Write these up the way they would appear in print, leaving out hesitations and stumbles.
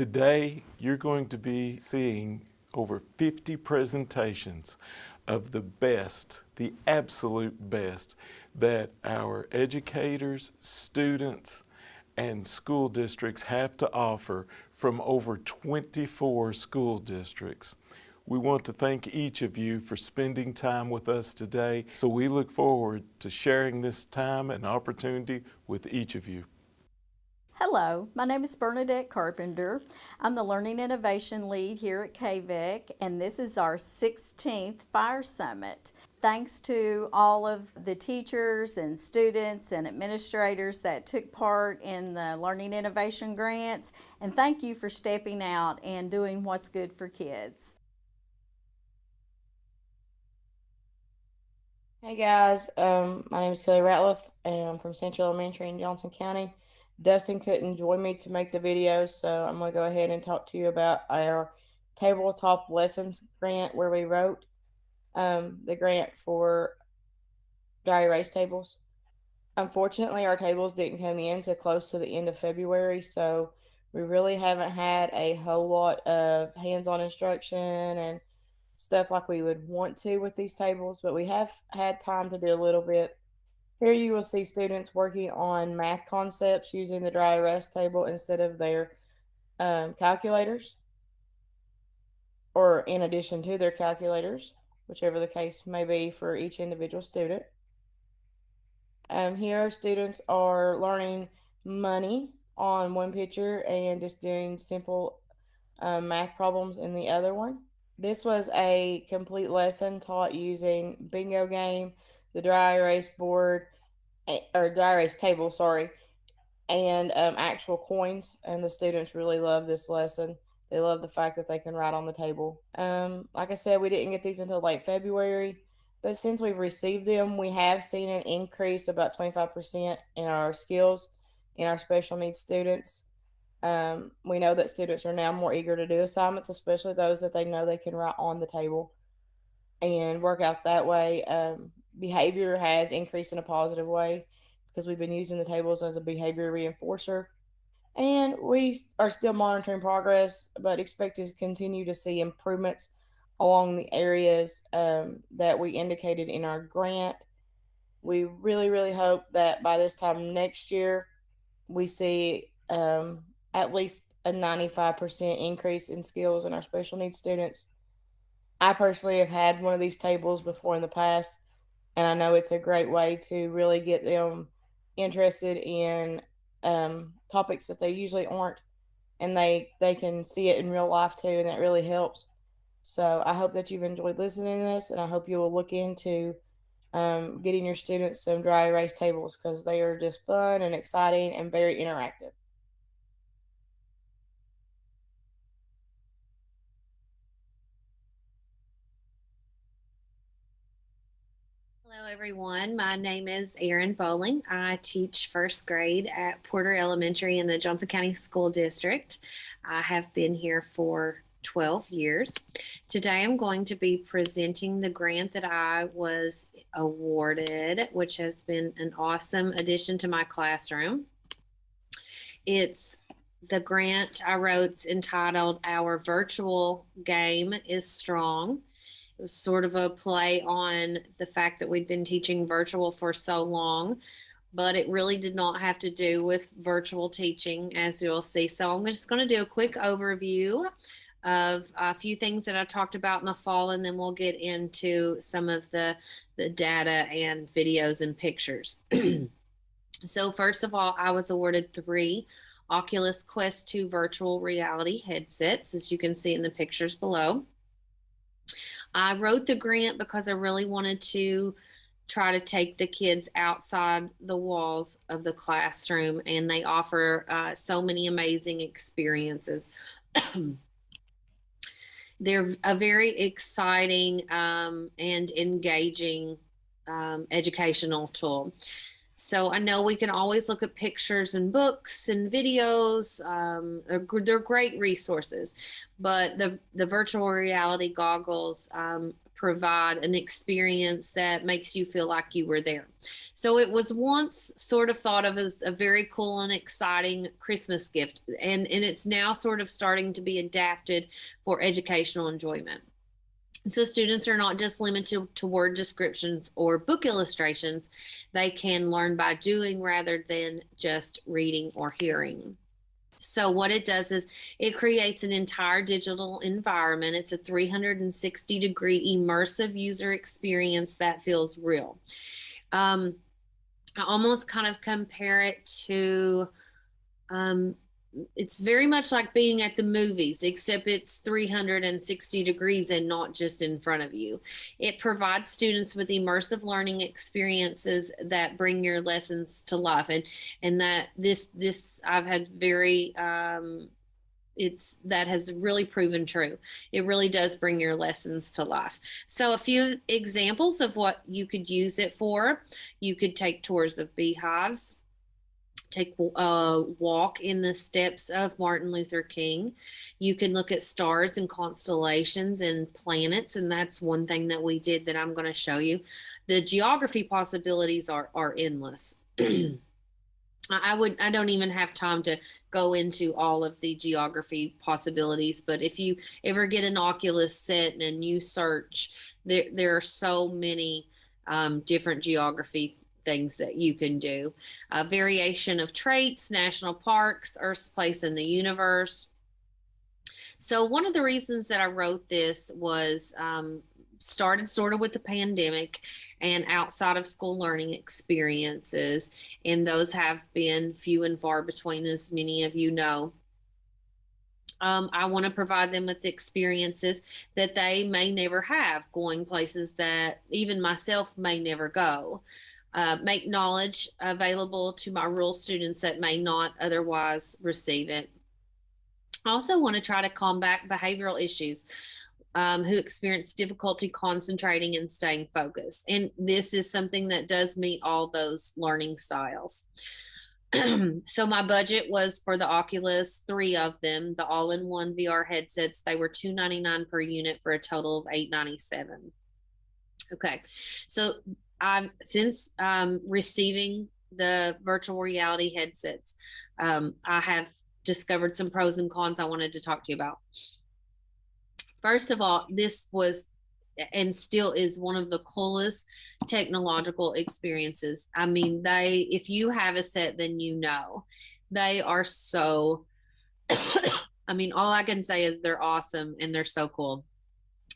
Today, you're going to be seeing over 50 presentations of the best, the absolute best, that our educators, students, and school districts have to offer from over 24 school districts. We want to thank each of you for spending time with us today, so we look forward to sharing this time and opportunity with each of you. Hello, my name is Bernadette Carpenter. I'm the Learning Innovation Lead here at KVEC, and this is our 16th FIRESummit. Thanks to all of the teachers and students and administrators that took part in the Learning Innovation Grants, and thank you for stepping out and doing what's good for kids. Hey guys, my name is Kelly Ratliff, and I'm from Central Elementary in Johnson County. Dustin couldn't join me to make the video, so I'm going to go ahead and talk to you about our tabletop lessons grant where we wrote the grant for dry erase tables. Unfortunately, our tables didn't come in until close to the end of February, so we really haven't had a whole lot of hands-on instruction and stuff like we would want to with these tables, but we have had time to do a little bit. Here you will see students working on math concepts using the dry erase table instead of their calculators, or in addition to their calculators, whichever the case may be for each individual student. Here students are learning money on one picture and just doing simple math problems in the other one. This was a complete lesson taught using bingo game, the dry erase board, or dry erase table, sorry, and actual coins. And the students really love this lesson. They love the fact that they can write on the table. Like I said, we didn't get these until late February, but since we've received them, we have seen an increase about 25% in our skills in our special needs students. We know that students are now more eager to do assignments, especially those that they know they can write on the table and work out that way. Behavior has increased in a positive way because we've been using the tables as a behavior reinforcer. And we are still monitoring progress, but expect to continue to see improvements along the areas that we indicated in our grant. We really, really hope that by this time next year, we see at least a 95% increase in skills in our special needs students. I personally have had one of these tables before in the past, and I know it's a great way to really get them interested in topics that they usually aren't, and they can see it in real life too, and that really helps. So I hope that you've enjoyed listening to this, and I hope you will look into getting your students some dry erase tables because they are just fun and exciting and very interactive. Hello, everyone. My name is Erin Bowling. I teach first grade at Porter Elementary in the Johnson County School District. I have been here for 12 years. Today, I'm going to be presenting the grant that I was awarded, which has been an awesome addition to my classroom. It's the grant I wrote entitled Our Virtual Game is Strong. It was sort of a play on the fact that we'd been teaching virtual for so long, but it really did not have to do with virtual teaching, as you'll see. So I'm just going to do a quick overview of a few things that I talked about in the fall, and then we'll get into some of the data and videos and pictures. So first of all, I was awarded 3 Oculus Quest 2 virtual reality headsets, as you can see in the pictures below. I wrote the grant because I really wanted to try to take the kids outside the walls of the classroom, and they offer so many amazing experiences. They're a very exciting and engaging educational tool. So I know we can always look at pictures and books and videos. They're great resources, but the virtual reality goggles provide an experience that makes you feel like you were there. So it was once sort of thought of as a very cool and exciting Christmas gift, and it's now sort of starting to be adapted for educational enjoyment. So students are not just limited to word descriptions or book illustrations. They can learn by doing rather than just reading or hearing. So what it does is it creates an entire digital environment. It's a 360-degree immersive user experience that feels real. I almost kind of compare it to, it's very much like being at the movies, except it's 360 degrees and not just in front of you. It provides students with immersive learning experiences that bring your lessons to life. And that this I've had very, that has really proven true. It really does bring your lessons to life. So a few examples of what you could use it for: you could take tours of beehives, take a walk in the steps of Martin Luther King. You can look at stars and constellations and planets, and that's one thing that we did that I'm going to show you. The geography possibilities are endless. I don't even have time to go into all of the geography possibilities, but if you ever get an Oculus set and you search, there are so many different geography things that you can do. Variation of traits, national parks, Earth's place in the universe. So one of the reasons that I wrote this was started sort of with the pandemic and outside of school learning experiences, and those have been few and far between, as many of you know. I want to provide them with experiences that they may never have, going places that even myself may never go. Make knowledge available to my rural students that may not otherwise receive it. I also want to try to combat behavioral issues, who experience difficulty concentrating and staying focused. And this is something that does meet all those learning styles. So my budget was for the Oculus, 3 of them, the all-in-one VR headsets. They were $299 per unit for a total of $897. Okay, so since receiving the virtual reality headsets, I have discovered some pros and cons I wanted to talk to you about. First of all, this was and still is one of the coolest technological experiences. I mean, if you have a set, then you know. They are so, I mean, all I can say is they're awesome and they're so cool.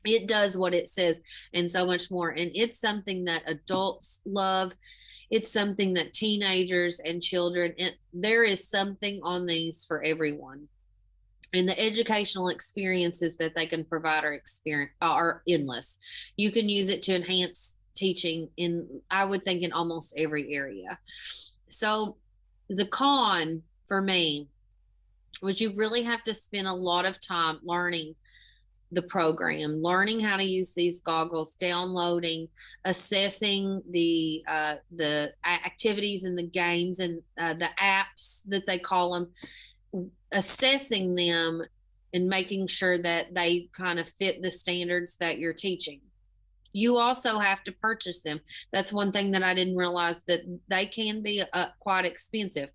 It does what it says and so much more. And it's something that adults love. It's something that teenagers and children, there is something on these for everyone. And the educational experiences that they can provide are endless. You can use it to enhance teaching I would think, in almost every area. So the con for me was you really have to spend a lot of time learning the program, learning how to use these goggles, downloading, assessing the activities and the games and the apps that they call them, assessing them and making sure that they kind of fit the standards that you're teaching. You also have to purchase them. That's one thing that I didn't realize, that they can be quite expensive.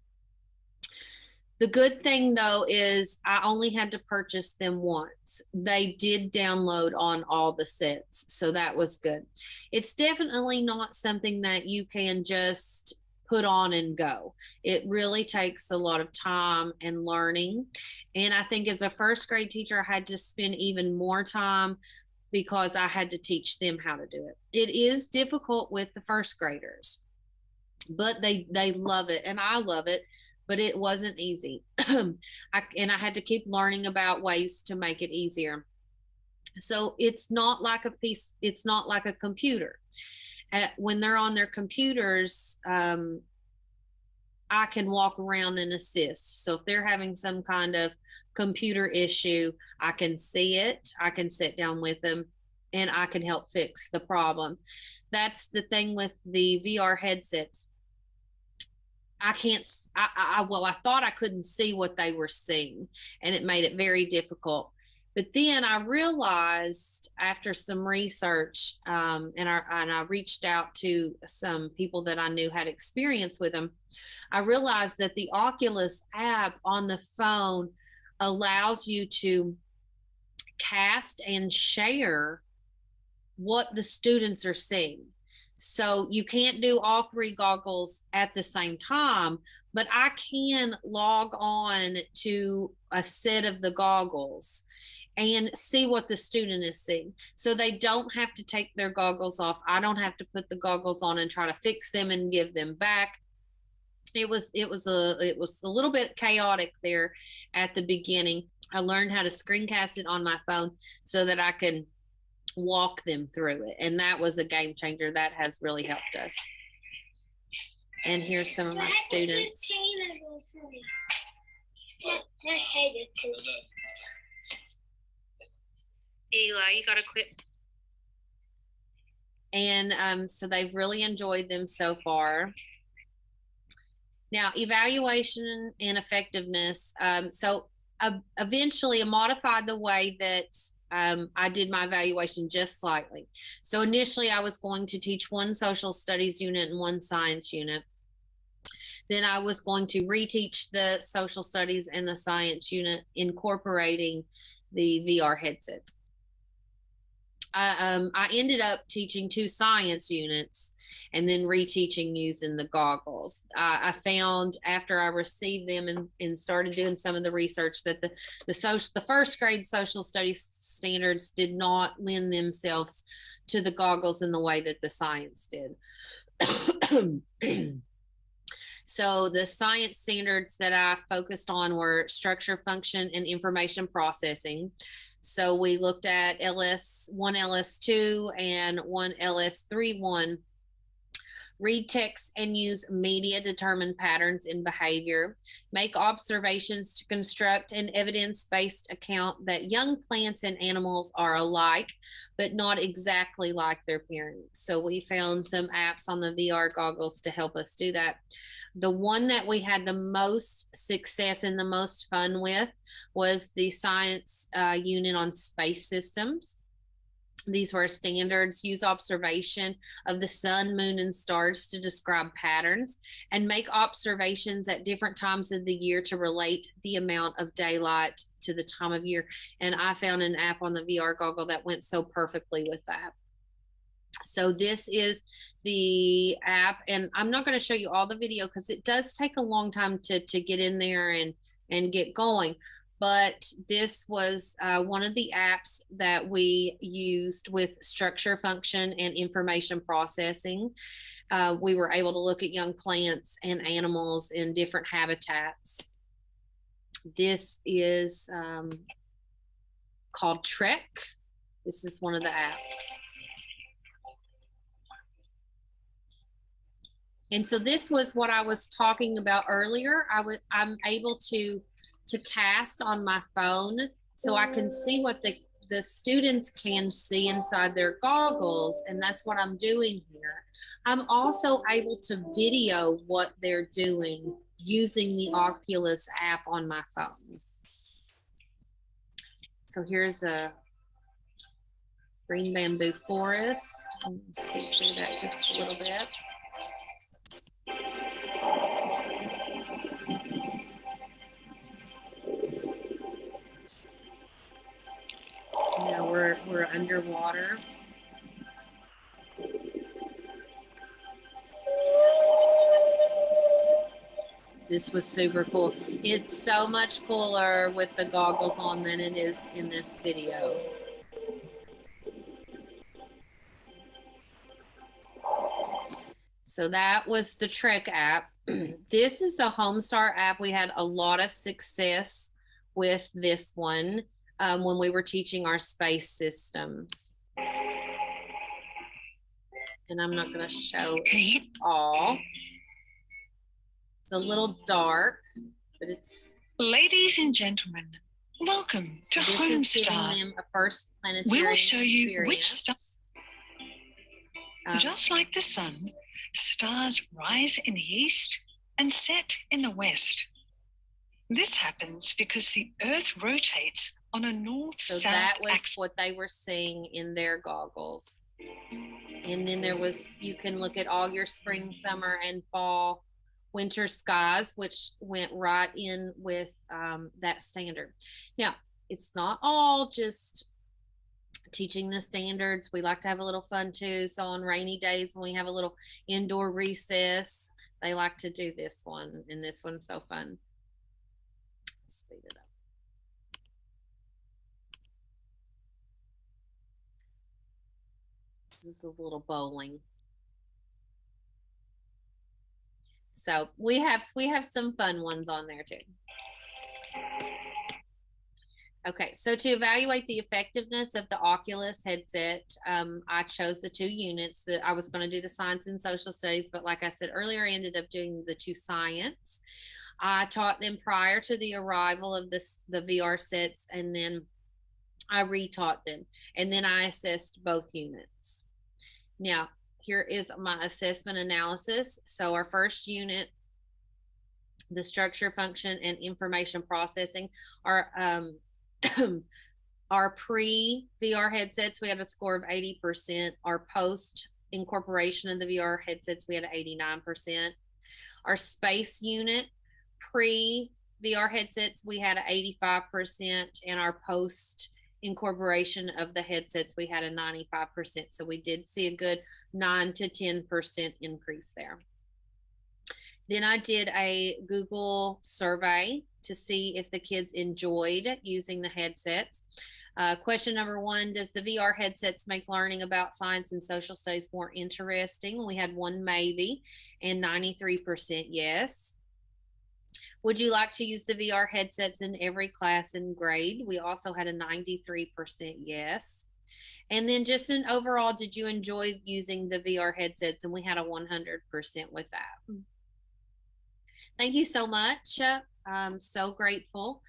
The good thing, though, is I only had to purchase them once. They did download on all the sets, so that was good. It's definitely not something that you can just put on and go. It really takes a lot of time and learning. And I think as a first grade teacher, I had to spend even more time because I had to teach them how to do it. It is difficult with the first graders, but they love it and I love it. But it wasn't easy. I had to keep learning about ways to make it easier. So it's not like it's not like a computer. When they're on their computers, I can walk around and assist. So if they're having some kind of computer issue, I can see it, I can sit down with them, and I can help fix the problem. That's the thing with the VR headsets. I thought I couldn't see what they were seeing, and it made it very difficult. But then I realized after some research, and I reached out to some people that I knew had experience with them, I realized that the Oculus app on the phone allows you to cast and share what the students are seeing. So you can't do all three goggles at the same time, but I can log on to a set of the goggles and see what the student is seeing. So they don't have to take their goggles off. I don't have to put the goggles on and try to fix them and give them back. It was a little bit chaotic there at the beginning. I learned how to screencast it on my phone so that I can walk them through it. And that was a game changer. That has really helped us. And here's some of my students. Eli, you gotta quit. And so they've really enjoyed them so far. Now, evaluation and effectiveness. So eventually I modified the way that I did my evaluation just slightly. So initially I was going to teach one social studies unit and one science unit. Then I was going to reteach the social studies and the science unit, incorporating the VR headsets. I ended up teaching 2 science units and then reteaching using the goggles. I found after I received them and started doing some of the research that the first grade social studies standards did not lend themselves to the goggles in the way that the science did. So the science standards that I focused on were structure, function, and information processing. So we looked at one LS2 and one LS3-1. Read text and use media, determine patterns in behavior, make observations to construct an evidence-based account that young plants and animals are alike, but not exactly like their parents. So we found some apps on the VR goggles to help us do that. The one that we had the most success and the most fun with was the science unit on space systems. These were standards: use observation of the sun, moon, and stars to describe patterns, and make observations at different times of the year to relate the amount of daylight to the time of year. And I found an app on the VR goggle that went so perfectly with that. So this is the app, and I'm not going to show you all the video because it does take a long time to get in there and get going. But this was one of the apps that we used with structure, function, and information processing. We were able to look at young plants and animals in different habitats. This is called Trek. This is one of the apps. And so this was what I was talking about earlier. I'm able to cast on my phone so I can see what the students can see inside their goggles, and that's what I'm doing here. I'm also able to video what they're doing using the Oculus app on my phone. So here's a green bamboo forest. I'm going to skip through that just a little bit. Now we're underwater. This was super cool. It's so much cooler with the goggles on than it is in this video. So that was the Trek app. This is the Homestar app. We had a lot of success with this one when we were teaching our space systems. And I'm not going to show it all. It's a little dark, but it's... Ladies and gentlemen, welcome to Homestar. This is giving them a first planetary We'll show you experience. which star... Just like the sun, stars rise in the east and set in the west. This happens because the Earth rotates on a north-south So that was axis. what they were seeing in their goggles. And then there was, you can look at all your spring, summer, and fall, winter skies, which went right in with that standard. Now, it's not all just teaching the standards. We like to have a little fun too. So on rainy days, when we have a little indoor recess, they like to do this one, and this one's so fun. Speed it up. This is a little bowling. So we have some fun ones on there too. Okay, so to evaluate the effectiveness of the Oculus headset, I chose the 2 units that I was going to do the science and social studies, but like I said earlier, I ended up doing the 2 science. I taught them prior to the arrival of the VR sets, and then I retaught them, and then I assessed both units. Now, here is my assessment analysis. So our first unit, the structure, function, and information processing, are our pre-VR headsets, we had a score of 80%. Our post-incorporation of the VR headsets, we had 89%. Our space unit, pre-VR headsets, we had 85%. And our post-incorporation of the headsets, we had a 95%. So we did see a good 9 to 10% increase there. Then I did a Google survey to see if the kids enjoyed using the headsets. Question number 1, does the VR headsets make learning about science and social studies more interesting? We had 1 maybe and 93% yes. Would you like to use the VR headsets in every class and grade? We also had a 93% yes. And then just an overall, did you enjoy using the VR headsets? And we had a 100% with that. Thank you so much. I'm so grateful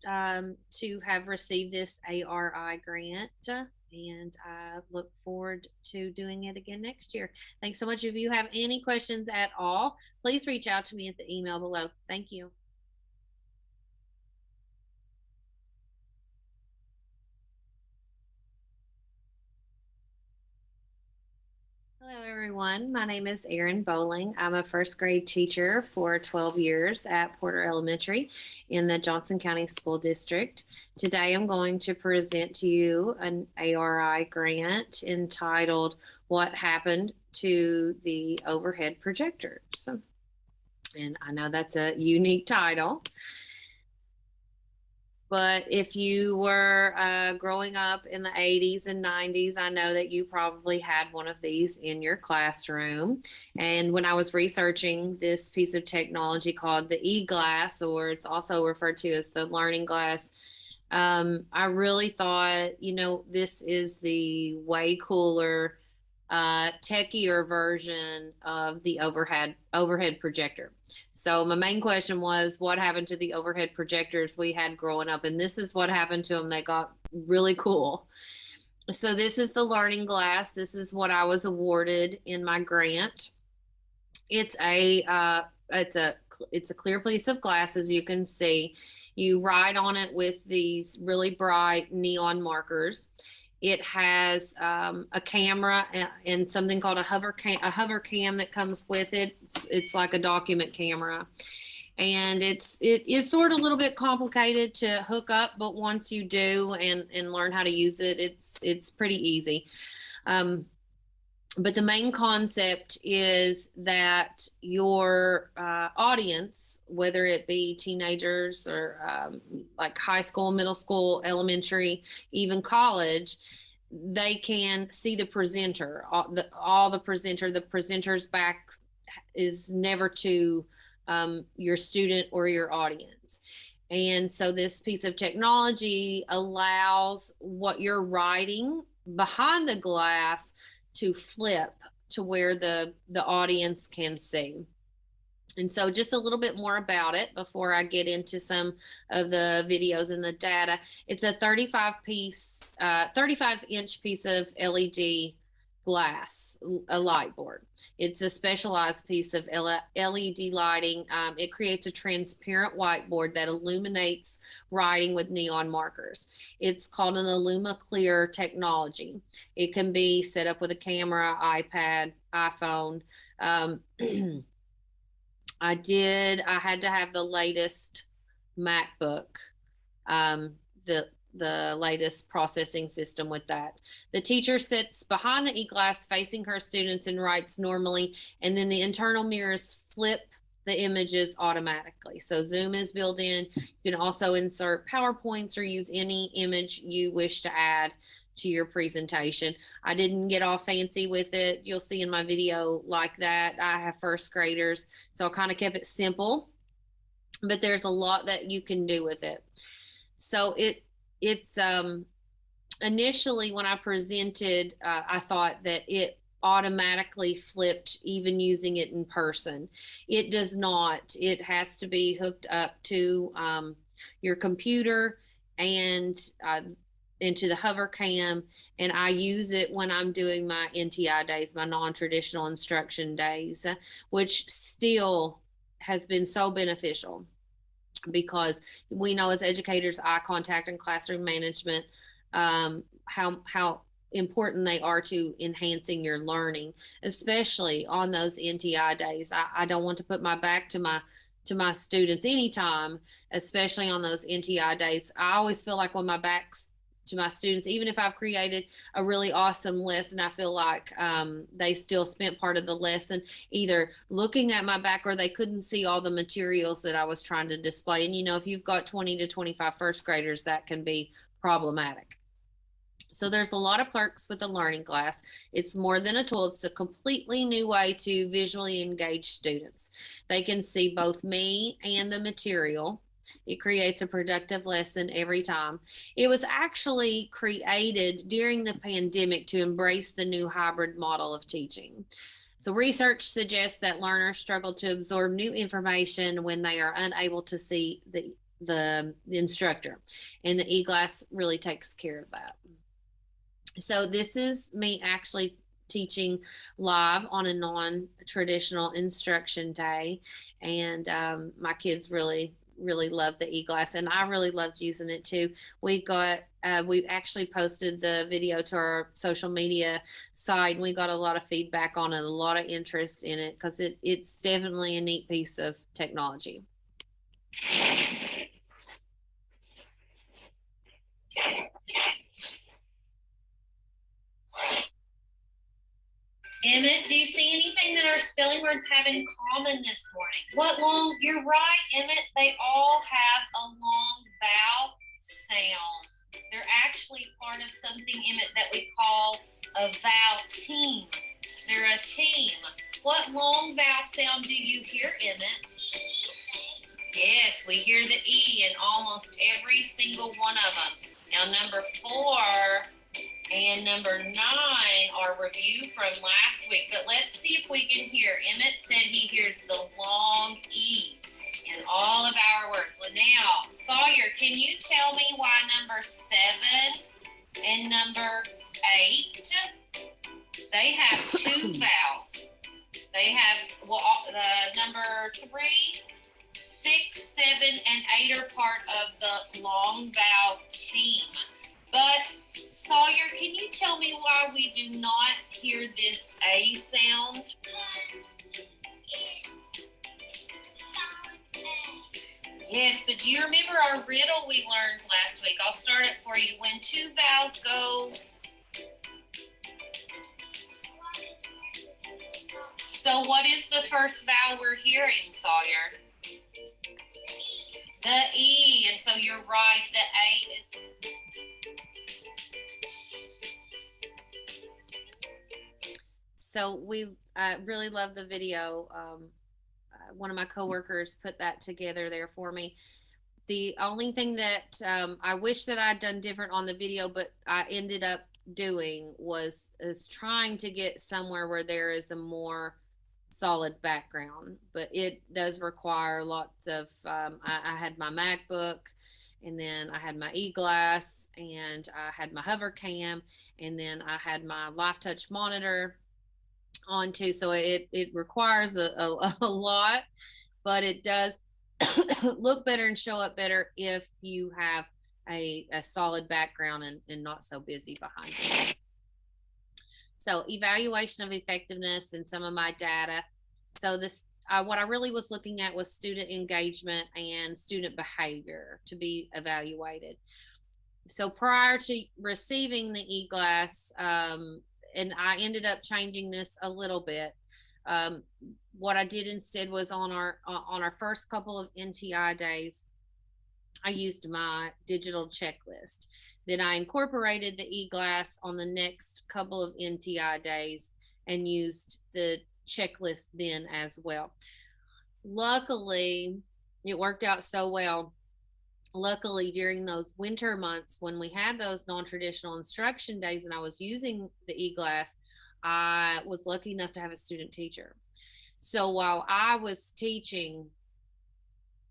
to have received this ARI grant, and I look forward to doing it again next year. Thanks so much. If you have any questions at all, please reach out to me at the email below. Thank you. Hello, everyone. My name is Erin Bowling. I'm a first grade teacher for 12 years at Porter Elementary in the Johnson County School District. Today, I'm going to present to you an ARI grant entitled What Happened to the Overhead Projectors? And I know that's a unique title. But if you were growing up in the 80s and 90s, I know that you probably had one of these in your classroom. And when I was researching this piece of technology called the e-glass, or it's also referred to as the learning glass, I really thought, you know, this is the way cooler, techier version of the overhead projector. So my main question was, what happened to the overhead projectors we had growing up? And this is what happened to them. They got really cool. So this is the learning glass. This is what I was awarded in my grant. It's a clear piece of glass, as you can see. You write on it with these really bright neon markers. It has a camera and something called a hover cam that comes with it. It's like a document camera, and it is sort of a little bit complicated to hook up, but once you do and learn how to use it, it's pretty easy. But the main concept is that your audience, whether it be teenagers or like high school, middle school, elementary, even college, they can see the presenter. The presenter's back is never to your student or your audience. And so this piece of technology allows what you're writing behind the glass to flip to where the audience can see. And so just a little bit more about it before I get into some of the videos and the data. It's a 35-inch piece of LED glass, a light board. It's a specialized piece of LED lighting. It creates a transparent whiteboard that illuminates writing with neon markers. It's called an IllumiClear technology. It can be set up with a camera, iPad, iPhone. I had to have the latest MacBook, the latest processing system with that. The teacher sits behind the e-glass facing her students and writes normally, and then the internal mirrors flip the images automatically. So Zoom is built in. You can also insert PowerPoints or use any image you wish to add to your presentation. I didn't get all fancy with it. You'll see in my video like that. I have first graders, so I kind of kept it simple, but there's a lot that you can do with it. So it's initially when I presented, I thought that it automatically flipped even using it in person. It does not. It has to be hooked up to your computer and into the hover cam, and I use it when I'm doing my NTI days, my non-traditional instruction days, which still has been so beneficial, because we know as educators, eye contact and classroom management, how important they are to enhancing your learning, especially on those NTI days. I don't want to put my back to my students anytime, especially on those NTI days. I always feel like when my back's to my students, even if I've created a really awesome lesson, I feel like they still spent part of the lesson either looking at my back, or they couldn't see all the materials that I was trying to display. And, you know, if you've got 20 to 25 first graders, that can be problematic. So there's a lot of perks with the learning glass. It's more than a tool. It's a completely new way to visually engage students. They can see both me and the material. It creates a productive lesson every time. It was actually created during the pandemic to embrace the new hybrid model of teaching. So research suggests that learners struggle to absorb new information when they are unable to see the instructor, and the e-glass really takes care of that. So this is me actually teaching live on a non-traditional instruction day, and my kids really love the e-glass, and I really loved using it too. We actually posted the video to our social media site, and we got a lot of feedback on it, a lot of interest in it, because it's definitely a neat piece of technology. Emmett, do you see anything that our spelling words have in common this morning? You're right, Emmett. They all have a long vowel sound. They're actually part of something, Emmett, that we call a vowel team. They're a team. What long vowel sound do you hear, Emmett? Yes, we hear the E in almost every single one of them. Now, number 4 and number 9 are review from last week, but let's see if we can hear. Emmett said he hears the long E in all of our words. Well, now, Sawyer, can you tell me why number 7 and number 8, they have 2 vowels? They have, the number 3, 6, 7, and 8 are part of the long vowel team. But Sawyer, can you tell me why we do not hear this A sound? Yes, but do you remember our riddle we learned last week? I'll start it for you. When 2 vowels go... So what is the first vowel we're hearing, Sawyer? The E, and so you're right, the A is... So we really love the video. One of my coworkers put that together there for me. The only thing that I wish that I'd done different on the video, but I ended up doing was trying to get somewhere where there is a more solid background, but it does require lots of, I had my MacBook and then I had my e-glass, and I had my hover cam, and then I had my Life Touch monitor on too. So it requires a lot, but it does look better and show up better if you have a solid background and not so busy behind you. So evaluation of effectiveness and some of my data. So this, what I really was looking at was student engagement and student behavior to be evaluated. So prior to receiving the e-glass, and I ended up changing this a little bit. What I did instead was on our first couple of NTI days, I used my digital checklist. Then I incorporated the e-glass on the next couple of NTI days and used the checklist then as well. Luckily, it worked out so well. Luckily, during those winter months when we had those non-traditional instruction days and I was using the e-glass, I was lucky enough to have a student teacher. So while I was teaching,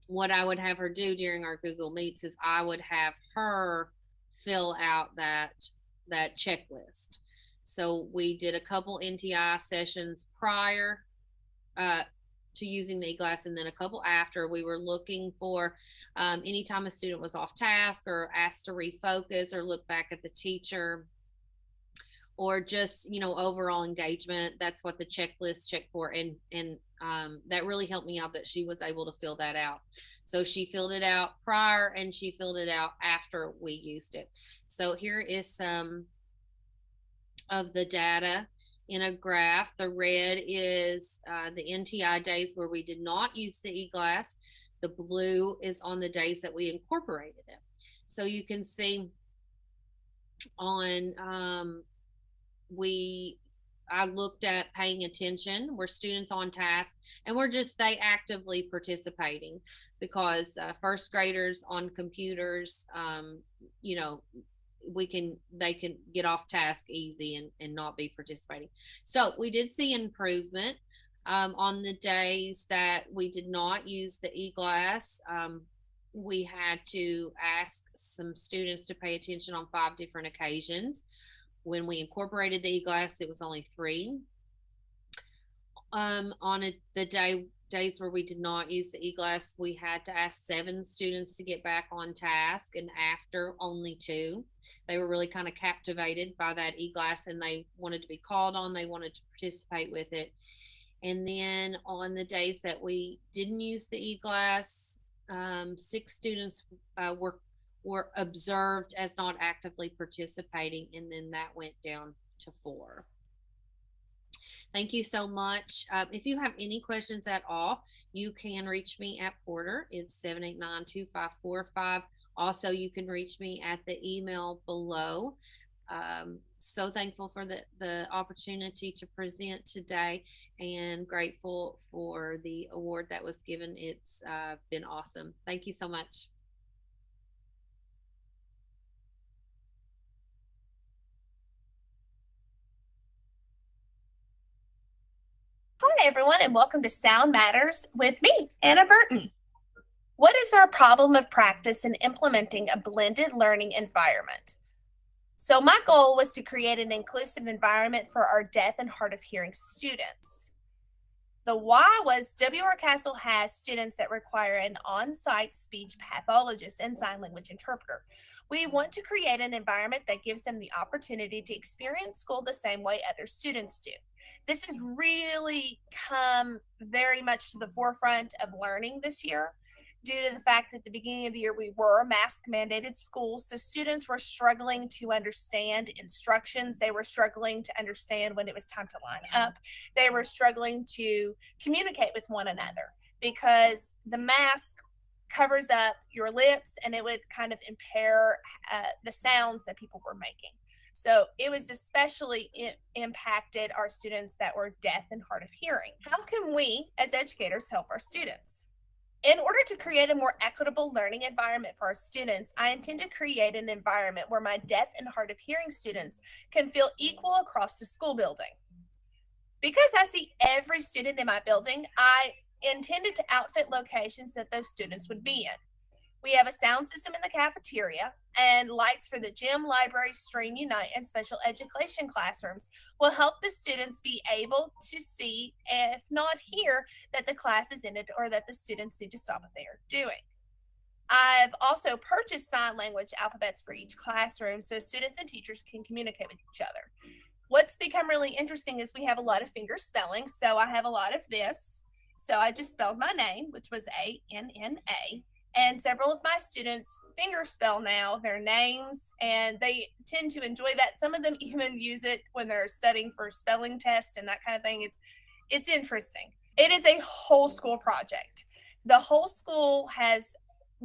what I would have her do during our Google Meets is I would have her fill out that checklist. So we did a couple NTI sessions prior to using the e-glass, and then a couple after. We were looking for anytime a student was off task or asked to refocus or look back at the teacher, or just, you know, overall engagement. That's what the checklist checked for. And that really helped me out that she was able to fill that out. So she filled it out prior and she filled it out after we used it. So here is some of the data in a graph. The red is the NTI days where we did not use the e-glass. The blue is on the days that we incorporated it. So you can see on I looked at paying attention, were students on task, and were just they actively participating, because first graders on computers, you know, they can get off task easy and not be participating. So we did see improvement on the days that we did not use the e-glass. We had to ask some students to pay attention on 5 different occasions. When we incorporated the e-glass, it was only 3. The days where we did not use the e-glass, we had to ask 7 students to get back on task, and after, only 2. They were really kind of captivated by that e-glass and they wanted to be called on. They wanted to participate with it. And then on the days that we didn't use the e-glass, 6 students were observed as not actively participating, and then that went down to 4. Thank you so much. If you have any questions at all, you can reach me at Porter. It's 789-2545. Also, you can reach me at the email below. So thankful for the opportunity to present today, and grateful for the award that was given. It's been awesome. Thank you so much. Hi, everyone, and welcome to Sound Matters with me, Anna Burton. What is our problem of practice in implementing a blended learning environment? So my goal was to create an inclusive environment for our deaf and hard of hearing students. The why was W.R. Castle has students that require an on-site speech pathologist and sign language interpreter. We want to create an environment that gives them the opportunity to experience school the same way other students do. This has really come very much to the forefront of learning this year, due to the fact that at the beginning of the year we were a mask mandated school, so students were struggling to understand instructions. They were struggling to understand when it was time to line up. They were struggling to communicate with one another because the mask covers up your lips and it would kind of impair the sounds that people were making. So it was especially impacted our students that were deaf and hard of hearing. How can we as educators help our students? In order to create a more equitable learning environment for our students, I intend to create an environment where my deaf and hard of hearing students can feel equal across the school building. Because I see every student in my building, I intended to outfit locations that those students would be in. We have a sound system in the cafeteria, and lights for the gym, library, stream, unite, and special education classrooms will help the students be able to see, if not hear, that the class is ended or that the students need to stop what they are doing. I've also purchased sign language alphabets for each classroom so students and teachers can communicate with each other. What's become really interesting is we have a lot of finger spelling. So I have a lot of this. So I just spelled my name, which was A-N-N-A. And several of my students finger spell now their names, and they tend to enjoy that. Some of them even use it when they're studying for spelling tests and that kind of thing. It's interesting. It is a whole school project. The whole school has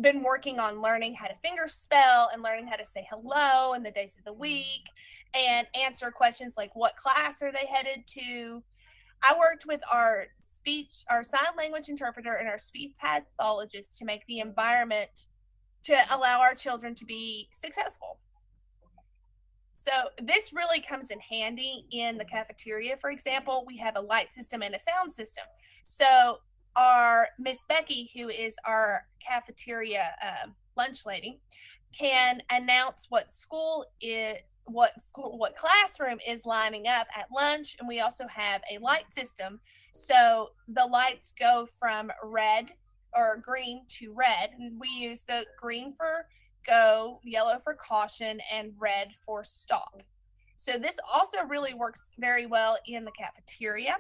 been working on learning how to finger spell and learning how to say hello and the days of the week and answer questions like what class are they headed to. I worked with our sign language interpreter and our speech pathologist to make the environment to allow our children to be successful. So this really comes in handy in the cafeteria. For example, we have a light system and a sound system. So our Miss Becky, who is our cafeteria lunch lady, can announce what classroom is lining up at lunch. And we also have a light system. So the lights go from red or green to red. And we use the green for go, yellow for caution, and red for stop. So this also really works very well in the cafeteria,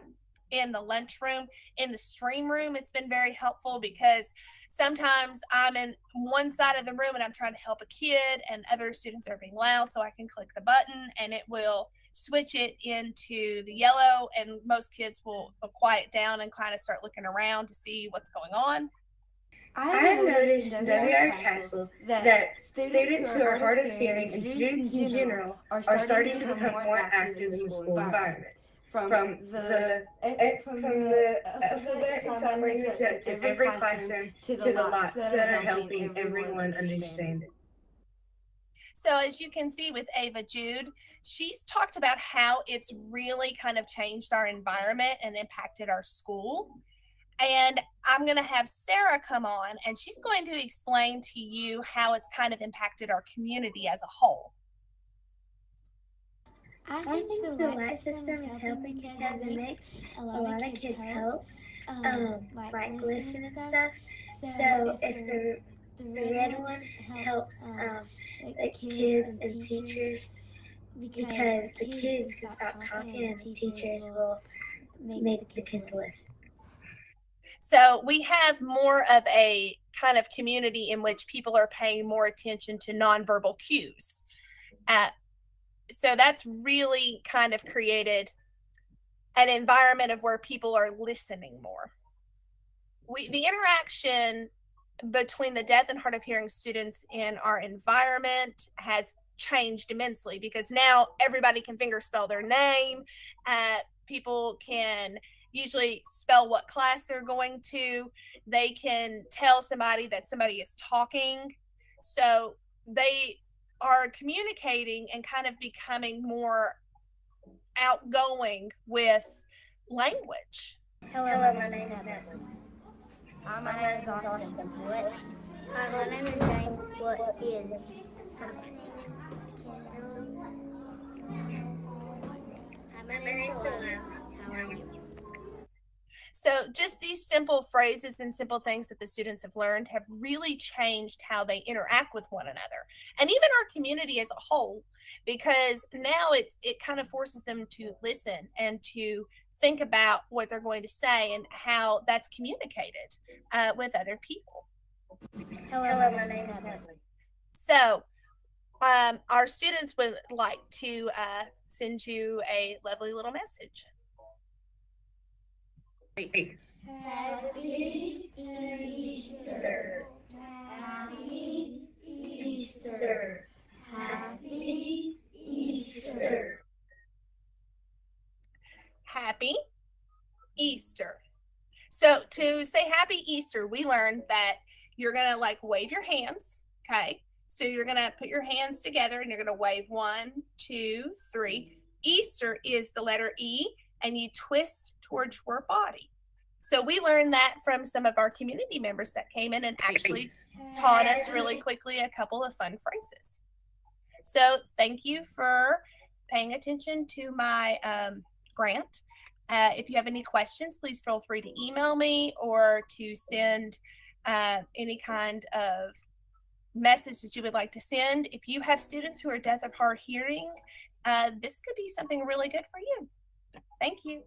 in the lunchroom, in the stream room. It's been very helpful because sometimes I'm in one side of the room and I'm trying to help a kid and other students are being loud, so I can click the button and it will switch it into the yellow, and most kids will quiet down and kind of start looking around to see what's going on. I have noticed in WR Castle that students who are hard of hearing and students in general are starting to become more active in the school environment. From the alphabet and sign language to every classroom to the lots that are helping everyone understand it. So as you can see with Ava Jude, she's talked about how it's really kind of changed our environment and impacted our school. And I'm going to have Sarah come on, and she's going to explain to you how it's kind of impacted our community as a whole. I think the light system is helping because it makes a lot of kids help, like listen and stuff. So if the red one helps the kids and teachers, because the kids can stop talking and the teachers will make the kids listen. So we have more of a kind of community in which people are paying more attention to nonverbal cues. So that's really kind of created an environment of where people are listening more. The interaction between the deaf and hard of hearing students in our environment has changed immensely because now everybody can finger spell their name. People can usually spell what class they're going to. They can tell somebody that somebody is talking. So they are communicating and kind of becoming more outgoing with language. Hello, my name is Natalie. My name is Austin. What? My name is Jane. What is? My name is Selena. How are you? So just these simple phrases and simple things that the students have learned have really changed how they interact with one another and even our community as a whole, because now it kind of forces them to listen and to think about what they're going to say and how that's communicated with other people. Hello, my name is Natalie. So our students would like to send you a lovely little message. Happy Easter. Happy Easter. Happy Easter. Happy Easter. So to say Happy Easter, we learned that you're going to like wave your hands. Okay. So you're going to put your hands together and you're going to wave 1, 2, 3. Easter is the letter E, and you twist towards your body. So we learned that from some of our community members that came in and actually taught us really quickly a couple of fun phrases. So thank you for paying attention to my grant. If you have any questions, please feel free to email me or to send any kind of message that you would like to send. If you have students who are deaf of hard hearing, this could be something really good for you. Thank you.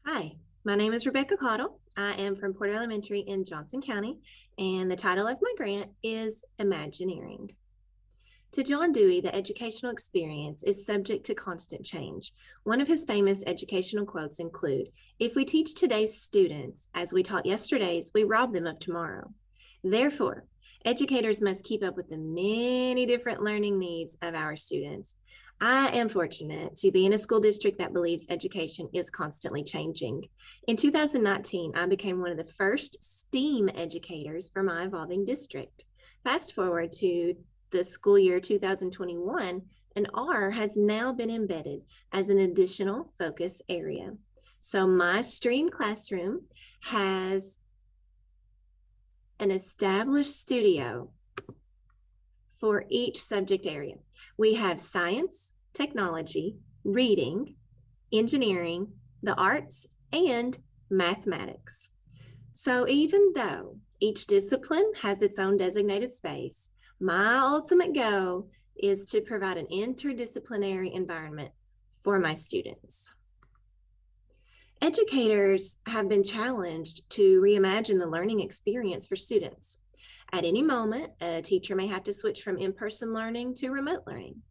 Hi, my name is Rebecca Cottle. I am from Porter Elementary in Johnson County, and the title of my grant is Imagineering. To John Dewey, the educational experience is subject to constant change. One of his famous educational quotes include, "If we teach today's students as we taught yesterday's, we rob them of tomorrow." Therefore, educators must keep up with the many different learning needs of our students. I am fortunate to be in a school district that believes education is constantly changing. In 2019, I became one of the first STEAM educators for my evolving district. Fast forward to the school year 2021, an R has now been embedded as an additional focus area. So my STREAM classroom has an established studio for each subject area. We have science, technology, reading, engineering, the arts, and mathematics. So even though each discipline has its own designated space, my ultimate goal is to provide an interdisciplinary environment for my students. Educators have been challenged to reimagine the learning experience for students. At any moment, a teacher may have to switch from in-person learning to remote learning.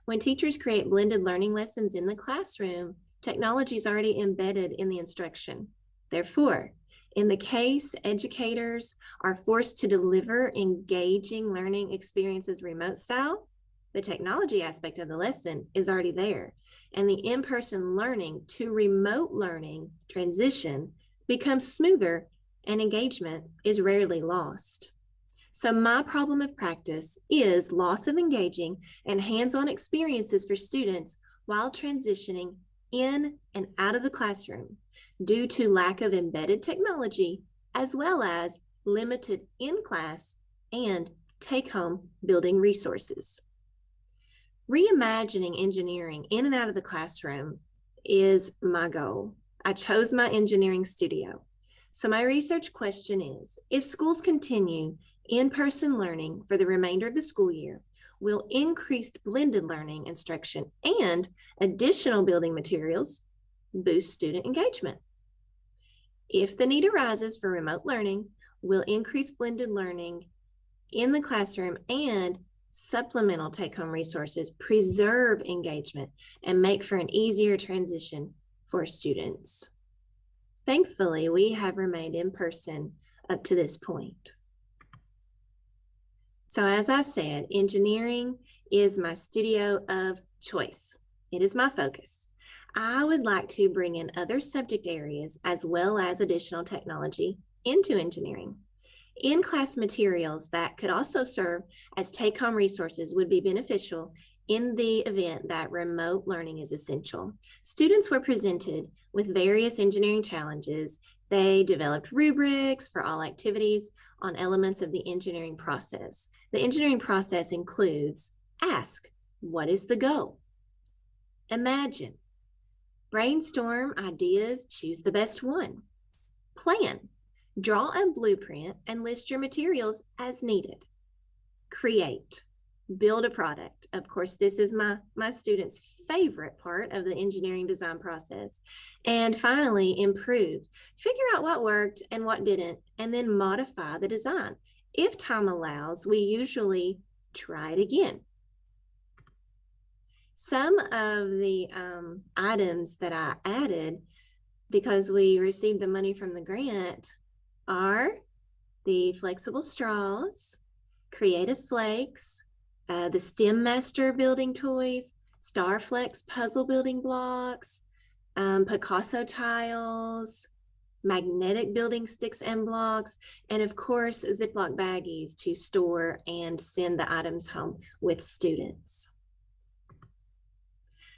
When teachers create blended learning lessons in the classroom, technology is already embedded in the instruction. Therefore, in the case educators are forced to deliver engaging learning experiences remote style, the technology aspect of the lesson is already there, and the in-person learning to remote learning transition becomes smoother and engagement is rarely lost. So my problem of practice is loss of engaging and hands-on experiences for students while transitioning in and out of the classroom due to lack of embedded technology, as well as limited in-class and take-home building resources. Reimagining engineering in and out of the classroom is my goal. I chose my engineering studio. So my research question is, if schools continue in-person learning for the remainder of the school year, will increased blended learning instruction and additional building materials boost student engagement? If the need arises for remote learning, will increased blended learning in the classroom and supplemental take-home resources preserve engagement and make for an easier transition for students? Thankfully, we have remained in person up to this point. So as I said, engineering is my studio of choice. It is my focus. I would like to bring in other subject areas as well as additional technology into engineering. In-class materials that could also serve as take-home resources would be beneficial in the event that remote learning is essential. Students were presented with various engineering challenges. They developed rubrics for all activities on elements of the engineering process. The engineering process includes ask, what is the goal? Imagine, brainstorm ideas, choose the best one. Plan, draw a blueprint and list your materials as needed. Create, build a product. Of course, this is my students' favorite part of the engineering design process. And finally, improve, figure out what worked and what didn't, and then modify the design. If time allows, we usually try it again. Some of the items that I added because we received the money from the grant are the flexible straws, creative flakes, the STEM Master building toys, Starflex puzzle building blocks, Picasso tiles, magnetic building sticks and blocks, and of course, Ziploc baggies to store and send the items home with students.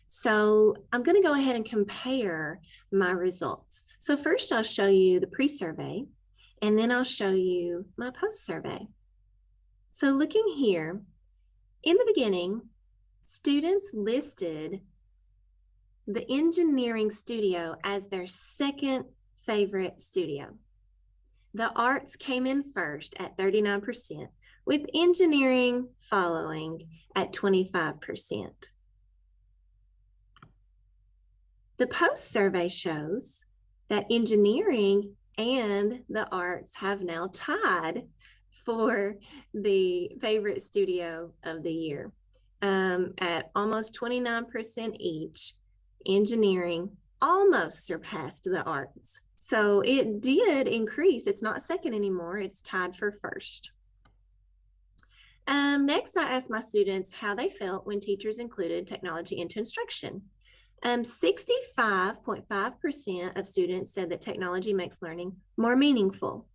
So I'm going to go ahead and compare my results. So first I'll show you the pre-survey, and then I'll show you my post-survey. So looking here, in the beginning, students listed the engineering studio as their second favorite studio. The arts came in first at 39%, with engineering following at 25%. The post-survey shows that engineering and the arts have now tied for the favorite studio of the year. At almost 29% each, engineering almost surpassed the arts. So it did increase. It's not second anymore. It's tied for first. Next, I asked my students how they felt when teachers included technology into instruction. 65.5% of students said that technology makes learning more meaningful.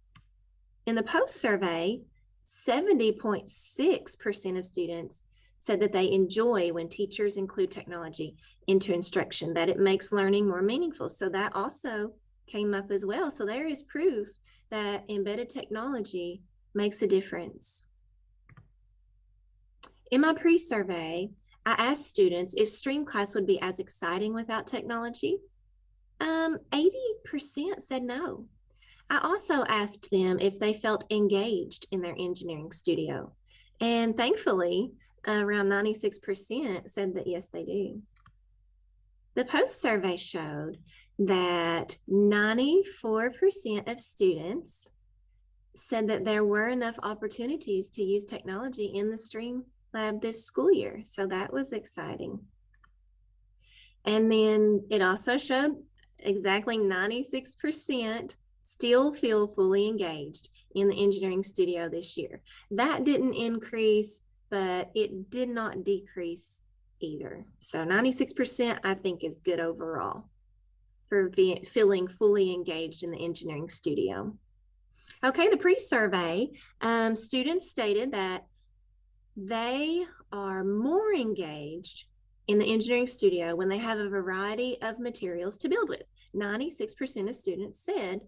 In the post-survey, 70.6% of students said that they enjoy when teachers include technology into instruction, that it makes learning more meaningful. So that also came up as well. So there is proof that embedded technology makes a difference. In my pre-survey, I asked students if STREAM class would be as exciting without technology. 80% said no. I also asked them if they felt engaged in their engineering studio. And thankfully, around 96% said that yes, they do. The post-survey showed that 94% of students said that there were enough opportunities to use technology in the STREAM lab this school year. So that was exciting. And then it also showed exactly 96% still feel fully engaged in the engineering studio this year. That didn't increase, but it did not decrease either. So 96% I think is good overall for feeling fully engaged in the engineering studio. Okay, the pre-survey, students stated that they are more engaged in the engineering studio when they have a variety of materials to build with. 96% of students said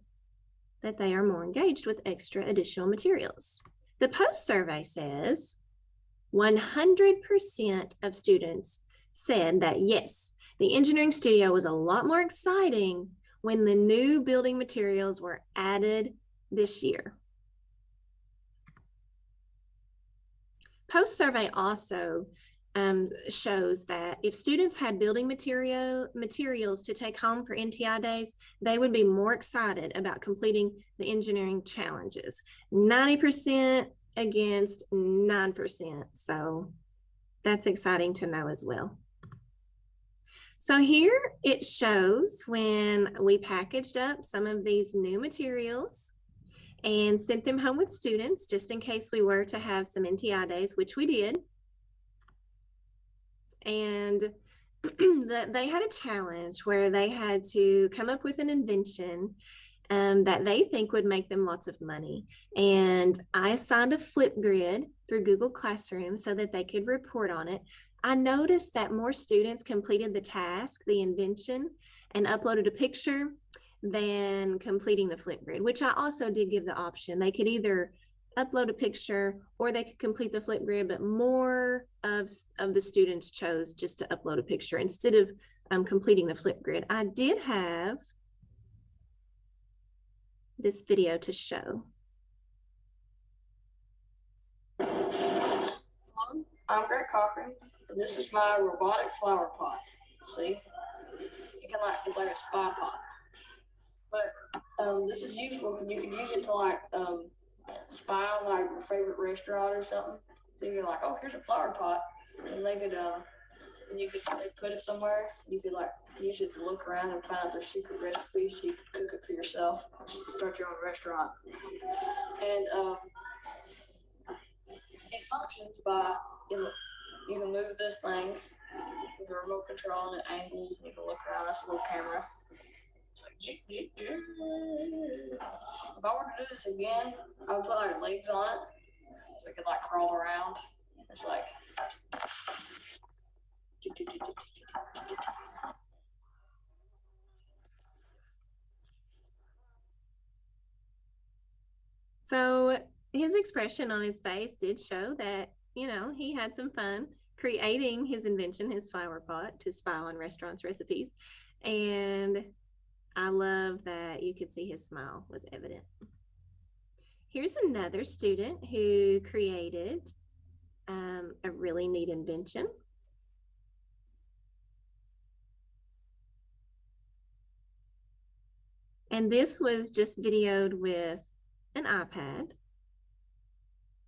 that they are more engaged with extra additional materials. The post-survey says 100% of students said that yes, the engineering studio was a lot more exciting when the new building materials were added this year. Post-survey also shows that if students had building materials to take home for NTI days, they would be more excited about completing the engineering challenges. 90% against 9%. So that's exciting to know as well. So here it shows when we packaged up some of these new materials and sent them home with students, just in case we were to have some NTI days, which we did. And they had a challenge where they had to come up with an invention that they think would make them lots of money. And I assigned a flip grid through Google Classroom so that they could report on it. I noticed that more students completed the task, the invention, and uploaded a picture than completing the flip grid, which I also did give the option. They could either upload a picture or they could complete the flip grid, but more of the students chose just to upload a picture instead of completing the flip grid. I did have this video to show. Hello, I'm Bernadette Carpenter, and this is my robotic flower pot. See, it's like a spy pot. But this is useful because you can use it to like spy on like your favorite restaurant or something. So you're like, oh, here's a flower pot, and they could they put it somewhere. You could like use it to look around and find out their secret recipe, so you can cook it for yourself, start your own restaurant. And it functions by you can move this thing with a remote control and it angles. And you can look around. That's a little camera. If I were to do this again, I would put like legs on it so it could like crawl around. It's like So his expression on his face did show that, you know, he had some fun creating his invention, his flower pot, to spy on restaurants' recipes. And I love that you could see his smile was evident. Here's another student who created a really neat invention. And this was just videoed with an iPad.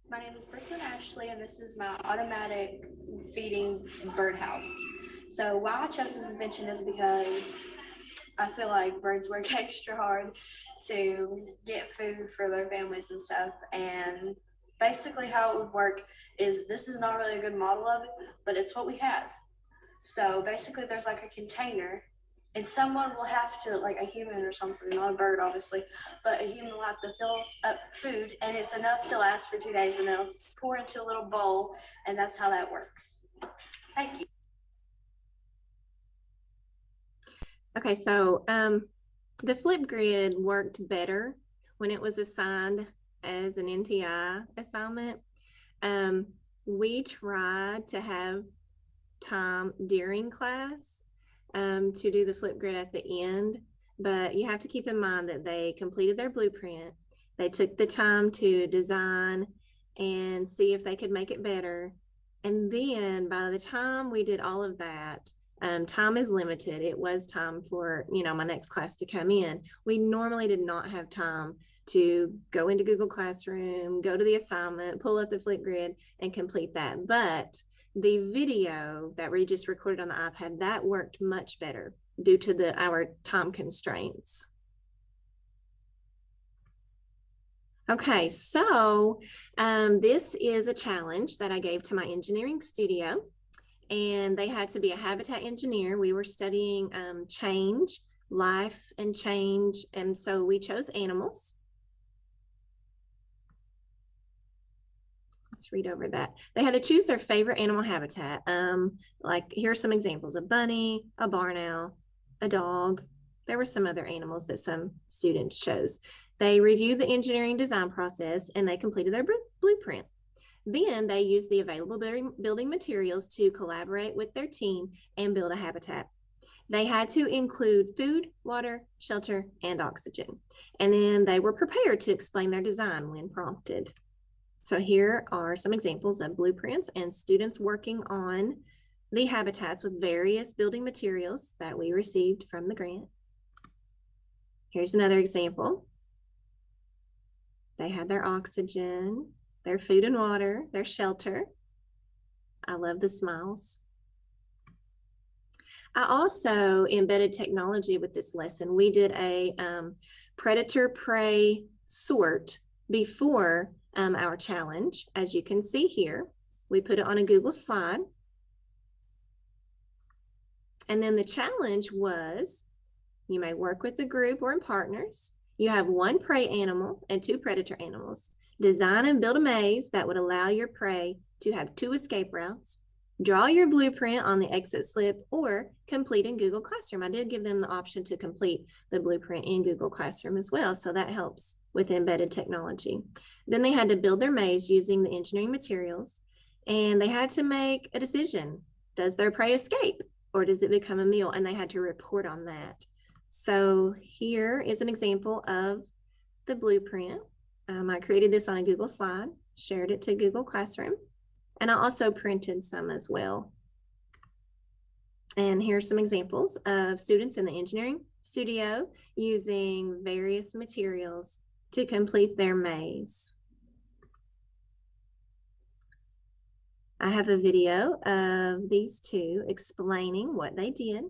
My name is Brooklyn Ashley, and this is my automatic feeding birdhouse. So why I chose this invention is because I feel like birds work extra hard to get food for their families and stuff. And basically how it would work is, this is not really a good model of it, but it's what we have. So basically there's like a container, and someone will have to, like a human or something, not a bird obviously, but a human will have to fill up food, and it's enough to last for 2 days, and they'll pour into a little bowl, and that's how that works. Thank you. Okay, so the flip grid worked better when it was assigned as an NTI assignment. We tried to have time during class to do the flip grid at the end, but you have to keep in mind that they completed their blueprint. They took the time to design and see if they could make it better. And then by the time we did all of that, time is limited. It was time for, you know, my next class to come in. We normally did not have time to go into Google Classroom, go to the assignment, pull up the flip grid and complete that. But the video that we just recorded on the iPad, that worked much better due to our time constraints. Okay, so this is a challenge that I gave to my engineering studio, and they had to be a habitat engineer. We were studying change, life and change, and so we chose animals. Let's read over that. They had to choose their favorite animal habitat. Like here are some examples: a bunny, a barn owl, a dog. There were some other animals that some students chose. They reviewed the engineering design process and they completed their blueprint. Then they used the available building materials to collaborate with their team and build a habitat. They had to include food, water, shelter, and oxygen. And then they were prepared to explain their design when prompted. So here are some examples of blueprints and students working on the habitats with various building materials that we received from the grant. Here's another example. They had their oxygen, their food and water, their shelter. I love the smiles. I also embedded technology with this lesson. We did a predator-prey sort before our challenge. As you can see here, we put it on a Google slide. And then the challenge was, you may work with a group or in partners. You have one prey animal and two predator animals. Design and build a maze that would allow your prey to have 2 escape routes. Draw your blueprint on the exit slip or complete in Google Classroom. I did give them the option to complete the blueprint in Google Classroom as well, so that helps with embedded technology. Then they had to build their maze using the engineering materials, and they had to make a decision. Does their prey escape or does it become a meal? And they had to report on that. So here is an example of the blueprint. I created this on a Google slide, shared it to Google Classroom, and I also printed some as well. And here's some examples of students in the engineering studio using various materials to complete their maze. I have a video of these two explaining what they did.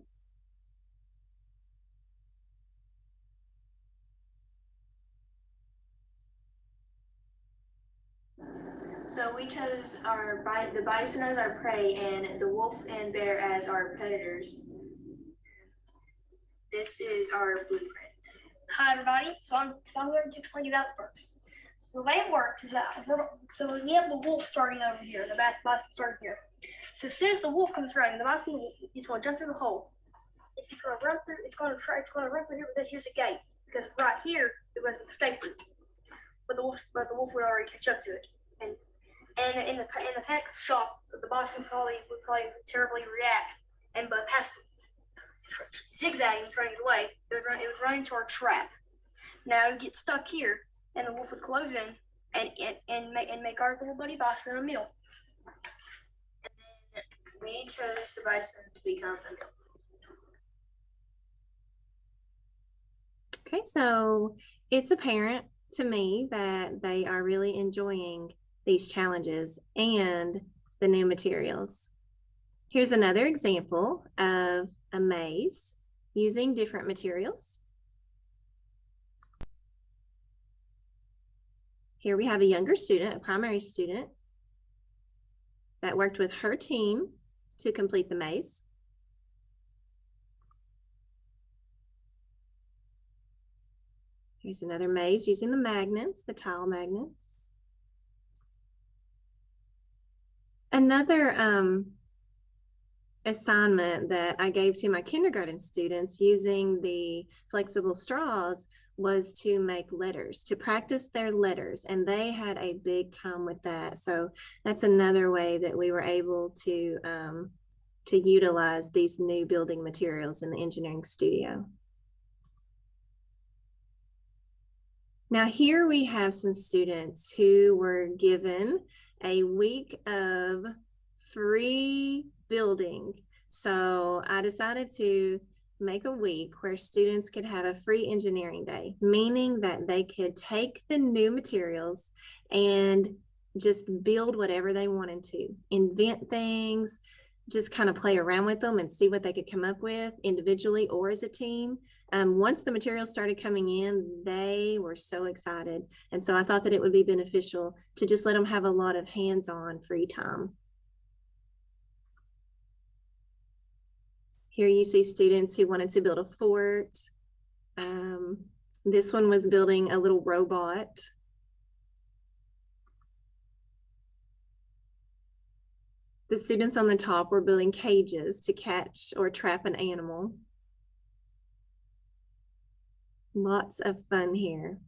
So we chose the bison as our prey and the wolf and bear as our predators. This is our blueprint. Hi everybody, so I'm going to explain it out first. So the way it works is that, so we have the wolf starting over here, the bison starting here. So as soon as the wolf comes running, the bison is going to jump through the hole. It's going to run through. It's going to run through here. But here's a gate because right here it was an escape route. But the wolf would already catch up to it. And in the panic of shock, the bison would probably terribly react and but past zigzagging, running away. It was running to our trap. Now it would get stuck here, and the wolf would close in and make our little buddy bison a meal. And then we chose the bison to become a meal. Okay, so it's apparent to me that they are really enjoying these challenges and the new materials. Here's another example of a maze using different materials. Here we have a younger student, a primary student, that worked with her team to complete the maze. Here's another maze using the magnets, the tile magnets. Another assignment that I gave to my kindergarten students using the flexible straws was to make letters, to practice their letters, and they had a big time with that. So that's another way that we were able to utilize these new building materials in the engineering studio. Now here we have some students who were given a week of free building. So I decided to make a week where students could have a free engineering day, meaning that they could take the new materials and just build whatever they wanted to, invent things, just kind of play around with them and see what they could come up with individually or as a team. Once the materials started coming in, they were so excited. And so I thought that it would be beneficial to just let them have a lot of hands-on free time. Here you see students who wanted to build a fort. This one was building a little robot. The students on the top were building cages to catch or trap an animal. Lots of fun here.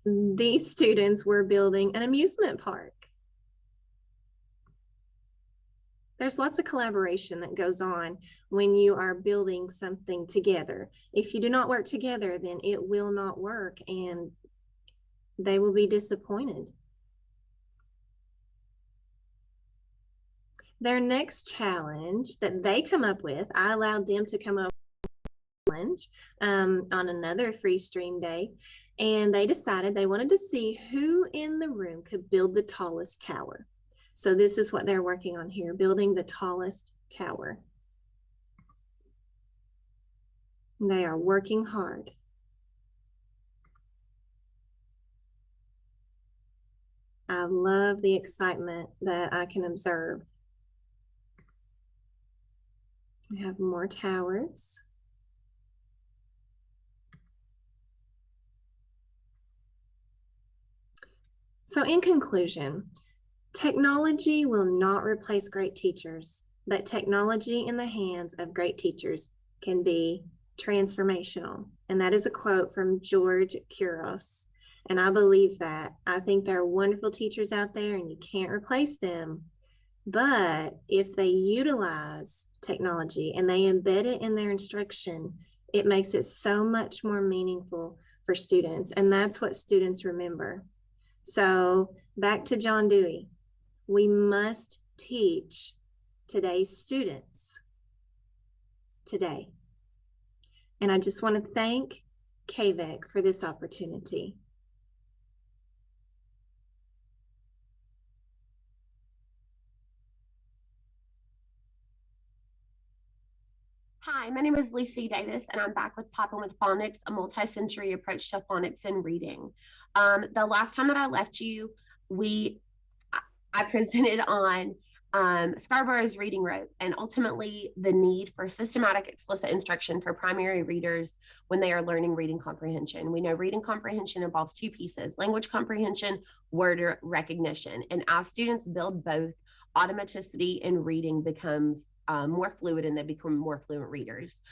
These students were building an amusement park. There's lots of collaboration that goes on when you are building something together. If you do not work together, then it will not work and they will be disappointed. Their next challenge that they come up with, I allowed them to come up with a challenge on another free stream day, and they decided they wanted to see who in the room could build the tallest tower. So this is what they're working on here, building the tallest tower. They are working hard. I love the excitement that I can observe. We have more towers. So in conclusion, technology will not replace great teachers, but technology in the hands of great teachers can be transformational. And that is a quote from George Couros. And I believe that. I think there are wonderful teachers out there and you can't replace them. But if they utilize technology and they embed it in their instruction, it makes it so much more meaningful for students. And that's what students remember. So back to John Dewey. We must teach today's students today. And I just want to thank KVEC for this opportunity. Hi, my name is Lucy Davis, and I'm back with Popping with Phonics, a multi-sensory approach to phonics and reading. The last time that I left you, I presented on Scarborough's reading rope, and ultimately the need for systematic explicit instruction for primary readers when they are learning reading comprehension. We know reading comprehension involves two pieces: language comprehension, word recognition. And as students build both, automaticity in reading becomes more fluid and they become more fluent readers.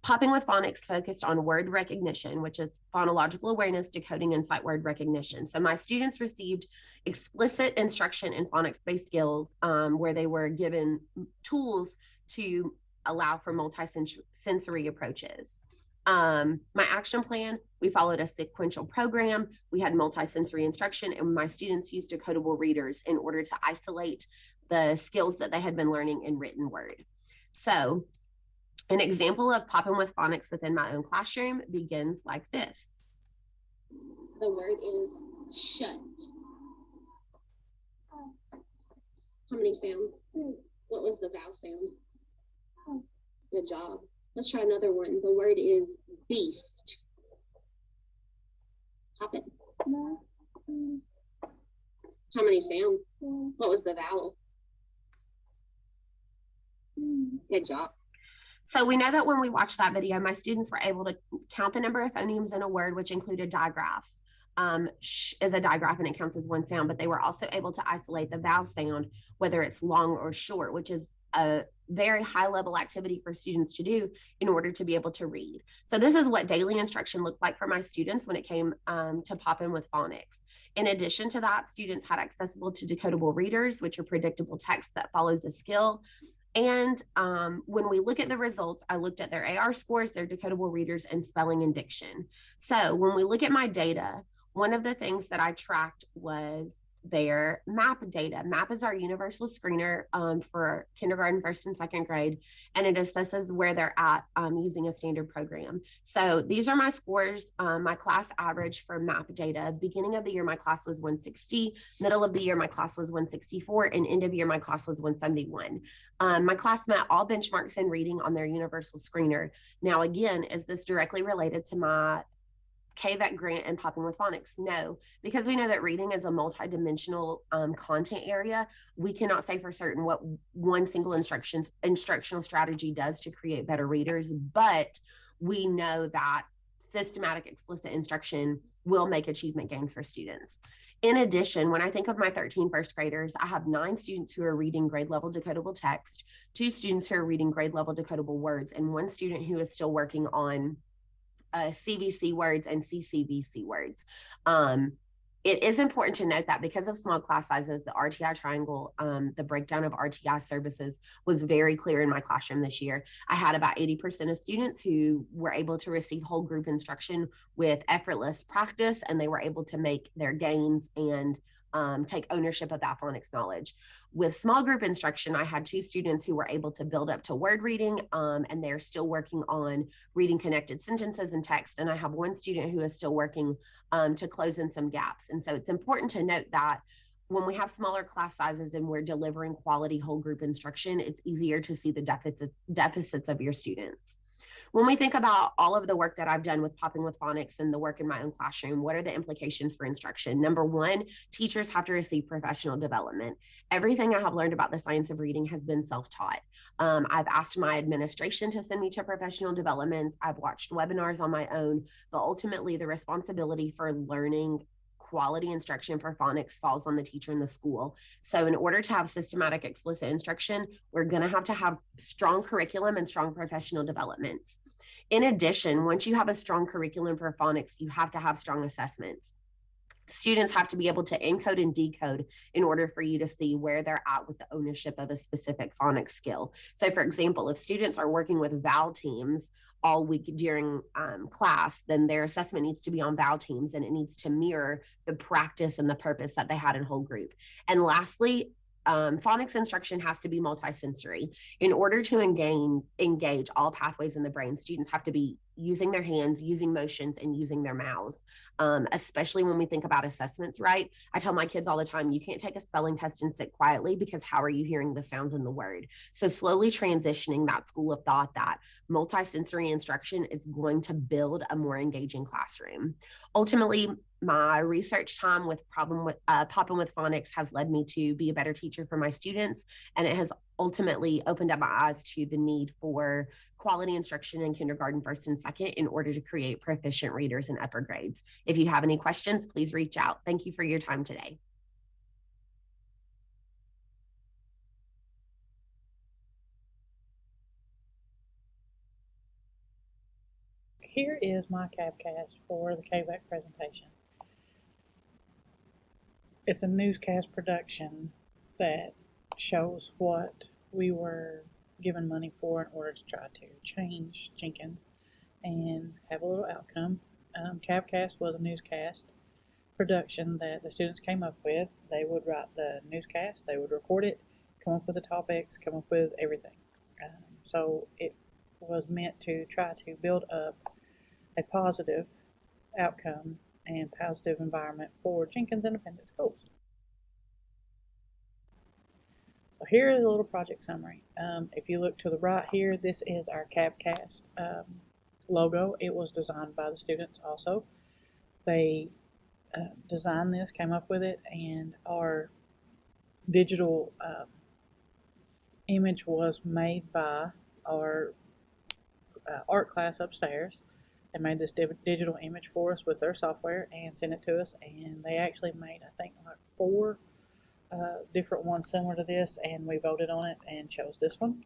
Popping with Phonics focused on word recognition, which is phonological awareness, decoding, and sight word recognition. So my students received explicit instruction in phonics-based skills where they were given tools to allow for multi-sensory approaches. My action plan, we followed a sequential program. We had multi-sensory instruction, and my students used decodable readers in order to isolate the skills that they had been learning in written word. So an example of popping with phonics within my own classroom begins like this. The word is shut. How many sounds? What was the vowel sound? Good job. Let's try another one. The word is beast. Hop it. How many sounds? What was the vowel? Good job. So we know that when we watched that video, my students were able to count the number of phonemes in a word, which included digraphs. Sh is a digraph and it counts as one sound, but they were also able to isolate the vowel sound, whether it's long or short, which is a very high level activity for students to do in order to be able to read. So this is what daily instruction looked like for my students when it came to popping with phonics. In addition to that, students had accessible to decodable readers, which are predictable text that follows a skill. And when we look at the results, I looked at their AR scores, their decodable readers, and spelling and diction. So when we look at my data, one of the things that I tracked was their MAP data. MAP is our universal screener for kindergarten, first and second grade, and it assesses where they're at using a standard program. So these are my scores, my class average for MAP data. Beginning of the year, my class was 160, middle of the year, my class was 164, and end of year, my class was 171. My class met all benchmarks in reading on their universal screener. Now, again, is this directly related to my KVEC grant and popping with phonics? No, because we know that reading is a multidimensional content area. We cannot say for certain what one single instructional strategy does to create better readers, but we know that systematic explicit instruction will make achievement gains for students. In addition, when I think of my 13 first graders, I have 9 students who are reading grade level decodable text, 2 students who are reading grade level decodable words, and 1 student who is still working on CVC words and CCVC words. It is important to note that because of small class sizes, the RTI triangle, the breakdown of RTI services was very clear in my classroom this year. I had about 80% of students who were able to receive whole group instruction with effortless practice, and they were able to make their gains and take ownership of that phonics knowledge. With small group instruction, I had 2 students who were able to build up to word reading, and they're still working on reading connected sentences and text. And I have 1 student who is still working to close in some gaps. And so it's important to note that when we have smaller class sizes and we're delivering quality whole group instruction, it's easier to see the deficits of your students. When we think about all of the work that I've done with popping with phonics and the work in my own classroom, what are the implications for instruction? Number 1, teachers have to receive professional development. Everything I have learned about the science of reading has been self-taught. I've asked my administration to send me to professional developments. I've watched webinars on my own, but ultimately the responsibility for learning quality instruction for phonics falls on the teacher in the school. So in order to have systematic explicit instruction, we're going to have strong curriculum and strong professional developments. In addition, once you have a strong curriculum for phonics, you have to have strong assessments. Students have to be able to encode and decode in order for you to see where they're at with the ownership of a specific phonics skill. So for example, if students are working with vowel teams all week during class, then their assessment needs to be on vowel teams, and it needs to mirror the practice and the purpose that they had in whole group. And lastly, phonics instruction has to be multisensory. In order to engage all pathways in the brain, students have to be using their hands, using motions, and using their mouths, especially when we think about assessments, right? I tell my kids all the time, you can't take a spelling test and sit quietly, because how are you hearing the sounds in the word? So slowly transitioning that school of thought that multisensory instruction is going to build a more engaging classroom. Ultimately, my research time with Popping with Phonics has led me to be a better teacher for my students, and it has ultimately opened up my eyes to the need for quality instruction in kindergarten, first and second, in order to create proficient readers in upper grades. If you have any questions, please reach out. Thank you for your time today. Here is my CABcast for the KVAC presentation. It's a newscast production that shows what we were given money for in order to try to change Jenkins and have a little outcome. CABcast was a newscast production that the students came up with. They would write the newscast, they would record it, come up with the topics, come up with everything. So it was meant to try to build up a positive outcome and positive environment for Jenkins Independent Schools. So here is a little project summary. If you look to the right here, this is our CABcast logo. It was designed by the students also. They designed this, came up with it, and our digital image was made by our art class upstairs. They made this digital image for us with their software and sent it to us, and they actually made, I think, like 4 different ones similar to this, and we voted on it and chose this one.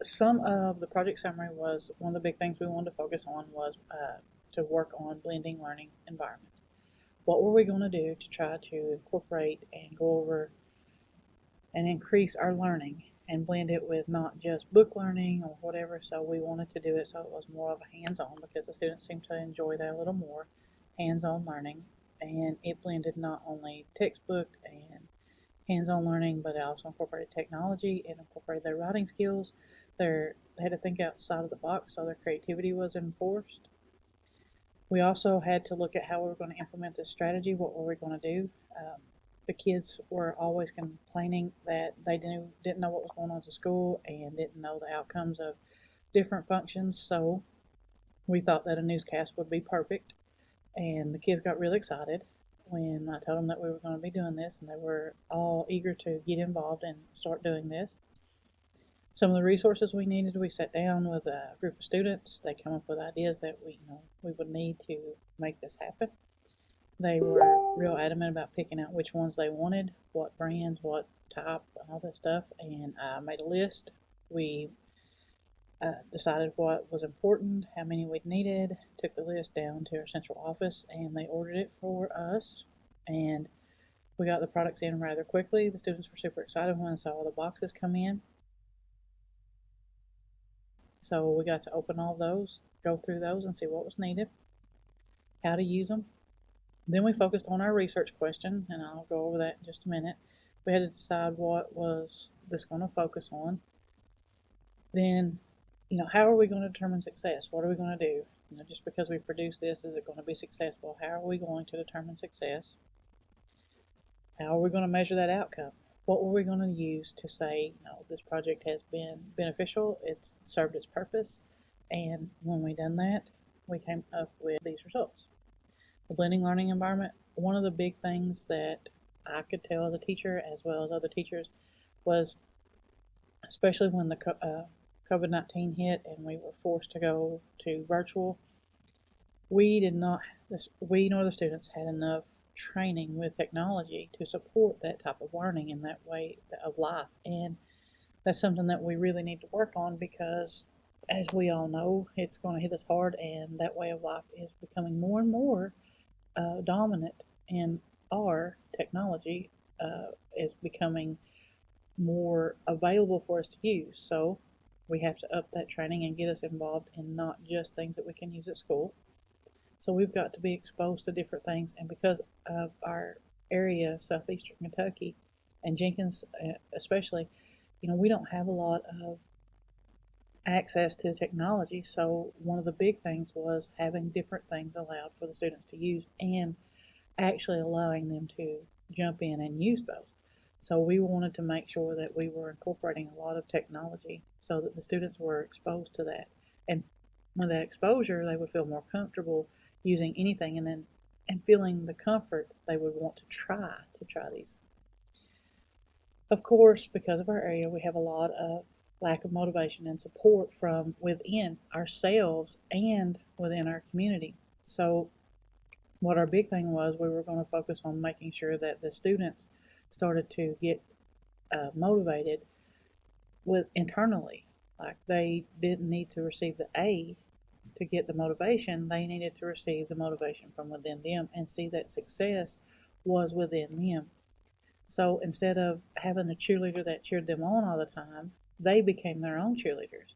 Some of the project summary was, one of the big things we wanted to focus on was to work on blending learning environment. What were we going to do to try to incorporate and go over and increase our learning and blend it with not just book learning or whatever? So we wanted to do it so it was more of a hands-on, because the students seemed to enjoy that a little more, hands-on learning. And it blended not only textbook and hands-on learning, but it also incorporated technology and incorporated their writing skills. They had to think outside of the box, so their creativity was enforced. We also had to look at how we were going to implement this strategy. What were we going to do? The kids were always complaining that they didn't know what was going on at school and didn't know the outcomes of different functions. So we thought that a newscast would be perfect. And the kids got really excited when I told them that we were going to be doing this, and they were all eager to get involved and start doing this. Some of the resources we needed, we sat down with a group of students. They come up with ideas that we would need to make this happen. They were real adamant about picking out which ones they wanted, what brands, what type, and all that stuff. And I made a list. We decided what was important, how many we needed, took the list down to our central office, and they ordered it for us. And we got the products in rather quickly. The students were super excited when they saw the boxes come in. So we got to open all those, go through those and see what was needed, how to use them. Then we focused on our research question, and I'll go over that in just a minute. We had to decide what was this going to focus on. Then, how are we going to determine success? What are we going to do? Just because we produce this, is it going to be successful? How are we going to determine success? How are we going to measure that outcome? What were we going to use to say, this project has been beneficial, it's served its purpose? And when we done that, we came up with these results. The blending learning environment, one of the big things that I could tell as a teacher, as well as other teachers, was, especially when the COVID-19 hit and we were forced to go to virtual, we nor the students had enough training with technology to support that type of learning in that way of life. And that's something that we really need to work on, because as we all know, it's going to hit us hard, and that way of life is becoming more and more dominant, and our technology is becoming more available for us to use. So we have to up that training and get us involved in not just things that we can use at school. So we've got to be exposed to different things, and because of our area, southeastern Kentucky, and Jenkins especially, we don't have a lot of access to technology. So one of the big things was having different things allowed for the students to use and actually allowing them to jump in and use those. So we wanted to make sure that we were incorporating a lot of technology so that the students were exposed to that. And with that exposure, they would feel more comfortable using anything and feeling the comfort they would want to try these. Of course, because of our area, we have a lot of lack of motivation and support from within ourselves and within our community. So what our big thing was, we were going to focus on making sure that the students started to get motivated with internally. Like they didn't need to receive the A to get the motivation, they needed to receive the motivation from within them and see that success was within them. So instead of having a cheerleader that cheered them on all the time, they became their own cheerleaders.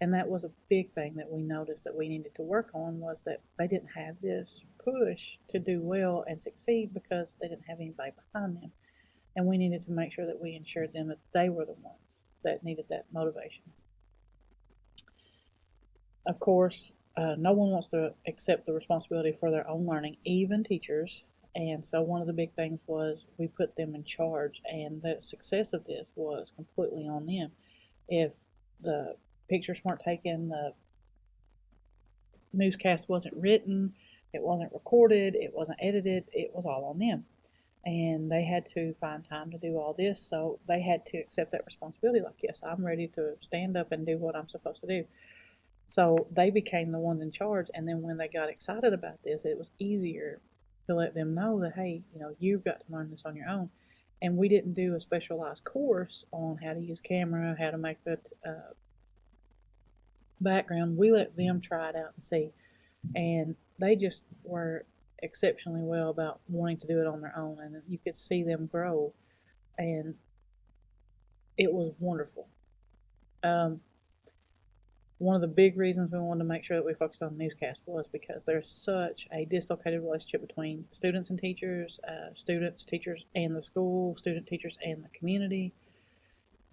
And that was a big thing that we noticed that we needed to work on, was that they didn't have this push to do well and succeed because they didn't have anybody behind them. And we needed to make sure that we ensured them that they were the ones that needed that motivation. Of course, no one wants to accept the responsibility for their own learning, even teachers. And so one of the big things was we put them in charge, and the success of this was completely on them. If the pictures weren't taken, the newscast wasn't written, it wasn't recorded, it wasn't edited, it was all on them. And they had to find time to do all this, so they had to accept that responsibility, like, yes, I'm ready to stand up and do what I'm supposed to do. So they became the ones in charge, and then when they got excited about this, it was easier to let them know that, hey, you've got to learn this on your own. And we didn't do a specialized course on how to use camera, how to make the background. We let them try it out and see. And they just were exceptionally well about wanting to do it on their own, and you could see them grow, and it was wonderful. One of the big reasons we wanted to make sure that we focused on the newscast was because there's such a dislocated relationship between students and teachers, students, teachers, and the school, student, teachers, and the community.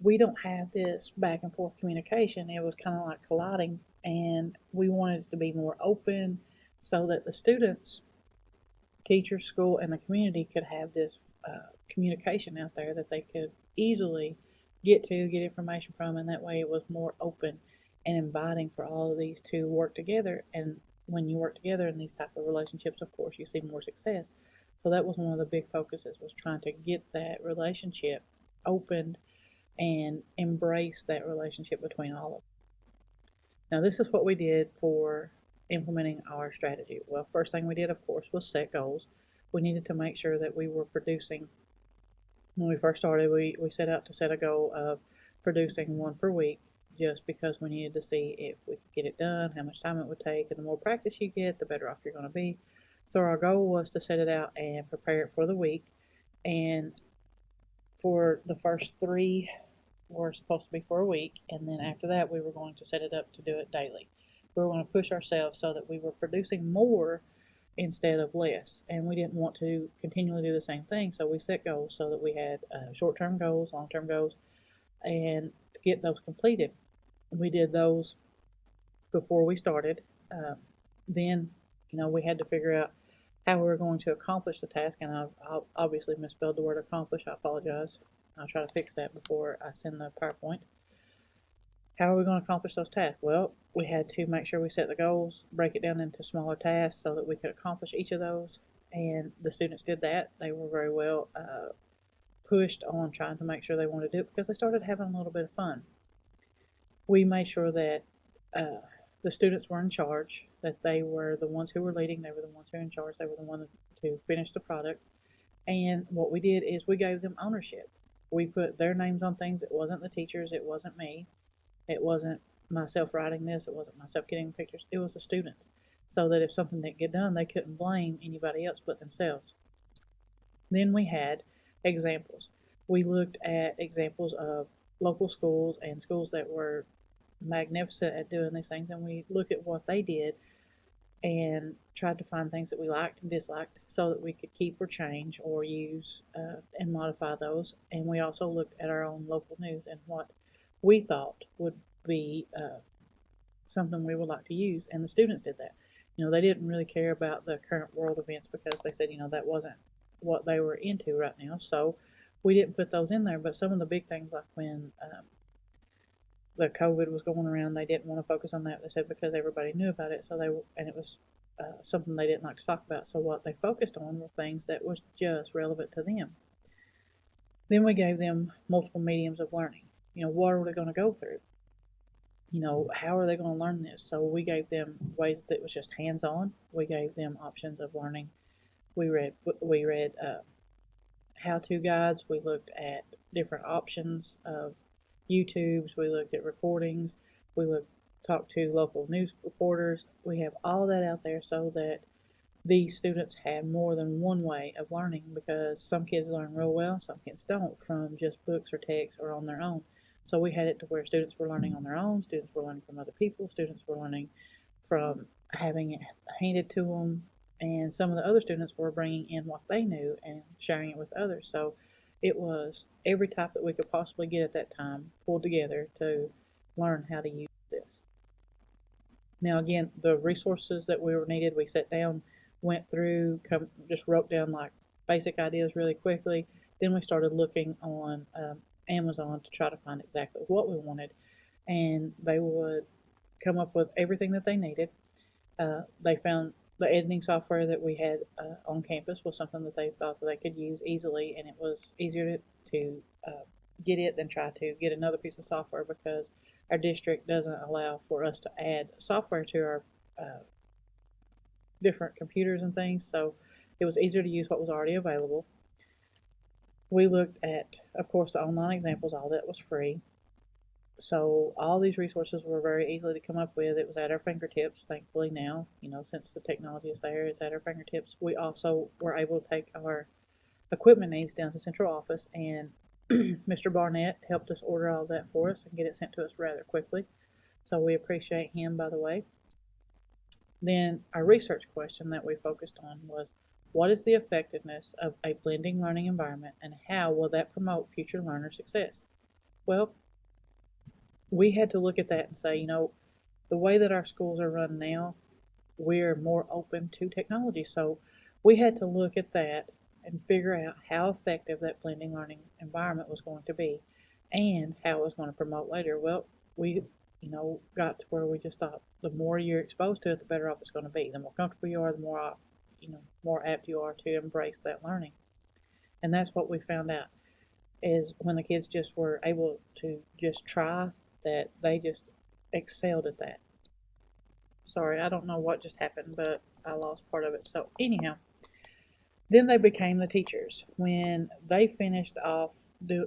We don't have this back and forth communication. It was kind of like colliding, and we wanted it to be more open so that the students, teachers, school, and the community could have this communication out there that they could easily get information from, and that way it was more open and inviting for all of these to work together. And when you work together in these type of relationships, of course, you see more success. So that was one of the big focuses, was trying to get that relationship opened and embrace that relationship between all of them. Now, this is what we did for implementing our strategy. Well, first thing we did, of course, was set goals. We needed to make sure that we were producing. When we first started, we set out to set a goal of producing one per week, just because we needed to see if we could get it done, how much time it would take, and the more practice you get, the better off you're going to be. So our goal was to set it out and prepare it for the week. And for the first 3 were supposed to be for a week, and then after that we were going to set it up to do it daily. We were going to push ourselves so that we were producing more instead of less, and we didn't want to continually do the same thing, so we set goals so that we had short-term goals, long-term goals, and to get those completed. We did those before we started. Then we had to figure out how we were going to accomplish the task, and I obviously misspelled the word accomplish. I apologize. I'll try to fix that before I send the PowerPoint. How are we going to accomplish those tasks? Well, we had to make sure we set the goals, break it down into smaller tasks so that we could accomplish each of those, and the students did that. They were very well pushed on trying to make sure they wanted to do it because they started having a little bit of fun. We made sure that the students were in charge, that they were the ones who were leading, they were the ones who were in charge, they were the ones to finish the product. And what we did is we gave them ownership. We put their names on things. It wasn't the teachers, it wasn't me, it wasn't myself writing this, it wasn't myself getting pictures, it was the students. So that if something didn't get done, they couldn't blame anybody else but themselves. Then we had examples. We looked at examples of local schools and schools that were magnificent at doing these things, and we looked at what they did and tried to find things that we liked and disliked so that we could keep or change or use and modify those. And we also looked at our own local news and what we thought would be something we would like to use, and the students did that. They didn't really care about the current world events because they said, that wasn't what they were into right now, so we didn't put those in there. But some of the big things, like when the COVID was going around, they didn't want to focus on that. They said because everybody knew about it, and it was something they didn't like to talk about. So what they focused on were things that was just relevant to them. Then we gave them multiple mediums of learning. What are they going to go through? How are they going to learn this? So we gave them ways that was just hands-on. We gave them options of learning. We read how-to guides. We looked at different options of YouTubes. We looked at recordings. We talked to local news reporters. We have all that out there so that these students have more than one way of learning, because some kids learn real well, some kids don't, from just books or text or on their own. So we had it to where students were learning on their own, students were learning from other people, students were learning from having it handed to them, and some of the other students were bringing in what they knew and sharing it with others. So it was every type that we could possibly get at that time pulled together to learn how to use this. Now again, the resources that we were needed, we sat down, went through, just wrote down like basic ideas really quickly. Then we started looking on Amazon to try to find exactly what we wanted, and they would come up with everything that they needed. They found the editing software that we had on campus was something that they thought that they could use easily, and it was easier to get it than try to get another piece of software, because our district doesn't allow for us to add software to our different computers and things, so it was easier to use what was already available. We looked at, of course, the online examples. All that was free. So all these resources were very easy to come up with. It was at our fingertips, thankfully now, since the technology is there, it's at our fingertips. We also were able to take our equipment needs down to central office, and Mr. Barnett helped us order all that for us and get it sent to us rather quickly. So we appreciate him, by the way. Then our research question that we focused on was, what is the effectiveness of a blending learning environment, and how will that promote future learner success? Well, we had to look at that and say, the way that our schools are run now, we're more open to technology. So we had to look at that and figure out how effective that blending learning environment was going to be and how it was going to promote later. Well, we got to where we just thought the more you're exposed to it, the better off it's going to be. The more comfortable you are, the more more apt you are to embrace that learning. And that's what we found out, is when the kids just were able to just try, that they just excelled at that. Sorry, I don't know what just happened, but I lost part of it. So anyhow, then they became the teachers. When they finished off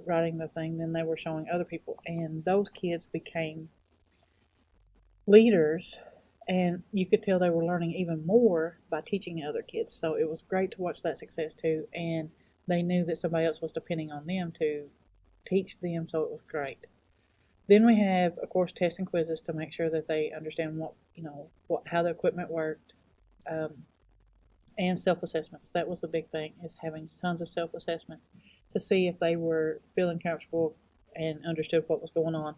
writing the thing, then they were showing other people, and those kids became leaders, and you could tell they were learning even more by teaching other kids. So it was great to watch that success too, and they knew that somebody else was depending on them to teach them, so it was great. Then we have, of course, tests and quizzes to make sure that they understand how the equipment worked, and self-assessments. That was the big thing, is having tons of self-assessments to see if they were feeling comfortable and understood what was going on.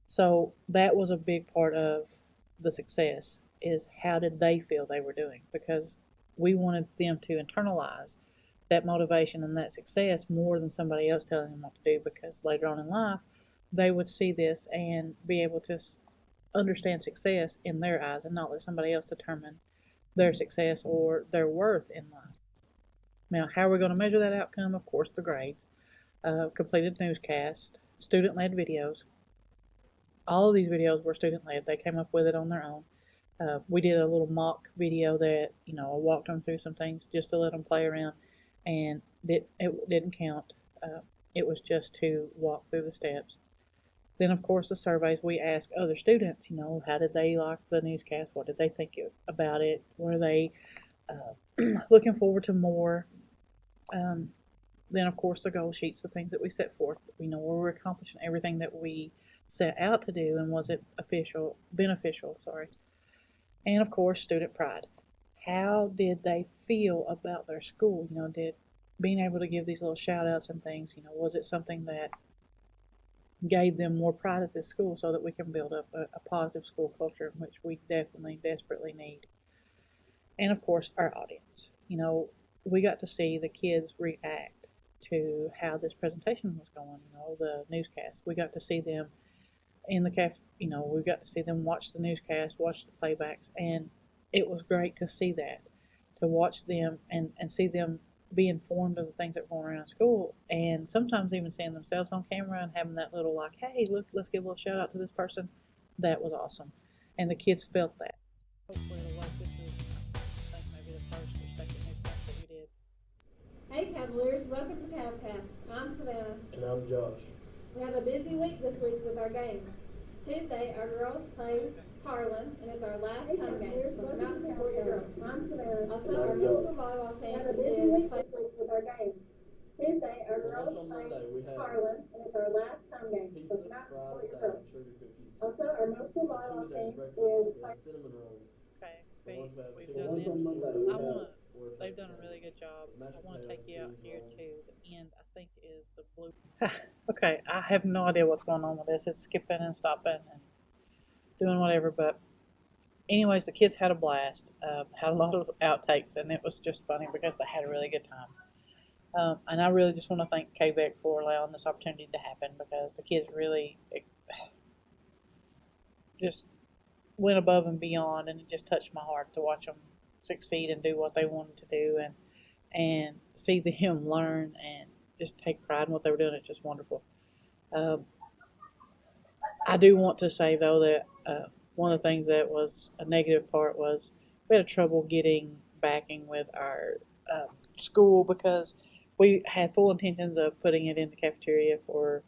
So that was a big part of the success, is how did they feel they were doing, because we wanted them to internalize that motivation and that success more than somebody else telling them what to do, because later on in life they would see this and be able to understand success in their eyes and not let somebody else determine their success or their worth in life. Now, how are we going to measure that outcome? Of course, the grades, completed newscast, student-led videos. All of these videos were student-led. They came up with it on their own. We did a little mock video that, I walked them through some things just to let them play around, and it didn't count. It was just to walk through the steps. Then, of course, the surveys, we asked other students, how did they like the newscast? What did they think about it? Were they looking forward to more? Then, of course, the goal sheets, the things that we set forth. Were we accomplishing everything that we set out to do, and was it beneficial? And, of course, student pride. How did they feel about their school? Did being able to give these little shout-outs and things, was it something that gave them more pride at this school so that we can build up a positive school culture, which we definitely desperately need. And of course, our audience. You know, we got to see the kids react to how this presentation was going, you know, the newscast. We got to see them in the you know, we got to see them watch the newscast, watch the playbacks, and it was great to see that, to watch them and see them be informed of the things that were going around school, and sometimes even seeing themselves on camera and having that little like, hey, look, let's give a little shout out to this person. That was awesome. And the kids felt that. Hopefully it'll like this is, I think, maybe the first or second newscast that we did. Hey Cavaliers, welcome to Cavcast. I'm Savannah. And I'm Josh. We have a busy week this week with our games. Tuesday, our girls play Harlan, and it's our last home game, so come out and support your girls. I'm Savannah. Also, our middle school volleyball team is playing with our games. Tuesday, our girls play Harlan, and it's our last home game, so come out and support your girls. Also, our middle school volleyball team is playing. Okay, see, we've done this. They've done a really good job. I want to take you out here to the end, I think is the blue. Okay, I have no idea what's going on with this. It's skipping and stopping and doing whatever, but anyways, the kids had a blast, had a lot of outtakes, and it was just funny because they had a really good time. And I really just want to thank KVEC for allowing this opportunity to happen, because the kids really just went above and beyond, and it just touched my heart to watch them succeed and do what they wanted to do, and see them learn and just take pride in what they were doing. It's just wonderful. I do want to say, though, that one of the things that was a negative part was we had trouble getting backing with our school, because we had full intentions of putting it in the cafeteria for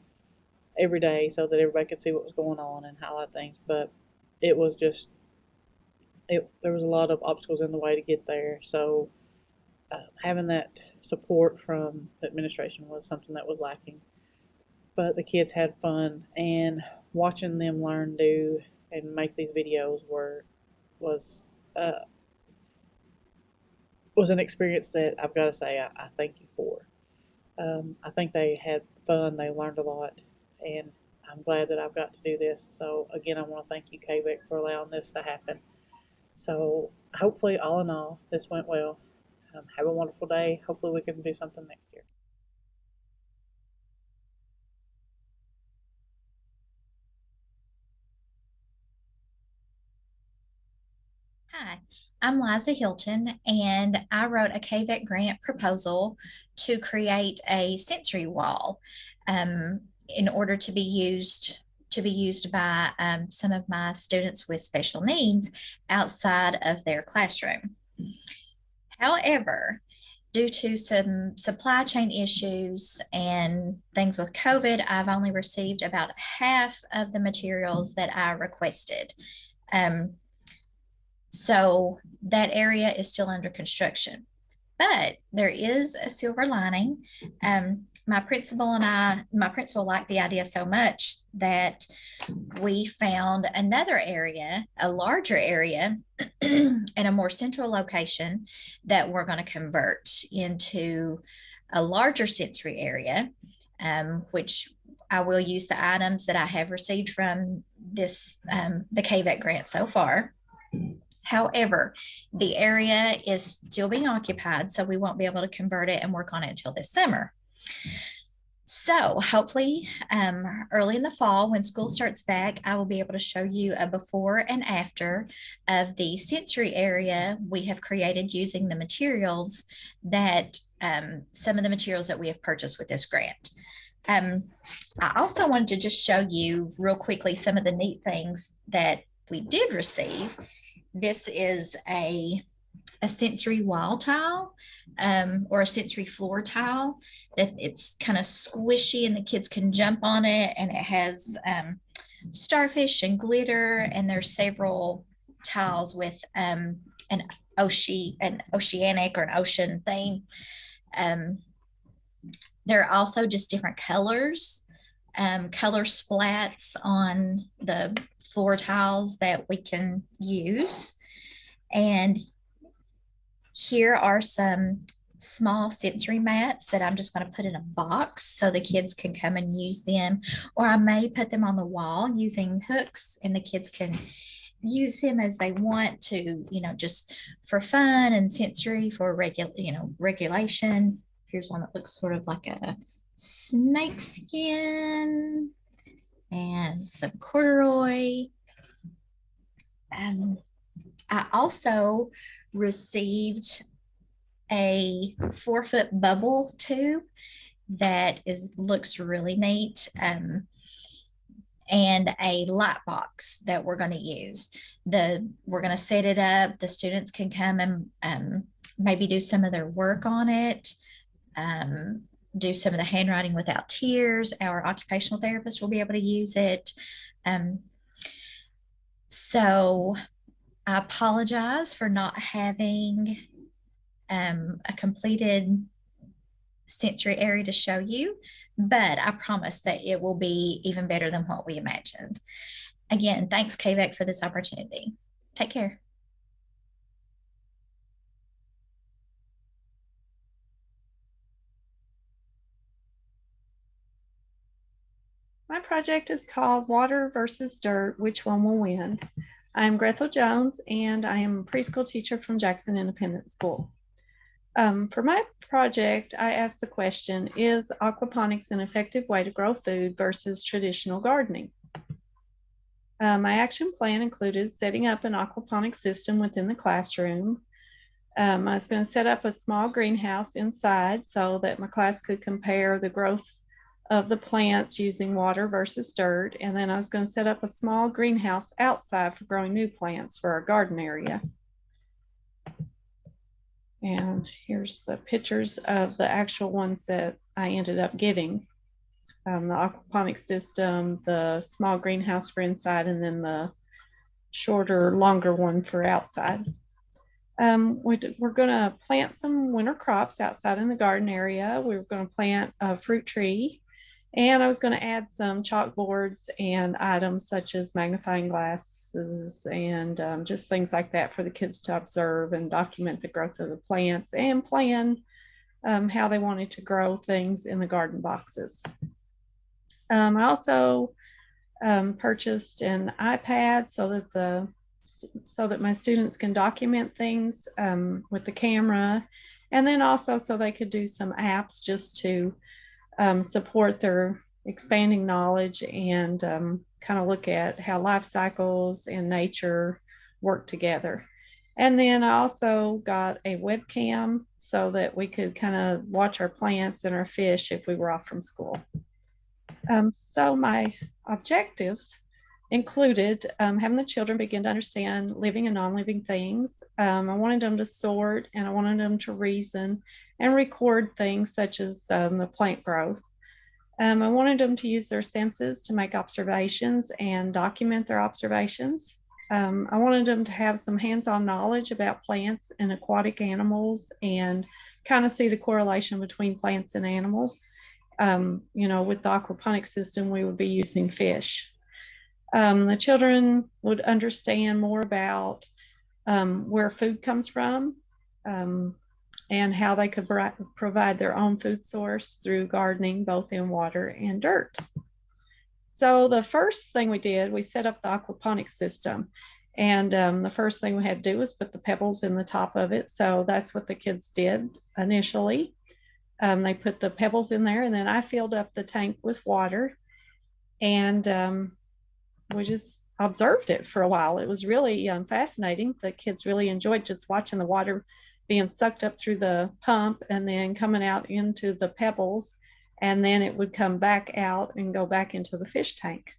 every day so that everybody could see what was going on and highlight things, but it was just, there was a lot of obstacles in the way to get there. So having that support from the administration was something that was lacking. But the kids had fun, and watching them learn, do, and make these videos was an experience that I've got to say I thank you for. I think they had fun, they learned a lot, and I'm glad that I've got to do this. So again, I want to thank you, KVEC, for allowing this to happen. So hopefully, all in all, this went well. Have a wonderful day. Hopefully we can do something next year. Hi, I'm Liza Hilton, and I wrote a KVEC grant proposal to create a sensory wall in order to be used by some of my students with special needs outside of their classroom. However, due to some supply chain issues and things with COVID, I've only received about half of the materials that I requested. So that area is still under construction, but there is a silver lining. My principal liked the idea so much that we found another area, a larger area in a more central location that we're going to convert into a larger sensory area, which I will use the items that I have received from this, the KVEC grant so far. However, the area is still being occupied, so we won't be able to convert it and work on it until this summer. So hopefully early in the fall, when school starts back, I will be able to show you a before and after of the sensory area we have created using the materials that, some of the materials that we have purchased with this grant. I also wanted to just show you real quickly some of the neat things that we did receive. This is a sensory wall tile or a sensory floor tile that it's kind of squishy and the kids can jump on it, and it has starfish and glitter, and there's several tiles with an oceanic or an ocean theme. There are also just different colors, color splats on the floor tiles that we can use. And here are some small sensory mats that I'm just going to put in a box so the kids can come and use them, or I may put them on the wall using hooks and the kids can use them as they want to, just for fun and sensory for regulation. Here's one that looks sort of like a snake skin and some corduroy. I also received a 4-foot bubble tube that looks really neat, and a light box that we're going to use. We're going to set it up. The students can come and maybe do some of their work on it, do some of the handwriting without tears. Our occupational therapist will be able to use it. So I apologize for not having a completed sensory area to show you, but I promise that it will be even better than what we imagined. Again, thanks KVEC for this opportunity. Take care. My project is called Water versus Dirt, Which One Will Win? I'm Grethel Jones, and I am a preschool teacher from Jackson Independent School. For my project, I asked the question, is aquaponics an effective way to grow food versus traditional gardening? My action plan included setting up an aquaponics system within the classroom. I was going to set up a small greenhouse inside so that my class could compare the growth of the plants using water versus dirt. And then I was going to set up a small greenhouse outside for growing new plants for our garden area. And here's the pictures of the actual ones that I ended up getting. The aquaponics system, the small greenhouse for inside, and then the shorter, longer one for outside. We're going to plant some winter crops outside in the garden area. We were going to plant a fruit tree, and I was going to add some chalkboards and items such as magnifying glasses and just things like that for the kids to observe and document the growth of the plants and plan how they wanted to grow things in the garden boxes. I also purchased an iPad so that my students can document things with the camera, and then also so they could do some apps just to support their expanding knowledge and kind of look at how life cycles and nature work together. And then I also got a webcam so that we could kind of watch our plants and our fish if we were off from school. So my objectives included having the children begin to understand living and non-living things. I wanted them to sort, and I wanted them to reason and record things such as the plant growth. I wanted them to use their senses to make observations and document their observations. I wanted them to have some hands-on knowledge about plants and aquatic animals and kind of see the correlation between plants and animals. With the aquaponics system, we would be using fish. The children would understand more about where food comes from and how they could provide their own food source through gardening, both in water and dirt. So the first thing we did, we set up the aquaponics system. And the first thing we had to do was put the pebbles in the top of it. So that's what the kids did initially. They put the pebbles in there, and then I filled up the tank with water, and we just observed it for a while. It was really fascinating. The kids really enjoyed just watching the water being sucked up through the pump and then coming out into the pebbles, and then it would come back out and go back into the fish tank.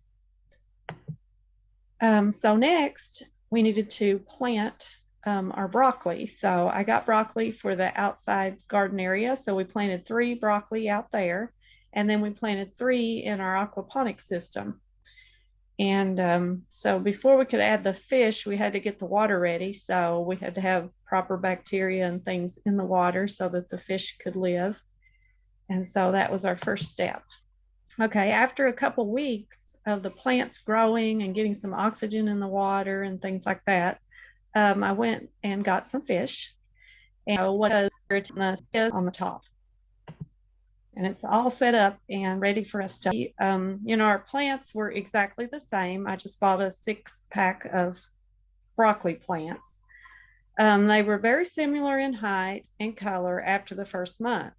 So next, we needed to plant our broccoli. So I got broccoli for the outside garden area. So we planted 3 broccoli out there, and then we planted 3 in our aquaponics system. And so before we could add the fish, we had to get the water ready. So we had to have proper bacteria and things in the water so that the fish could live. And so that was our first step. Okay, after a couple weeks of the plants growing and getting some oxygen in the water and things like that, I went and got some fish. And what is on the top. And it's all set up and ready for us to, our plants were exactly the same. I just bought a 6-pack of broccoli plants. They were very similar in height and color after the first month.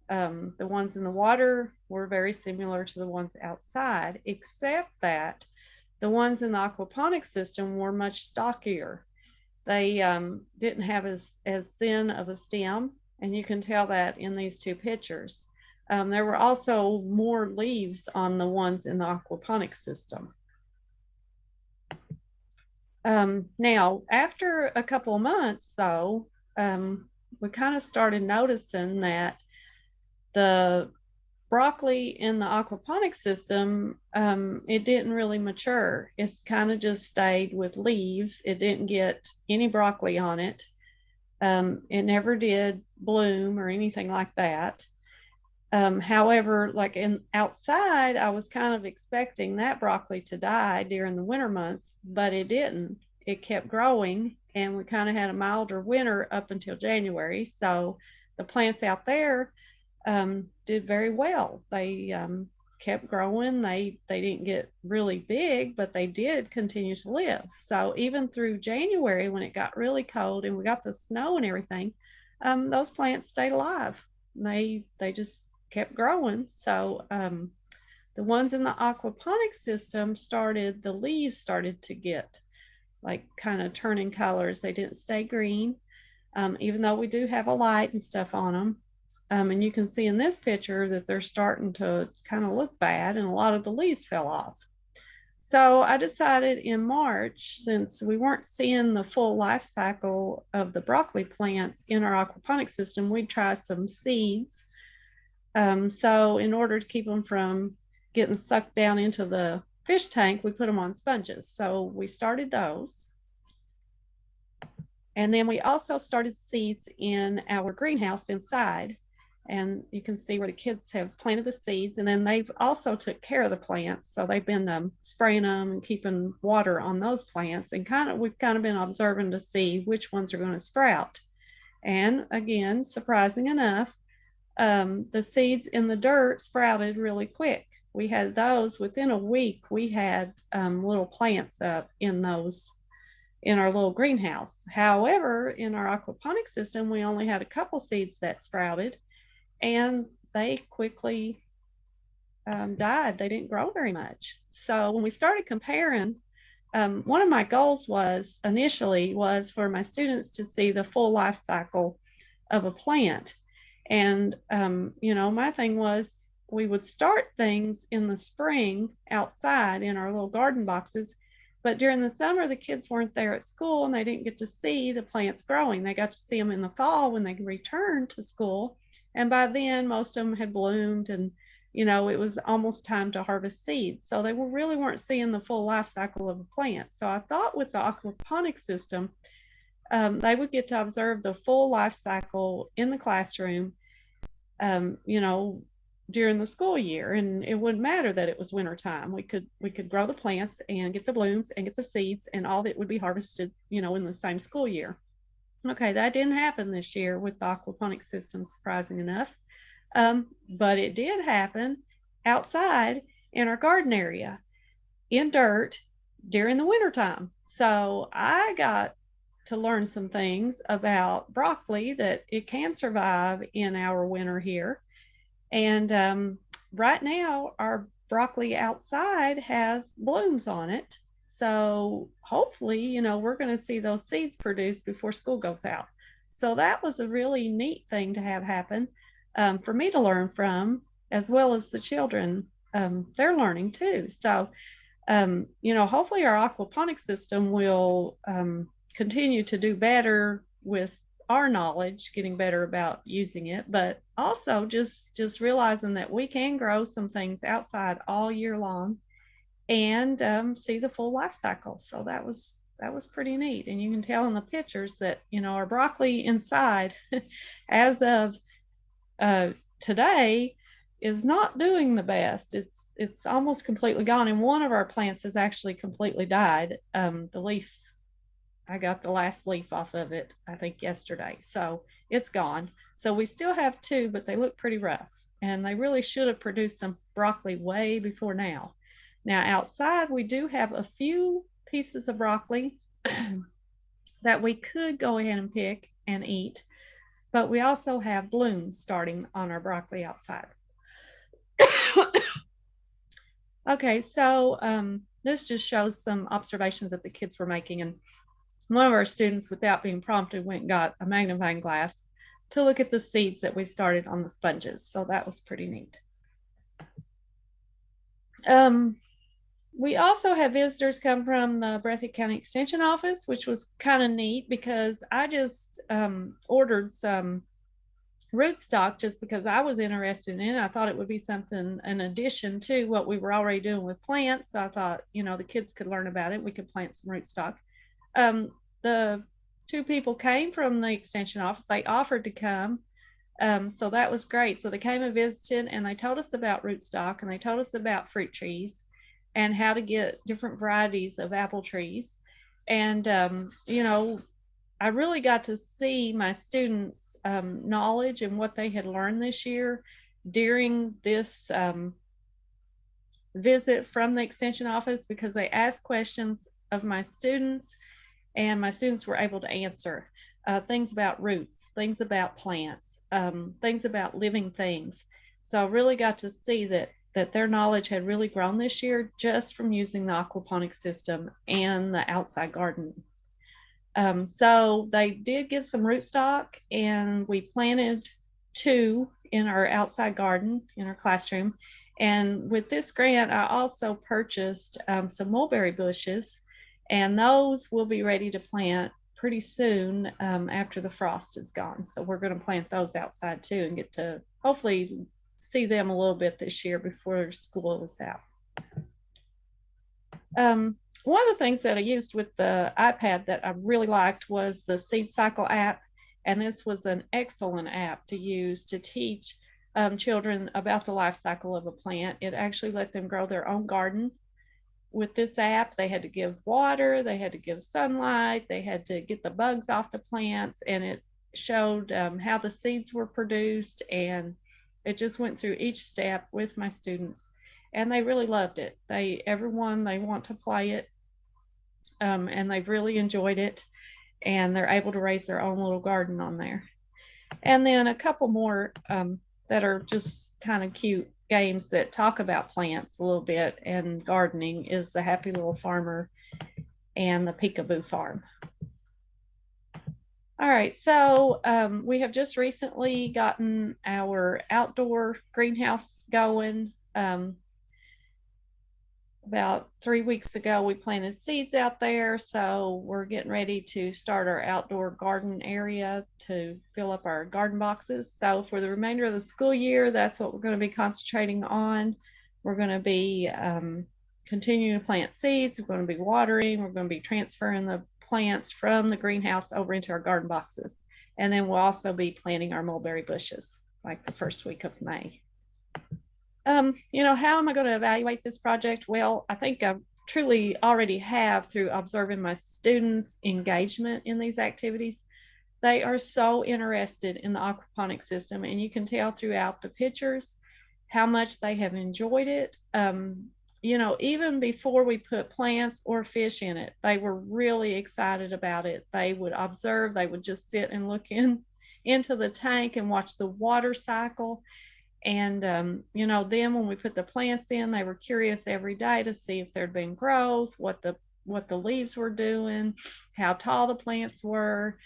The ones in the water were very similar to the ones outside, except that the ones in the aquaponics system were much stockier. They didn't have as thin of a stem, and you can tell that in these two pictures. There were also more leaves on the ones in the aquaponics system. Now, after a couple of months, though, we kind of started noticing that the broccoli in the aquaponics system, it didn't really mature. It's kind of just stayed with leaves. It didn't get any broccoli on it. It never did bloom or anything like that. However, like outside, I was kind of expecting that broccoli to die during the winter months, but it didn't. It kept growing, and we kind of had a milder winter up until January. So the plants out there did very well. They kept growing. They didn't get really big, but they did continue to live. So even through January, when it got really cold and we got the snow and everything, those plants stayed alive. They just kept growing. So the ones in the aquaponics system the leaves started to get like kind of turning colors. They didn't stay green, even though we do have a light and stuff on them. And you can see in this picture that they're starting to kind of look bad, and a lot of the leaves fell off. So I decided in March, since we weren't seeing the full life cycle of the broccoli plants in our aquaponics system, we'd try some seeds. So in order to keep them from getting sucked down into the fish tank, we put them on sponges. So we started those. And then we also started seeds in our greenhouse inside. And you can see where the kids have planted the seeds, and then they've also took care of the plants. So they've been spraying them and keeping water on those plants, and we've kind of been observing to see which ones are going to sprout. And again, surprising enough, the seeds in the dirt sprouted really quick. We had those within a week. We had little plants up in those in our little greenhouse. However, in our aquaponics system, we only had a couple seeds that sprouted, and they quickly died. They didn't grow very much. So when we started comparing, one of my goals initially was for my students to see the full life cycle of a plant. And, my thing was we would start things in the spring outside in our little garden boxes, but during the summer, the kids weren't there at school and they didn't get to see the plants growing. They got to see them in the fall when they returned to school. And by then, most of them had bloomed, and, it was almost time to harvest seeds. So they really weren't seeing the full life cycle of a plant. So I thought with the aquaponics system, they would get to observe the full life cycle in the classroom, during the school year. And it wouldn't matter that it was winter time. We could grow the plants and get the blooms and get the seeds, and all of it would be harvested, in the same school year. Okay, that didn't happen this year with the aquaponics system, surprising enough. But it did happen outside in our garden area in dirt during the wintertime. So I got to learn some things about broccoli, that it can survive in our winter here. And right now, our broccoli outside has blooms on it. So hopefully, we're going to see those seeds produced before school goes out. So that was a really neat thing to have happen for me to learn from, as well as the children. They're learning too. So, hopefully our aquaponics system will continue to do better with our knowledge, getting better about using it, but also just realizing that we can grow some things outside all year long and see the full life cycle. So that was pretty neat. And you can tell in the pictures that, our broccoli inside as of today is not doing the best. It's almost completely gone. And one of our plants has actually completely died. The leaves I got the last leaf off of it, I think yesterday. So it's gone. So we still have 2, but they look pretty rough. And they really should have produced some broccoli way before now. Now outside, we do have a few pieces of broccoli that we could go ahead and pick and eat, but we also have blooms starting on our broccoli outside. Okay, so this just shows some observations that the kids were making, and one of our students, without being prompted, went and got a magnifying glass to look at the seeds that we started on the sponges. So that was pretty neat. We also had visitors come from the Breathitt County Extension Office, which was kind of neat because I just ordered some rootstock just because I was interested in it. I thought it would be something in addition to what we were already doing with plants. So I thought, you know, the kids could learn about it. We could plant some rootstock. The 2 people came from the Extension Office. They offered to come. So that was great. So they came and visited, and they told us about rootstock, and they told us about fruit trees and how to get different varieties of apple trees. And, you know, I really got to see my students' knowledge and what they had learned this year during this visit from the Extension Office, because they asked questions of my students, and my students were able to answer things about roots, things about plants, things about living things. So I really got to see that their knowledge had really grown this year just from using the aquaponics system and the outside garden. So they did get some rootstock, and we planted 2 in our outside garden in our classroom. And with this grant, I also purchased some mulberry bushes, and those will be ready to plant pretty soon after the frost is gone. So we're going to plant those outside too and get to hopefully see them a little bit this year before school is out. One of the things that I used with the iPad that I really liked was the Seed Cycle app. And this was an excellent app to use to teach children about the life cycle of a plant. It actually let them grow their own garden. With this app, they had to give water, they had to give sunlight, they had to get the bugs off the plants, and it showed how the seeds were produced, and it just went through each step with my students, and they really loved it. They want to play it, and they've really enjoyed it, and they're able to raise their own little garden on there. And then a couple more that are just kind of cute games that talk about plants a little bit and gardening is the Happy Little Farmer and the Peekaboo Farm. All right, so we have just recently gotten our outdoor greenhouse going. About 3 weeks ago, we planted seeds out there, so we're getting ready to start our outdoor garden area to fill up our garden boxes. So for the remainder of the school year, that's what we're going to be concentrating on. We're going to be continuing to plant seeds. We're going to be watering. We're going to be transferring the plants from the greenhouse over into our garden boxes. And then we'll also be planting our mulberry bushes like the first week of May. You know, how am I going to evaluate this project? Well, I think I truly already have through observing my students' engagement in these activities. They are so interested in the aquaponics system, and you can tell throughout the pictures how much they have enjoyed it. You know, even before we put plants or fish in it, they were really excited about it. They would observe, they would just sit and look into the tank and watch the water cycle. And, you know, then when we put the plants in, they were curious every day to see if there'd been growth, what the leaves were doing, how tall the plants were.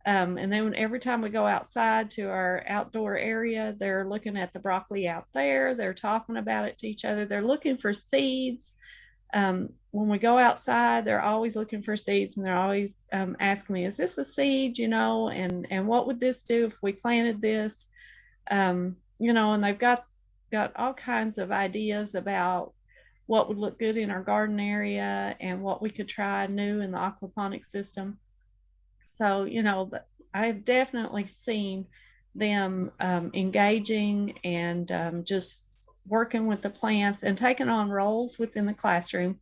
And then every time we go outside to our outdoor area, they're looking at the broccoli out there. They're talking about it to each other. They're looking for seeds. When we go outside, they're always looking for seeds, and they're always asking me, is this a seed, you know, and what would this do if we planted this? You know, and they've got all kinds of ideas about what would look good in our garden area and what we could try new in the aquaponics system. So, you know, I've definitely seen them engaging and just working with the plants and taking on roles within the classroom.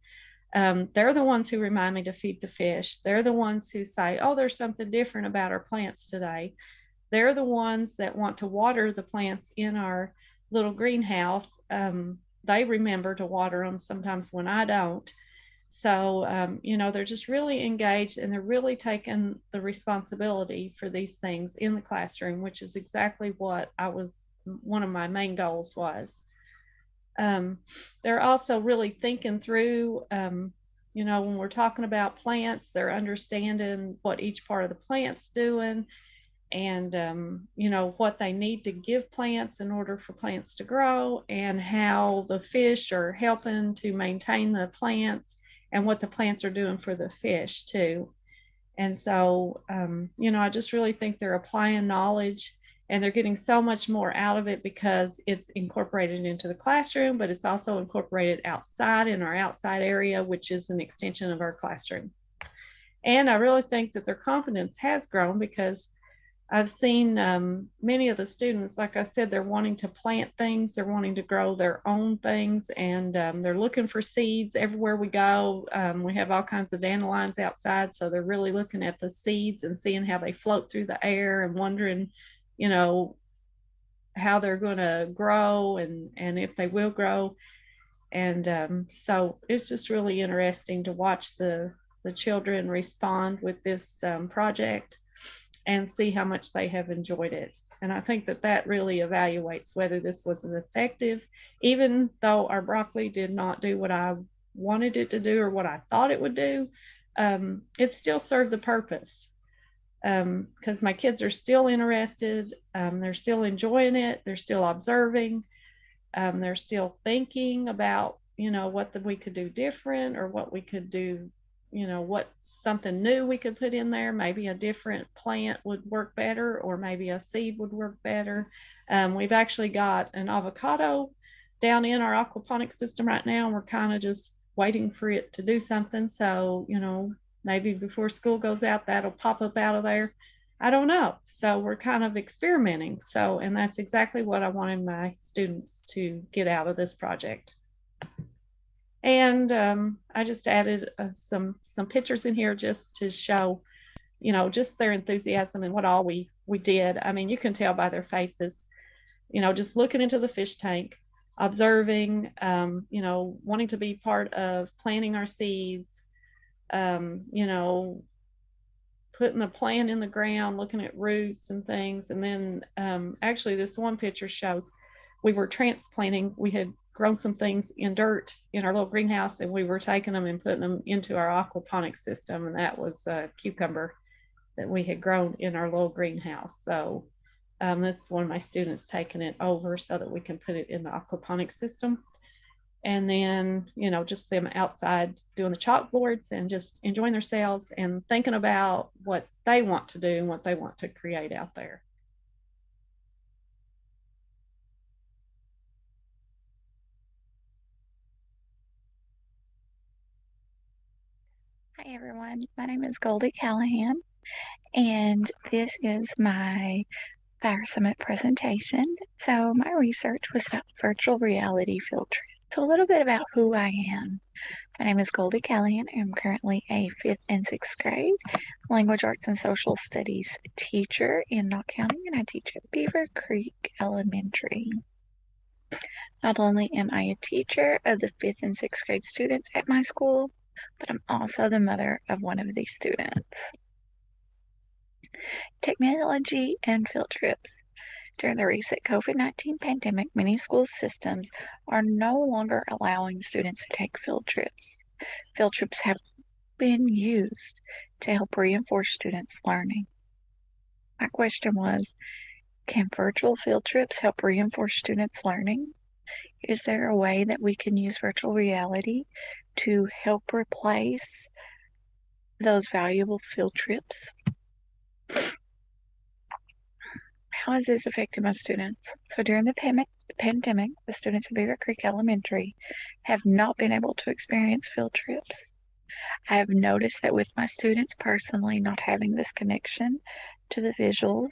They're the ones who remind me to feed the fish. They're the ones who say, oh, there's something different about our plants today. They're the ones that want to water the plants in our little greenhouse. They remember to water them sometimes when I don't. So, they're just really engaged, and they're really taking the responsibility for these things in the classroom, which is exactly what one of my main goals was. They're also really thinking through, when we're talking about plants, they're understanding what each part of the plant's doing, and what they need to give plants in order for plants to grow, and how the fish are helping to maintain the plants, and what the plants are doing for the fish too. And so I just really think they're applying knowledge, and they're getting so much more out of it because it's incorporated into the classroom, but it's also incorporated outside in our outside area, which is an extension of our classroom. And I really think that their confidence has grown, because I've seen many of the students, like I said, they're wanting to plant things, they're wanting to grow their own things, and they're looking for seeds everywhere we go. We have all kinds of dandelions outside, so they're really looking at the seeds and seeing how they float through the air, and wondering, how they're going to grow, and if they will grow. And so it's just really interesting to watch the children respond with this project, and see how much they have enjoyed it. And I think that really evaluates whether this was effective. Even though our broccoli did not do what I wanted it to do or what I thought it would do, it still served the purpose, because my kids are still interested. They're still enjoying it. They're still observing. They're still thinking about, what we could do different, or what we could do, what something new we could put in there. Maybe a different plant would work better, or maybe a seed would work better. We've actually got an avocado down in our aquaponics system right now, and we're kind of just waiting for it to do something. So, maybe before school goes out, that'll pop up out of there. I don't know. So we're kind of experimenting. And that's exactly what I wanted my students to get out of this project. And I just added some pictures in here just to show, just their enthusiasm and what all we did. I mean, you can tell by their faces, just looking into the fish tank, observing, wanting to be part of planting our seeds, putting the plant in the ground, looking at roots and things. And then actually this one picture shows we were transplanting. We had grown some things in dirt in our little greenhouse, and we were taking them and putting them into our aquaponics system. And that was a cucumber that we had grown in our little greenhouse. So this is one of my students taking it over so that we can put it in the aquaponics system. And then, just them outside doing the chalkboards and just enjoying themselves and thinking about what they want to do and what they want to create out there. Hi everyone, my name is Goldie Callahan, and this is my FIRESummit presentation. So my research was about virtual reality field trips. So a little bit about who I am. My name is Goldie Callahan. I'm currently a 5th and 6th grade language arts and social studies teacher in Knott County, and I teach at Beaver Creek Elementary. Not only am I a teacher of the 5th and 6th grade students at my school, but I'm also the mother of one of these students. Technology and field trips. During the recent COVID-19 pandemic, many school systems are no longer allowing students to take field trips. Field trips have been used to help reinforce students' learning. My question was, can virtual field trips help reinforce students' learning? Is there a way that we can use virtual reality to help replace those valuable field trips? How has this affected my students? So during the pandemic, the students at Beaver Creek Elementary have not been able to experience field trips. I have noticed that with my students personally not having this connection to the visuals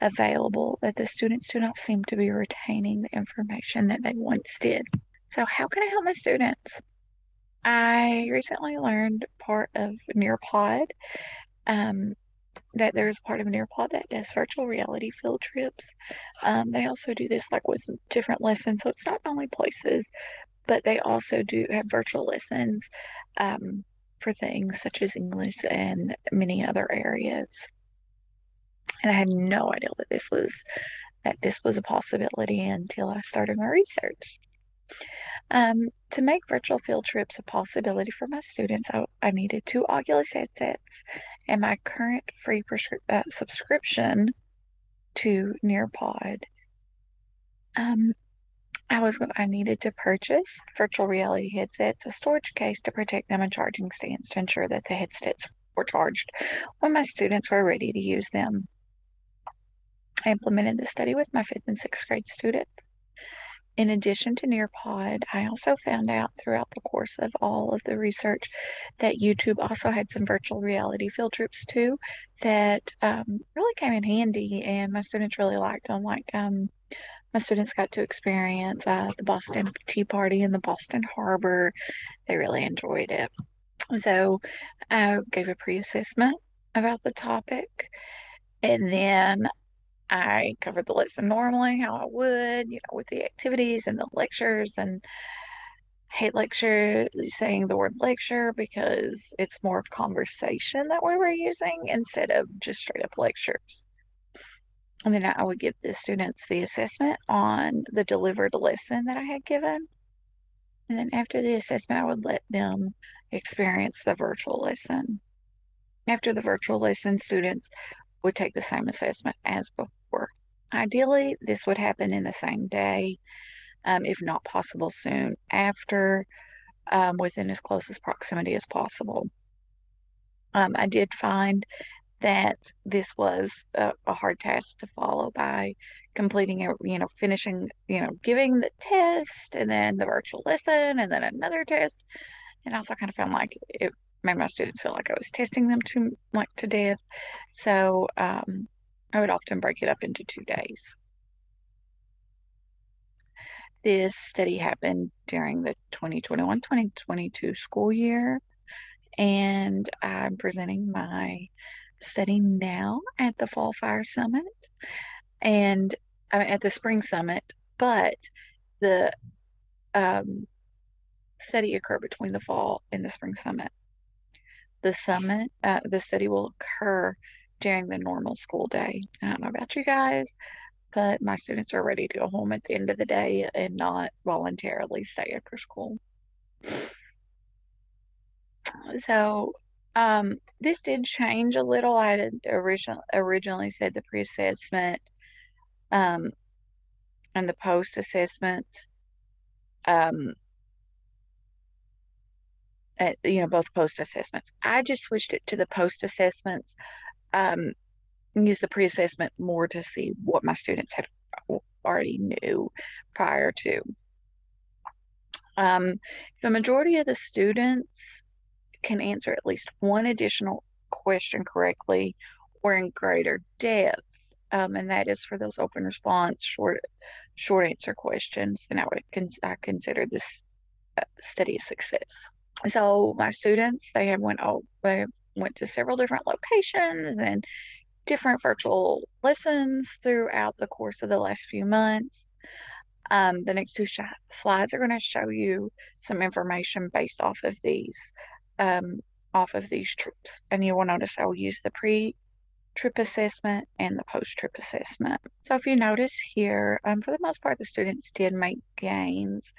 available, that the students do not seem to be retaining the information that they once did. So how can I help my students? I recently learned part of Nearpod, that there's part of Nearpod that does virtual reality field trips. They also do this like with different lessons, so it's not only places, but they also do have virtual lessons for things such as English and many other areas. And I had no idea that this was a possibility until I started my research. To make virtual field trips a possibility for my students, I needed 2 Oculus headsets and my current free subscription to Nearpod. I needed to purchase virtual reality headsets, a storage case to protect them, and charging stands to ensure that the headsets were charged when my students were ready to use them. I implemented the study with my 5th and 6th grade students. In addition to Nearpod, I also found out throughout the course of all of the research that YouTube also had some virtual reality field trips too that really came in handy, and my students really liked them. My students got to experience the Boston Tea Party in the Boston Harbor. They really enjoyed it. So I gave a pre-assessment about the topic, and then I covered the lesson normally, how I would, with the activities and the lectures. And hate lecture, saying the word lecture because it's more of conversation that we were using instead of just straight up lectures. And then I would give the students the assessment on the delivered lesson that I had given. And then after the assessment, I would let them experience the virtual lesson. After the virtual lesson, students would take the same assessment as before. Ideally, this would happen in the same day, if not possible soon after, within as close as proximity as possible. I did find that this was a hard task to follow by completing it, finishing, giving the test and then the virtual lesson and then another test. And I also kind of found like it made my students feel like I was testing them to death. So I would often break it up into 2 days. This study happened during the 2021-2022 school year, and I'm presenting my study now at the Fall Fire Summit and at the Spring Summit, but the study occurred between the Fall and the Spring Summit. The study will occur during the normal school day. I don't know about you guys, but my students are ready to go home at the end of the day and not voluntarily stay after school. So this did change a little. I had originally said the pre-assessment and the post-assessment, both post-assessments. I just switched it to the post-assessments, use the pre-assessment more to see what my students had already knew prior to. The majority of the students can answer at least one additional question correctly or in greater depth, and that is for those open response short answer questions, then I consider this study a success. So my students, they went to several different locations and different virtual lessons throughout the course of the last few months. The next 2 slides are going to show you some information based off of these trips, and you will notice I will use the pre-trip assessment and the post-trip assessment. So if you notice here, for the most part, the students did make gains.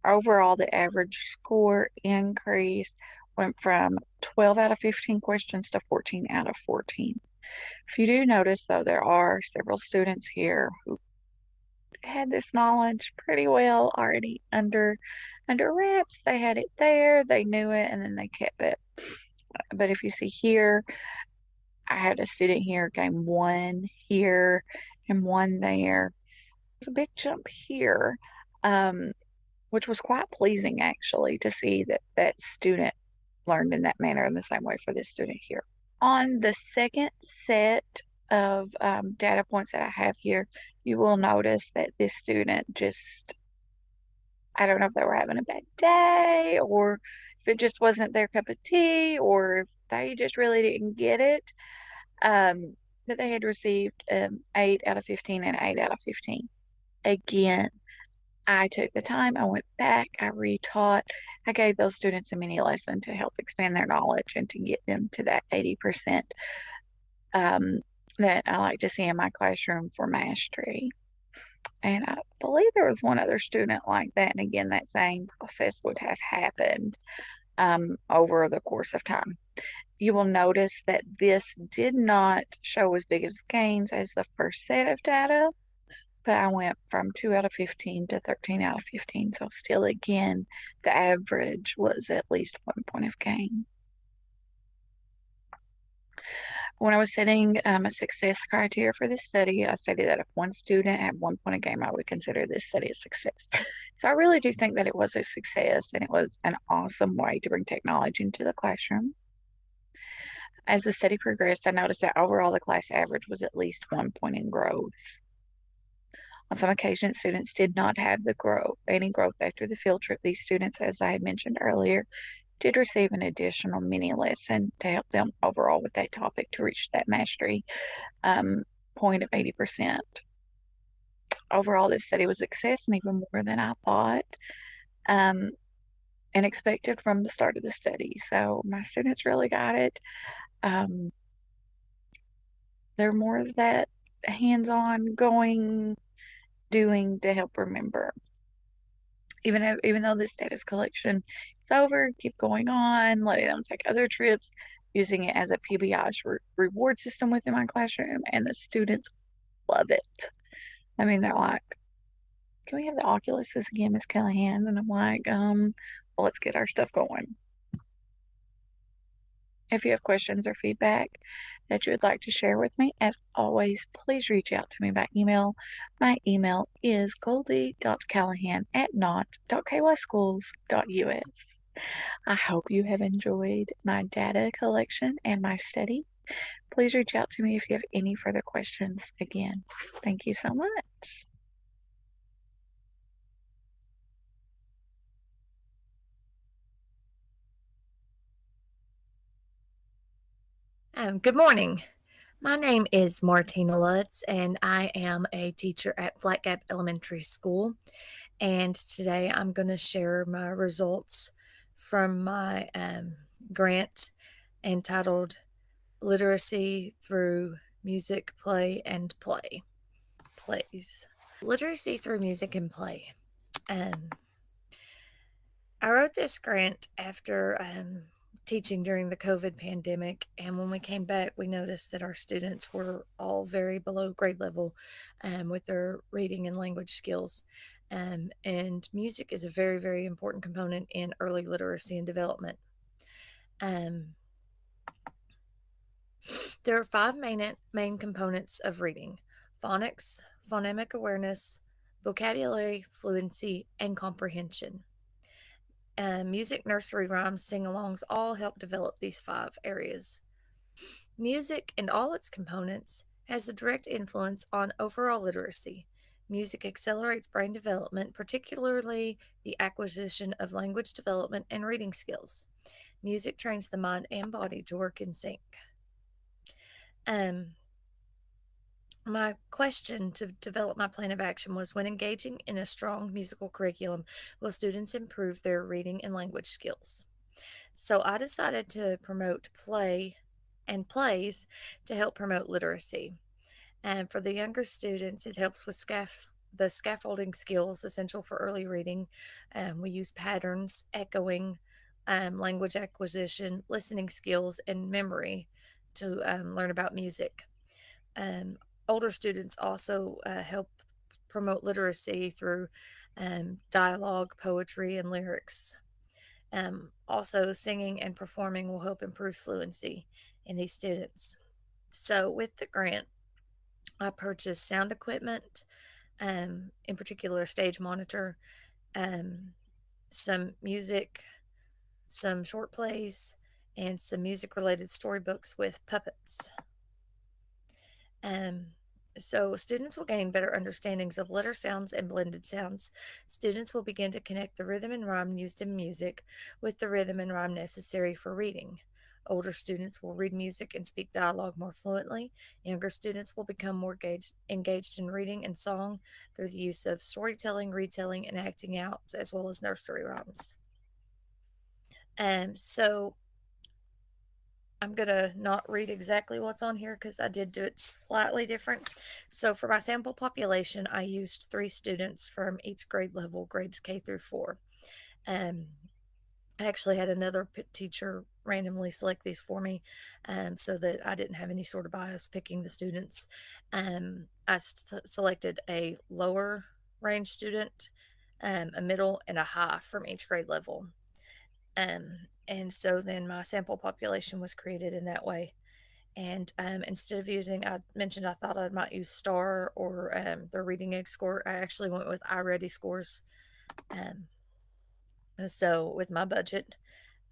Overall, the average score increase went from 12 out of 15 questions to 14 out of 14. If you do notice, though, there are several students here who had this knowledge pretty well already under wraps. They had it there, they knew it, and then they kept it. But if you see here, I had a student here gain 1 here and 1 there. There's a big jump here, which was quite pleasing actually to see that student learned in that manner in the same way for this student here. On the second set of data points that I have here, you will notice that this student just, I don't know if they were having a bad day or it just wasn't their cup of tea, or if they just really didn't get it, that they had received 8 out of 15 and 8 out of 15. Again, I took the time, I went back, I retaught, I gave those students a mini lesson to help expand their knowledge and to get them to that 80% that I like to see in my classroom for mastery. And I believe there was one other student like that. And again, that same process would have happened over the course of time. You will notice that this did not show as big of gains as the first set of data, but I went from 2 out of 15 to 13 out of 15. So still, again, the average was at least 1 point of gain. When I was setting a success criteria for this study, I stated that if one student had 1 point of gain, I would consider this study a success. So I really do think that it was a success, and it was an awesome way to bring technology into the classroom. As the study progressed, I noticed that overall the class average was at least 1 point in growth. On some occasions, students did not have any growth after the field trip. These students, as I had mentioned earlier, did receive an additional mini lesson to help them overall with that topic to reach that mastery point of 80%. Overall, this study was a success, and even more than I thought and expected from the start of the study. So my students really got it. They're more of that hands-on, going, doing to help remember. Even though this status collection is over, keep going on, letting them take other trips, using it as a PBI reward system within my classroom, and the students love it. I mean, they're like, "Can we have the Oculuses again, Miss Callahan?" And I'm like, well, let's get our stuff going. If you have questions or feedback that you would like to share with me, as always, please reach out to me by email. My email is goldie.callahan@knott.kyschools.us. I hope you have enjoyed my data collection and my study. Please reach out to me if you have any further questions. Again, thank you so much. Good morning. My name is Martina Lutz, and I am a teacher at Flat Gap Elementary School. And today I'm going to share my results from my grant entitled Literacy Through Music, Play, and Play. Plays. Literacy through music and play. I wrote this grant after teaching during the COVID pandemic, and when we came back, we noticed that our students were all very below grade level with their reading and language skills. And music is a very, very important component in early literacy and development. There are 5 main components of reading: phonics, phonemic awareness, vocabulary, fluency, and comprehension. Music, nursery rhymes, sing-alongs all help develop these 5 areas. Music and all its components has a direct influence on overall literacy. Music accelerates brain development, particularly the acquisition of language development and reading skills. Music trains the mind and body to work in sync. My question to develop my plan of action was, when engaging in a strong musical curriculum, will students improve their reading and language skills? So I decided to promote play and plays to help promote literacy. And for the younger students, it helps with the scaffolding skills essential for early reading. We use patterns, echoing, language acquisition, listening skills, and memory to learn about music. Older students also help promote literacy through dialogue, poetry, and lyrics. Also, singing and performing will help improve fluency in these students. So with the grant, I purchased sound equipment, in particular a stage monitor, some music, some short plays, and some music-related storybooks with puppets. So students will gain better understandings of letter sounds and blended sounds. Students will begin to connect the rhythm and rhyme used in music with the rhythm and rhyme necessary for reading. Older students will read music and speak dialogue more fluently. Younger students will become more engaged in reading and song through the use of storytelling, retelling, and acting out, as well as nursery rhymes. So I'm going to not read exactly what's on here because I did do it slightly different. So for my sample population, I used 3 students from each grade level, grades K through 4. I actually had another teacher randomly select these for me so that I didn't have any sort of bias picking the students. I selected a lower range student, a middle, and a high from each grade level. And so then my sample population was created in that way. And instead of using, I mentioned I thought I might use STAR or the Reading Egg score. I actually went with iReady scores. So with my budget,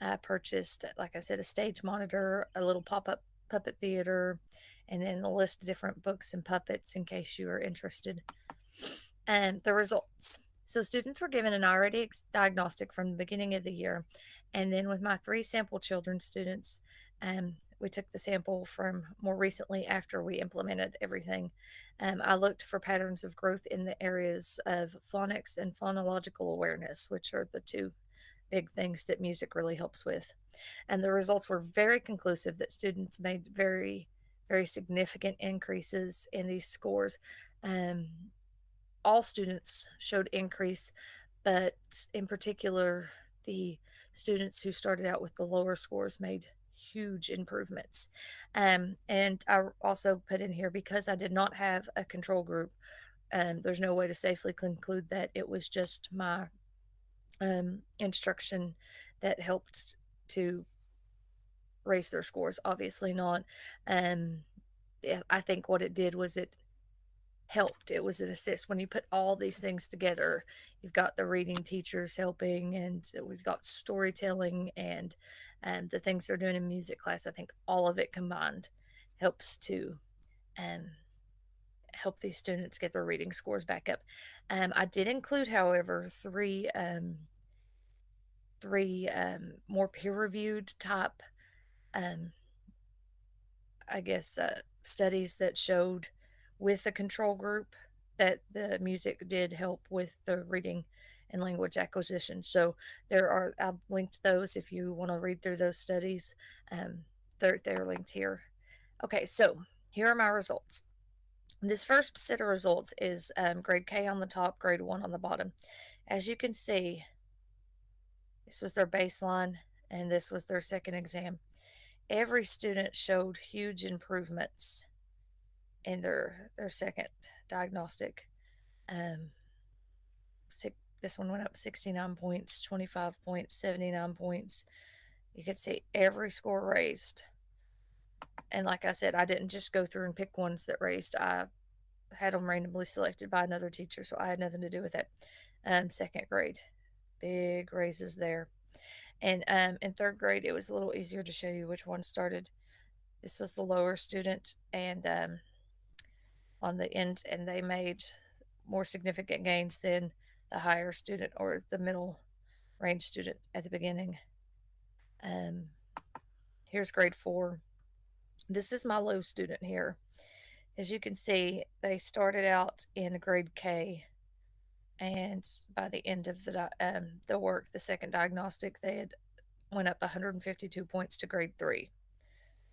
I purchased, like I said, a stage monitor, a little pop-up puppet theater, and then a list of different books and puppets in case you are interested. The results. So students were given an iReady diagnostic from the beginning of the year. And then with my 3 sample children students, we took the sample from more recently after we implemented everything. I looked for patterns of growth in the areas of phonics and phonological awareness, which are the 2 big things that music really helps with. And the results were very conclusive that students made very, very significant increases in these scores. All students showed increase, but in particular, the students who started out with the lower scores made huge improvements. And I also put in here, because I did not have a control group, there's no way to safely conclude that it was just my instruction that helped to raise their scores. Obviously not. I think what it did was it helped. It was an assist. When you put all these things together, you've got the reading teachers helping, and we've got storytelling, and the things they're doing in music class. I think all of it combined helps to help these students get their reading scores back up. I did include, however, three more peer-reviewed type, I guess, studies that showed with the control group that the music did help with the reading and language acquisition. So I've linked those if you want to read through those studies. They're linked here. Okay, so here are my results. This first set of results is grade K on the top, grade 1 on the bottom. As you can see, this was their baseline, and this was their second exam. Every student showed huge improvements in their second diagnostic. This one went up 69 points, 25 points, 79 points. You could see every score raised. And like I said, I didn't just go through and pick ones that raised. I had them randomly selected by another teacher, so I had nothing to do with it. Second grade, big raises there. And in third grade, it was a little easier to show you which one started. This was the lower student, and on the end, and they made more significant gains than the higher student or the middle range student at the beginning. Here's grade 4. This is my low student here. As you can see, they started out in grade K, and by the end of the work, the second diagnostic, they had went up 152 points to grade 3.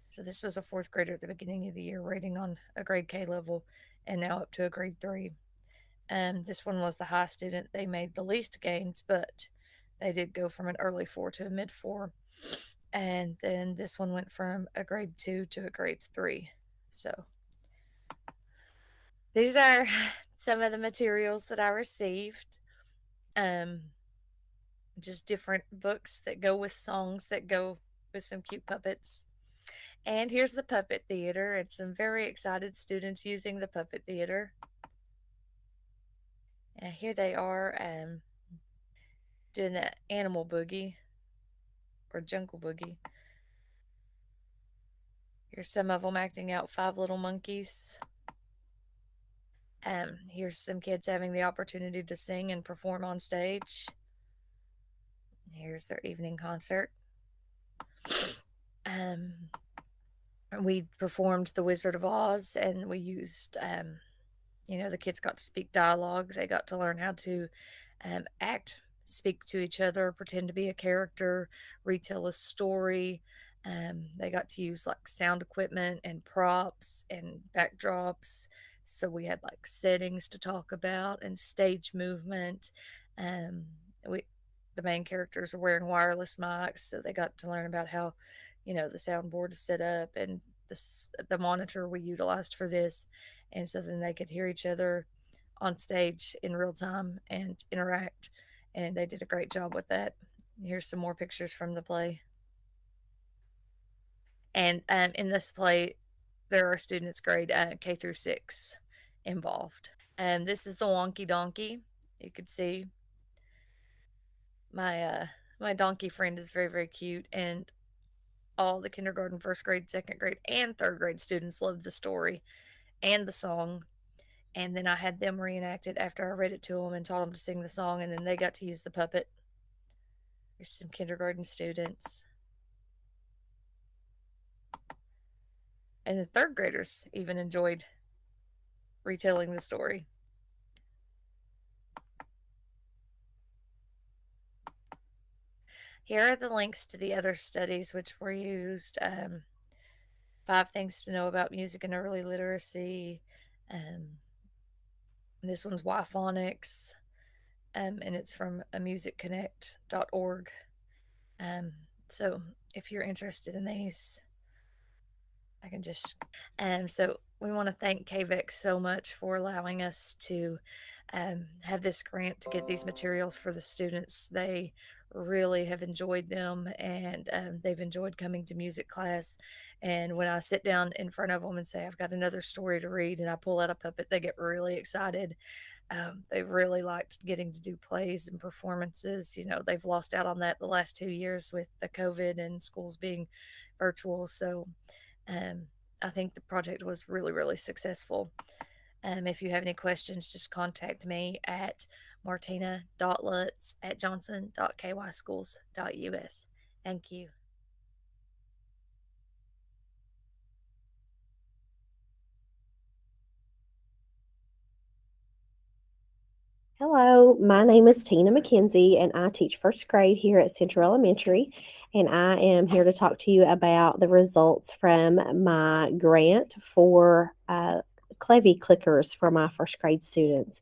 So this was a 4th grader at the beginning of the year rating on a grade K level, and now up to a grade 3. This one was the high student. They made the least gains, but they did go from an early 4 to a mid 4. And then this one went from a grade 2 to a grade 3. So these are some of the materials that I received. Just different books that go with songs that go with some cute puppets. And here's the puppet theater, and some very excited students using the puppet theater. And here they are doing the animal boogie or jungle boogie. Here's some of them acting out 5 Little Monkeys. Here's some kids having the opportunity to sing and perform on stage. Here's their evening concert. We performed The Wizard of Oz, and we used, the kids got to speak dialogue. They got to learn how to act, speak to each other, pretend to be a character, retell a story. They got to use like sound equipment and props and backdrops. So we had like settings to talk about and stage movement. The main characters are wearing wireless mics, so they got to learn about how, the soundboard is set up and the monitor we utilized for this. And so then they could hear each other on stage in real time and interact. And they did a great job with that. Here's some more pictures from the play. And in this play, there are students grade K through 6 involved. This is the Wonky Donkey. You could see my donkey friend is very, very cute, and all the kindergarten, first grade, second grade, and third grade students loved the story and the song. And then I had them reenact it after I read it to them and taught them to sing the song, and then they got to use the puppet. There's some kindergarten students. And the third graders even enjoyed retelling the story. Here are the links to the other studies which were used. 5 things to know about music and early literacy. This one's Wi-Phonics, and it's from musicconnect.org. So if you're interested in these, I can just... So we want to thank KVEC so much for allowing us to have this grant to get these materials for the students. They really have enjoyed them, and they've enjoyed coming to music class. And when I sit down in front of them and say, I've got another story to read, and I pull out a puppet, they get really excited. They've really liked getting to do plays and performances. They've lost out on that the last 2 years with the COVID and schools being virtual. So I think the project was really, really successful. If you have any questions, just contact me at martina.lutz@johnson.kyschools.us. Thank you. Hello, my name is Tina McKenzie, and I teach first grade here at Central Elementary, and I am here to talk to you about the results from my grant for Clevy clickers for my first grade students.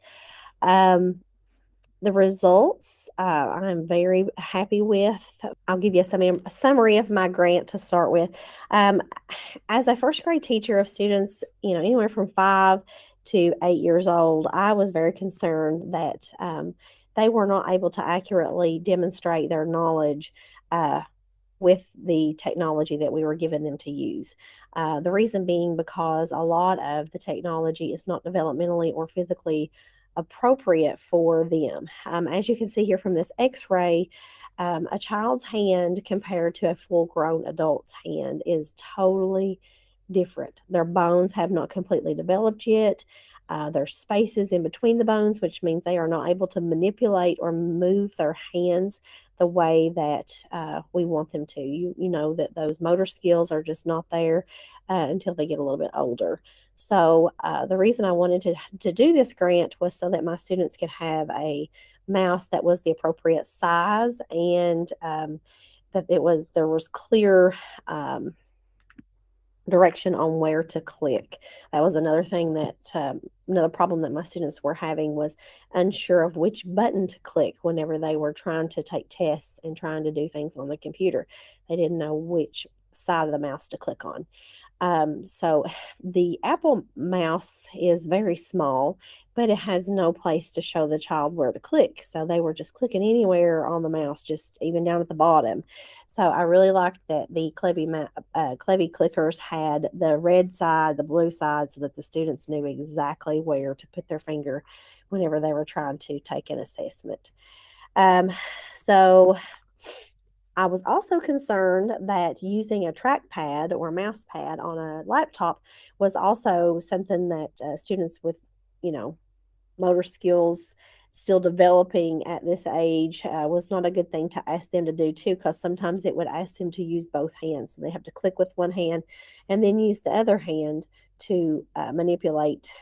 The results I'm very happy with. I'll give you a summary of my grant to start with. As a first grade teacher of students, anywhere from 5 to 8 years old, I was very concerned that they were not able to accurately demonstrate their knowledge with the technology that we were giving them to use. The reason being because a lot of the technology is not developmentally or physically appropriate for them. As you can see here from this x-ray, a child's hand compared to a full-grown adult's hand is totally different. Their bones have not completely developed yet. There's spaces in between the bones, which means they are not able to manipulate or move their hands the way that we want them to. You know that those motor skills are just not there until they get a little bit older. So the reason I wanted to do this grant was so that my students could have a mouse that was the appropriate size, and that there was clear direction on where to click. That was another thing that another problem that my students were having, was unsure of which button to click whenever they were trying to take tests and trying to do things on the computer. They didn't know which side of the mouse to click on. So the Apple mouse is very small, but it has no place to show the child where to click. So they were just clicking anywhere on the mouse, just even down at the bottom. So I really liked that the Clevy clickers had the red side, the blue side, so that the students knew exactly where to put their finger whenever they were trying to take an assessment. So I was also concerned that using a trackpad or a mouse pad on a laptop was also something that students with motor skills still developing at this age was not a good thing to ask them to do too, because sometimes it would ask them to use both hands. So they have to click with one hand and then use the other hand to manipulate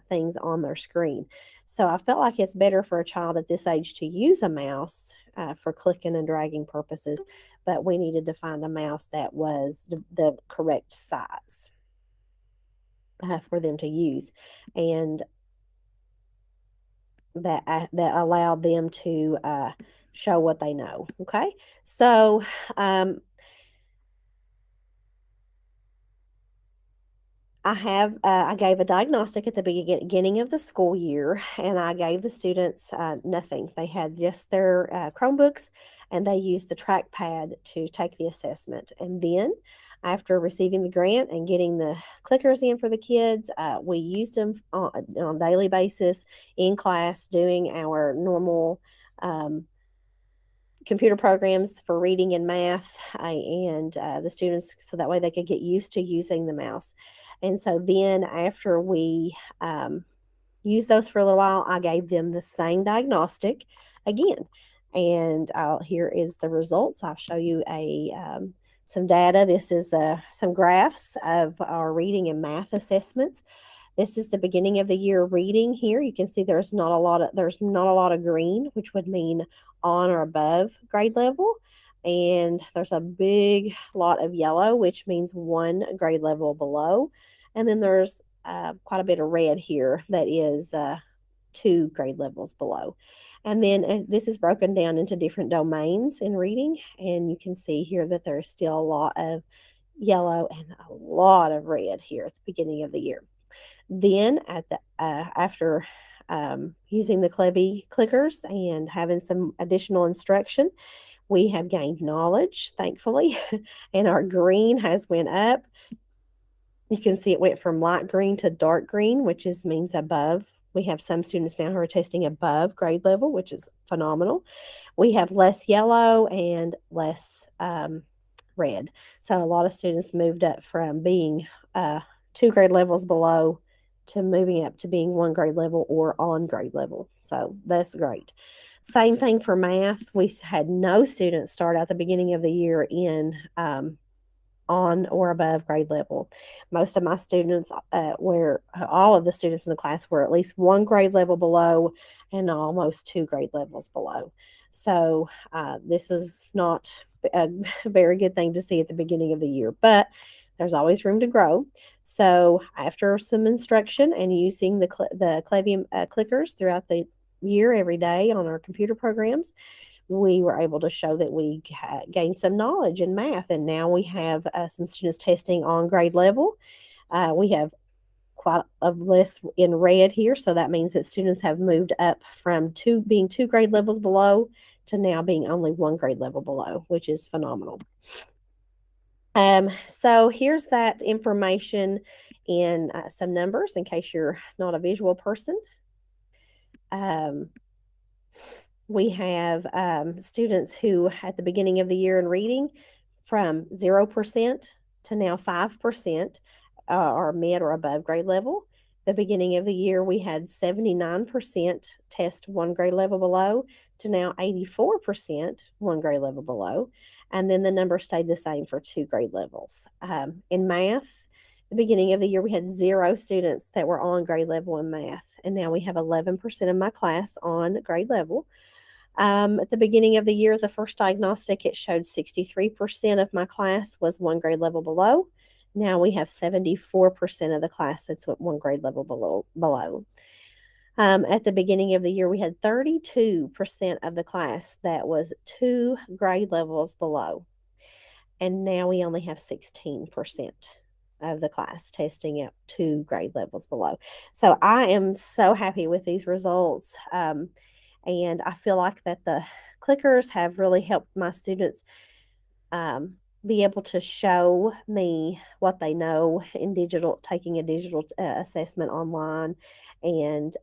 things on their screen. So I felt like it's better for a child at this age to use a mouse for clicking and dragging purposes, but we needed to find a mouse that was the correct size for them to use, and that allowed them to show what they know. Okay, so I gave a diagnostic at the beginning of the school year, and I gave the students nothing. They had just their Chromebooks, and they used the trackpad to take the assessment. And then, after receiving the grant and getting the clickers in for the kids, we used them on a daily basis in class, doing our normal computer programs for reading and math, and the students, so that way they could get used to using the mouse. And so then after we used those for a little while, I gave them the same diagnostic again. And here is the results. I'll show you some data. This is some graphs of our reading and math assessments. This is the beginning of the year reading here. You can see there's not a lot of green, which would mean on or above grade level. And there's a big lot of yellow, which means one grade level below. And then there's quite a bit of red here that is 2 grade levels below. And then this is broken down into different domains in reading. And you can see here that there's still a lot of yellow and a lot of red here at the beginning of the year. Then after using the Clevy clickers and having some additional instruction, we have gained knowledge, thankfully, and our green has went up. You can see it went from light green to dark green, which means above. We have some students now who are testing above grade level, which is phenomenal. We have less yellow and less red. So a lot of students moved up from being 2 grade levels below to moving up to being 1 grade level or on grade level. So that's great. Same thing for math. We had no students start at the beginning of the year in on or above grade level. Most of my students all of the students in the class were at least 1 grade level below and almost 2 grade levels below. So this is not a very good thing to see at the beginning of the year, but there's always room to grow. So after some instruction and using the Clevy clickers throughout the year every day on our computer programs, we were able to show that we gained some knowledge in math. And now we have some students testing on grade level. We have quite a list in red here. So that means that students have moved up from being 2 grade levels below to now being only 1 grade level below, which is phenomenal. So here's that information in some numbers in case you're not a visual person. We have students who at the beginning of the year in reading from 0% to now 5% are mid or above grade level. The beginning of the year, we had 79% test 1 grade level below to now 84% 1 grade level below. And then the number stayed the same for 2 grade levels. In math, the beginning of the year, we had 0 students that were on grade level in math. And now we have 11% of my class on grade level. At the beginning of the year, the first diagnostic, it showed 63% of my class was 1 grade level below. Now we have 74% of the class that's 1 grade level below. At the beginning of the year, we had 32% of the class that was 2 grade levels below. And now we only have 16% of the class testing at 2 grade levels below. So I am so happy with these results. And I feel like that the clickers have really helped my students be able to show me what they know in taking a digital assessment online, and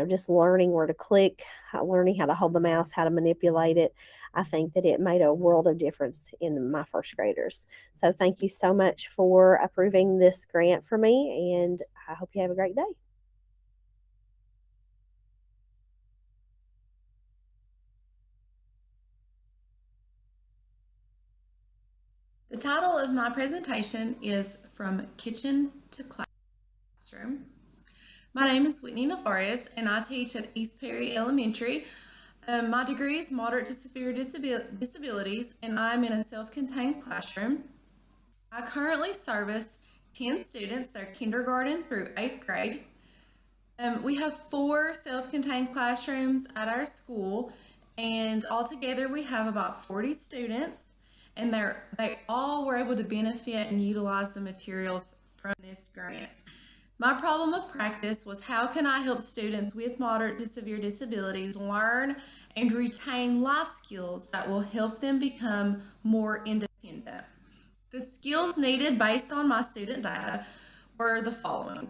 just learning where to click, learning how to hold the mouse, how to manipulate it. I think that it made a world of difference in my first graders. So thank you so much for approving this grant for me, and I hope you have a great day. title of my presentation is From Kitchen to Classroom. My name is Whitney Navarez and I teach at East Perry Elementary. My degree is Moderate to Severe Disabilities and I'm in a self-contained classroom. I currently service 10 students. They're kindergarten through 8th grade. We have 4 self-contained classrooms at our school, and altogether we have about 40 students, and they all were able to benefit and utilize the materials from this grant. My problem of practice was how can I help students with moderate to severe disabilities learn and retain life skills that will help them become more independent. The skills needed based on my student data were the following.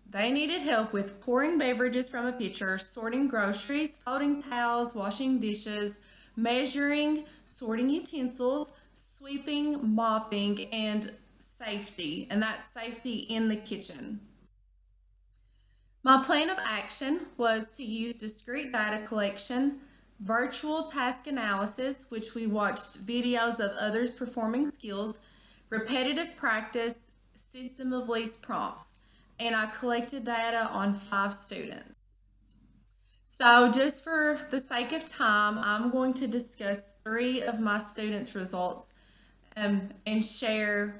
They needed help with pouring beverages from a pitcher, sorting groceries, folding towels, washing dishes, measuring, sorting utensils, sweeping, mopping, and safety, and that's safety in the kitchen. My plan of action was to use discrete data collection, virtual task analysis, which we watched videos of others performing skills, repetitive practice, system of least prompts, and I collected data on 5 students. So just for the sake of time, I'm going to discuss 3 of my students' results and share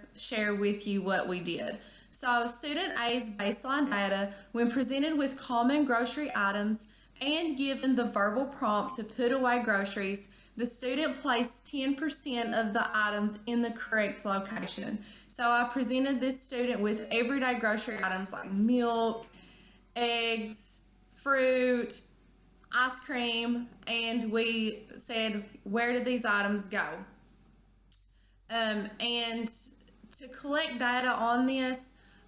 with you what we did. So student A's baseline data, when presented with common grocery items and given the verbal prompt to put away groceries, the student placed 10% of the items in the correct location. So I presented this student with everyday grocery items like milk, eggs, fruit, ice cream, and we said, where did these items go? And to collect data on this,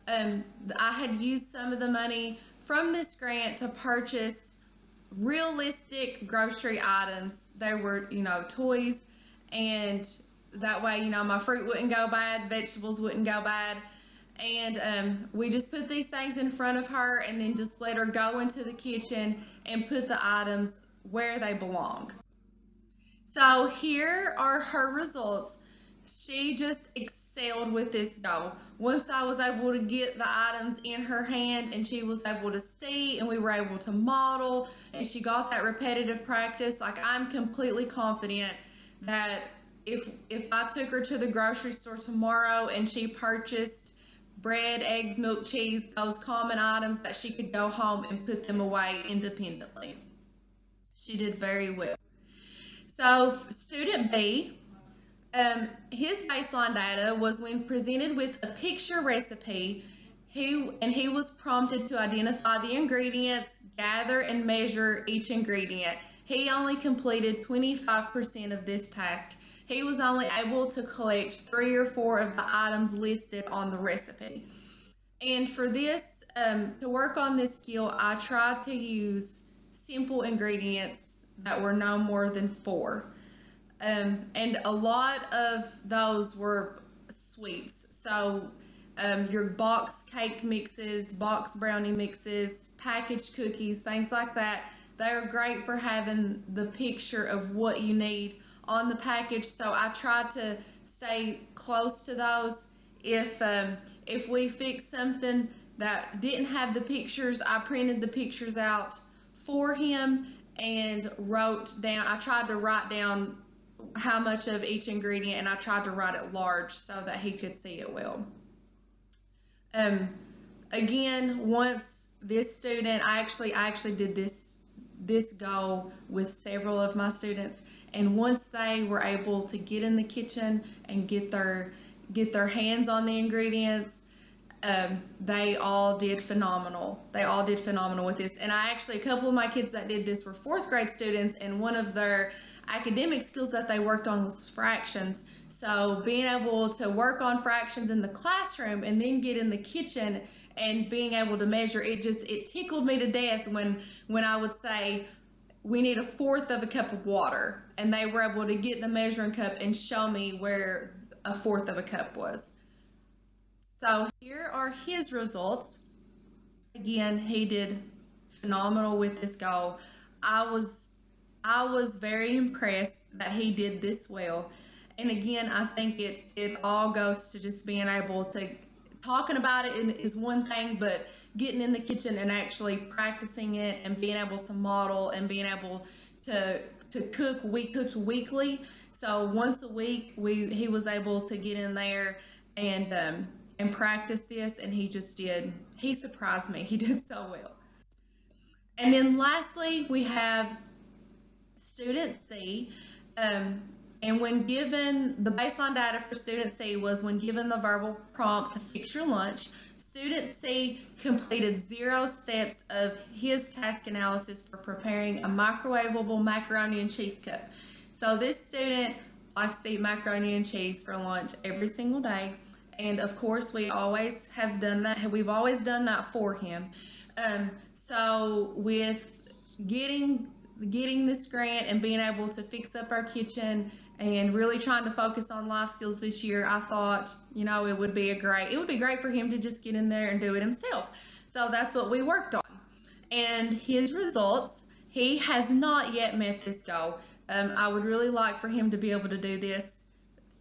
I had used some of the money from this grant to purchase realistic grocery items. They were, toys, and that way, my fruit wouldn't go bad, vegetables wouldn't go bad. And we just put these things in front of her and then just let her go into the kitchen and put the items where they belong. So here are her results. She just excelled with this goal. Once I was able to get the items in her hand and she was able to see and we were able to model and she got that repetitive practice, like I'm completely confident that if I took her to the grocery store tomorrow and she purchased bread, eggs, milk, cheese, those common items, that she could go home and put them away independently. She did very well. So student B, his baseline data was when presented with a picture recipe, he was prompted to identify the ingredients, gather and measure each ingredient. He only completed 25% of this task. He was only able to collect 3 or 4 of the items listed on the recipe. And for this, to work on this skill, I tried to use simple ingredients that were no more than 4. And a lot of those were sweets. So your box cake mixes, box brownie mixes, packaged cookies, things like that. They're great for having the picture of what you need on the package. So I tried to stay close to those. If we fixed something that didn't have the pictures, I printed the pictures out for him and I tried to write down how much of each ingredient, and I tried to write it large so that he could see it well. Again, once this student, I actually did this goal with several of my students, and once they were able to get in the kitchen and get their hands on the ingredients, they all did phenomenal. They all did phenomenal with this. And a couple of my kids that did this were 4th grade students, and one of their academic skills that they worked on was fractions. So being able to work on fractions in the classroom and then get in the kitchen and being able to measure, it tickled me to death when I would say, we need 1/4 of a cup of water, and they were able to get the measuring cup and show me where 1/4 of a cup was. So here are his results. Again, he did phenomenal with this goal. I was very impressed that he did this well. And again, I think it all goes to just being able to, talking about it is one thing, but getting in the kitchen and actually practicing it and being able to model and being able to cook. We cooked weekly, so once a week he was able to get in there and practice this, and he surprised me. He did so well. And then lastly, we have Student C. And when given, the baseline data for Student C was when given the verbal prompt to fix your lunch, Student C completed 0 steps of his task analysis for preparing a microwavable macaroni and cheese cup. So this student likes to eat macaroni and cheese for lunch every single day. And of course, we always have done that. We've always done that for him. So with getting this grant and being able to fix up our kitchen and really trying to focus on life skills this year, I thought, it would be great for him to just get in there and do it himself. So that's what we worked on. And his results, he has not yet met this goal. I would really like for him to be able to do this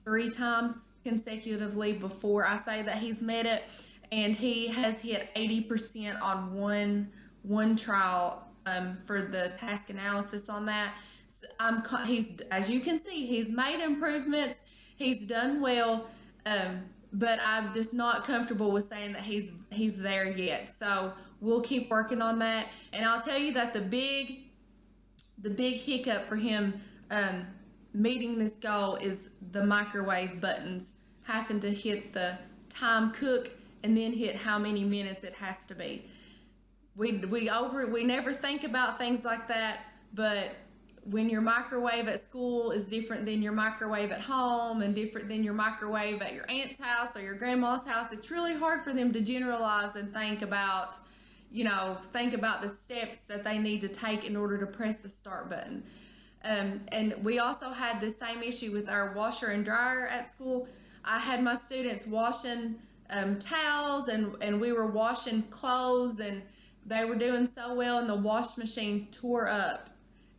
3 times consecutively before I say that he's met it. And he has hit 80% on one trial for the task analysis on that. He's, as you can see, he's made improvements. He's done well, but I'm just not comfortable with saying that he's there yet. So we'll keep working on that. And I'll tell you that the big hiccup for him meeting this goal is the microwave buttons, having to hit the time cook and then hit how many minutes it has to be. We never think about things like that, but when your microwave at school is different than your microwave at home and different than your microwave at your aunt's house or your grandma's house, it's really hard for them to generalize and think about the steps that they need to take in order to press the start button. And we also had the same issue with our washer and dryer at school. I had my students washing towels and we were washing clothes, and they were doing so well, and the wash machine tore up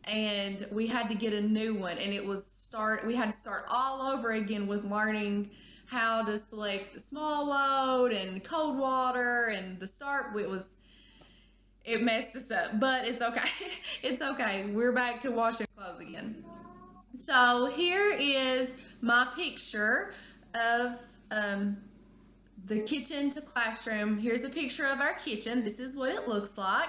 and we had to get a new one, and we had to start all over again with learning how to select the small load and cold water and the start. It messed us up, but it's okay. It's okay. We're back to washing clothes again. So here is my picture of the kitchen to classroom. Here's a picture of our kitchen. This is what it looks like.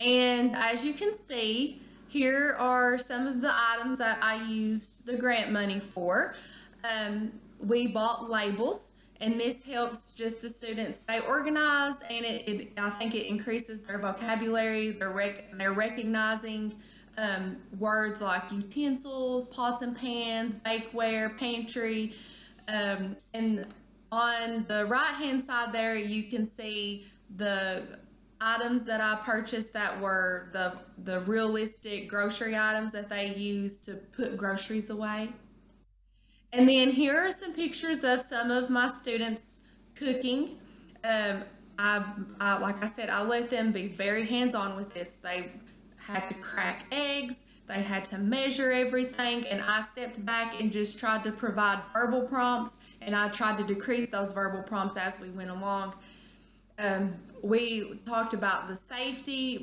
And as you can see, here are some of the items that I used the grant money for. We bought labels, and this helps just the students stay organized, and I think it increases their vocabulary. They're recognizing words like utensils, pots and pans, bakeware, pantry. And on the right-hand side there, you can see the items that I purchased that were the realistic grocery items that they use to put groceries away. And then here are some pictures of some of my students cooking. Like I said, I let them be very hands-on with this. They had to crack eggs, they had to measure everything, and I stepped back and just tried to provide verbal prompts, and I tried to decrease those verbal prompts as we went along. We talked about the safety,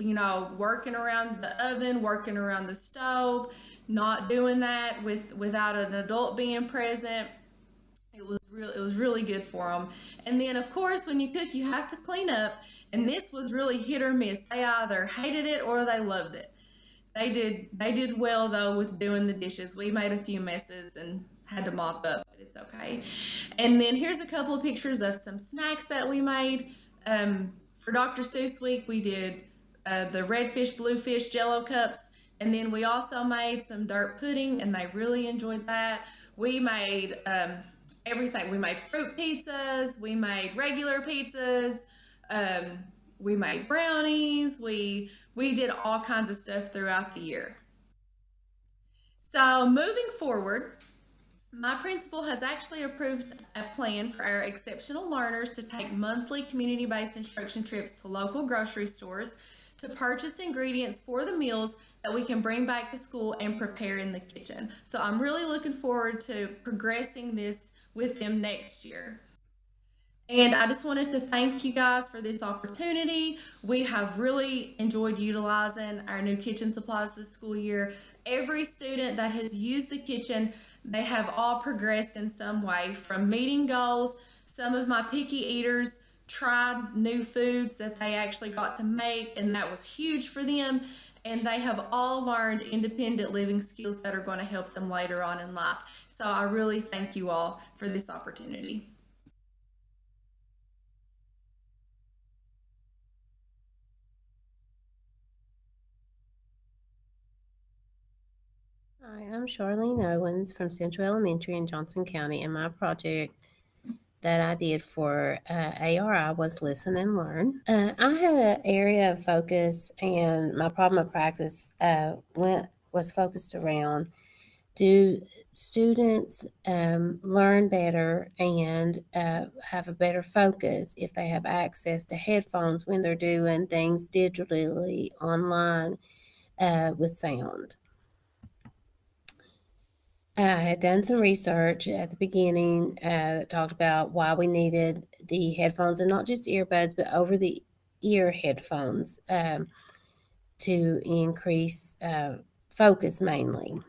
working around the oven, working around the stove, not doing that without an adult being present. It was really good for them. And then, of course, when you cook, you have to clean up, and this was really hit or miss. They either hated it or they loved it. They did well, though, with doing the dishes. We made a few messes and had to mop up, but it's okay. And then here's a couple of pictures of some snacks that we made. For Dr. Seuss Week, we did the red fish, blue fish Jell-O cups, and then we also made some dirt pudding, and they really enjoyed that. We made everything. We made fruit pizzas, we made regular pizzas, we made brownies, we did all kinds of stuff throughout the year. So moving forward, my principal has actually approved a plan for our exceptional learners to take monthly community-based instruction trips to local grocery stores to purchase ingredients for the meals that we can bring back to school and prepare in the kitchen. So I'm really looking forward to progressing this with them next year. And I just wanted to thank you guys for this opportunity. We have really enjoyed utilizing our new kitchen supplies this school year. Every student that has used the kitchen, they have all progressed in some way from meeting goals. Some of my picky eaters tried new foods that they actually got to make, and that was huge for them. And they have all learned independent living skills that are going to help them later on in life. So I really thank you all for this opportunity. Hi, I'm Charlene Owens from Central Elementary in Johnson County, and my project that I did for ARI was Listen and Learn. I had an area of focus, and my problem of practice was focused around, do students learn better and have a better focus if they have access to headphones when they're doing things digitally online with sound? I had done some research at the beginning that talked about why we needed the headphones, and not just earbuds, but over the ear headphones to increase focus mainly.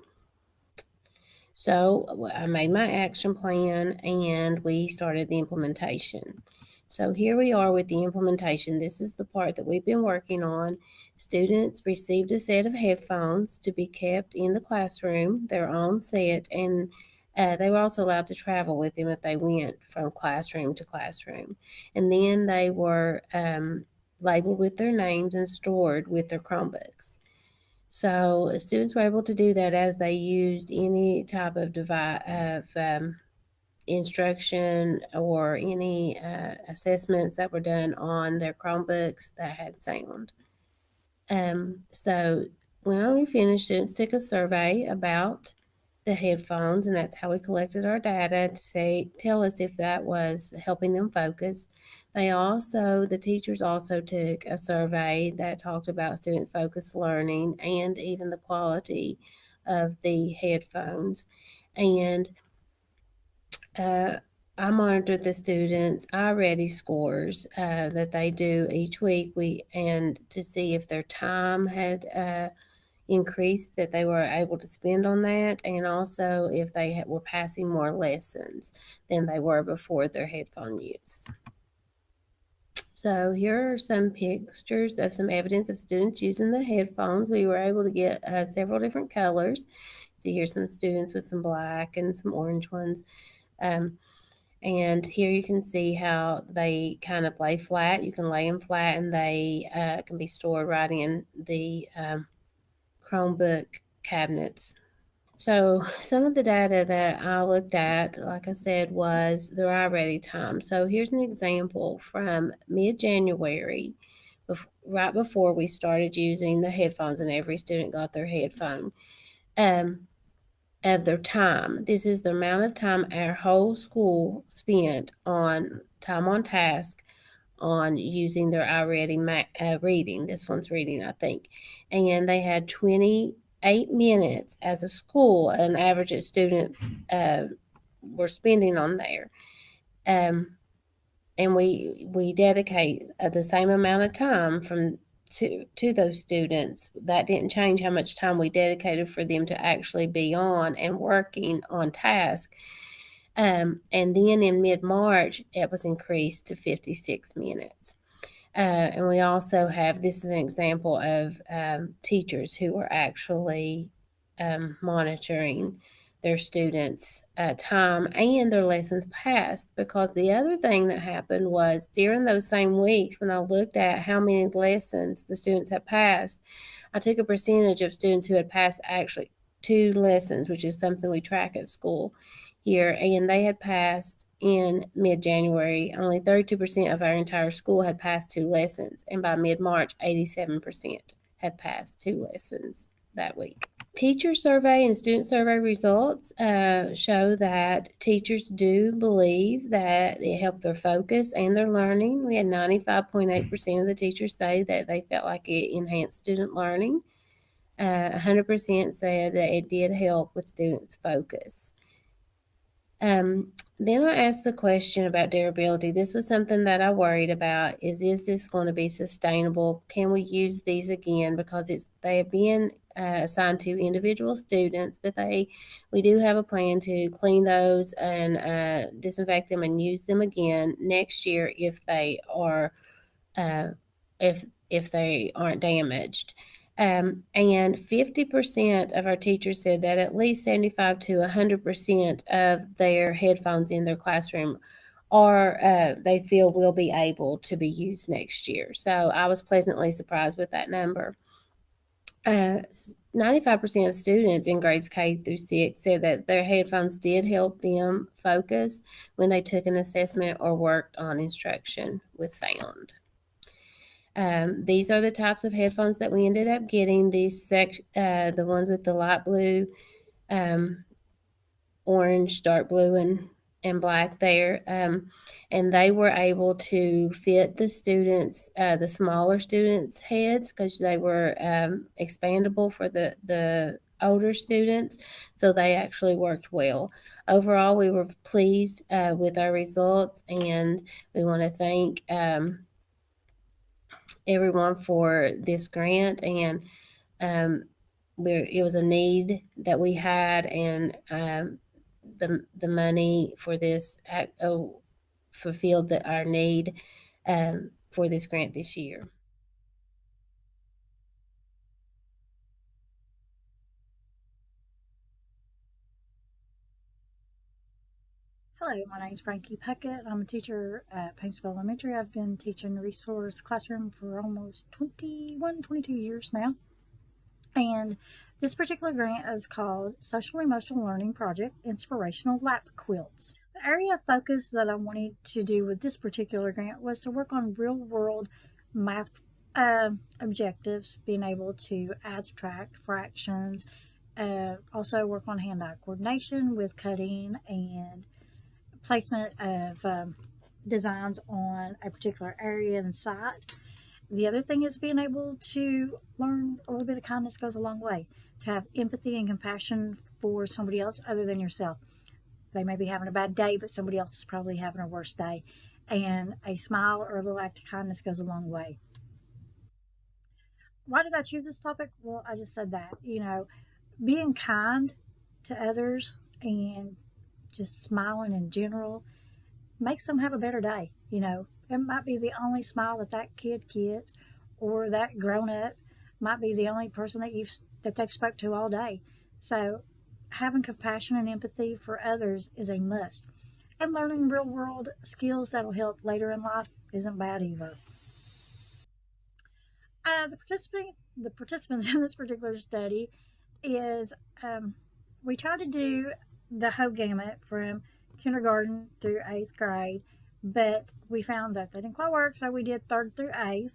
So I made my action plan and we started the implementation. So here we are with the implementation. This is the part that we've been working on. Students received a set of headphones to be kept in the classroom, their own set, and they were also allowed to travel with them if they went from classroom to classroom. And then they were labeled with their names and stored with their Chromebooks. So students were able to do that as they used any type of device of instruction or any assessments that were done on their Chromebooks that had sound. So when we finished, students took a survey about the headphones, and that's how we collected our data to tell us if that was helping them focus. The teachers also took a survey that talked about student focused learning and even the quality of the headphones. And I monitored the students' iReady scores that they do each week, and to see if their time had increased that they were able to spend on that, and also if they were passing more lessons than they were before their headphone use. So here are some pictures of some evidence of students using the headphones. We were able to get several different colors. So here's some students with some black and some orange ones. And here you can see how they kind of lay flat. You can lay them flat, and they can be stored right in the Chromebook cabinets. So some of the data that I looked at, like I said, was their iReady time. So here's an example from mid-January, right before we started using the headphones and every student got their headphone, of their time. This is the amount of time our whole school spent on time on task on using their iReady reading. This one's reading, I think. And they had 28 minutes as a school, an average student were spending on there. And we dedicate the same amount of time to those students. That didn't change how much time we dedicated for them to actually be on and working on task. And then in mid-March, it was increased to 56 minutes. And we also have, this is an example of teachers who are actually monitoring their students' time and their lessons passed. Because the other thing that happened was during those same weeks, when I looked at how many lessons the students had passed, I took a percentage of students who had passed actually 2 lessons, which is something we track at school here, and they had passed in mid-January. Only 32% of our entire school had passed 2 lessons, and by mid-March, 87% had passed 2 lessons that week. Teacher survey and student survey results show that teachers do believe that it helped their focus and their learning. We had 95.8% of the teachers say that they felt like it enhanced student learning. 100% said that it did help with students' focus. Then I asked the question about durability. This was something that I worried about. Is this going to be sustainable? Can we use these again? Because they have been assigned to individual students, but we do have a plan to clean those and disinfect them and use them again next year if they are if they aren't damaged. And 50% of our teachers said that at least 75 to 100% of their headphones in their classroom they feel will be able to be used next year. So I was pleasantly surprised with that number. 95% of students in grades K through 6 said that their headphones did help them focus when they took an assessment or worked on instruction with sound. These are the types of headphones that we ended up getting. The ones with the light blue, orange, dark blue, and black there. And they were able to fit the students, the smaller students' heads, because they were expandable for the older students. So they actually worked well. Overall, we were pleased with our results, and we want to thank everyone for this grant, and it was a need that we had, and the money for this fulfilled our need for this grant this year. Hello, my name is Frankie Puckett. I'm a teacher at Paintsville Elementary. I've been teaching the resource classroom for almost 22 years now. And this particular grant is called Social Emotional Learning Project Inspirational Lap Quilts. The area of focus that I wanted to do with this particular grant was to work on real world math objectives, being able to add, subtract, fractions, also work on hand-eye coordination with cutting and placement of designs on a particular area and site. The other thing is being able to learn a little bit of kindness goes a long way. To have empathy and compassion for somebody else other than yourself. They may be having a bad day, but somebody else is probably having a worse day. And a smile or a little act of kindness goes a long way. Why did I choose this topic? Well, I just said that. Being kind to others and just smiling in general makes them have a better day. It might be the only smile that kid gets, or that grown up might be the only person that they've spoke to all day. So having compassion and empathy for others is a must. And learning real world skills that'll help later in life isn't bad either. The participants in this particular study is we tried to do the whole gamut from kindergarten through 8th grade, but we found that didn't quite work, so we did 3rd through 8th.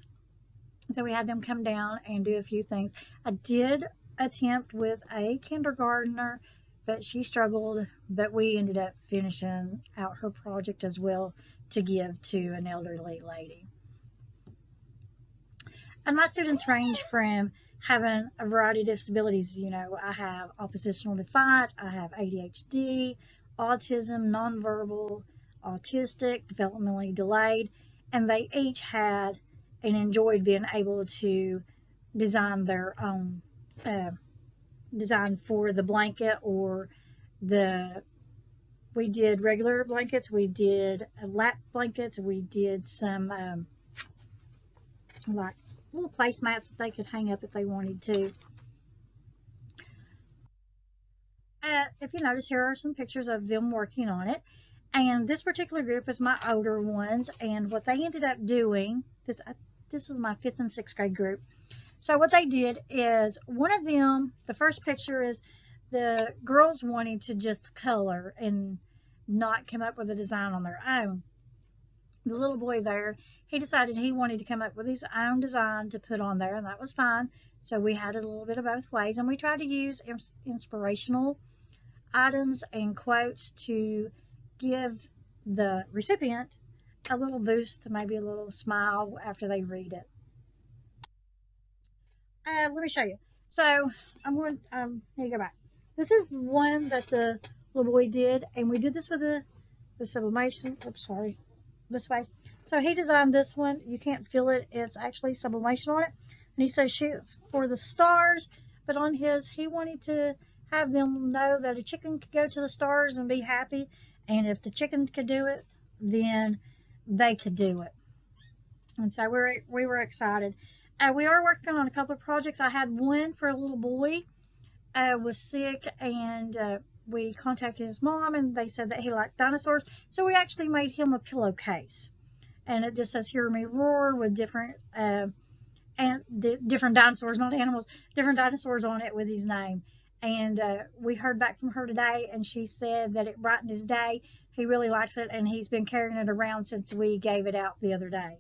So we had them come down and do a few things. I did attempt with a kindergartner, but she struggled, but we ended up finishing out her project as well to give to an elderly lady. And my students range from having a variety of disabilities. I have oppositional defiant, I have ADHD, autism, nonverbal, autistic, developmentally delayed, and they each had and enjoyed being able to design their own design for the blanket, or we did regular blankets, we did lap blankets, we did some like little placemats that they could hang up if they wanted to. If you notice, here are some pictures of them working on it. And this particular group is my older ones, and what they ended up doing, this is my 5th and 6th grade group. So what they did is, one of them, the first picture is the girls wanting to just color and not come up with a design on their own. the little boy there, he decided he wanted to come up with his own design to put on there, and that was fine. So we had it a little bit of both ways, and we tried to use inspirational items and quotes to give the recipient a little boost, maybe a little smile after they read it. Let me show you. So I'm going here you go back. This is one that the little boy did, and we did this with the sublimation. Oops, sorry. This way. So he designed this one. You can't feel it. It's actually sublimation on it. And he says shoots for the stars, but on his, he wanted to have them know that a chicken could go to the stars and be happy. And if the chicken could do it, then they could do it. And so we were excited. We are working on a couple of projects. I had one for a little boy was sick, and we contacted his mom, and they said that he liked dinosaurs. So we actually made him a pillowcase, and it just says "Hear Me Roar" with different different dinosaurs, not animals, different dinosaurs on it with his name. And we heard back from her today, and she said that it brightened his day. He really likes it, and he's been carrying it around since we gave it out the other day.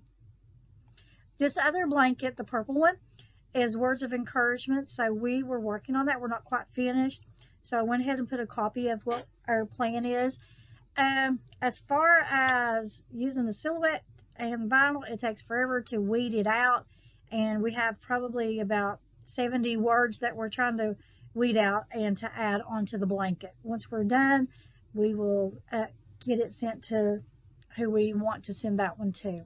This other blanket, the purple one, is words of encouragement. So we were working on that. We're not quite finished. So I went ahead and put a copy of what our plan is. As far as using the silhouette and vinyl, it takes forever to weed it out. And we have probably about 70 words that we're trying to weed out and to add onto the blanket. Once we're done, we will get it sent to who we want to send that one to.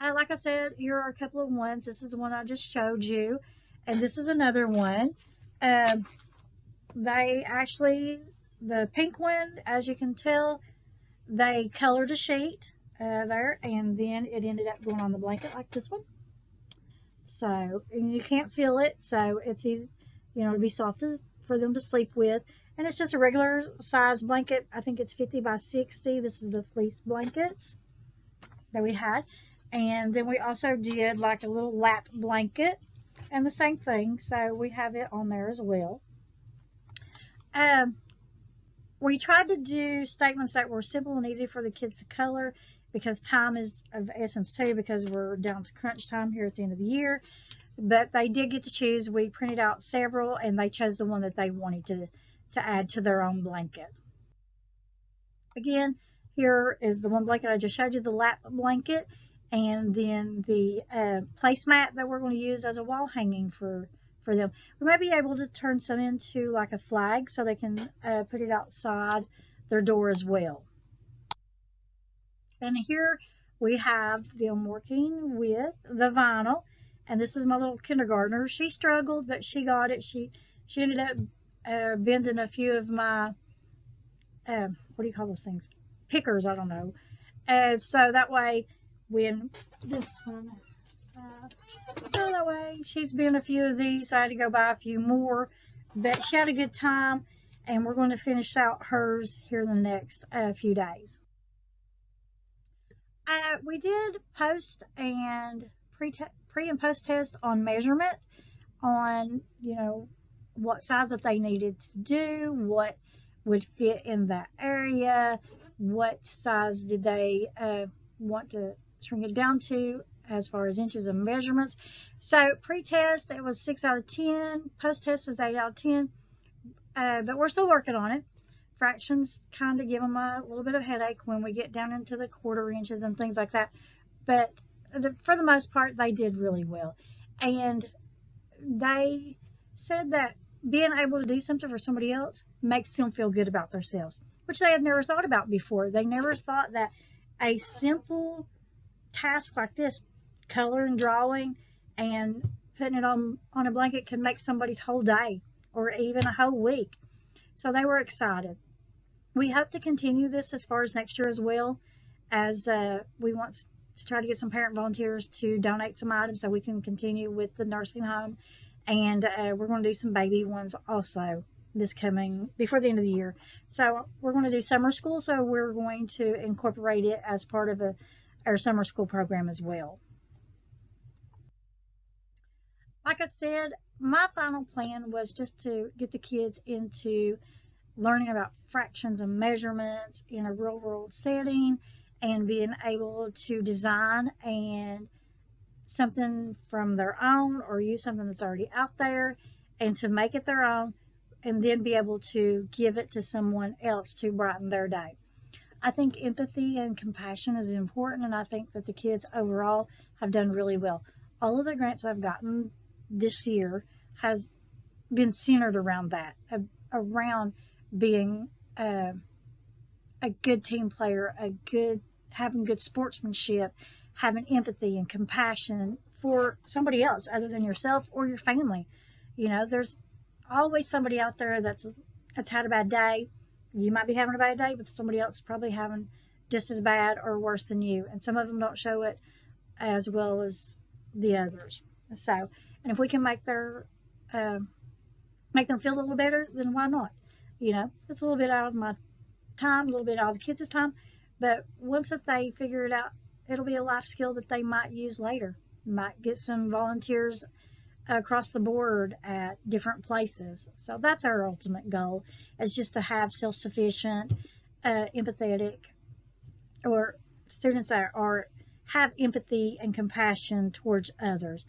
Like I said, here are a couple of ones. This is the one I just showed you, and this is another one. They actually, the pink one, as you can tell, they colored a sheet there, and then it ended up going on the blanket like this one. So, and you can't feel it, so it's easy, you know, to be soft for them to sleep with. And it's just a regular size blanket. I think it's 50 by 60. This is the fleece blankets that we had. And then we also did like a little lap blanket and the same thing. So we have it on there as well. We tried to do statements that were simple and easy for the kids to color, because time is of essence too, because we're down to crunch time here at the end of the year. But they did get to choose. We printed out several, and they chose the one that they wanted to add to their own blanket. Again, here is the one blanket I just showed you, the lap blanket. And then the placemat that we're going to use as a wall hanging for them. We might be able to turn some into like a flag so they can put it outside their door as well. And here we have them working with the vinyl. And this is my little kindergartner. She struggled, but she got it. She ended up bending a few of my, what do you call those things? Pickers, I don't know. So that way, when this one, so that way she's been a few of these. I had to go buy a few more, but she had a good time, and we're going to finish out hers here in the next few days. We did post and pre and post test on measurement on, you know, what size that they needed to do, what would fit in that area, what size did they want to shrink it down to as far as inches of measurements. So pre-test, it was 6 out of 10. Post-test was 8 out of 10. But we're still working on it. Fractions kind of give them a little bit of headache when we get down into the quarter inches and things like that. But for the most part, they did really well. And they said that being able to do something for somebody else makes them feel good about themselves, which they had never thought about before. They never thought that a simple task like this, color and drawing and putting it on a blanket, could make somebody's whole day or even a whole week. So they were excited. We hope to continue this as far as next year as well, as we want to try to get some parent volunteers to donate some items so we can continue with the nursing home. And we're going to do some baby ones also this coming before the end of the year. So we're going to do summer school, so we're going to incorporate it as part of our summer school program as well. Like I said, my final plan was just to get the kids into learning about fractions and measurements in a real world setting, and being able to design and something from their own or use something that's already out there and to make it their own and then be able to give it to someone else to brighten their day. I think empathy and compassion is important, and I think that the kids overall have done really well. All of the grants I've gotten this year has been centered around that, around being a good team player, having good sportsmanship, having empathy and compassion for somebody else other than yourself or your family. You know, there's always somebody out there that's had a bad day. You might be having a bad day, but somebody else is probably having just as bad or worse than you. And some of them don't show it as well as the others. So, and if we can make them feel a little better, then why not? You know, it's a little bit out of my time, a little bit out of the kids' time, but once that they figure it out, it'll be a life skill that they might use later. Might get some volunteers across the board at different places. So that's our ultimate goal, is just to have self-sufficient, empathetic, or students that have empathy and compassion towards others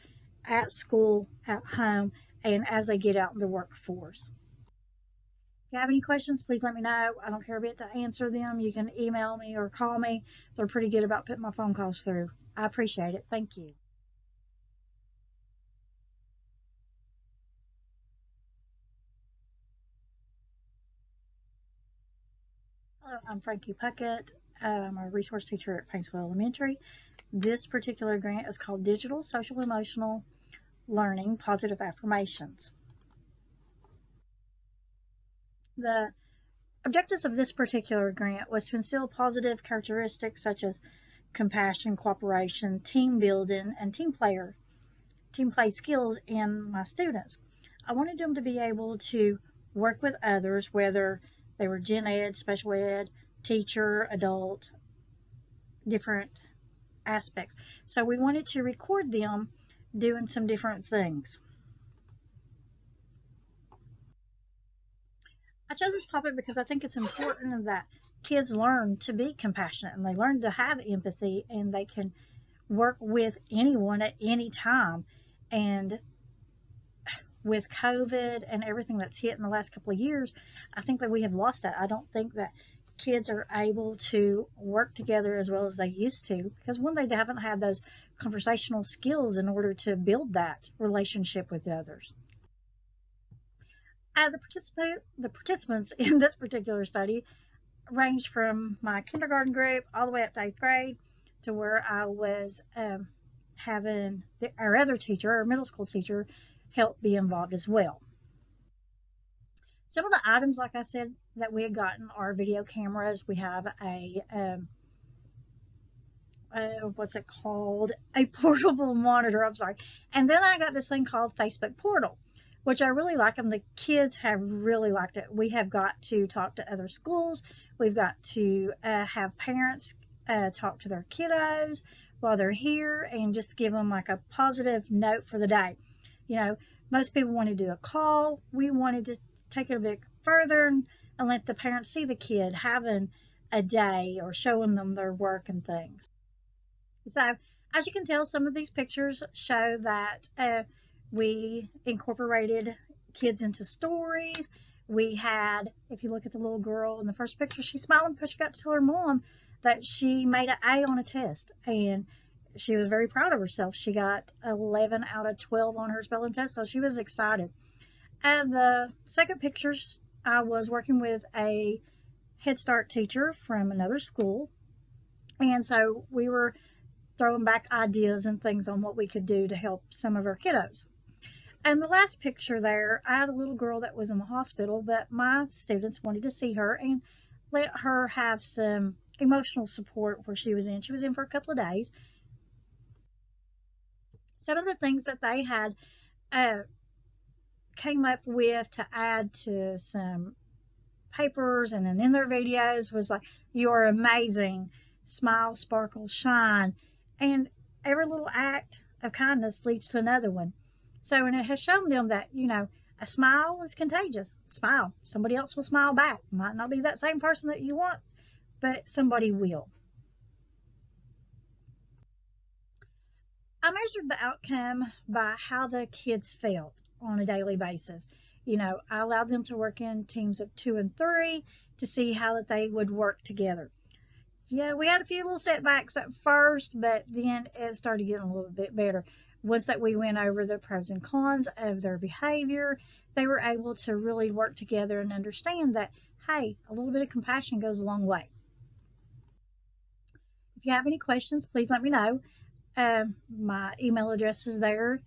at school, at home, and as they get out in the workforce. If you have any questions, please let me know. I don't care a bit to answer them. You can email me or call me. They're pretty good about putting my phone calls through. I appreciate it. Thank you. Hello, I'm Frankie Puckett. I'm a resource teacher at Paintsville Elementary. This particular grant is called Digital Social Emotional Learning Positive Affirmations. The objectives of this particular grant was to instill positive characteristics such as compassion, cooperation, team building, and team play skills in my students. I wanted them to be able to work with others, whether they were gen ed, special ed, teacher, adult, different aspects. So we wanted to record them doing some different things. I chose this topic because I think it's important that kids learn to be compassionate and they learn to have empathy and they can work with anyone at any time. And with COVID and everything that's hit in the last couple of years, I think that we have lost that. I don't think that kids are able to work together as well as they used to, because one, they haven't had those conversational skills in order to build that relationship with others. The participants in this particular study ranged from my kindergarten group all the way up to 8th grade to where I was having our other teacher, our middle school teacher, help be involved as well. Some of the items, like I said, that we had gotten are video cameras. We have a what's it called? A portable monitor. I'm sorry. And then I got this thing called Facebook Portal, which I really like, and the kids have really liked it. We have got to talk to other schools. We've got to have parents talk to their kiddos while they're here and just give them like a positive note for the day. You know, most people want to do a call. We wanted to take it a bit further and let the parents see the kid having a day or showing them their work and things. So, as you can tell, some of these pictures show that we incorporated kids into stories. We had, if you look at the little girl in the first picture, she's smiling because she got to tell her mom that she made an A on a test, and she was very proud of herself. She got 11 out of 12 on her spelling test, so she was excited. And the second pictures, I was working with a Head Start teacher from another school, and so we were throwing back ideas and things on what we could do to help some of our kiddos. And the last picture there, I had a little girl that was in the hospital, but my students wanted to see her and let her have some emotional support where she was in. She was in for a couple of days. Some of the things that they had came up with to add to some papers and then in their videos was like, "You are amazing, smile, sparkle, shine." And every little act of kindness leads to another one. So, and it has shown them that, you know, a smile is contagious. Smile. Somebody else will smile back. Might not be that same person that you want, but somebody will. I measured the outcome by how the kids felt on a daily basis. You know, I allowed them to work in teams of 2 and 3 to see how that they would work together. Yeah, we had a few little setbacks at first, but then it started getting a little bit better. Once that we went over the pros and cons of their behavior, they were able to really work together and understand that, hey, a little bit of compassion goes a long way. If you have any questions, please let me know. My email address is there,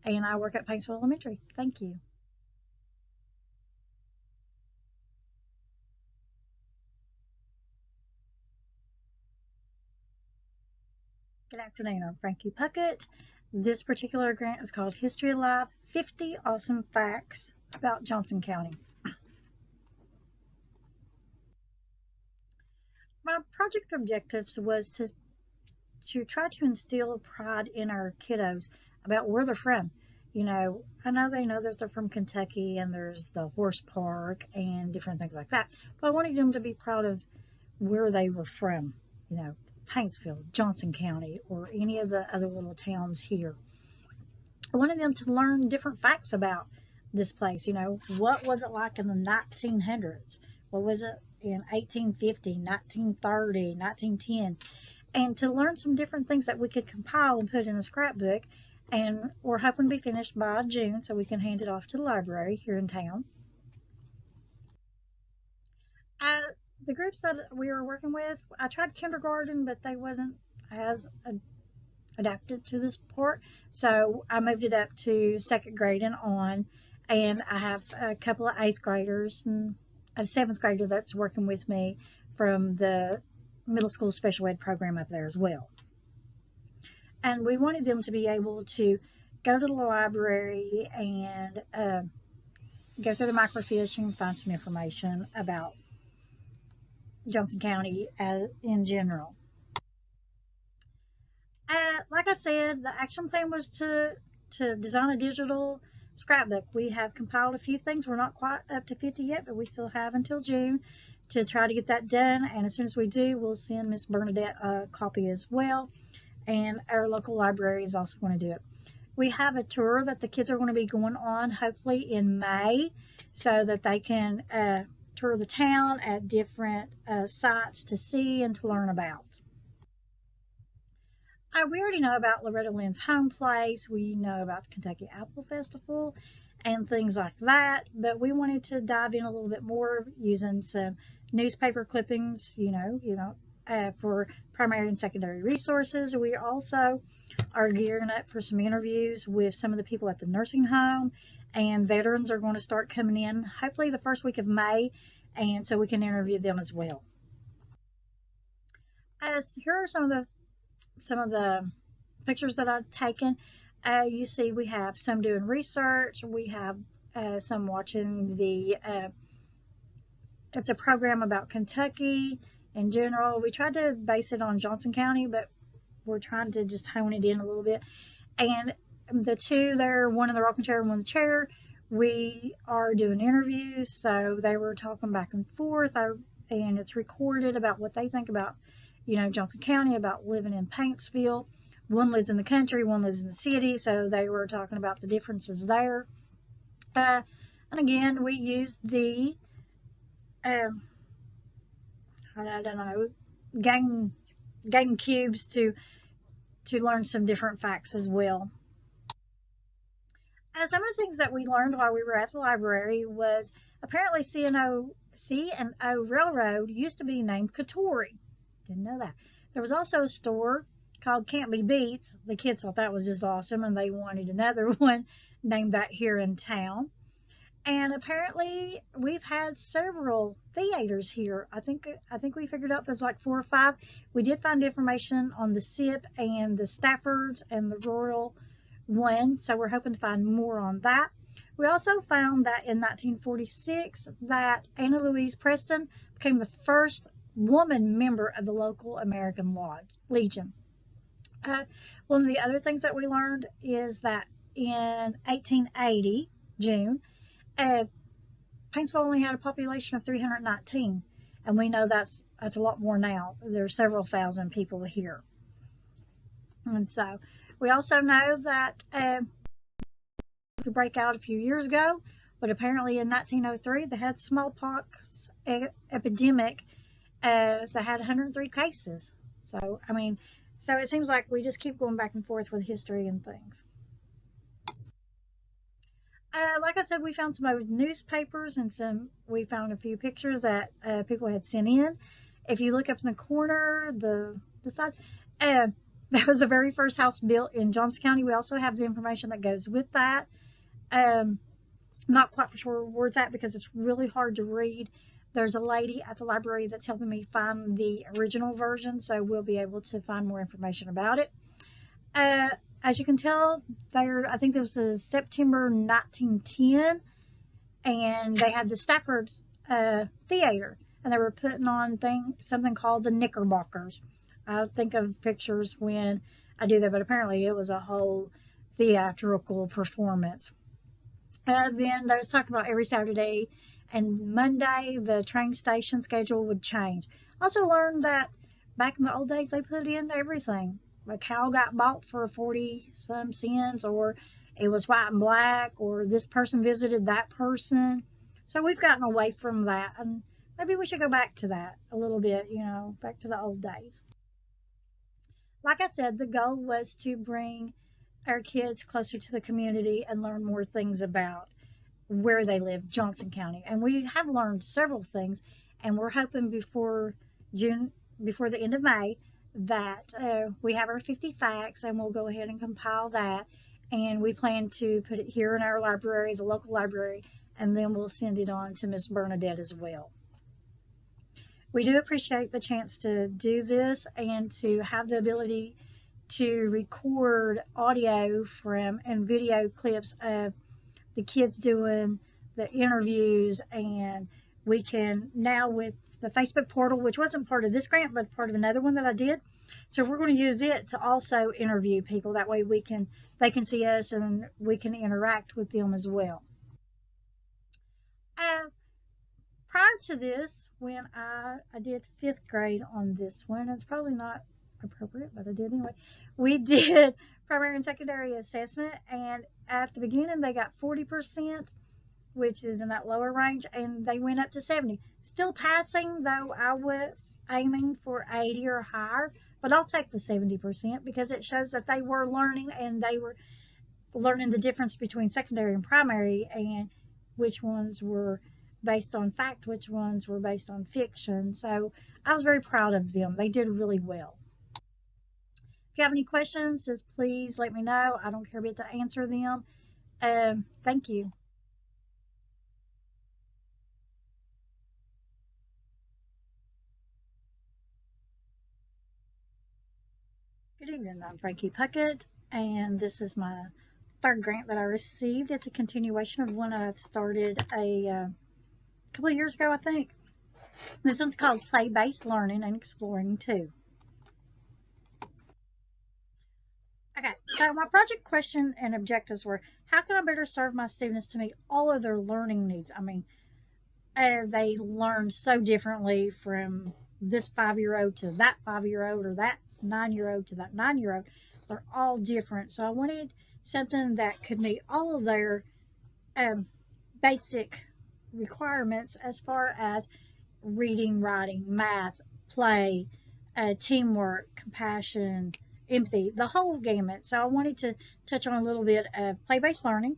and I work at Paintsville Elementary. Thank you. Good afternoon, I'm Frankie Puckett. This particular grant is called History Alive, 50 Awesome Facts About Johnson County. My project objectives was to try to instill pride in our kiddos about where they're from. You know, I know they know that they're from Kentucky and there's the horse park and different things like that, but I wanted them to be proud of where they were from, you know, Paintsville, Johnson County, or any of the other little towns here. I wanted them to learn different facts about this place. You know, what was it like in the 1900s? What was it in 1850, 1930, 1910? And to learn some different things that we could compile and put in a scrapbook. And we're hoping to be finished by June so we can hand it off to the library here in town. The groups that we were working with, I tried kindergarten, but they wasn't as adapted to this part. So I moved it up to 2nd grade and on. And I have a couple of 8th graders and a 7th grader that's working with me from the middle school special ed program up there as well. And we wanted them to be able to go to the library and go through the microfiche and find some information about Johnson County in general. Like I said, the action plan was to design a digital scrapbook. We have compiled a few things. We're not quite up to 50 yet, but we still have until June to try to get that done. And as soon as we do, we'll send Miss Bernadette a copy as well. And our local library is also going to do it. We have a tour that the kids are going to be going on hopefully in May so that they can tour the town at different sites to see and to learn about. We already know about Loretta Lynn's home place. We know about the Kentucky Apple Festival and things like that, but we wanted to dive in a little bit more using some newspaper clippings, for primary and secondary resources. We also are gearing up for some interviews with some of the people at the nursing home, and veterans are going to start coming in hopefully the first week of May, and so we can interview them as well. Here are some of the pictures that I've taken. You see we have some doing research. We have some watching it's a program about Kentucky in general. We tried to base it on Johnson County, but we're trying to just hone it in a little bit. And the two there, one in the rocking chair and one in the chair, we are doing interviews. So they were talking back and forth, and it's recorded about what they think about, Johnson County, about living in Paintsville. One lives in the country, one lives in the city, so they were talking about the differences there. And again, we used the game cubes to learn some different facts as well. Some of the things that we learned while we were at the library was apparently C&O Railroad used to be named Katori. Didn't know that. There was also a store called Can't Be Beats. The kids thought that was just awesome, and they wanted another one named that here in town. And apparently we've had several theaters here. I think we figured out there's like 4 or 5. We did find information on the SIP and the Staffords and the Royal one, so we're hoping to find more on that. We also found that in 1946 that Anna Louise Preston became the first woman member of the local American Legion. One of the other things that we learned is that in 1880, June, Paintsville only had a population of 319, and we know that's a lot more now. There are several thousand people here. And so We also know that the breakout a few years ago, but apparently in 1903 they had smallpox epidemic that had 103 cases. So, I mean, so it seems like we just keep going back and forth with history and things. Like I said, we found some old newspapers and we found a few pictures that people had sent in. If you look up in the corner, the side, that was the very first house built in Johnson County. We also have the information that goes with that. Not quite sure where it's at because it's really hard to read. There's a lady at the library that's helping me find the original version, so we'll be able to find more information about it. As you can tell, I think this was September 1910, and they had the Stafford Theater, and they were putting on something called the Knickerbockers. I think of pictures when I do that, but apparently it was a whole theatrical performance. Then they was talking about every Saturday and Monday the train station schedule would change. Also learned that back in the old days they put in everything. A cow got bought for 40-some cents, or it was white and black, or this person visited that person. So we've gotten away from that, and maybe we should go back to that a little bit, you know, back to the old days. Like I said, the goal was to bring our kids closer to the community and learn more things about where they live, Johnson County. And we have learned several things, and we're hoping before the end of May, that we have our 50 facts, and we'll go ahead and compile that, and we plan to put it here in our library, the local library, and then we'll send it on to Miss Bernadette as well. We do appreciate the chance to do this and to have the ability to record audio and video clips of the kids doing the interviews, and we can now with the Facebook portal, which wasn't part of this grant, but part of another one that I did. So we're going to use it to also interview people. That way they can see us and we can interact with them as well. Prior to this, when I did 5th grade on this one, it's probably not appropriate, but I did anyway. We did primary and secondary assessment, and at the beginning they got 40%, which is in that lower range, and they went up to 70. Still passing, though I was aiming for 80 or higher, but I'll take the 70% because it shows that they were learning, and they were learning the difference between secondary and primary, and which ones were based on fact, which ones were based on fiction. So I was very proud of them. They did really well. If you have any questions, just please let me know. I don't care a bit to answer them. Thank you. Good evening, I'm Frankie Puckett, and this is my 3rd grant that I received. It's a continuation of one I've started a couple of years ago, I think. This one's called Play-Based Learning and Exploring 2. Okay, so my project question and objectives were, how can I better serve my students to meet all of their learning needs? I mean, they learn so differently from this 5-year-old to that 5-year-old, or that 9-year-old to that 9-year-old. They're all different. So I wanted something that could meet all of their basic requirements as far as reading, writing, math, play, teamwork, compassion, empathy, the whole gamut. So I wanted to touch on a little bit of play-based learning,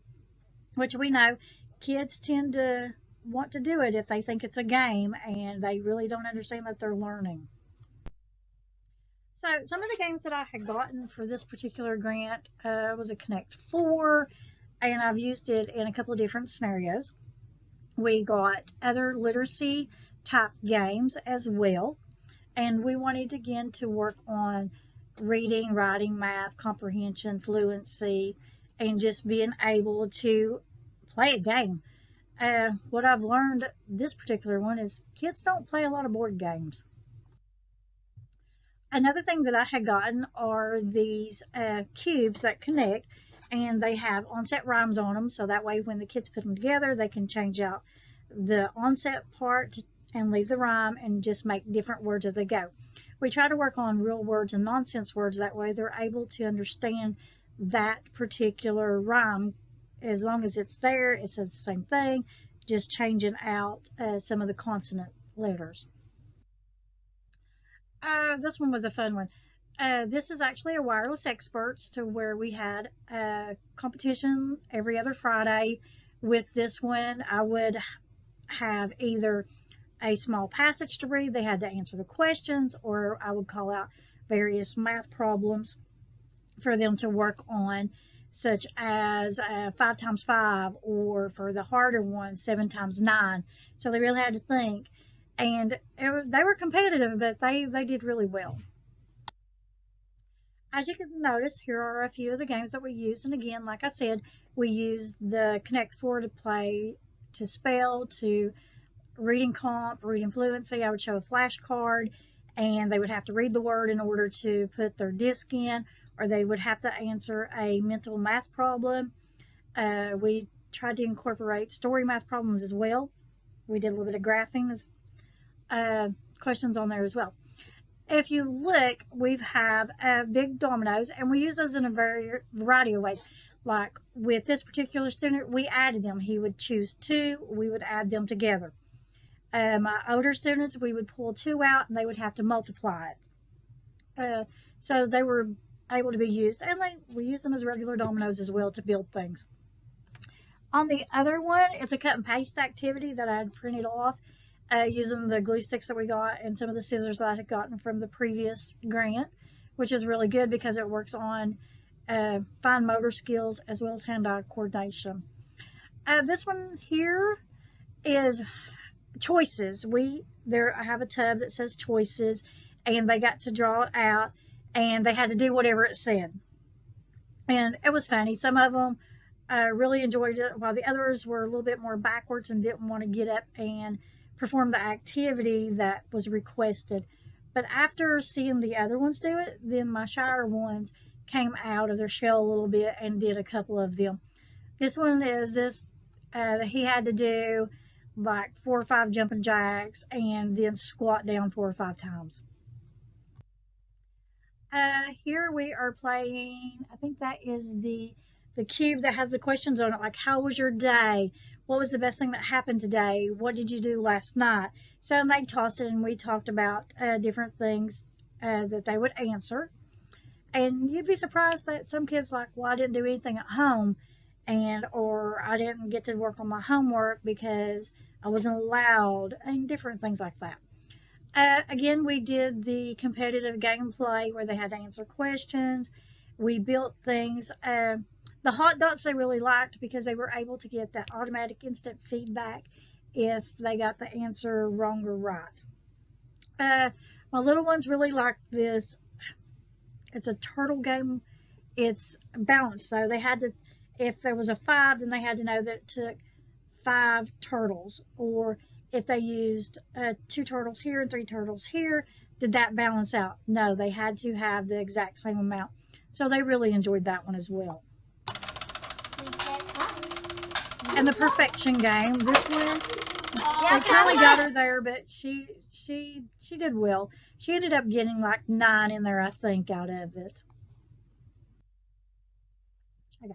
which we know kids tend to want to do it if they think it's a game and they really don't understand that they're learning. So some of the games that I had gotten for this particular grant was a Connect 4, and I've used it in a couple of different scenarios. We got other literacy type games as well, and we wanted again to work on reading, writing, math, comprehension, fluency, and just being able to play a game. What I've learned this particular one is kids don't play a lot of board games. Another thing that I had gotten are these cubes that connect, and they have onset rhymes on them, so that way when the kids put them together, they can change out the onset part and leave the rhyme and just make different words as they go. we try to work on real words and nonsense words. That way they're able to understand that particular rhyme. As long as it's there, it says the same thing, just changing out some of the consonant letters. This one was a fun one. This is actually a wireless experts, to where we had a competition every other Friday. With this one, I would have either a small passage to read, they had to answer the questions, or I would call out various math problems for them to work on, such as 5 times 5, or for the harder one, 7 times 9. So they really had to think, and they were competitive, but they did really well. As you can notice, here are a few of the games that we used, and again, like I said, we used the Connect 4 to play, to spell, to reading comp, reading fluency. I would show a flashcard, and they would have to read the word in order to put their disc in, or they would have to answer a mental math problem. We tried to incorporate story math problems as well. We did a little bit of graphing, questions on there as well. If you look, we have big dominoes, and we use those in a variety of ways. Like with this particular student, we added them. He would choose 2, we would add them together. My older students, we would pull 2 out, and they would have to multiply it. So they were able to be used, and we use them as regular dominoes as well to build things. On the other one, it's a cut and paste activity that I had printed off using the glue sticks that we got and some of the scissors that I had gotten from the previous grant, which is really good because it works on fine motor skills as well as hand-eye coordination. This one here is choices. I have a tub that says choices, and they got to draw it out, and they had to do whatever it said. And it was funny. Some of them really enjoyed it, while the others were a little bit more backwards and didn't want to get up and perform the activity that was requested. But after seeing the other ones do it, then my shyer ones came out of their shell a little bit and did a couple of them. This one is he had to do like 4 or 5 jumping jacks and then squat down 4 or 5 times. Here we are playing, I think that is the cube that has the questions on it, like how was your day? What was the best thing that happened today? What did you do last night? So they tossed it, and we talked about different things that they would answer. And you'd be surprised that some kids like, well, I didn't do anything at home, or I didn't get to work on my homework because I wasn't allowed, and different things like that. Again, we did the competitive gameplay where they had to answer questions. We built things. The hot dots they really liked because they were able to get that automatic instant feedback if they got the answer wrong or right. My little ones really liked this. It's a turtle game. It's balanced, so they had to, if there was a 5, then they had to know that it took 5 turtles, or if they used 2 turtles here and 3 turtles here, did that balance out? No, they had to have the exact same amount. So they really enjoyed that one as well. And the perfection game, this one, they kind of got her there, but she did well. She ended up getting like 9 in there, I think, out of it. Okay.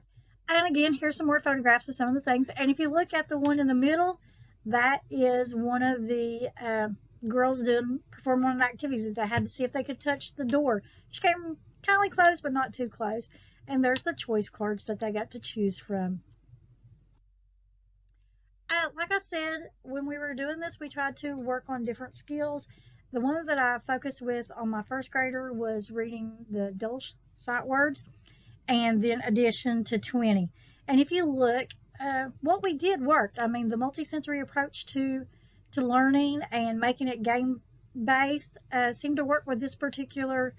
And again, here's some more photographs of some of the things. And if you look at the one in the middle, that is one of the girls performing one of the activities that they had to see if they could touch the door. She came kind of close, but not too close. And there's the choice cards that they got to choose from. Like I said, when we were doing this, we tried to work on different skills. The one that I focused with on my first grader was reading the Dulce sight words, and then addition to 20. And if you look, what we did worked. I mean, the multisensory approach to learning and making it game-based seemed to work with this particular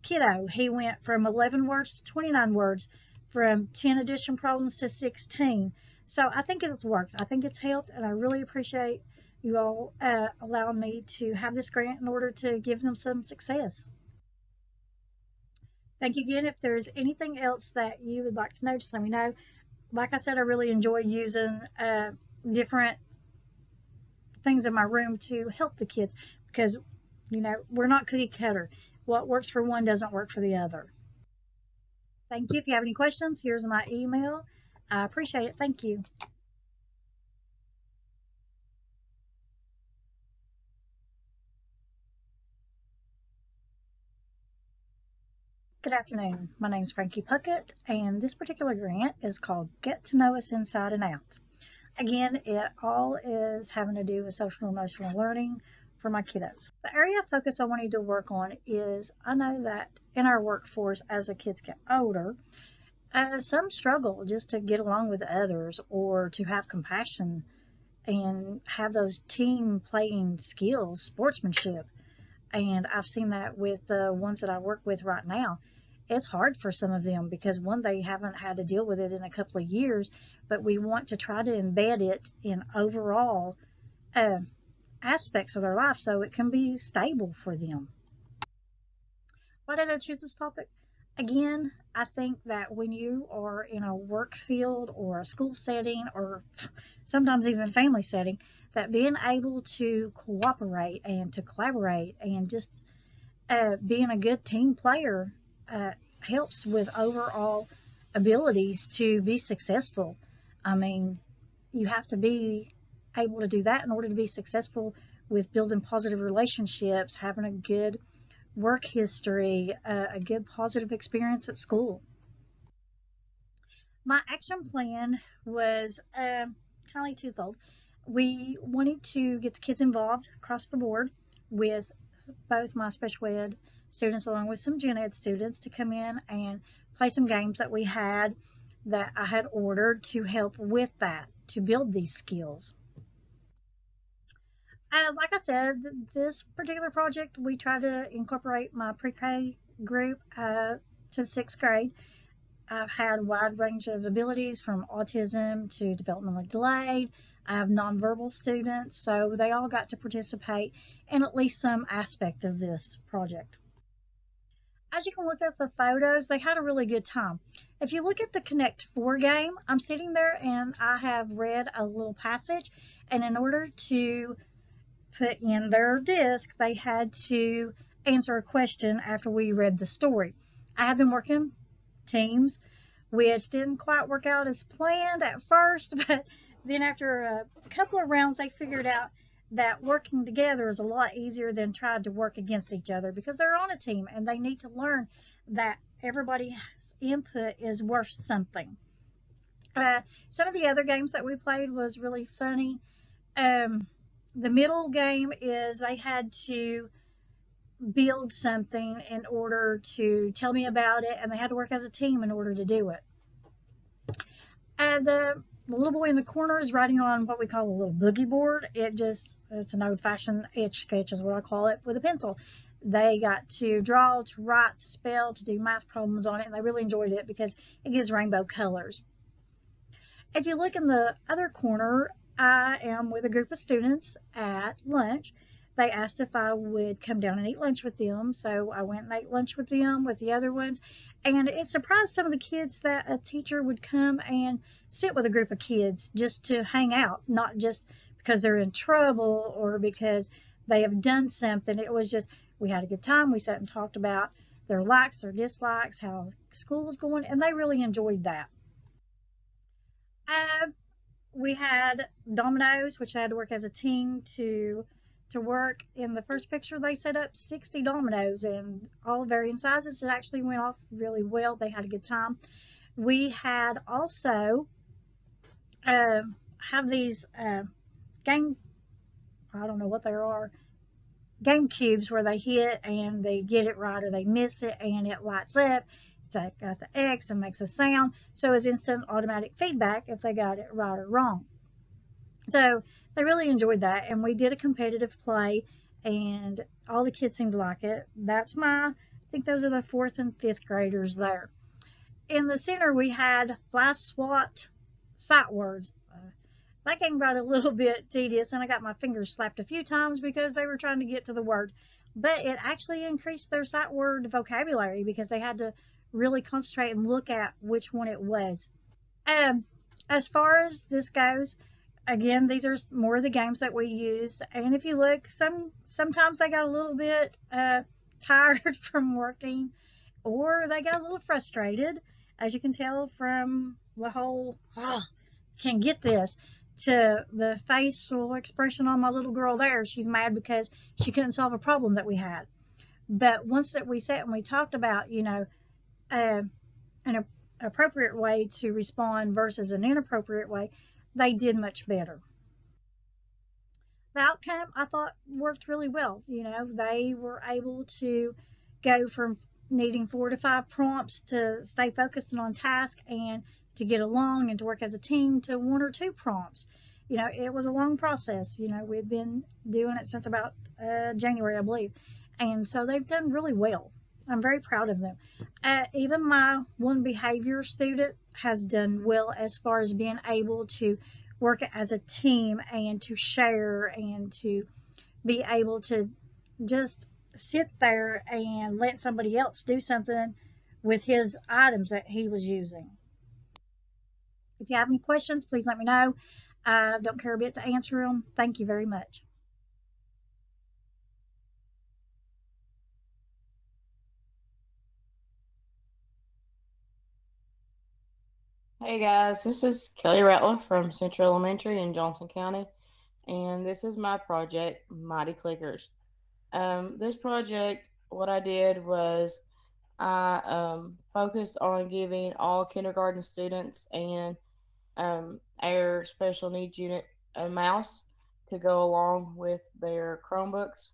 kiddo. He went from 11 words to 29 words, from 10 addition problems to 16. So I think it's worked. I think it's helped, and I really appreciate you all allowing me to have this grant in order to give them some success. Thank you again. If there's anything else that you would like to know, just let me know. Like I said, I really enjoy using different things in my room to help the kids, because You know, we're not cookie cutter. What works for one doesn't work for the other. Thank you. If you have any questions, here's my email. I appreciate it. Thank you. Good afternoon. My name is Frankie Puckett, and this particular grant is called Get to Know Us Inside and Out. Again, it all is having to do with social and emotional learning for my kiddos. The area of focus I wanted to work on is I know that in our workforce, as the kids get older, some struggle just to get along with others or to have compassion and have those team playing skills, sportsmanship. And I've seen that with the ones that I work with right now. It's hard for some of them because one, they haven't had to deal with it in a couple of years, but we want to try to embed it in overall aspects of their life so it can be stable for them. Why did I choose this topic? Again, I think that when you are in a work field or a school setting or sometimes even family setting, that being able to cooperate and to collaborate and just being a good team player helps with overall abilities to be successful. I mean, you have to be able to do that in order to be successful with building positive relationships, having a good work history, a good positive experience at school. My action plan was kind of twofold. We wanted to get the kids involved across the board with both my special ed students along with some gen ed students to come in and play some games that we had that I had ordered to help with that, to build these skills. Like I said, this particular project, we try to incorporate my pre-K group to 6th grade. I've had a wide range of abilities from autism to developmentally delayed. I have nonverbal students, so they all got to participate in at least some aspect of this project. As you can look at the photos, they had a really good time. If you look at the Connect 4 game, I'm sitting there and I have read a little passage, and in order to put in their disc, they had to answer a question after we read the story. I have been working teams, which didn't quite work out as planned at first, but then after a couple of rounds, they figured out that working together is a lot easier than trying to work against each other because they're on a team and they need to learn that everybody's input is worth something. Some of the other games that we played was really funny. The middle game is they had to build something in order to tell me about it, and they had to work as a team in order to do it. And the little boy in the corner is writing on what we call a little boogie board. It's an old-fashioned etch sketch is what I call it, with a pencil. They got to draw, to write, to spell, to do math problems on it, and they really enjoyed it because it gives rainbow colors. If you look in the other corner, I am with a group of students at lunch. They asked if I would come down and eat lunch with them, so I went and ate lunch with them, with the other ones, and it surprised some of the kids that a teacher would come and sit with a group of kids just to hang out, not just because they're in trouble or because they have done something. It was just, we had a good time. We sat and talked about their likes, their dislikes, how school was going, and they really enjoyed that. We had dominoes, which I had to work as a team to work. In the first picture, they set up 60 dominoes and all varying sizes. It actually went off really well. They had a good time. We had also have these game, I don't know what they are, game cubes where they hit and they get it right or they miss it and it lights up. It's got the X and makes a sound, so it's instant automatic feedback if they got it right or wrong. So they really enjoyed that, and we did a competitive play, and all the kids seemed to like it. I think those are the 4th and 5th graders there. In the center, we had fly swat sight words. That game got a little bit tedious, and I got my fingers slapped a few times because they were trying to get to the word. But it actually increased their sight word vocabulary because they had to really concentrate and look at which one it was. As far as this goes, again, these are more of the games that we used. And if you look, sometimes they got a little bit tired from working, or they got a little frustrated, as you can tell from the whole, can't get this, to the facial expression on my little girl there. She's mad because she couldn't solve a problem that we had. But once that we sat and we talked about, an appropriate way to respond versus an inappropriate way, they did much better. The outcome, I thought, worked really well. They were able to go from needing 4 to 5 prompts to stay focused and on task and to get along and to work as a team to 1 or 2 prompts. It was a long process. We'd been doing it since about January, I believe. And so they've done really well. I'm very proud of them. Even my one behavior student has done well as far as being able to work as a team and to share and to be able to just sit there and let somebody else do something with his items that he was using. If you have any questions, please let me know. I don't care a bit to answer them. Thank you very much. Hey guys, this is Kelly Ratliff from Central Elementary in Johnson County, and this is my project, Mighty Clickers. This project, what I did was I focused on giving all kindergarten students and our special needs unit a mouse to go along with their Chromebooks.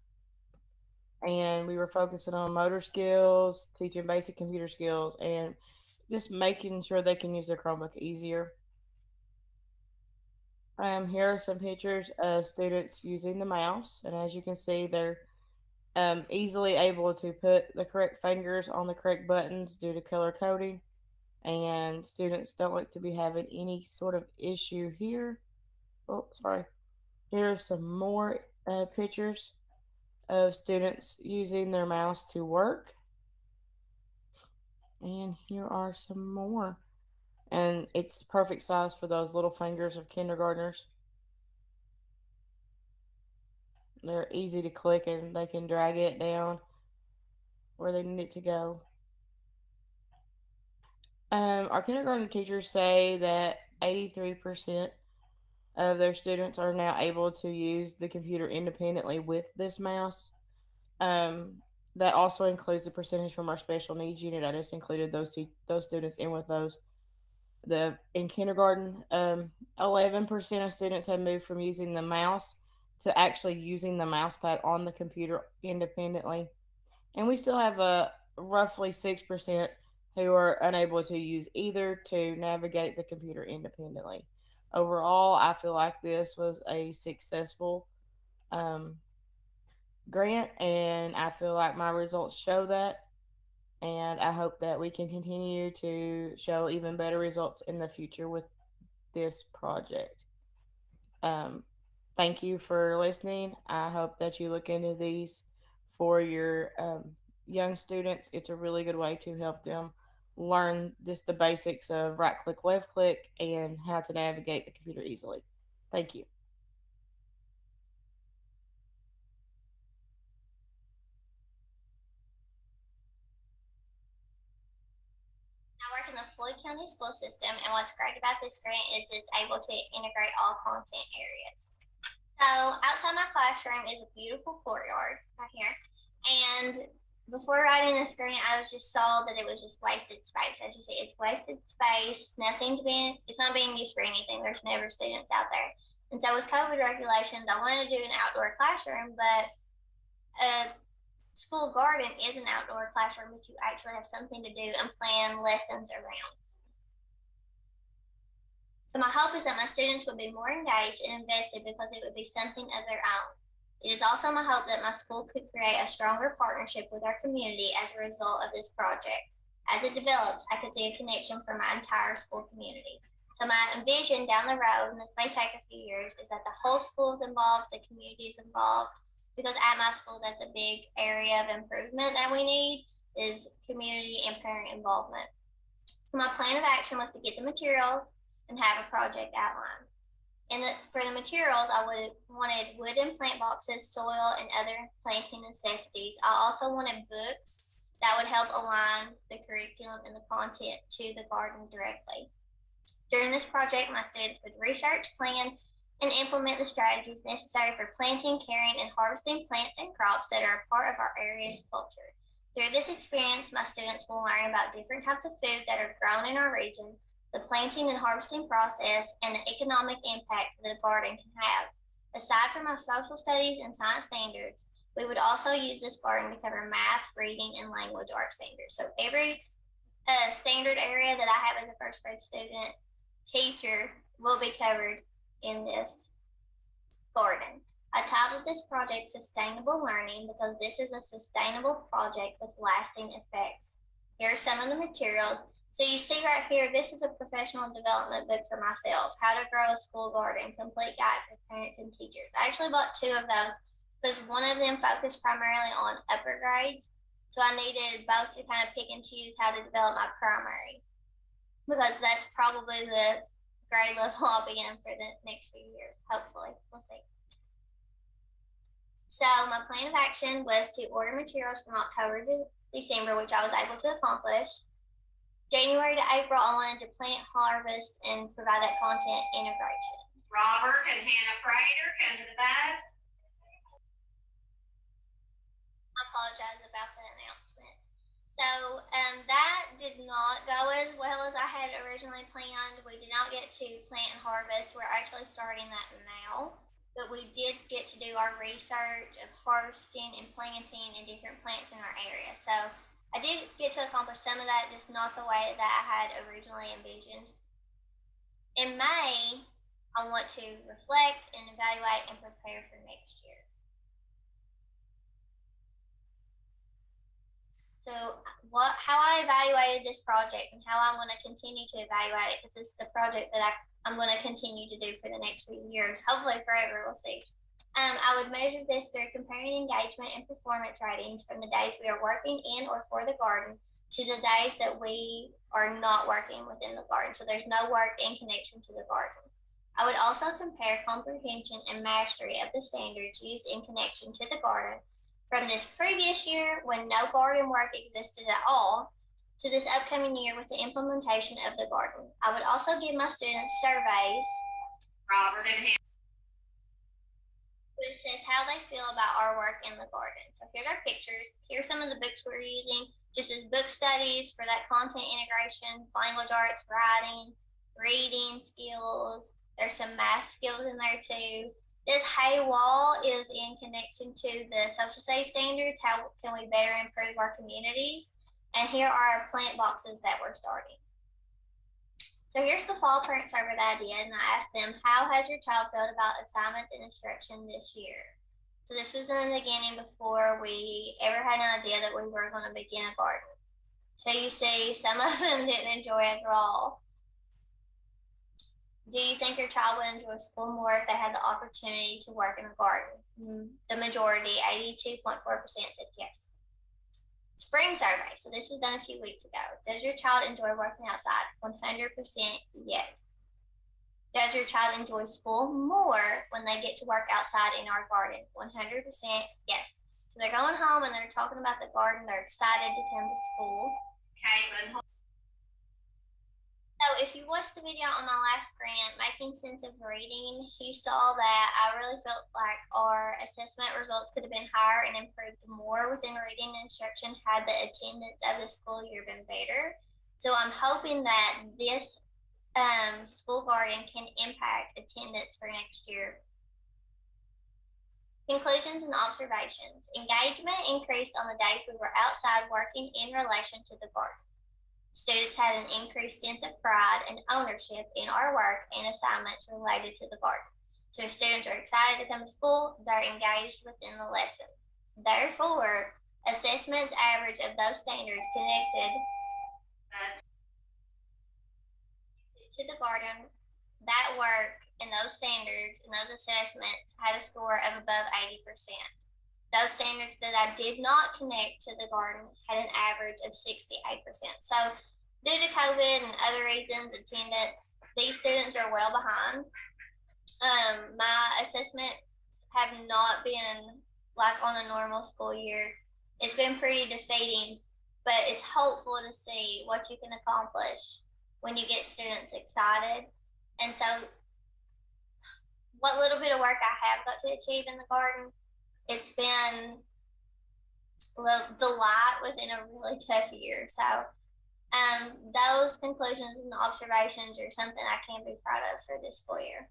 And we were focusing on motor skills, teaching basic computer skills, and just making sure they can use their Chromebook easier. Here are some pictures of students using the mouse, and as you can see, they're easily able to put the correct fingers on the correct buttons due to color coding, and students don't look to be having any sort of issue here. Oh, sorry. Here are some more pictures of students using their mouse to work. And here are some more. And it's perfect size for those little fingers of kindergartners. They're easy to click and they can drag it down where they need it to go. Our kindergarten teachers say that 83% of their students are now able to use the computer independently with this mouse. That also includes the percentage from our special needs unit. I just included those students in with those. In kindergarten, 11% of students have moved from using the mouse to actually using the mouse pad on the computer independently. And we still have roughly 6% who are unable to use either to navigate the computer independently. Overall, I feel like this was a successful grant, and I feel like my results show that. And I hope that we can continue to show even better results in the future with this project. Thank you for listening. I hope that you look into these for your young students. It's a really good way to help them learn just the basics of right click, left click, and how to navigate the computer easily. Thank you. I work in the Floyd County school system, and what's great about this grant is it's able to integrate all content areas. So outside my classroom is a beautiful courtyard right here, and before writing this grant, I just saw that it was just wasted space. As you see, it's wasted space. It's not being used for anything. There's never students out there. And so with COVID regulations, I wanted to do an outdoor classroom, but a school garden is an outdoor classroom, but you actually have something to do and plan lessons around. So my hope is that my students would be more engaged and invested because it would be something of their own. It is also my hope that my school could create a stronger partnership with our community as a result of this project. As it develops, I could see a connection for my entire school community. So my vision down the road, and this may take a few years, is that the whole school is involved, the community is involved, because at my school, that's a big area of improvement that we need is community and parent involvement. So my plan of action was to get the materials and have a project outline. For the materials, I wanted wooden plant boxes, soil, and other planting necessities. I also wanted books that would help align the curriculum and the content to the garden directly. During this project, my students would research, plan, and implement the strategies necessary for planting, caring, and harvesting plants and crops that are a part of our area's culture. Through this experience, my students will learn about different types of food that are grown in our region, the planting and harvesting process, and the economic impact that a garden can have. Aside from our social studies and science standards, we would also use this garden to cover math, reading, and language arts standards. So every standard area that I have as a first grade student teacher will be covered in this garden. I titled this project Sustainable Learning because this is a sustainable project with lasting effects. Here are some of the materials. So you see right here, this is a professional development book for myself, How to Grow a School Garden, Complete Guide for Parents and Teachers. I actually bought 2 of those because one of them focused primarily on upper grades. So I needed both to kind of pick and choose how to develop my primary, because that's probably the grade level I'll be in for the next few years, hopefully. We'll see. So my plan of action was to order materials from October to December, which I was able to accomplish. January to April, I wanted to plant, harvest, and provide that content integration. Robert and Hannah Prater, come to the back. I apologize about the announcement. So that did not go as well as I had originally planned. We did not get to plant and harvest. We're actually starting that now. But we did get to do our research of harvesting and planting and different plants in our area. So I did get to accomplish some of that, just not the way that I had originally envisioned. In May, I want to reflect and evaluate and prepare for next year. So how I evaluated this project and how I want to continue to evaluate it, because this is a project that I'm going to continue to do for the next few years, hopefully forever, we'll see. I would measure this through comparing engagement and performance ratings from the days we are working in or for the garden to the days that we are not working within the garden. So there's no work in connection to the garden. I would also compare comprehension and mastery of the standards used in connection to the garden from this previous year when no garden work existed at all to this upcoming year with the implementation of the garden. I would also give my students surveys. Robert and Hannah. It says how they feel about our work in the garden. So here's our pictures. Here's some of the books we're using just as book studies for that content integration, language arts, writing, reading skills. There's some math skills in there too. This hay wall is in connection to the social studies standards. How can we better improve our communities? And here are our plant boxes that we're starting. So here's the fall parent survey that I did, and I asked them, how has your child felt about assignments and instruction this year? So this was in the beginning before we ever had an idea that we were going to begin a garden. So you see, some of them didn't enjoy it at all. Do you think your child would enjoy school more if they had the opportunity to work in a garden? The majority, 82.4%, said yes. Spring survey. So this was done a few weeks ago. Does your child enjoy working outside? 100% yes. Does your child enjoy school more when they get to work outside in our garden? 100% yes. So they're going home and they're talking about the garden. They're excited to come to school. Caitlin. So if you watched the video on my last grant, Making Sense of Reading, you saw that I really felt like our assessment results could have been higher and improved more within reading instruction had the attendance of the school year been better. So I'm hoping that this school garden can impact attendance for next year. Conclusions and observations. Engagement increased on the days we were outside working in relation to the garden. Students had an increased sense of pride and ownership in our work and assignments related to the garden. So if students are excited to come to school, they're engaged within the lessons. Therefore, assessments average of those standards connected to the garden, that work and those standards and those assessments had a score of above 80%. Those standards that I did not connect to the garden had an average of 68%. So due to COVID and other reasons, attendance, these students are well behind. My assessments have not been like on a normal school year. It's been pretty defeating, but it's hopeful to see what you can accomplish when you get students excited. And so what little bit of work I have got to achieve in the garden, it's been the light within a really tough year. So those conclusions and observations are something I can be proud of for this school year.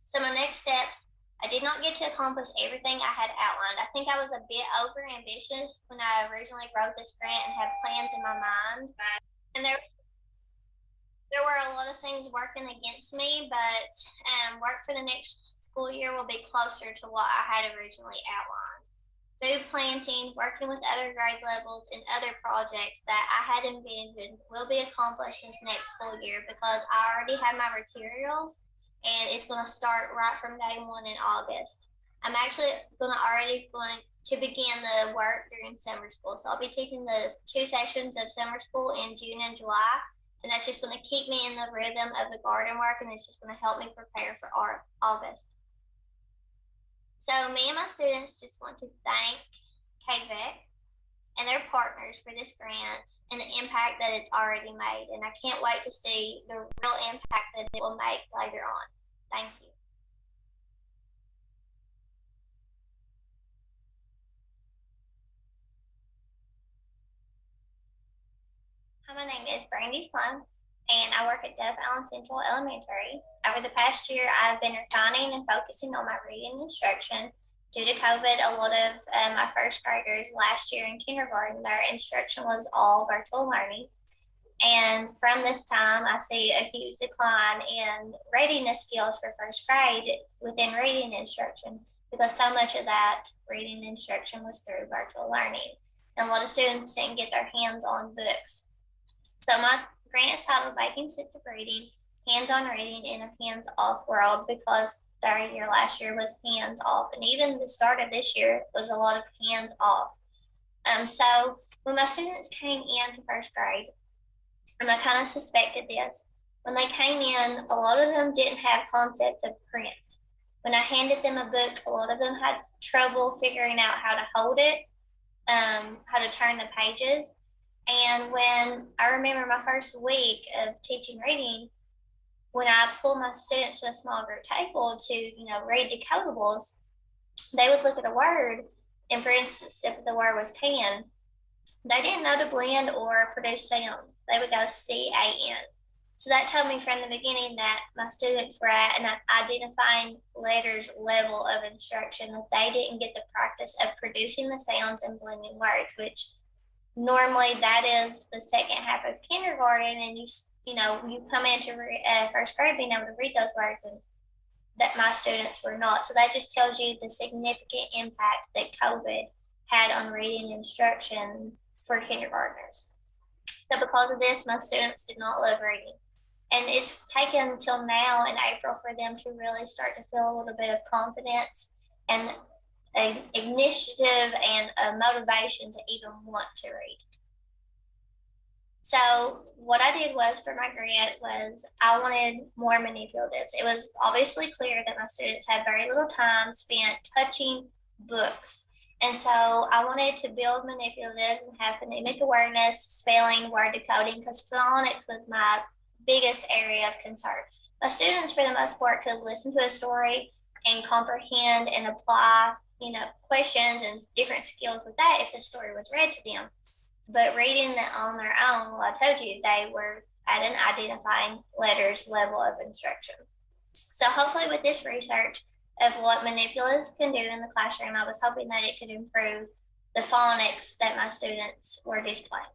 So my next steps, I did not get to accomplish everything I had outlined. I think I was a bit over ambitious when I originally wrote this grant and had plans in my mind. And there were a lot of things working against me, but work for the next school year will be closer to what I had originally outlined. Food planting, working with other grade levels, and other projects that I had envisioned will be accomplished this next school year because I already have my materials and it's going to start right from day one in August. I'm actually already going to begin the work during summer school. So I'll be teaching the 2 sessions of summer school in June and July. And that's just going to keep me in the rhythm of the garden work, and it's just going to help me prepare for August. So me and my students just want to thank KVEC and their partners for this grant and the impact that it's already made. And I can't wait to see the real impact that it will make later on. Thank you. Hi, my name is Brandy Sloan, and I work at Dove Allen Central Elementary. Over the past year, I've been refining and focusing on my reading instruction. Due to COVID, a lot of my first graders last year in kindergarten, their instruction was all virtual learning. And from this time, I see a huge decline in readiness skills for first grade within reading instruction because so much of that reading instruction was through virtual learning. And a lot of students didn't get their hands on books. So my grant is titled Making Sense of Reading, Hands-on Reading in a Hands-Off World because their year last year was hands-off. And even the start of this year was a lot of hands-off. So when my students came into first grade, and I kind of suspected this, when they came in, a lot of them didn't have concepts of print. When I handed them a book, a lot of them had trouble figuring out how to hold it, how to turn the pages. And when I remember my first week of teaching reading, when I pulled my students to a small group table to, read decodables, they would look at a word, and for instance, if the word was can, they didn't know to blend or produce sounds. They would go C-A-N. So that told me from the beginning that my students were at an identifying letters level of instruction, that they didn't get the practice of producing the sounds and blending words, which normally that is the second half of kindergarten, and you come into first grade being able to read those words, and that my students were not. So that just tells you the significant impact that COVID had on reading instruction for kindergartners. So because of this, my students did not love reading. And it's taken until now in April for them to really start to feel a little bit of confidence and an initiative and a motivation to even want to read. So what I did was for my grant was I wanted more manipulatives. It was obviously clear that my students had very little time spent touching books. And so I wanted to build manipulatives and have phonemic awareness, spelling, word decoding, because phonics was my biggest area of concern. My students, for the most part, could listen to a story and comprehend and apply, questions and different skills with that if the story was read to them. But reading it on their own, well, I told you, they were at an identifying letters level of instruction. So hopefully with this research of what manipulatives can do in the classroom, I was hoping that it could improve the phonics that my students were displaying.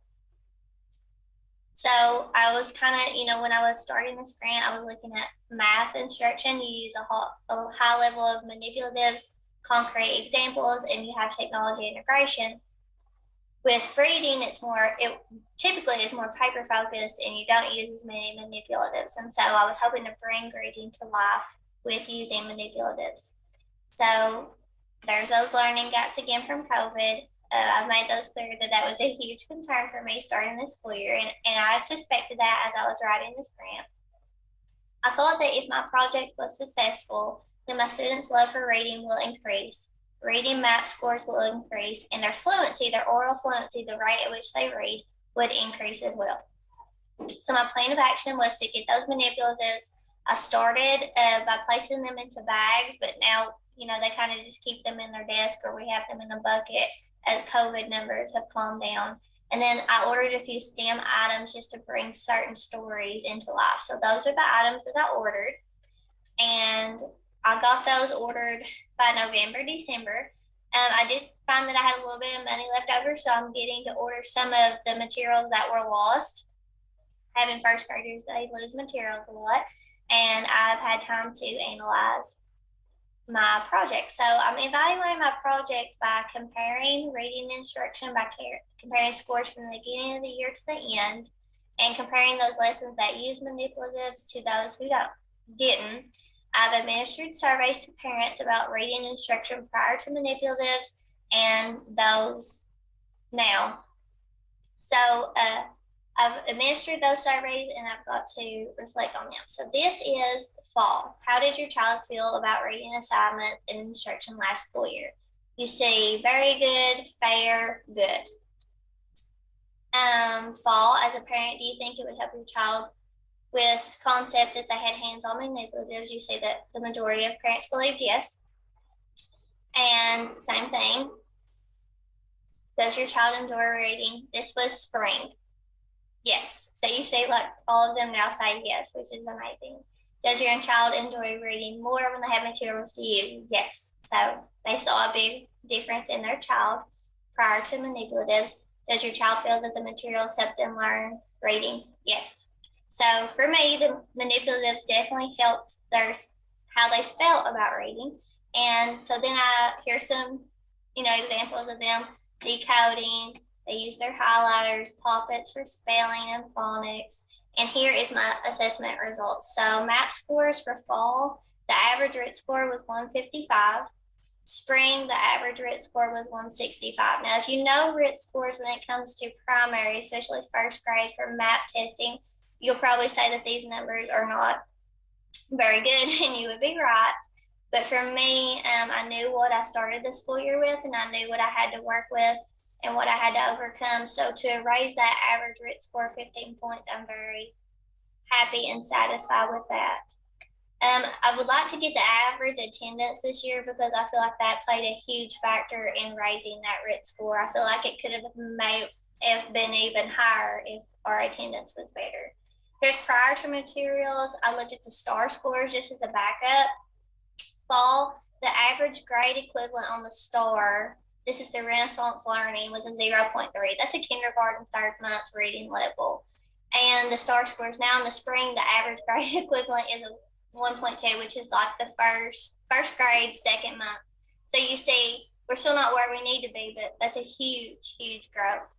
So I was kind of, when I was starting this grant, I was looking at math instruction. You use a high level of manipulatives, concrete examples, and you have technology integration. With reading, it typically is more paper focused and you don't use as many manipulatives. And so I was hoping to bring reading to life with using manipulatives. So there's those learning gaps again from COVID. I've made those clear that was a huge concern for me starting this school year. And I suspected that as I was writing this grant. I thought that if my project was successful, then my students' love for reading will increase, reading map scores will increase, and their fluency, their oral fluency, the rate at which they read, would increase as well. So my plan of action was to get those manipulatives. I started by placing them into bags, but now, they kind of just keep them in their desk, or we have them in a bucket as COVID numbers have calmed down. And then I ordered a few STEM items just to bring certain stories into life. So those are the items that I ordered. And I got those ordered by November, December. I did find that I had a little bit of money left over, so I'm getting to order some of the materials that were lost. Having first graders, they lose materials a lot, and I've had time to analyze my project. So I'm evaluating my project by comparing reading instruction, by comparing scores from the beginning of the year to the end, and comparing those lessons that use manipulatives to those who didn't. I've administered surveys to parents about reading instruction prior to manipulatives and those now. So I've administered those surveys and I've got to reflect on them. So this is fall. How did your child feel about reading assignments and instruction last school year? You see very good, fair, good. Fall, as a parent, do you think it would help your child with concepts if they had hands-on manipulatives? You see that the majority of parents believed yes. And same thing. Does your child enjoy reading? This was spring. Yes. So you see, like, all of them now say yes, which is amazing. Does your child enjoy reading more when they have materials to use? Yes. So they saw a big difference in their child prior to manipulatives. Does your child feel that the materials help them learn reading? Yes. So for me, the manipulatives definitely helped how they felt about reading. And so then here's some, examples of them decoding. They use their highlighters, poppets for spelling and phonics. And here is my assessment results. So map scores for fall, the average RIT score was 155. Spring, the average RIT score was 165. Now, if you know RIT scores when it comes to primary, especially first grade for map testing, you'll probably say that these numbers are not very good, and you would be right. But for me, I knew what I started the school year with, and I knew what I had to work with and what I had to overcome. So to raise that average RIT score 15 points, I'm very happy and satisfied with that. I would like to get the average attendance this year because I feel like that played a huge factor in raising that RIT score. I feel like it could have been even higher if our attendance was better. Here's prior to materials. I looked at the STAR scores just as a backup. Fall, the average grade equivalent on the STAR, this is the Renaissance Learning, was a 0.3. That's a kindergarten third month reading level. And the STAR scores now in the spring, the average grade equivalent is a 1.2, which is like the first grade, second month. So you see, we're still not where we need to be, but that's a huge, huge growth.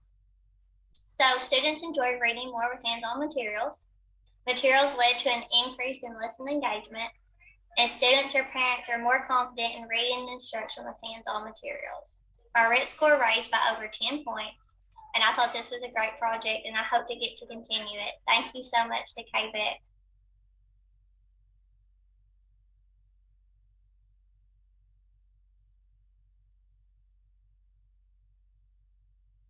So students enjoyed reading more with hands-on materials. Materials led to an increase in lesson engagement, and students or parents are more confident in reading instruction with hands-on materials. Our RIT score raised by over 10 points, and I thought this was a great project, and I hope to get to continue it. Thank you so much to Quebec.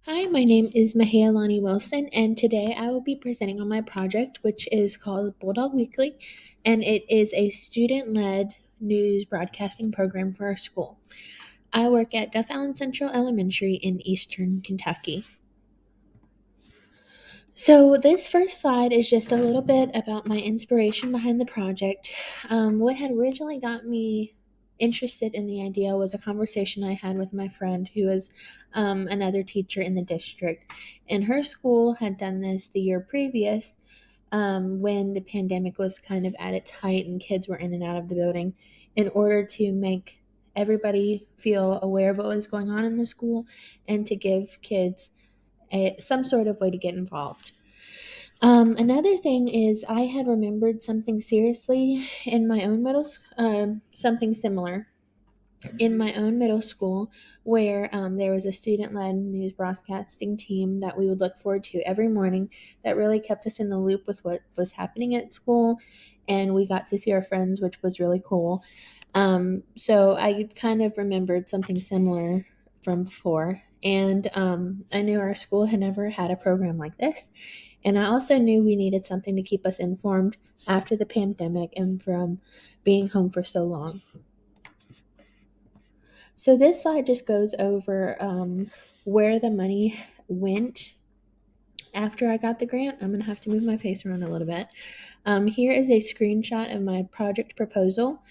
Hi, my name is Mahia Lani Wilson, and today I will be presenting on my project, which is called Bulldog Weekly, and it is a student-led news broadcasting program for our school. I work at Duff Allen Central Elementary in Eastern Kentucky. So this first slide is just a little bit about my inspiration behind the project. What had originally got me interested in the idea was a conversation I had with my friend who is another teacher in the district, and her school had done this the year previous when the pandemic was kind of at its height and kids were in and out of the building, in order to make everybody feel aware of what was going on in the school and to give kids some sort of way to get involved. Another thing is I had remembered something seriously in my own middle school, something similar. in my own middle school where there was a student-led news broadcasting team that we would look forward to every morning that really kept us in the loop with what was happening at school, and we got to see our friends, which was really cool. So I kind of remembered something similar from before, and I knew our school had never had a program like this, and I also knew we needed something to keep us informed after the pandemic and from being home for so long. So this slide just goes over where the money went after I got the grant. I'm going to have to move my face around a little bit. Here is a screenshot of my project proposal.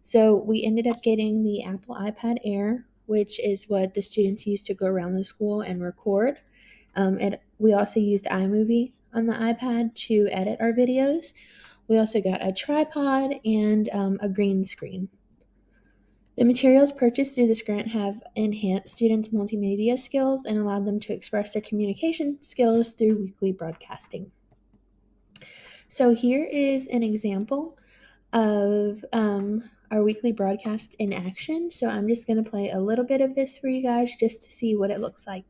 So we ended up getting the Apple iPad Air, which is what the students use to go around the school and record. We also used iMovie on the iPad to edit our videos. We also got a tripod and a green screen. The materials purchased through this grant have enhanced students' multimedia skills and allowed them to express their communication skills through weekly broadcasting. So here is an example of our weekly broadcast in action. So I'm just going to play a little bit of this for you guys just to see what it looks like.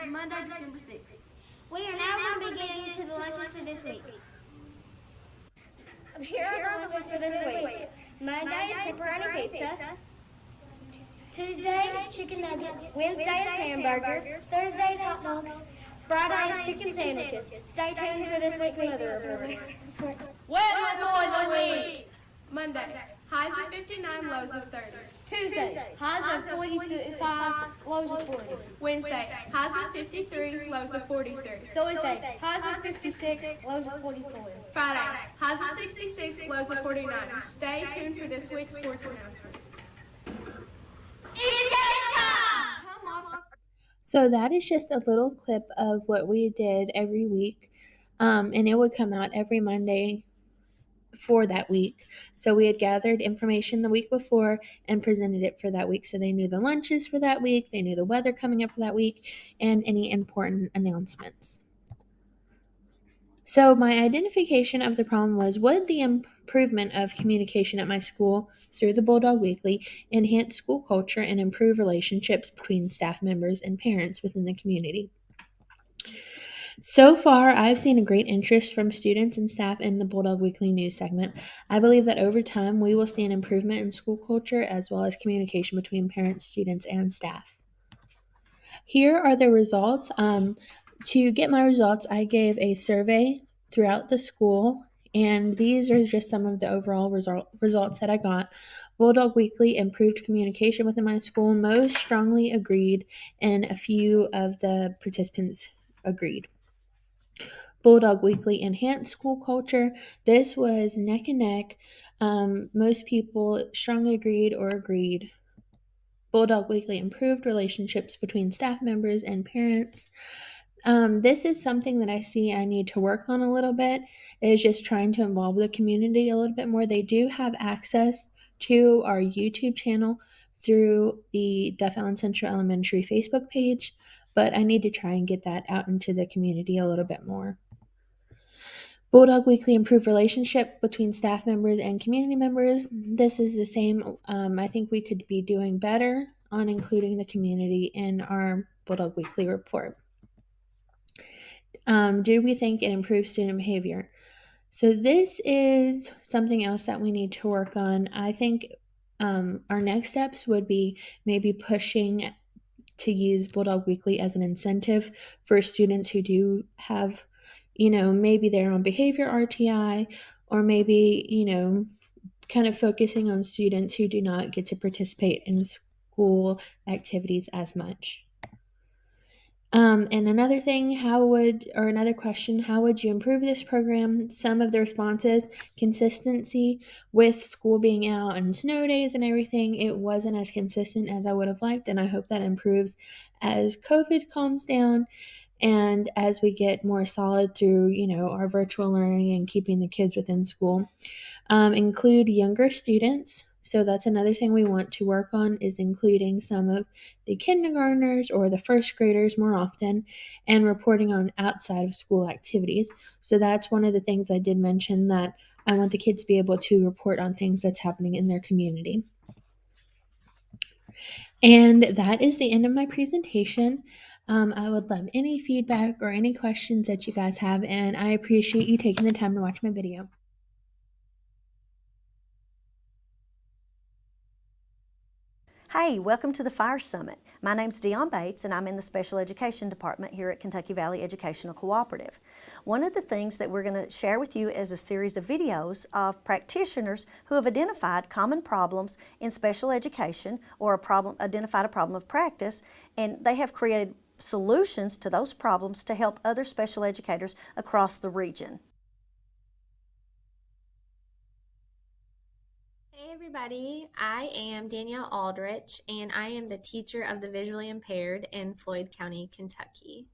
Monday, December 6th. We are now going to be getting to the lunches for this week. Here are the lunches for this week. Monday is pepperoni pizza. Tuesday is chicken nuggets. Wednesday is hamburgers. Thursday is hot dogs. Friday is chicken sandwiches. Stay tuned for this week's weather report. Weather for the week. Monday, highs of 59, lows of 30. Tuesday, highs of 45, lows of 40. Wednesday, highs of 53, lows of 43. Thursday, highs of 56, lows of 44. Friday, highs of 66, lows of 49. Stay tuned for this week's sports announcements. It's game time! Come on. So that is just a little clip of what we did every week, and it would come out every Monday for that week. So we had gathered information the week before and presented it for that week. So they knew the lunches for that week, they knew the weather coming up for that week, and any important announcements. So my identification of the problem was, would the improvement of communication at my school through the Bulldog Weekly enhance school culture and improve relationships between staff members and parents within the community? So far, I've seen a great interest from students and staff in the Bulldog Weekly news segment. I believe that over time, we will see an improvement in school culture as well as communication between parents, students, and staff. Here are the results. To get my results, I gave a survey throughout the school, and these are just some of the overall results that I got. Bulldog Weekly improved communication within my school. Most strongly agreed, and a few of the participants agreed. Bulldog Weekly enhanced school culture. This was neck and neck. Most people strongly agreed or agreed. Bulldog Weekly improved relationships between staff members and parents. This is something that I see I need to work on a little bit, is just trying to involve the community a little bit more. They do have access to our YouTube channel through the Duff Allen Central Elementary Facebook page, but I need to try and get that out into the community a little bit more. Bulldog Weekly improved relationship between staff members and community members. This is the same. I think we could be doing better on including the community in our Bulldog Weekly report. Did we think it improved student behavior? So this is something else that we need to work on. I think our next steps would be maybe pushing to use Bulldog Weekly as an incentive for students who do have, maybe they're on behavior RTI, or maybe, kind of focusing on students who do not get to participate in school activities as much. And another thing, another question, how would you improve this program? Some of the responses: consistency with school being out and snow days and everything. It wasn't as consistent as I would have liked, and I hope that improves as COVID calms down and as we get more solid through, our virtual learning and keeping the kids within school. Include younger students. So that's another thing we want to work on, is including some of the kindergartners or the first graders more often, and reporting on outside of school activities. So that's one of the things I did mention, that I want the kids to be able to report on things that's happening in their community. And that is the end of my presentation. I would love any feedback or any questions that you guys have, and I appreciate you taking the time to watch my video. Hey, welcome to the FIRESummit. My name's Deon Bates, and I'm in the Special Education Department here at Kentucky Valley Educational Cooperative. One of the things that we're going to share with you is a series of videos of practitioners who have identified common problems in special education, or identified a problem of practice, and they have created solutions to those problems to help other special educators across the region. Hey everybody, I am Danielle Aldrich, and I am the teacher of the visually impaired in Floyd County, Kentucky.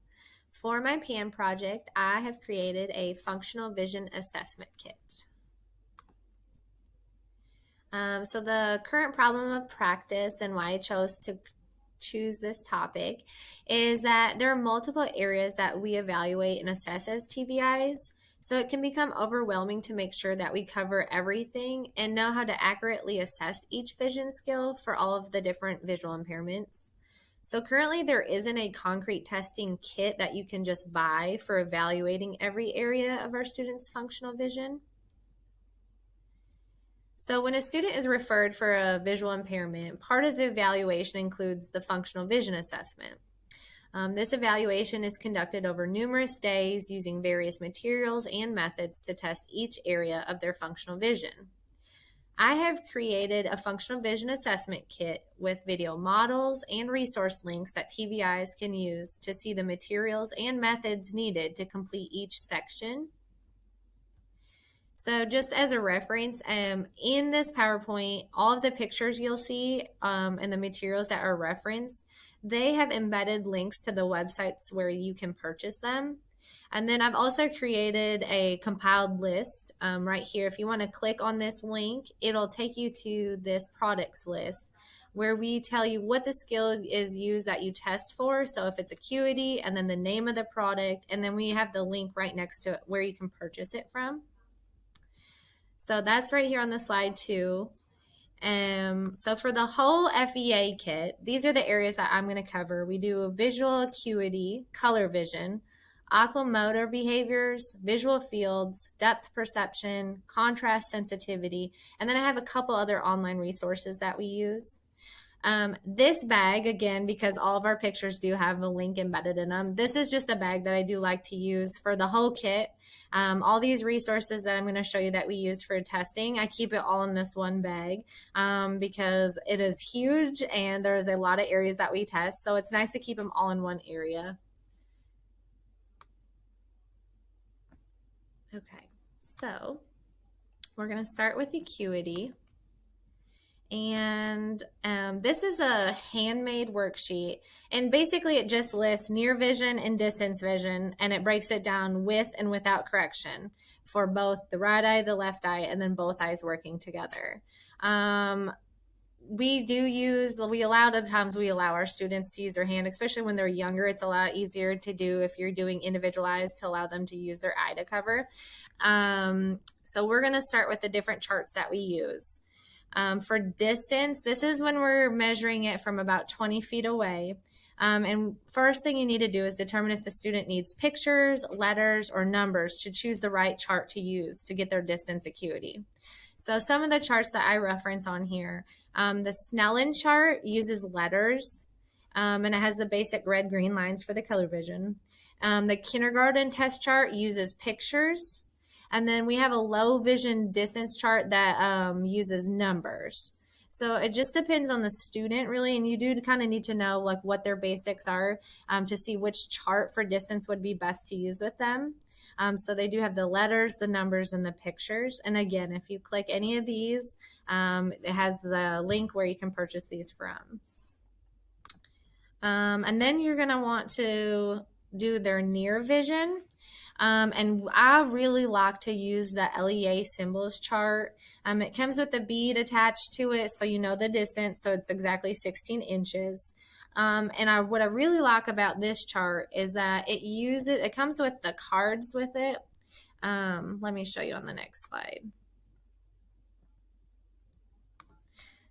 For my PAN project, I have created a functional vision assessment kit. So the current problem of practice, and why I chose to choose this topic, is that there are multiple areas that we evaluate and assess as TVIs. So it can become overwhelming to make sure that we cover everything and know how to accurately assess each vision skill for all of the different visual impairments. So currently there isn't a concrete testing kit that you can just buy for evaluating every area of our students' functional vision. So when a student is referred for a visual impairment, part of the evaluation includes the functional vision assessment. This evaluation is conducted over numerous days using various materials and methods to test each area of their functional vision. I have created a functional vision assessment kit with video models and resource links that TVIs can use to see the materials and methods needed to complete each section. So just as a reference, in this PowerPoint, all of the pictures you'll see and the materials that are referenced, they have embedded links to the websites where you can purchase them. And then I've also created a compiled list right here. If you want to click on this link, it'll take you to this products list where we tell you what the skill is used that you test for. So if it's acuity, and then the name of the product, and then we have the link right next to it where you can purchase it from. So that's right here on the slide too. So for the whole FEA kit, these are the areas that I'm going to cover. We do visual acuity, color vision, oculomotor behaviors, visual fields, depth perception, contrast sensitivity, and then I have a couple other online resources that we use. This bag, again, because all of our pictures do have a link embedded in them, this is just a bag that I do like to use for the whole kit. All these resources that I'm going to show you that we use for testing, I keep it all in this one bag because it is huge and there's a lot of areas that we test. So it's nice to keep them all in one area. Okay, so we're going to start with acuity. And this is a handmade worksheet, and basically it just lists near vision and distance vision, and it breaks it down with and without correction for both the right eye, the left eye, and then both eyes working together. We allow our students to use their hand, especially when they're younger. It's a lot easier to do if you're doing individualized, to allow them to use their eye to cover. So we're going to start with the different charts that we use. For distance, this is when we're measuring it from about 20 feet away. And first thing you need to do is determine if the student needs pictures, letters, or numbers to choose the right chart to use to get their distance acuity. So some of the charts that I reference on here, the Snellen chart uses letters, and it has the basic red-green lines for the color vision. The kindergarten test chart uses pictures. And then we have a low vision distance chart that uses numbers. So it just depends on the student really, and you do kind of need to know like what their basics are to see which chart for distance would be best to use with them. So they do have the letters, the numbers, and the pictures. And again, if you click any of these, it has the link where you can purchase these from. And then you're going to want to do their near vision. And I really like to use the LEA symbols chart. It comes with a bead attached to it, so you know the distance, so it's exactly 16 inches. What I really like about this chart is that it comes with the cards with it. Let me show you on the next slide.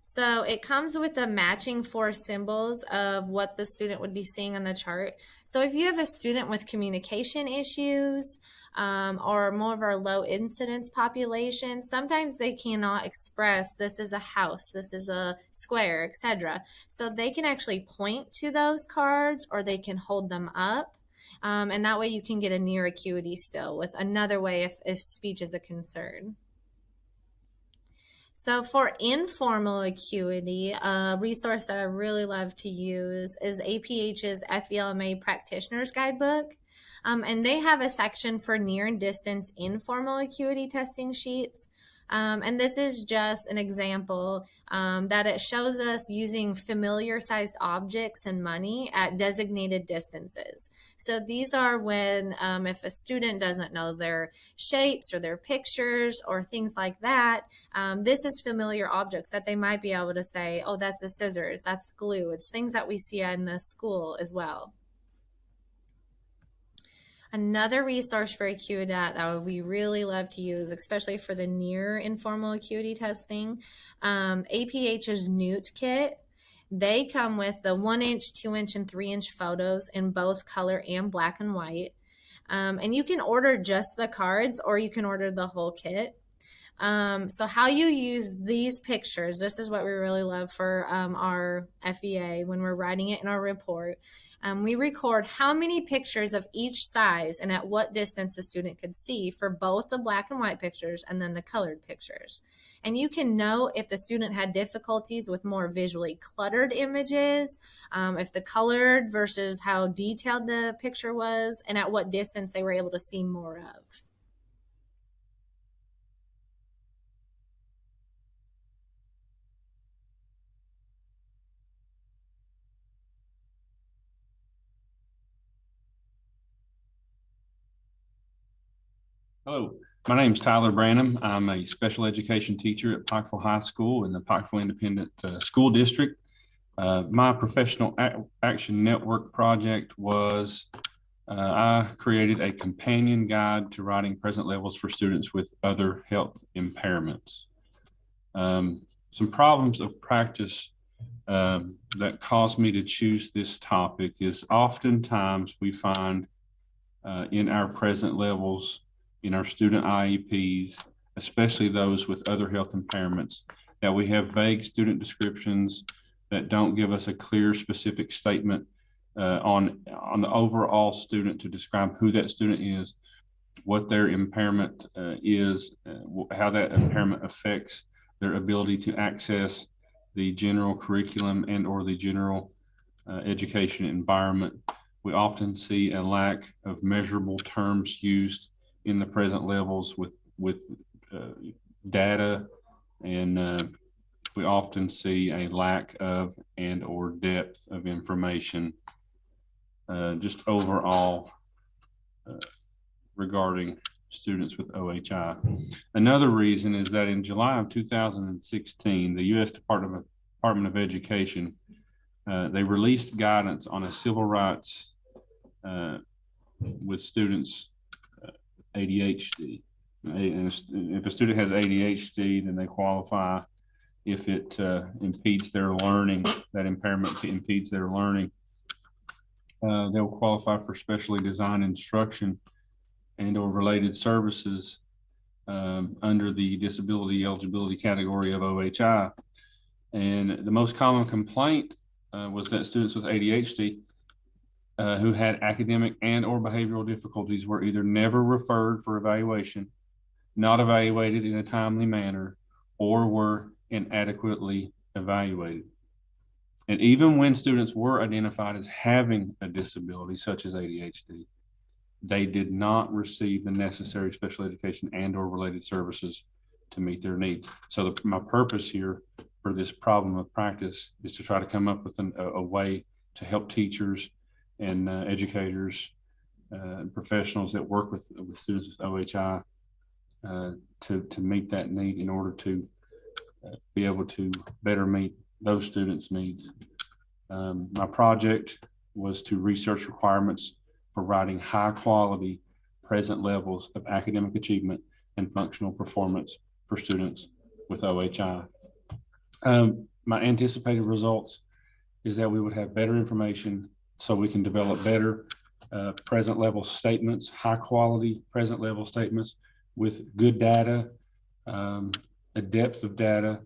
So it comes with the matching 4 symbols of what the student would be seeing on the chart. So if you have a student with communication issues or more of our low incidence population, sometimes they cannot express this is a house, this is a square, etc. So they can actually point to those cards or they can hold them up. And that way you can get a near acuity still with another way if speech is a concern. So for informal acuity, a resource that I really love to use is APH's FELMA Practitioner's Guidebook. And they have a section for near and distance informal acuity testing sheets. And this is just an example that it shows us using familiar sized objects and money at designated distances. So these are when if a student doesn't know their shapes or their pictures or things like that, this is familiar objects that they might be able to say, oh, that's a scissors, that's glue. It's things that we see in the school as well. Another resource for acuity that we really love to use, especially for the near informal acuity testing, APH's Newt kit. They come with the 1-inch, 2-inch, and 3-inch photos in both color and black and white. And you can order just the cards or you can order the whole kit. So how you use these pictures, this is what we really love for our FEA when we're writing it in our report. We record how many pictures of each size and at what distance the student could see for both the black and white pictures and then the colored pictures. And you can know if the student had difficulties with more visually cluttered images, if the colored versus how detailed the picture was, and at what distance they were able to see more of. Hello, my name is Tyler Branham. I'm a special education teacher at Pikeville High School in the Pikeville Independent School District. My professional action network project was I created a companion guide to writing present levels for students with other health impairments. Some problems of practice that caused me to choose this topic is oftentimes we find in our present levels in our student IEPs, especially those with other health impairments, that we have vague student descriptions that don't give us a clear, specific statement on the overall student to describe who that student is, what their impairment is, how that impairment affects their ability to access the general curriculum and or the general education environment. We often see a lack of measurable terms used in the present levels with data, and we often see a lack of and or depth of information just overall regarding students with OHI. Another reason is that in July of 2016, the U.S. Department of Education, they released guidance on a civil rights with students ADHD. And if a student has ADHD, then they qualify if it impedes their learning, that impairment impedes their learning. They'll qualify for specially designed instruction and or related services under the disability eligibility category of OHI. And the most common complaint was that students with ADHD who had academic and or behavioral difficulties were either never referred for evaluation, not evaluated in a timely manner, or were inadequately evaluated. And even when students were identified as having a disability such as ADHD, they did not receive the necessary special education and or related services to meet their needs. So my purpose here for this problem of practice is to try to come up with a way to help teachers and educators professionals that work with students with OHI to meet that need in order to be able to better meet those students' needs. My project was to research requirements for writing high quality present levels of academic achievement and functional performance for students with OHI. My anticipated results is that we would have better information so we can develop better present level statements, high quality present level statements with good data, a depth of data,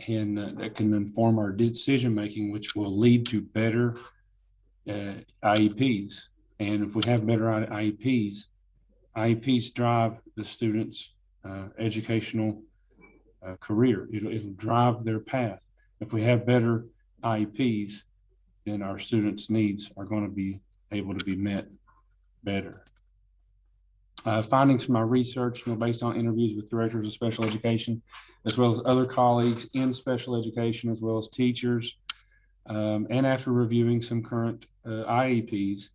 and that can inform our decision making, which will lead to better IEPs. And if we have better IEPs, IEPs drive the students' educational career. It'll drive their path. If we have better IEPs, then our students' needs are going to be able to be met better. Findings from my research, based on interviews with directors of special education, as well as other colleagues in special education, as well as teachers, and after reviewing some current IEPs,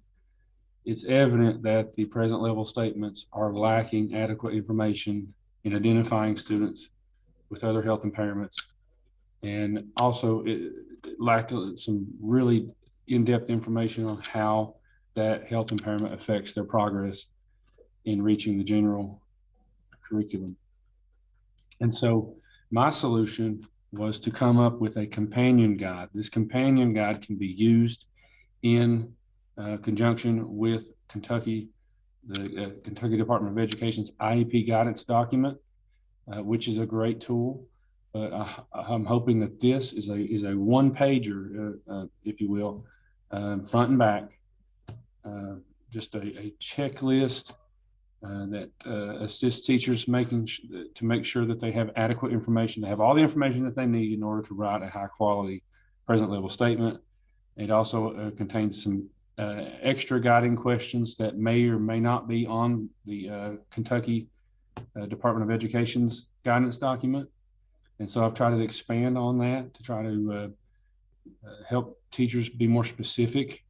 it's evident that the present level statements are lacking adequate information in identifying students with other health impairments. And also it lacked some really in-depth information on how that health impairment affects their progress in reaching the general curriculum. And so my solution was to come up with a companion guide. This companion guide can be used in conjunction with the Kentucky Department of Education's IEP guidance document, which is a great tool. But I'm hoping that this is a one-pager, if you will, front and back, just a checklist that assists teachers to make sure that they have adequate information, to have all the information that they need in order to write a high-quality present level statement. It also contains some extra guiding questions that may or may not be on the Kentucky Department of Education's guidance document. And so I've tried to expand on that to try to help teachers be more specific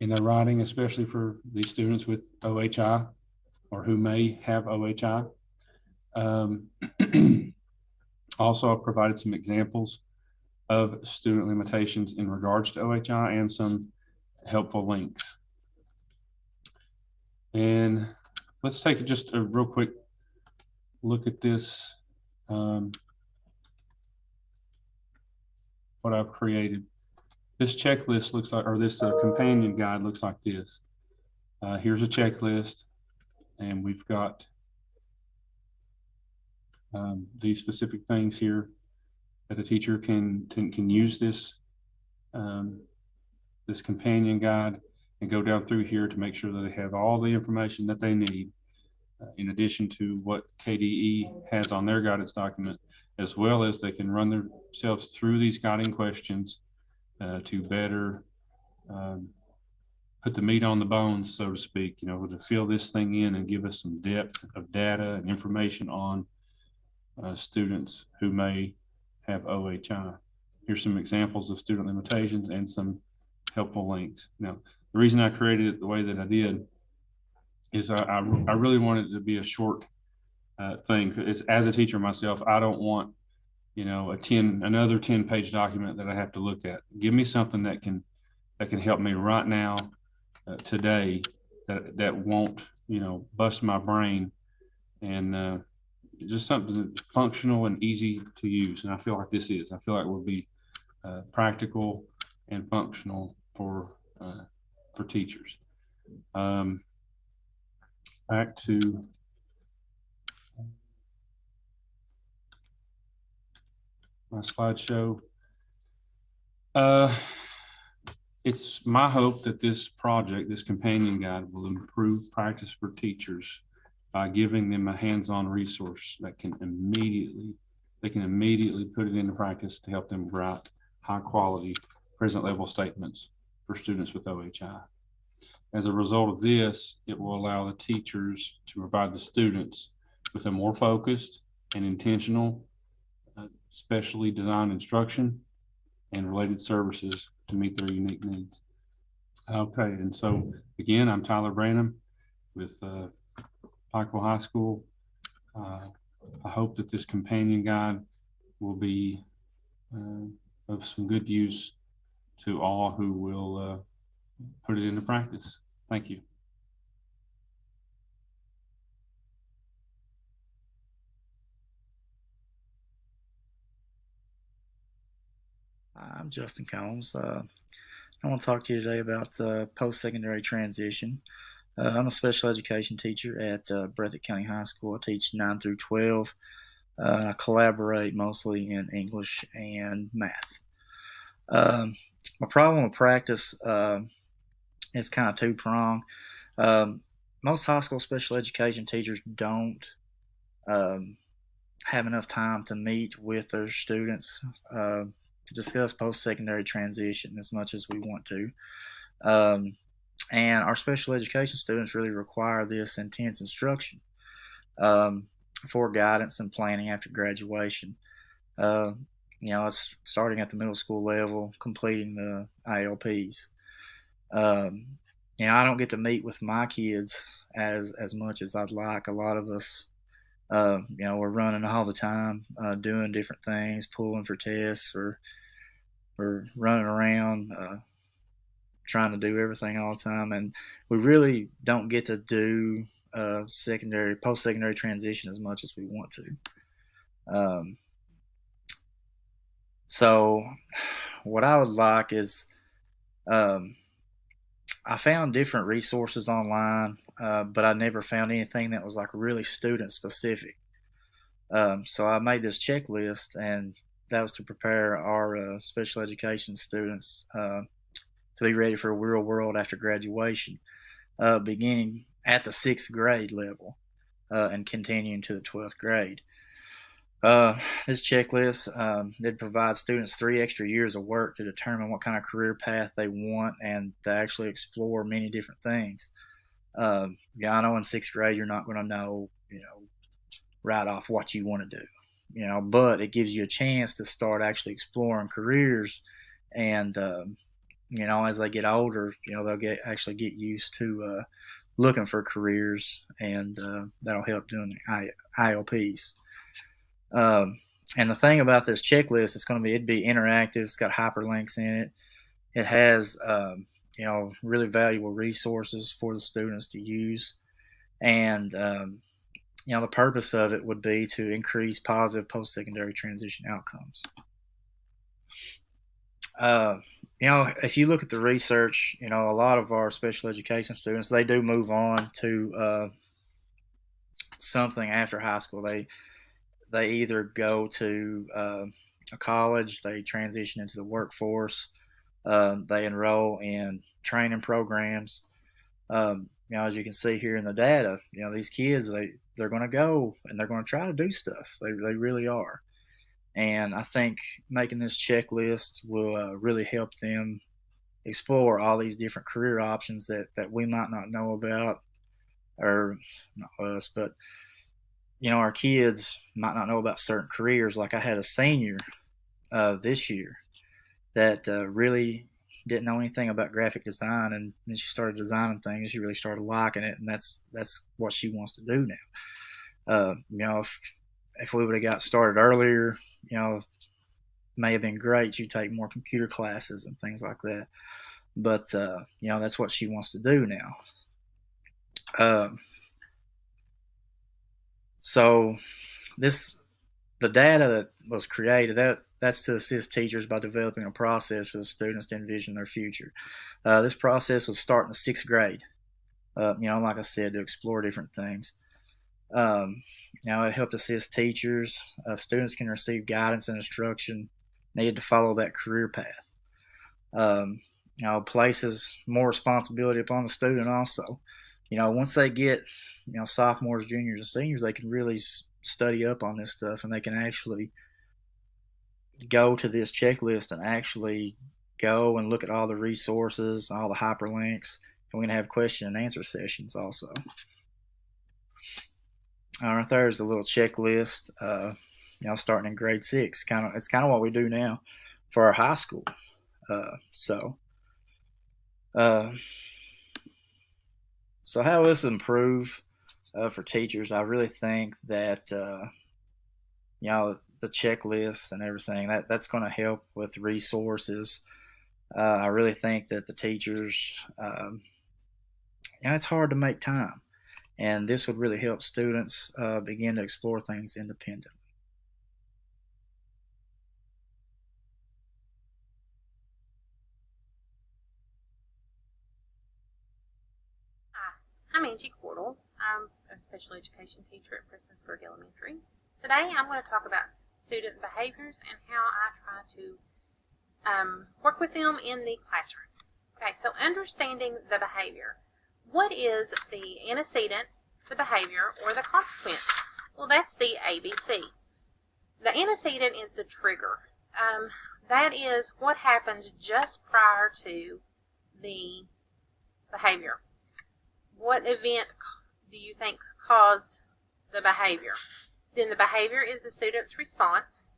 in their writing, especially for these students with OHI or who may have OHI. Also, I've provided some examples of student limitations in regards to OHI and some helpful links. And let's take just a real quick look at this, what I've created. This checklist looks like, or this companion guide looks like this. Here's a checklist, and we've got these specific things here that a teacher can use this this companion guide and go down through here to make sure that they have all the information that they need, in addition to what KDE has on their guidance document, as well as they can run themselves through these guiding questions to better put the meat on the bones, so to speak, to fill this thing in and give us some depth of data and information on students who may have OHI. Here's some examples of student limitations and some helpful links. Now, the reason I created it the way that I did is I really wanted it to be a short thing. It's, as a teacher myself, I don't want another 10-page document that I have to look at. Give me something that can help me right now, today, that won't bust my brain, and just something that's functional and easy to use. And I feel like this is. I feel like it will be practical and functional for teachers. Back to my slideshow. It's my hope that this project, this companion guide, will improve practice for teachers by giving them a hands-on resource that can immediately put it into practice to help them write high-quality present level statements for students with OHI. As a result of this, it will allow the teachers to provide the students with a more focused and intentional, specially designed instruction and related services to meet their unique needs. Okay, and so again, I'm Tyler Branham. with Pikeville High School. I hope that this companion guide will be of some good use to all who will put it into practice. Thank you. I'm Justin Combs. I want to talk to you today about post-secondary transition. I'm a special education teacher at Bernadette County High School. I teach 9 through 12. I collaborate mostly in English and math. My problem with practice is kind of two-pronged. Most high school special education teachers don't have enough time to meet with their students to discuss post-secondary transition as much as we want to. And our special education students really require this intense instruction for guidance and planning after graduation. It's starting at the middle school level, completing the ILPs. I don't get to meet with my kids as much as I'd like. A lot of us, we're running all the time, doing different things, pulling for tests, or running around, trying to do everything all the time, and we really don't get to do post-secondary transition as much as we want to. So what I would like is, I found different resources online, but I never found anything that was like really student specific. So I made this checklist, and that was to prepare our special education students to be ready for real world after graduation, beginning at the 6th grade level and continuing to the 12th grade. This checklist did provide students 3 extra years of work to determine what kind of career path they want and to actually explore many different things. I know in 6th grade you're not going to know, right off what you want to do, but it gives you a chance to start actually exploring careers, and as they get older, they'll actually get used to looking for careers, and that'll help doing the ILPs. And the thing about this checklist, it'd be interactive. It's got hyperlinks in it. It has, really valuable resources for the students to use. And, the purpose of it would be to increase positive post-secondary transition outcomes. If you look at the research, a lot of our special education students, they do move on to something after high school. They either go to a college, they transition into the workforce, they enroll in training programs. As you can see here in the data, these kids, they're going to go and they're going to try to do stuff. They really are. And I think making this checklist will really help them explore all these different career options that we might not know about, or not us, but our kids might not know about certain careers. Like I had a senior this year that really didn't know anything about graphic design, and then she started designing things. She really started liking it, and that's what she wants to do now. If we would have got started earlier, may have been great. She'd take more computer classes and things like that. But that's what she wants to do now. So the data that was created, that's to assist teachers by developing a process for the students to envision their future. This process would start in the 6th grade, like I said, to explore different things. It helped assist teachers. Students can receive guidance and instruction needed to follow that career path. Places more responsibility upon the student also. Once they get, sophomores, juniors, and seniors, they can really study up on this stuff, and they can actually go to this checklist and actually go and look at all the resources, all the hyperlinks, and we're going to have question and answer sessions also. All right, there's a little checklist, starting in grade 6. It's kind of what we do now for our high school. So how will this improve for teachers? I really think that the checklists and everything that's going to help with resources. I really think that the teachers, it's hard to make time, and this would really help students begin to explore things independently. I'm Angie Cordell. I'm a special education teacher at Prestonsburg Elementary. Today I'm going to talk about student behaviors and how I try to work with them in the classroom. Okay, so understanding the behavior. What is the antecedent, the behavior, or the consequence? Well, that's the ABC. The antecedent is the trigger. That is what happens just prior to the behavior. What event do you think caused the behavior? Then the behavior is the student's response,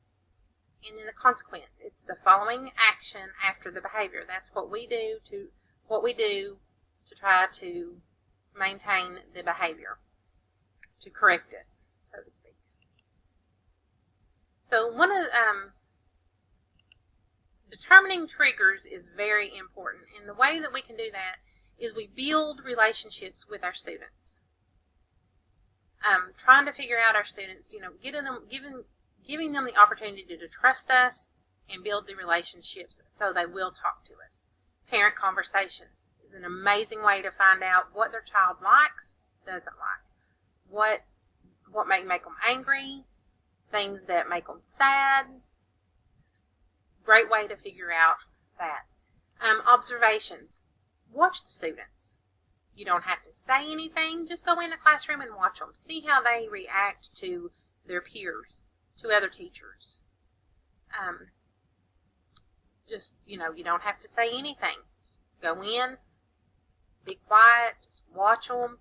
and then the consequence. It's the following action after the behavior. That's what we do to try to maintain the behavior, to correct it, so to speak. So one of determining triggers is very important, and the way that we can do that is we build relationships with our students. Trying to figure out our students, giving them the opportunity to trust us and build the relationships so they will talk to us. Parent conversations is an amazing way to find out what their child likes, doesn't like, what may make them angry, things that make them sad. Great way to figure out that. Observations. Watch the students. You don't have to say anything. Just go in the classroom and watch them. See how they react to their peers, to other teachers. You don't have to say anything. Go in, be quiet, just watch them,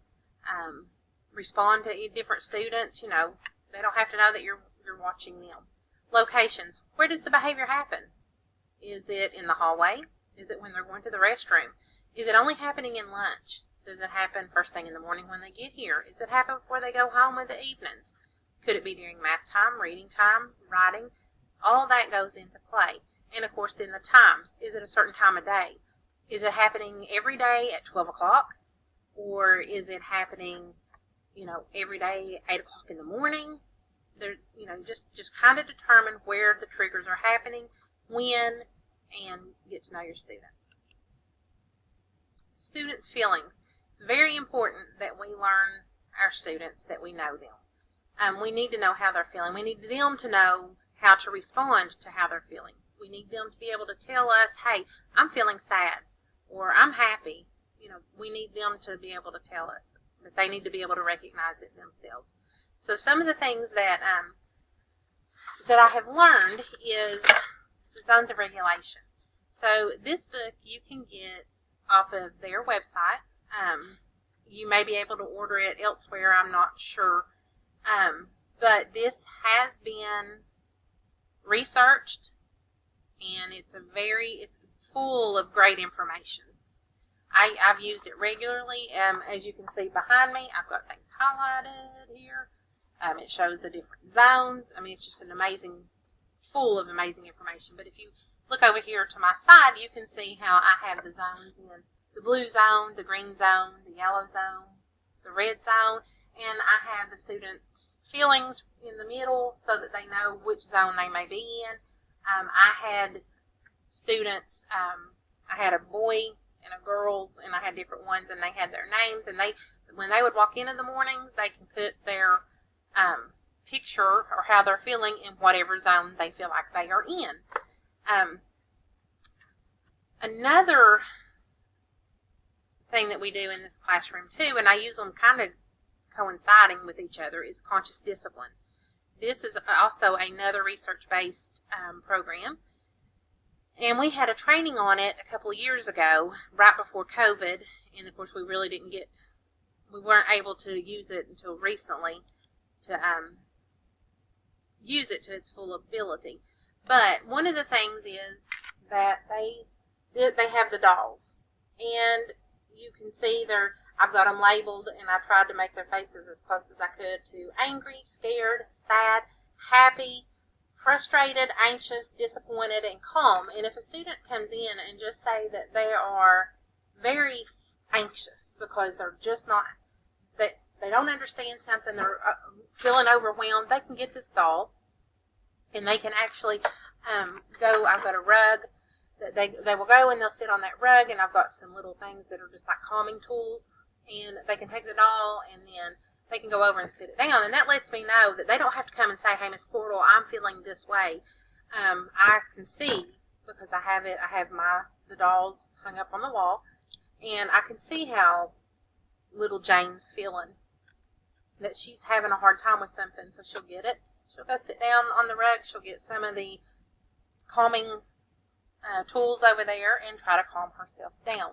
respond to different students. They don't have to know that you're watching them. Locations. Where does the behavior happen? Is it in the hallway? Is it when they're going to the restroom? Is it only happening in lunch? Does it happen first thing in the morning when they get here? Does it happen before they go home in the evenings? Could it be during math time, reading time, writing? All that goes into play. And of course, then the times. Is it a certain time of day? Is it happening every day at 12 o'clock? Or is it happening, every day at 8 o'clock in the morning? Just kind of determine where the triggers are happening, when, and get to know your student. Students' feelings. It's very important that we learn our students, that we know them. We need to know how they're feeling. We need them to know how to respond to how they're feeling. We need them to be able to tell us, hey, I'm feeling sad, or I'm happy. We need them to be able to tell us, but they need to be able to recognize it themselves. So some of the things that I have learned is the zones of regulation. So this book you can get off of their website. You may be able to order it elsewhere, I'm not sure. But this has been researched, and it's full of great information. I've used it regularly. As you can see behind me, I've got things highlighted here. It shows the different zones. It's just full of amazing information. But if you look over here to my side, you can see how I have the zones in the blue zone, the green zone, the yellow zone, the red zone, and I have the students' feelings in the middle so that they know which zone they may be in. I had students, I had a boy and a girls, and I had different ones, and they had their names, and when they would walk in the mornings, they can put their picture or how they're feeling in whatever zone they feel like they are in. Another thing that we do in this classroom too, and I use them kind of coinciding with each other, is conscious discipline. This is also another research-based program, and we had a training on it a couple of years ago, right before COVID, and of course we weren't able to use it until recently to use it to its full ability. But one of the things is that they have the dolls, and you can see I've got them labeled, and I tried to make their faces as close as I could to angry, scared, sad, happy, frustrated, anxious, disappointed, and calm. And if a student comes in and just say that they are very anxious because they're just not, they don't understand something, they're feeling overwhelmed, they can get this doll, and they can actually go. I've got a rug that they will go and they'll sit on that rug, and I've got some little things that are just like calming tools, and they can take the doll and then they can go over and sit it down, and that lets me know that they don't have to come and say, hey, Miss Portal, I'm feeling this way. I can see, because I have the dolls hung up on the wall, and I can see how little Jane's feeling, that she's having a hard time with something. So she'll get it, she'll go sit down on the rug, she'll get some of the calming tools over there and try to calm herself down.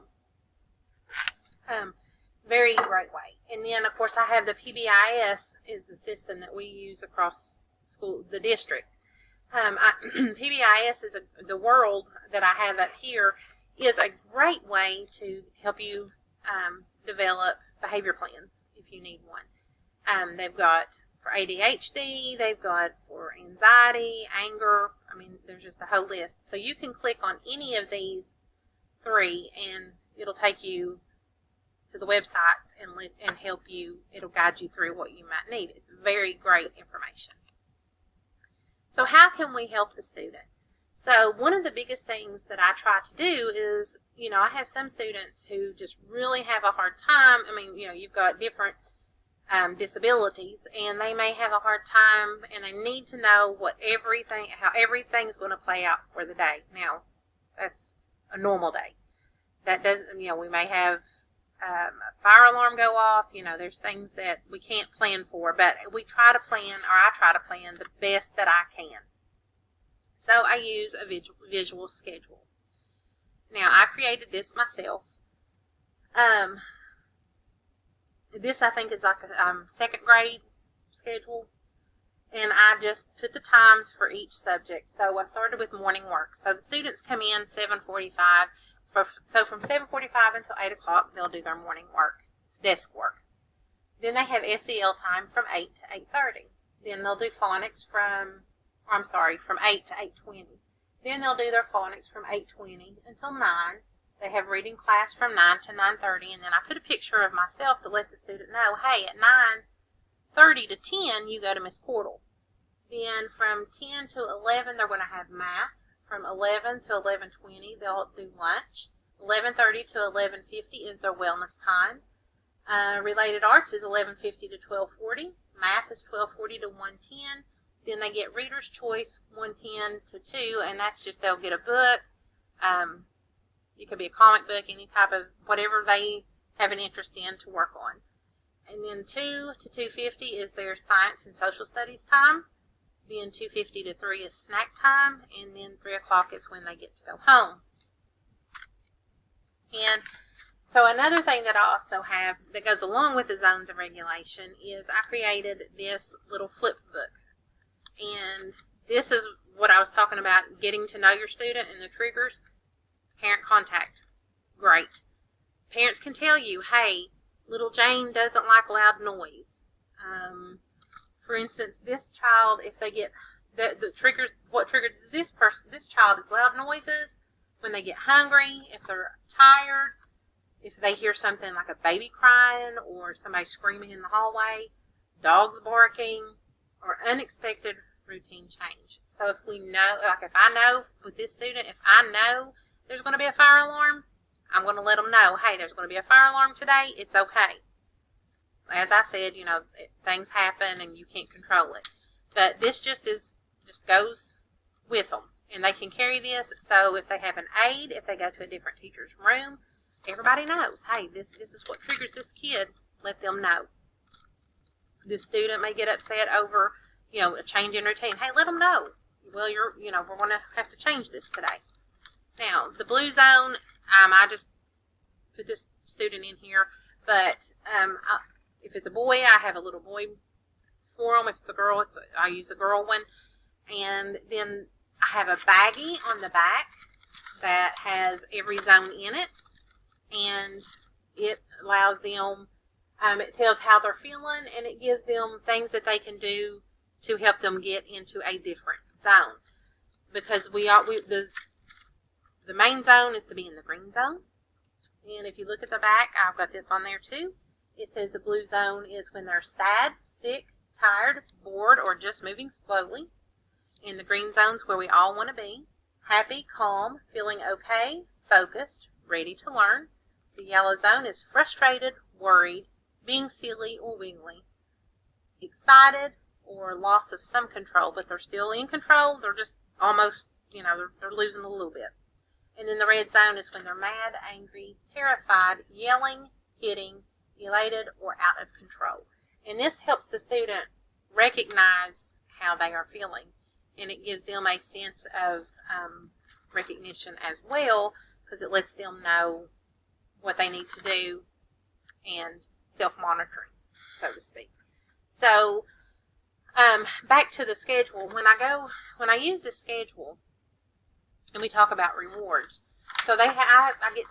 Very great way. And then, of course, I have the PBIS is the system that we use across the district. PBIS is the world that I have up here is a great way to help you develop behavior plans if you need one. They've got for ADHD, they've got for anxiety, anger. I mean, there's just a whole list. So you can click on any of these 3 and it'll take you to the websites and help you. It'll guide you through what you might need. It's very great information. So how can we help the student? So one of the biggest things that I try to do is, I have some students who just really have a hard time. I mean, you've got different disabilities, and they may have a hard time, and they need to know how everything's going to play out for the day. Now, that's a normal day. That doesn't, we may have a fire alarm go off. There's things that we can't plan for, but we try to plan, or I try to plan the best that I can. So I use a visual schedule. Now, I created this myself. This, I think, is like a second grade schedule. And I just put the times for each subject. So I started with morning work. So the students come in 7:45. So from 7:45 until 8 o'clock, they'll do their morning work. It's desk work. Then they have SEL time from 8 to 8:30. Then they'll do phonics from 8 to 8:20. Then they'll do their phonics from 8:20 until 9. They have reading class from 9 to 9:30, and then I put a picture of myself to let the student know, hey, at 9:30 to 10, you go to Miss Portal. Then from 10 to 11, they're going to have math. From 11 to 11:20, they'll do lunch. 11:30 to 11:50 is their wellness time. Related arts is 11:50 to 12:40. Math is 12:40 to 1:10. Then they get Reader's Choice 1:10 to 2, and that's just they'll get a book. It could be a comic book, any type of whatever they have an interest in to work on. And then 2 to 2:50 is their science and social studies time. Then 2:50 to 3 is snack time, and then 3 o'clock is when they get to go home. And so another thing that I also have that goes along with the zones of regulation is I created this little flip book. And this is what I was talking about, getting to know your student and the triggers. Parent contact. Great. Parents can tell you, hey, little Jane doesn't like loud noise. For instance, this child, if they get the triggers, what triggered this child is loud noises, when they get hungry, if they're tired, if they hear something like a baby crying or somebody screaming in the hallway, dogs barking, or unexpected routine change. So if we know, like if I know with this student, if I know there's going to be a fire alarm, I'm going to let them know, hey, there's going to be a fire alarm today. It's okay. As I said, things happen and you can't control it. But this just goes with them. And they can carry this. So if they have an aide, if they go to a different teacher's room, everybody knows, hey, this is what triggers this kid. Let them know. This student may get upset over, a change in routine. Hey, let them know. Well, we're going to have to change this today. Now, the blue zone, I just put this student in here, but if it's a boy, I have a little boy forum. If it's a girl, I use a girl one. And then I have a baggie on the back that has every zone in it. And It allows them, it tells how they're feeling, and it gives them things that they can do to help them get into a different zone. Because the main zone is to be in the green zone. And if you look at the back, I've got this on there too. It says the blue zone is when they're sad, sick, tired, bored, or just moving slowly. And the green zone's where we all want to be. Happy, calm, feeling okay, focused, ready to learn. The yellow zone is frustrated, worried, being silly or wiggly, excited, or loss of some control, but they're still in control. They're just almost, they're losing a little bit. And then the red zone is when they're mad, angry, terrified, yelling, hitting, elated, or out of control. And this helps the student recognize how they are feeling. And it gives them a sense of recognition as well, because it lets them know what they need to do and self-monitoring, so to speak. So back to the schedule. When I use the schedule, and we talk about rewards. So I get,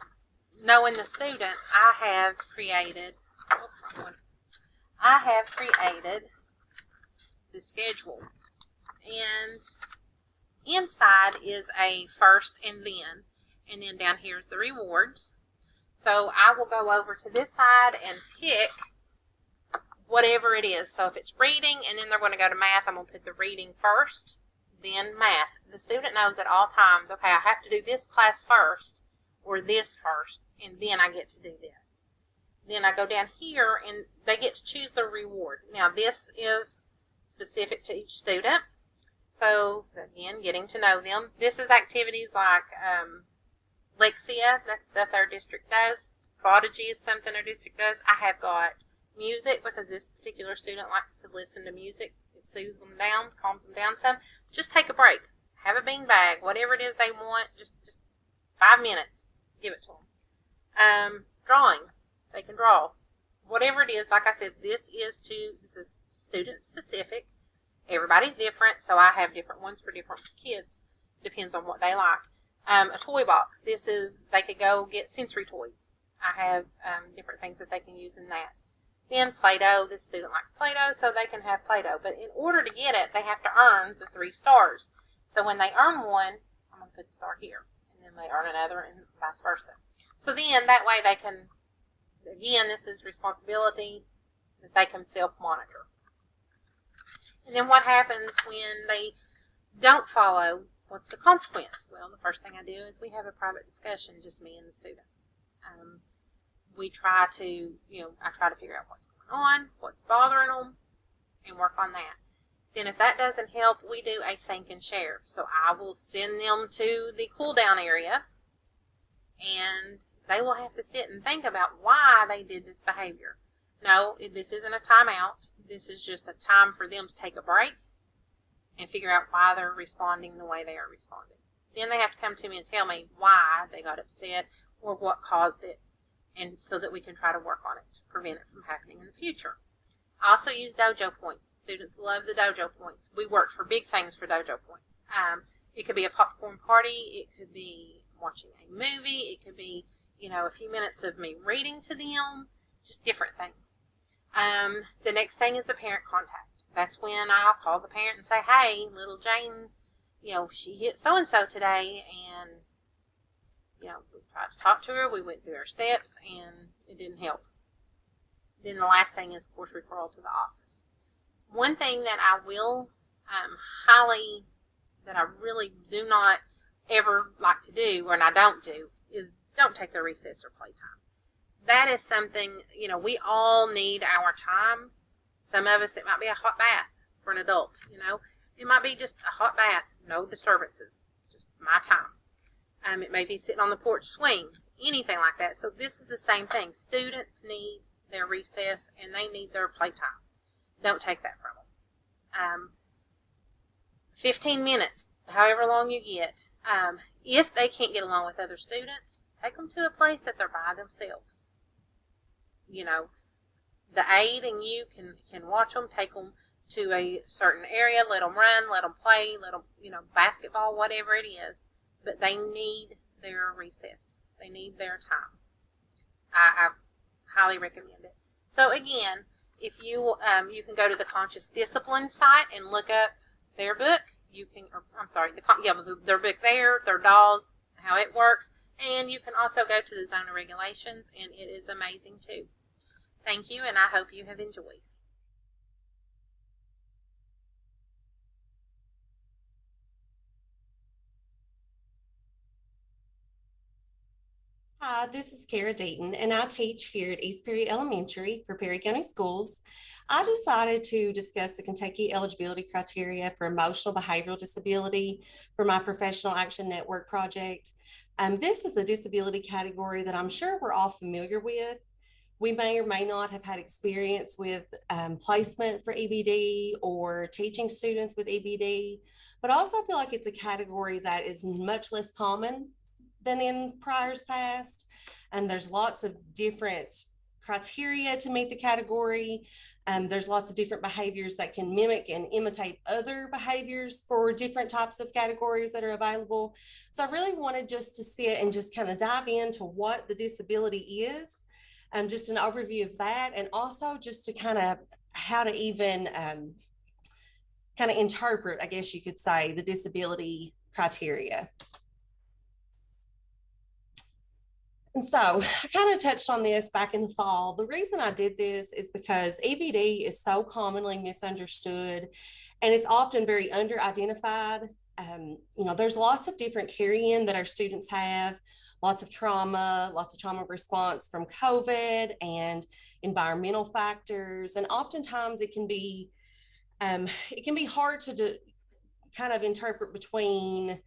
knowing the student, I have created the schedule. And inside is a first and then down here is the rewards. So I will go over to this side and pick whatever it is. So if it's reading, and then they're going to go to math, I'm going to put the reading first, then math. The student knows at all times, okay, I have to do this class first, or this first, and then I get to do this. Then I go down here, and they get to choose their reward. Now, this is specific to each student. So, again, getting to know them. This is activities like Lexia, that's stuff our district does. Prodigy is something our district does. I have got music, because this particular student likes to listen to music. It soothes them down, calms them down some. Just take a break. Have a bean bag. Whatever it is they want, just 5 minutes. Give it to them. Drawing. They can draw. Whatever it is, like I said, this is student specific. Everybody's different, so I have different ones for different kids. Depends on what they like. A toy box. This is, they could go get sensory toys. I have different things that they can use in that. Then Play-Doh. This student likes Play-Doh, so they can have Play-Doh. But in order to get it, they have to earn the 3 stars. So when they earn one, I'm going to put the star here. And then they earn another, and vice versa. So then, that way they can, again, this is responsibility that they can self-monitor. And then what happens when they don't follow? What's the consequence? Well, the first thing I do is we have a private discussion, just me and the student. We try to, I try to figure out what's going on, what's bothering them, and work on that. Then if that doesn't help, we do a think and share. So I will send them to the cool down area, and they will have to sit and think about why they did this behavior. No, this isn't a timeout. This is just a time for them to take a break and figure out why they're responding the way they are responding. Then they have to come to me and tell me why they got upset or what caused it, and so that we can try to work on it to prevent it from happening in the future. I also use dojo points. Students love the dojo points. We work for big things for dojo points. It could be a popcorn party. It could be watching a movie. It could be, a few minutes of me reading to them, just different things. The next thing is a parent contact. That's when I'll call the parent and say, hey, little Jane, she hit so-and-so today, and, we tried to talk to her. We went through our steps, and it didn't help. Then the last thing is, of course, referral to the office. One thing that I will that I really do not ever like to do, or I don't do, is don't take their recess or playtime. That is something, we all need our time. Some of us, it might be a hot bath for an adult, It might be just a hot bath, no disturbances, just my time. It may be sitting on the porch swing, anything like that. So this is the same thing. Students need their recess, and they need their playtime. Don't take that from them. 15 minutes, however long you get. If they can't get along with other students, take them to a place that they're by themselves. The aide and you can watch them, take them to a certain area, let them run, let them play, let them, basketball, whatever it is. But they need their recess. They need their time. I highly recommend it. So again, if you you can go to the Conscious Discipline site and look up their book. You can, or, I'm sorry, their book there, their dolls, how it works, and you can also go to the Zone of Regulations, and it is amazing too. Thank you, and I hope you have enjoyed. Hi, this is Kara Deaton, and I teach here at East Perry Elementary for Perry County Schools. I decided to discuss the Kentucky eligibility criteria for emotional behavioral disability for my Professional Action Network project. This is a disability category that I'm sure we're all familiar with. We may or may not have had experience with placement for EBD or teaching students with EBD, but I also feel like it's a category that is much less common than in priors past. And there's lots of different criteria to meet the category. There's lots of different behaviors that can mimic and imitate other behaviors for different types of categories that are available. So I really wanted just to sit and just kind of dive into what the disability is, just an overview of that, and also just to kind of how to even kind of interpret, I guess you could say, the disability criteria. And so I kind of touched on this back in the fall. The reason I did this is because EBD is so commonly misunderstood, and it's often very under-identified. You know, there's lots of different carry-in that our students have, lots of trauma response from COVID and environmental factors. And oftentimes it can be hard to kind of interpret between,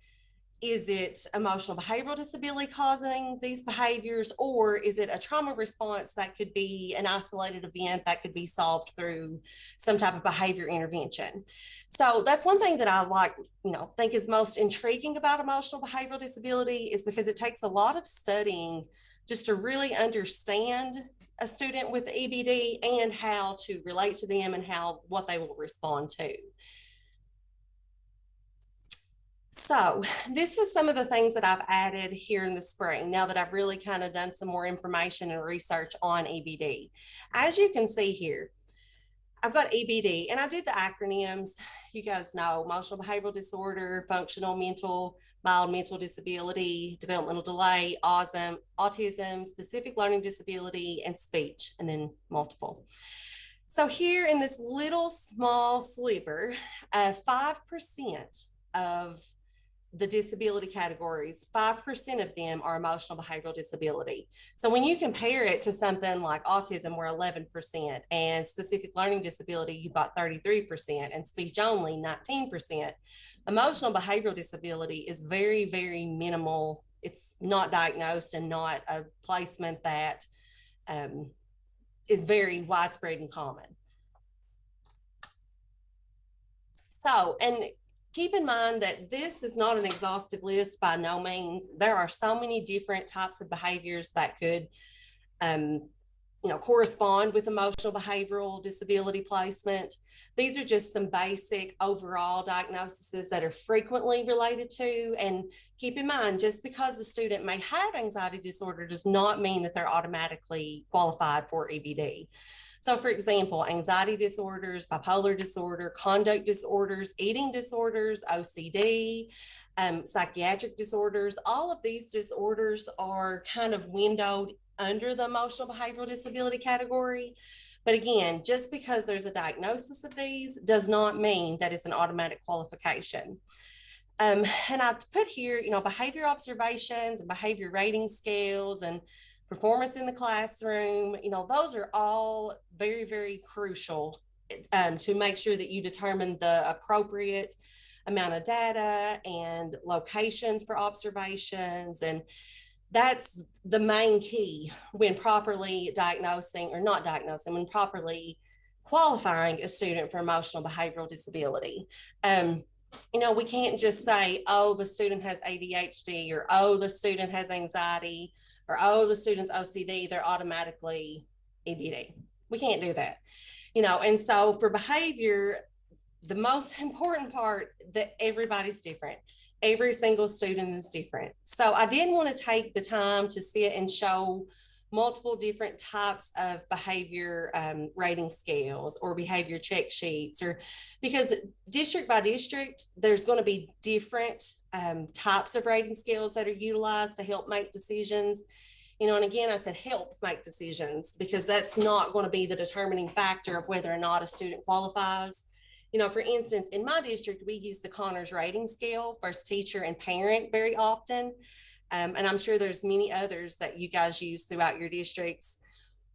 is it emotional behavioral disability causing these behaviors, or is it a trauma response that could be an isolated event that could be solved through some type of behavior intervention? So that's one thing that I think is most intriguing about emotional behavioral disability, is because it takes a lot of studying just to really understand a student with EBD and how to relate to them and what they will respond to. So this is some of the things that I've added here in the spring, now that I've really kind of done some more information and research on EBD. As you can see here, I've got EBD, and I did the acronyms. You guys know: emotional behavioral disorder, functional mental, mild mental disability, developmental delay, autism, specific learning disability, and speech, and then multiple. So here in this little small sliver, 5% of the disability categories, 5% of them are emotional behavioral disability. So when you compare it to something like autism, we're 11%, and specific learning disability, you've got 33%, and speech only 19%. Emotional behavioral disability is very, very minimal. It's not diagnosed and not a placement that is very widespread and common. So, and keep in mind that this is not an exhaustive list by no means. There are so many different types of behaviors that could, correspond with emotional behavioral disability placement. These are just some basic overall diagnoses that are frequently related to. And keep in mind, just because a student may have anxiety disorder does not mean that they're automatically qualified for EBD. So for example, anxiety disorders, bipolar disorder, conduct disorders, eating disorders, OCD, psychiatric disorders, all of these disorders are kind of windowed under the emotional behavioral disability category. But again, just because there's a diagnosis of these does not mean that it's an automatic qualification. And I've put here, behavior observations and behavior rating scales and performance in the classroom, those are all very, very crucial to make sure that you determine the appropriate amount of data and locations for observations. And that's the main key when properly when properly qualifying a student for emotional behavioral disability. We can't just say, oh, the student has ADHD, or oh, the student has anxiety, or oh, the student's OCD, they're automatically EBD. We can't do that. And so for behavior, the most important part, that everybody's different. Every single student is different. So I didn't want to take the time to sit and show multiple different types of behavior rating scales or behavior check sheets, or because district by district, there's going to be different types of rating scales that are utilized to help make decisions. You know, and again, I said help make decisions because that's not going to be the determining factor of whether or not a student qualifies. You know, for instance, in my district, we use the Connors rating scale, first teacher and parent, very often. And I'm sure there's many others that you guys use throughout your districts.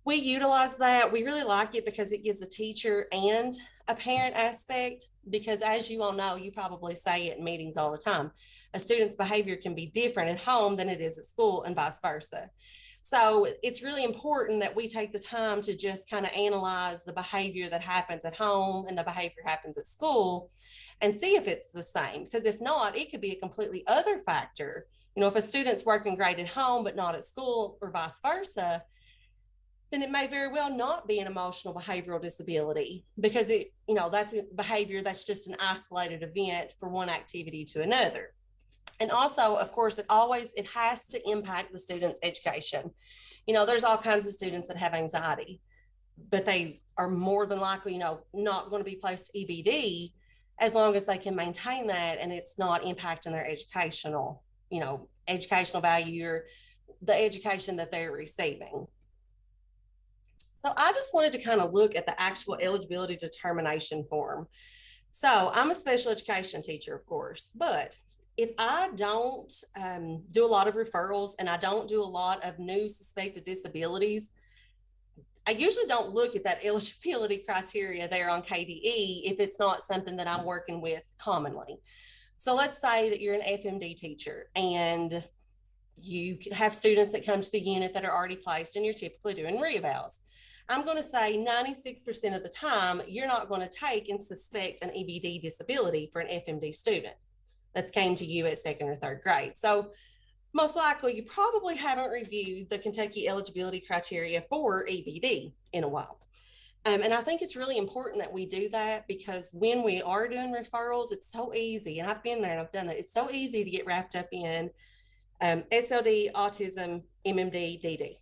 We utilize that. We really like it because it gives a teacher and a parent aspect, because as you all know, you probably say it in meetings all the time, a student's behavior can be different at home than it is at school and vice versa. So it's really important that we take the time to just kind of analyze the behavior that happens at home and the behavior happens at school and see if it's the same. Because if not, it could be a completely other factor. You know, if a student's working great at home but not at school or vice versa, then it may very well not be an emotional behavioral disability, because it, you know, that's a behavior that's just an isolated event for one activity to another. And also, of course, it has to impact the student's education. You know, there's all kinds of students that have anxiety, but they are more than likely, you know, not going to be placed EBD as long as they can maintain that and it's not impacting their educational value or the education that they're receiving. So I just wanted to kind of look at the actual eligibility determination form. So I'm a special education teacher, of course, but if I don't do a lot of referrals and I don't do a lot of new suspected disabilities, I usually don't look at that eligibility criteria there on KDE if it's not something that I'm working with commonly. So let's say that you're an FMD teacher and you have students that come to the unit that are already placed and you're typically doing reevals. I'm going to say 96% of the time, you're not going to take and suspect an EBD disability for an FMD student that's came to you at 2nd or 3rd grade. So most likely you probably haven't reviewed the Kentucky eligibility criteria for EBD in a while. And I think it's really important that we do that, because when we are doing referrals, it's so easy, and I've been there and I've done that, it's so easy to get wrapped up in SLD, autism, MMD, DD.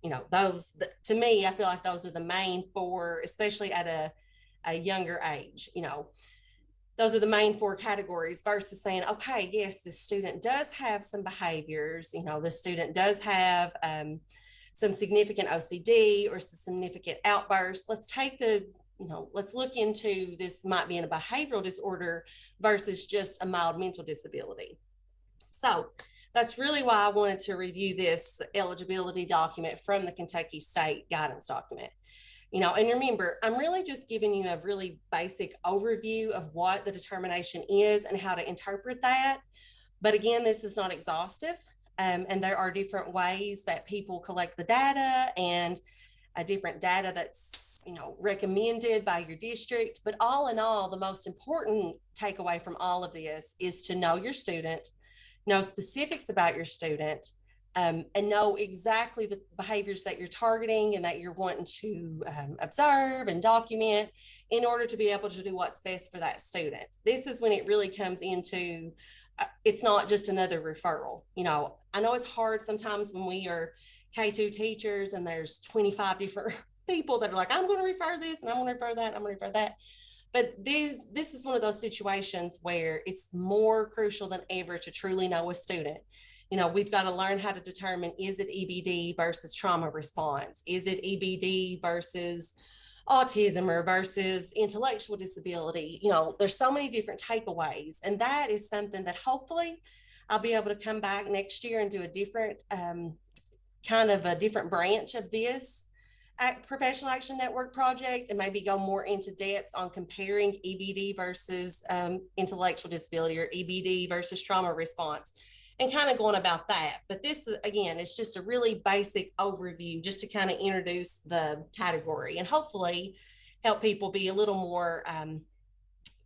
You know, those, to me, I feel like those are the main 4, especially at a younger age. You know, those are the main 4 categories, versus saying, okay, yes, the student does have some behaviors, you know, the student does have some significant OCD or some significant outbursts. Let's take let's look into this might be in a behavioral disorder versus just a mild mental disability. So that's really why I wanted to review this eligibility document from the Kentucky State Guidance document. You know, and remember, I'm really just giving you a really basic overview of what the determination is and how to interpret that. But again, this is not exhaustive. And there are different ways that people collect the data and a different data that's, you know, recommended by your district. But all in all, the most important takeaway from all of this is to know your student, know specifics about your student, and know exactly the behaviors that you're targeting and that you're wanting to observe and document in order to be able to do what's best for that student. This is when it really comes into, it's not just another referral. You know, I know it's hard sometimes when we are K2 teachers and there's 25 different people that are like, I'm going to refer this and I'm going to refer that, I'm going to refer that. But this is one of those situations where it's more crucial than ever to truly know a student. You know, we've got to learn how to determine, is it EBD versus trauma response? Is it EBD versus autism or versus intellectual disability? You know, there's so many different takeaways, and that is something that hopefully I'll be able to come back next year and do a different kind of a different branch of this Professional Action Network project, and maybe go more into depth on comparing EBD versus intellectual disability, or EBD versus trauma response, and kind of going about that. But this is, again, it's just a really basic overview just to kind of introduce the category and hopefully help people be a little more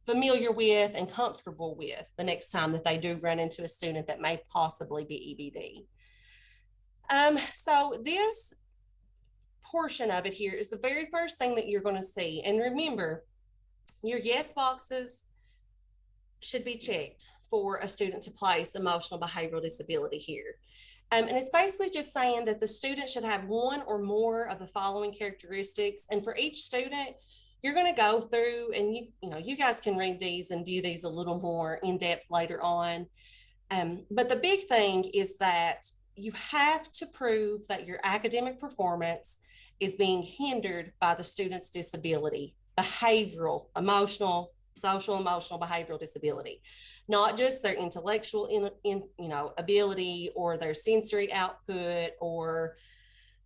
familiar with and comfortable with the next time that they do run into a student that may possibly be EBD. So this portion of it here is the very first thing that you're going to see. And remember, your yes boxes should be checked for a student to place emotional behavioral disability here. And it's basically just saying that the student should have one or more of the following characteristics. And for each student, you're going to go through, and you guys can read these and view these a little more in depth later on. But the big thing is that you have to prove that your academic performance is being hindered by the student's disability, behavioral, emotional, social, emotional, behavioral disability, not just their intellectual ability or their sensory output or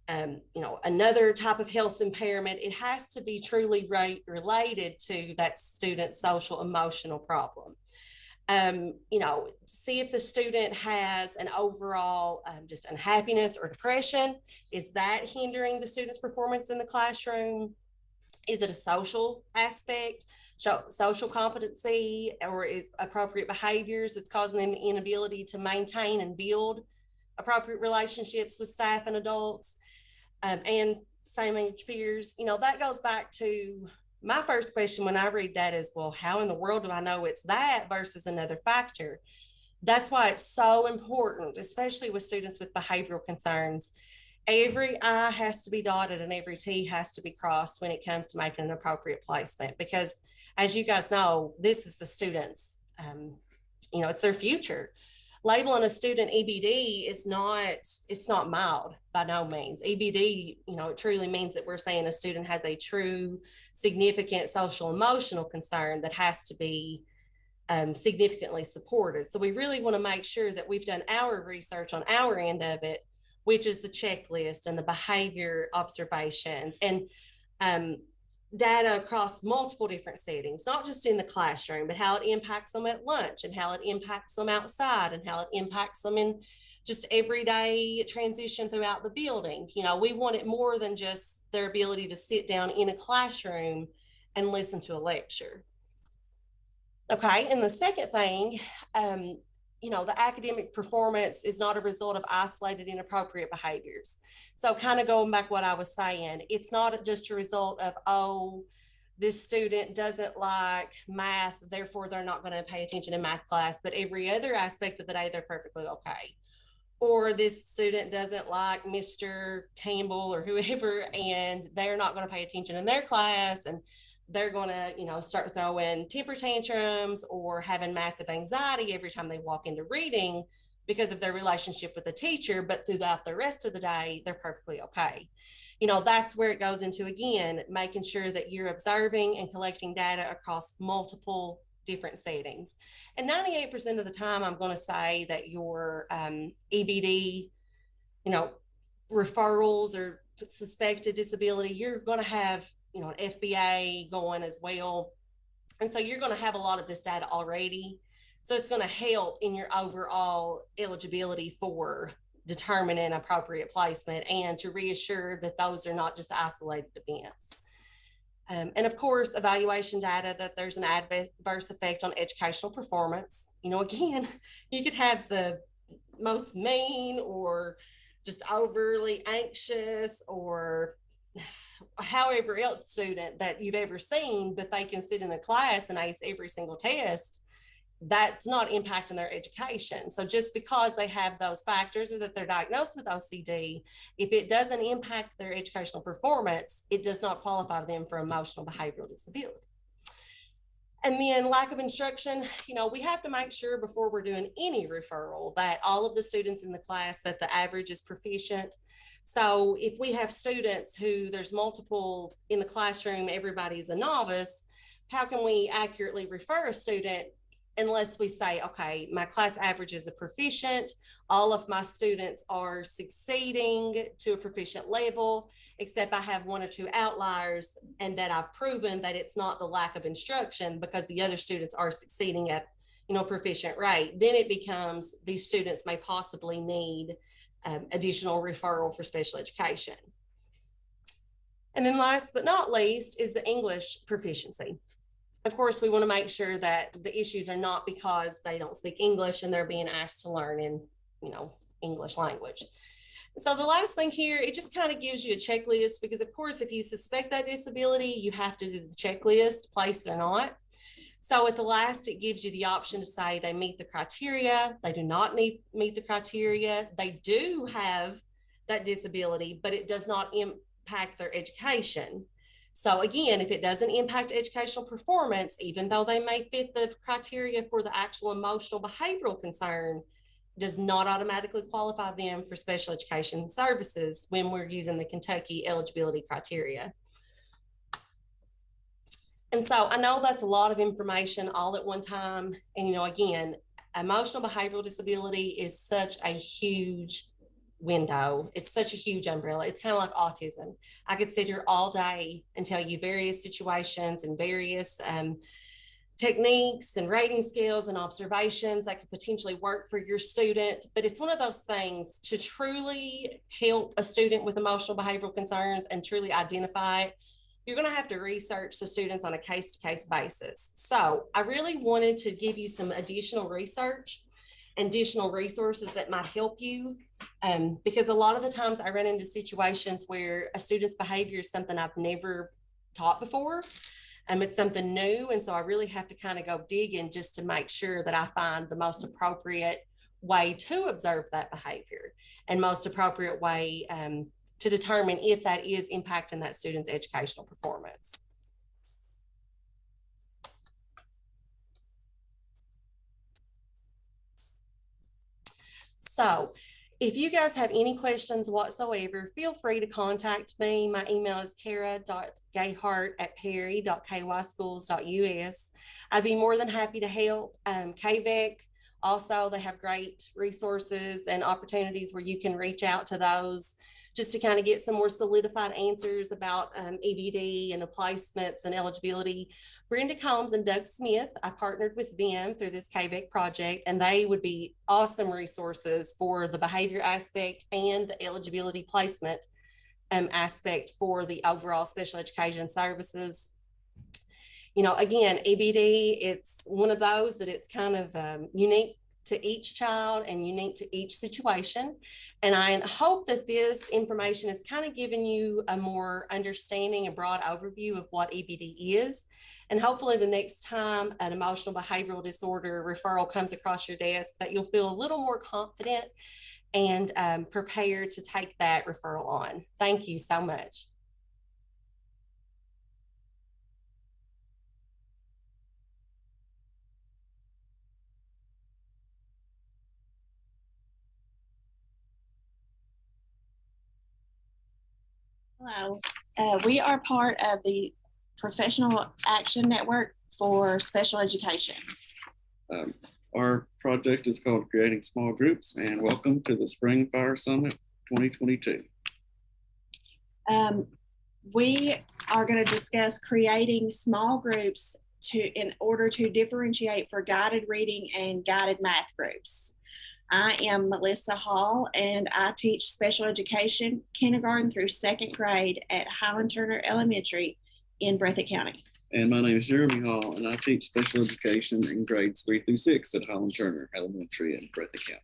another type of health impairment. It has to be truly related to that student's social emotional problem. See if the student has an overall just unhappiness or depression. Is that hindering the student's performance in the classroom? Is it a social aspect, social competency, or appropriate behaviors that's causing them the inability to maintain and build appropriate relationships with staff and adults and same age peers? That goes back to my first question when I read that is, well, how in the world do I know it's that versus another factor? That's why it's so important, especially with students with behavioral concerns. Every I has to be dotted and every T has to be crossed when it comes to making an appropriate placement, because as you guys know, this is the students, it's their future. Labeling a student EBD it's not mild by no means. EBD, it truly means that we're saying a student has a true, significant social emotional concern that has to be significantly supported. So we really want to make sure that we've done our research on our end of it, which is the checklist and the behavior observations and data across multiple different settings, not just in the classroom, but how it impacts them at lunch and how it impacts them outside and how it impacts them in just everyday transition throughout the building. We want it more than just their ability to sit down in a classroom and listen to a lecture. Okay, and the second thing, the academic performance is not a result of isolated inappropriate behaviors. So kind of going back what I was saying, it's not just a result of, oh, this student doesn't like math, therefore they're not going to pay attention in math class, but every other aspect of the day, they're perfectly okay. Or this student doesn't like Mr. Campbell or whoever, and they're not going to pay attention in their class, and they're going to, start throwing temper tantrums or having massive anxiety every time they walk into reading because of their relationship with the teacher, but throughout the rest of the day, they're perfectly okay. That's where it goes into, again, making sure that you're observing and collecting data across multiple different settings. And 98% of the time, I'm going to say that your EBD, referrals or suspected disability, you're going to have an FBA going as well. And so you're going to have a lot of this data already. So it's going to help in your overall eligibility for determining appropriate placement and to reassure that those are not just isolated events. And of course, evaluation data that there's an adverse effect on educational performance. Again, you could have the most mean or just overly anxious or however else student that you've ever seen, but they can sit in a class and ace every single test. That's not impacting their education. So just because they have those factors or that they're diagnosed with OCD, if it doesn't impact their educational performance, it does not qualify them for emotional behavioral disability. And then lack of instruction, we have to make sure before we're doing any referral that all of the students in the class, that the average is proficient. So if we have students who there's multiple in the classroom, everybody's a novice, how can we accurately refer a student unless we say, okay, my class average is a proficient, all of my students are succeeding to a proficient level, except I have one or two outliers, and that I've proven that it's not the lack of instruction because the other students are succeeding at, proficient rate. Then it becomes these students may possibly need additional referral for special education. And then last but not least is the English proficiency. Of course, we want to make sure that the issues are not because they don't speak English and they're being asked to learn in, English language. So the last thing here, it just kind of gives you a checklist because, of course, if you suspect that disability, you have to do the checklist, place or not. So at the last, it gives you the option to say they meet the criteria, they do not meet the criteria, they do have that disability, but it does not impact their education. So again, if it doesn't impact educational performance, even though they may fit the criteria for the actual emotional behavioral concern, does not automatically qualify them for special education services when we're using the Kentucky eligibility criteria. And so I know that's a lot of information all at one time. And, you know, again, emotional behavioral disability is such a huge window. It's such a huge umbrella. It's kind of like autism. I could sit here all day and tell you various situations and various techniques and rating skills and observations that could potentially work for your student. But it's one of those things to truly help a student with emotional behavioral concerns and truly identify it. You're going to have to research the students on a case-to-case basis. So I really wanted to give you some additional research, additional resources that might help you, because a lot of the times I run into situations where a student's behavior is something I've never taught before. It's something new, and so I really have to kind of go digging just to make sure that I find the most appropriate way to observe that behavior and most appropriate way to determine if that is impacting that student's educational performance. So if you guys have any questions whatsoever, feel free to contact me. My email is kara.gayhart@perry.kyschools.us. I'd be more than happy to help. KVEC, also, they have great resources and opportunities where you can reach out to those just to kind of get some more solidified answers about EBD and placements and eligibility. Brenda Combs and Doug Smith, I partnered with them through this KVEC project, and they would be awesome resources for the behavior aspect and the eligibility placement aspect for the overall special education services. You know, again, EBD, it's one of those that it's kind of unique to each child and unique to each situation. And I hope that this information is kind of giving you a more understanding and broad overview of what EBD is. And hopefully the next time an emotional behavioral disorder referral comes across your desk, that you'll feel a little more confident and prepared to take that referral on. Thank you so much. Hello, we are part of the Professional Action Network for Special Education. Our project is called Creating Small Groups, and welcome to the Spring Fire Summit 2022. We are going to discuss creating small groups in order to differentiate for guided reading and guided math groups. I am Melissa Hall, and I teach special education, kindergarten through 2nd grade at Highland Turner Elementary in Breathitt County. And my name is Jeremy Hall, and I teach special education in grades 3 through 6 at Highland Turner Elementary in Breathitt County.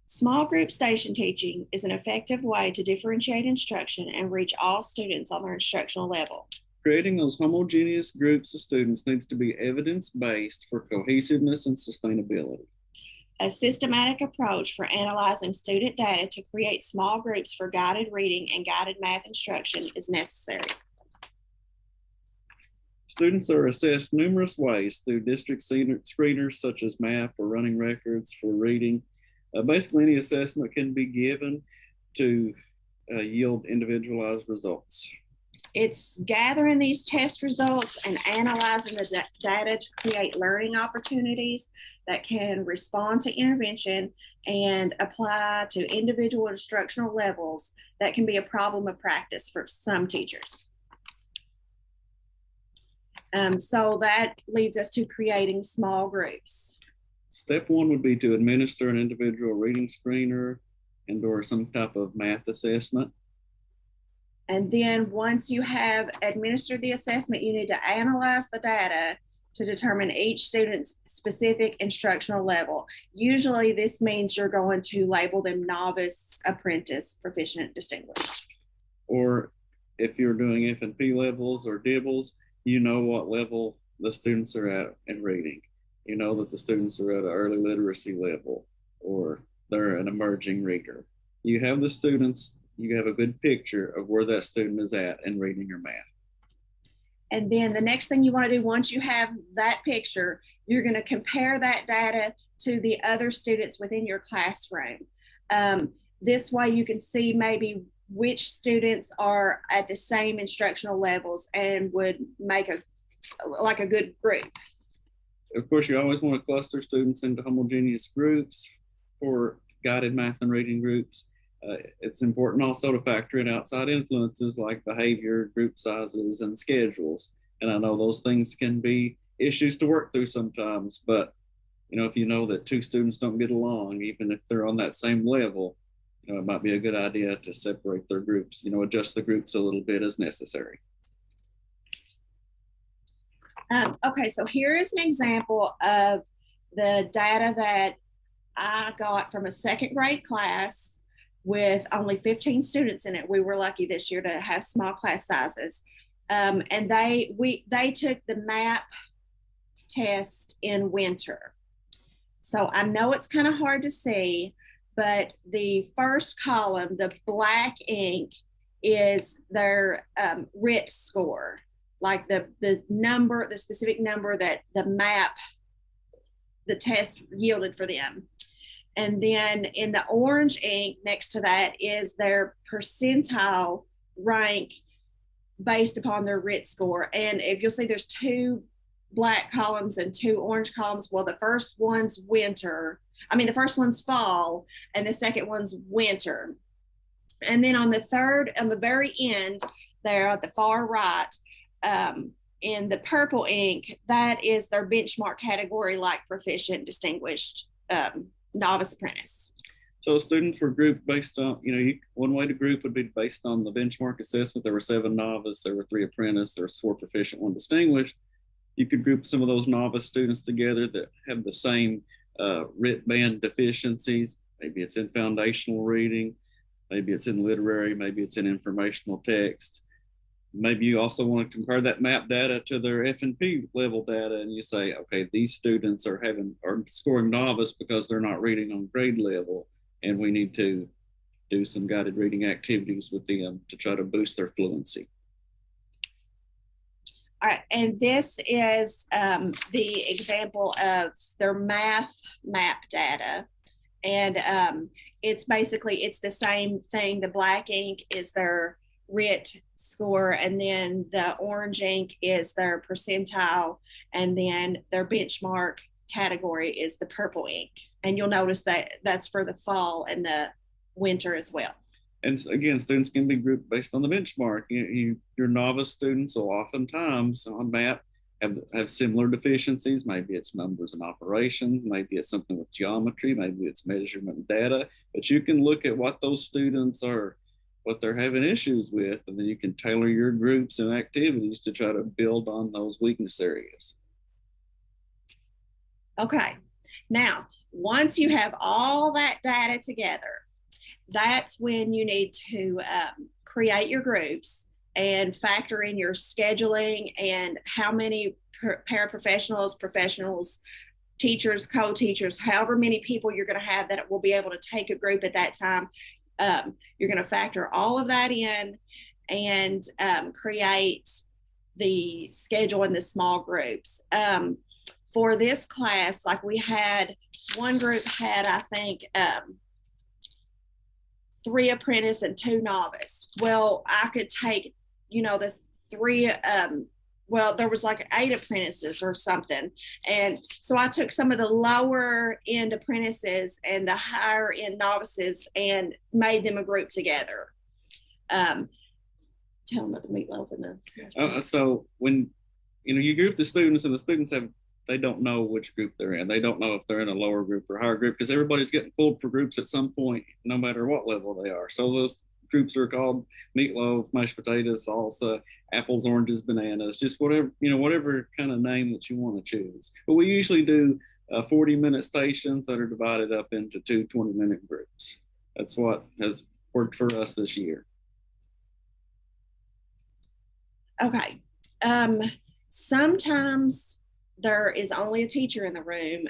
Small group station teaching is an effective way to differentiate instruction and reach all students on their instructional level. Creating those homogeneous groups of students needs to be evidence-based for cohesiveness and sustainability. A systematic approach for analyzing student data to create small groups for guided reading and guided math instruction is necessary. Students are assessed numerous ways through district screeners such as MAP or running records for reading. Basically, any assessment can be given to yield individualized results. It's gathering these test results and analyzing the data to create learning opportunities that can respond to intervention and apply to individual instructional levels that can be a problem of practice for some teachers. So that leads us to creating small groups. Step 1 would be to administer an individual reading screener and/or some type of math assessment. And then once you have administered the assessment, you need to analyze the data to determine each student's specific instructional level. Usually this means you're going to label them novice, apprentice, proficient, distinguished. Or if you're doing F&P levels or DIBELS, you know what level the students are at in reading. You know that the students are at an early literacy level or they're an emerging reader. You have the students, you have a good picture of where that student is at in reading or math. And then the next thing you want to do once you have that picture, you're going to compare that data to the other students within your classroom. This way you can see maybe which students are at the same instructional levels and would make a good group. Of course, you always want to cluster students into homogeneous groups for guided math and reading groups. It's important also to factor in outside influences like behavior, group sizes, and schedules. And I know those things can be issues to work through sometimes, but if you know that two students don't get along, even if they're on that same level, it might be a good idea to separate their groups, adjust the groups a little bit as necessary. Okay, so here is an example of the data that I got from a second grade class with only 15 students in it. We were lucky this year to have small class sizes. And they took the MAP test in winter. So I know it's kind of hard to see, but the first column, the black ink, is their RIT score, like the specific number that the test yielded for them. And then in the orange ink next to that is their percentile rank based upon their RIT score. And if you'll see, there's two black columns and two orange columns. Well, the first one's the first one's fall and the second one's winter. And then on the very end there at the far right, in the purple ink, that is their benchmark category, like proficient, distinguished, novice, apprentice. So students were grouped based on, one way to group would be based on the benchmark assessment. There were 7 novice, there were 3 apprentice, there was 4 proficient, 1 distinguished. You could group some of those novice students together that have the same RIT band deficiencies. Maybe it's in foundational reading, maybe it's in literary, maybe it's in informational text. Maybe you also want to compare that MAP data to their F&P level data, and you say, okay, these students are scoring novice because they're not reading on grade level, and we need to do some guided reading activities with them to try to boost their fluency. All right, and this is the example of their math MAP data. And it's the same thing. The black ink is their RIT score, and then the orange ink is their percentile, and then their benchmark category is the purple ink. And you'll notice that that's for the fall and the winter as well. And again, students can be grouped based on the benchmark. Your novice students will oftentimes on MAP have similar deficiencies. Maybe it's numbers and operations, maybe it's something with geometry, maybe it's measurement data, but you can look at what those students are, what they're having issues with, and then you can tailor your groups and activities to try to build on those weakness areas. Okay, now, once you have all that data together, that's when you need to create your groups and factor in your scheduling and how many paraprofessionals, professionals, teachers, co-teachers, however many people you're going to have that will be able to take a group at that time. You're going to factor all of that in and create the schedule in the small groups. For this class, like we had, one group had, I think, 3 apprentice and 2 novice. Well, I could take, the 3, there was like 8 apprentices or something. And so I took some of the lower end apprentices and the higher end novices and made them a group together. Tell them about the meatloaf and the... So when, you group the students, and the students they don't know which group they're in. They don't know if they're in a lower group or higher group, because everybody's getting pulled for groups at some point, no matter what level they are. So those groups are called meatloaf, mashed potatoes, salsa, apples, oranges, bananas, just whatever kind of name that you want to choose. But we usually do 40-minute stations that are divided up into 2 20-minute groups. That's what has worked for us this year. Okay. Sometimes there is only a teacher in the room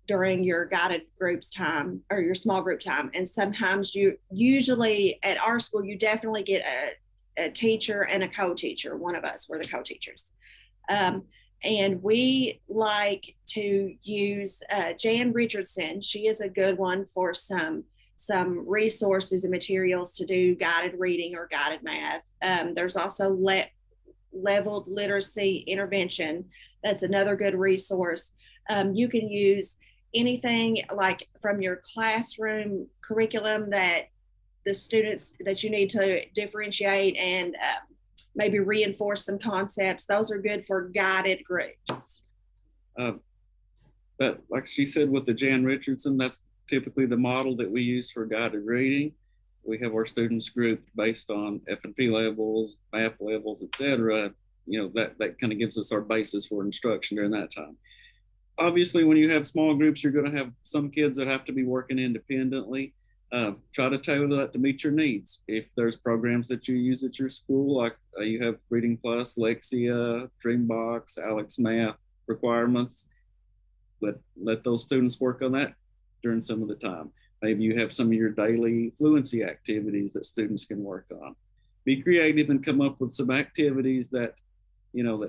during your guided groups time or your small group time. And sometimes usually at our school, you definitely get a teacher and a co-teacher. One of us were the co-teachers. And we like to use Jan Richardson. She is a good one for some resources and materials to do guided reading or guided math. There's also leveled literacy intervention. That's another good resource. You can use anything like from your classroom curriculum that the students that you need to differentiate and maybe reinforce some concepts. Those are good for guided groups. But like she said with the Jan Richardson, that's typically the model that we use for guided reading. We have our students grouped based on F&P levels, math levels, etc. That kind of gives us our basis for instruction during that time. Obviously, when you have small groups, you're going to have some kids that have to be working independently. Try to tailor that to meet your needs. If there's programs that you use at your school, like you have Reading Plus, Lexia, Dreambox, Alex Math requirements, let those students work on that during some of the time. Maybe you have some of your daily fluency activities that students can work on. Be creative and come up with some activities that not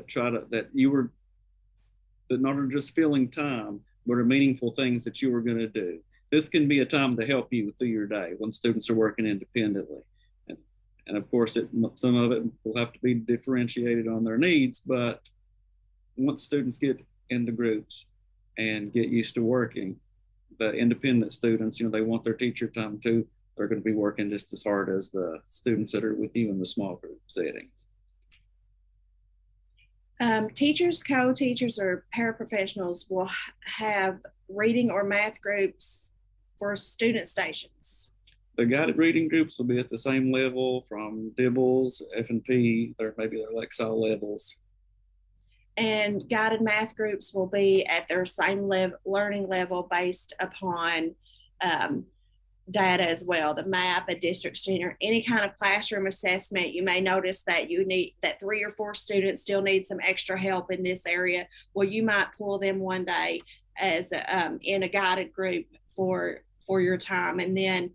are just filling time, but are meaningful things that you were going to do. This can be a time to help you through your day when students are working independently. And of course, some of it will have to be differentiated on their needs, but once students get in the groups and get used to working, the independent students, they want their teacher time too. They're going to be working just as hard as the students that are with you in the small group setting. Teachers, co-teachers, or paraprofessionals will have reading or math groups for student stations. The guided reading groups will be at the same level from Dibbles, F&P, maybe their Lexile levels. And guided math groups will be at their same learning level based upon data as well, the map, a district standard, any kind of classroom assessment. You may notice that you need that 3 or 4 students still need some extra help in this area. Well, you might pull them one day as in a guided group for your time. And then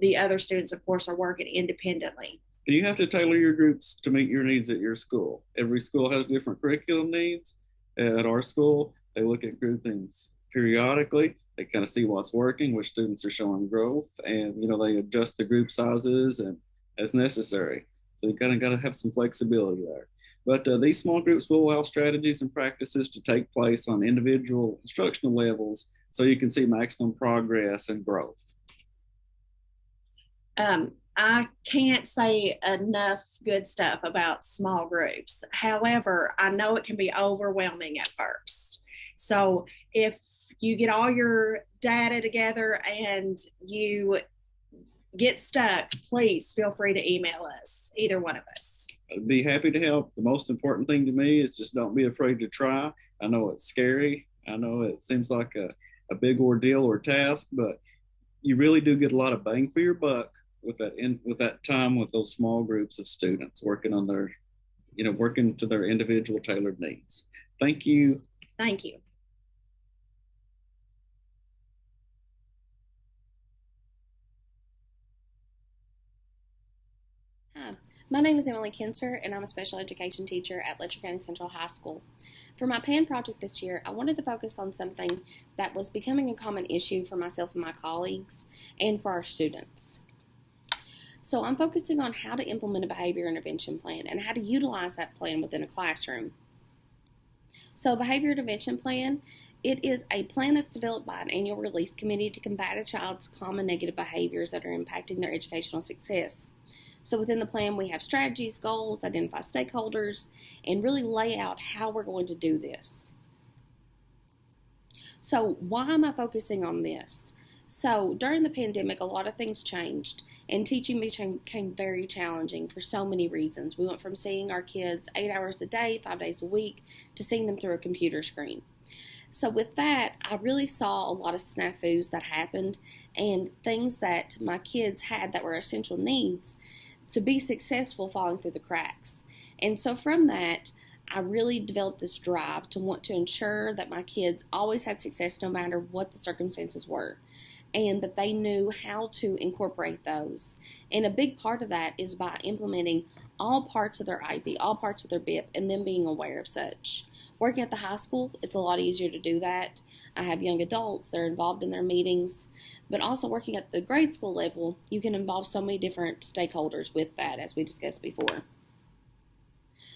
the other students, of course, are working independently. And you have to tailor your groups to meet your needs at your school. Every school has different curriculum needs. At our school, they look at groupings periodically. They kind of see what's working, which students are showing growth, and they adjust the group sizes and as necessary. So you kind of got to have some flexibility there. But these small groups will allow strategies and practices to take place on individual instructional levels, so you can see maximum progress and growth. I can't say enough good stuff about small groups. However, I know it can be overwhelming at first. So if you get all your data together and you get stuck, please feel free to email us, either one of us. I'd be happy to help. The most important thing to me is just don't be afraid to try. I know it's scary. I know it seems like a big ordeal or task, but you really do get a lot of bang for your buck with that time with those small groups of students working on their, working to their individual tailored needs. Thank you. Thank you. Hi, my name is Emily Kinser, and I'm a special education teacher at Letcher County Central High School. For my PAN project this year, I wanted to focus on something that was becoming a common issue for myself and my colleagues and for our students. So I'm focusing on how to implement a behavior intervention plan and how to utilize that plan within a classroom. So a behavior intervention plan, it is a plan that's developed by an annual release committee to combat a child's common negative behaviors that are impacting their educational success. So within the plan, we have strategies, goals, identify stakeholders, and really lay out how we're going to do this. So why am I focusing on this? So during the pandemic, a lot of things changed, and teaching became very challenging for so many reasons. We went from seeing our kids 8 hours a day, 5 days a week, to seeing them through a computer screen. So with that, I really saw a lot of snafus that happened and things that my kids had that were essential needs to be successful falling through the cracks. And so from that, I really developed this drive to want to ensure that my kids always had success no matter what the circumstances were, and that they knew how to incorporate those. And a big part of that is by implementing all parts of their IEP, all parts of their BIP, and them being aware of such. Working at the high school, it's a lot easier to do that. I have young adults, they're involved in their meetings, but also working at the grade school level, you can involve so many different stakeholders with that, as we discussed before.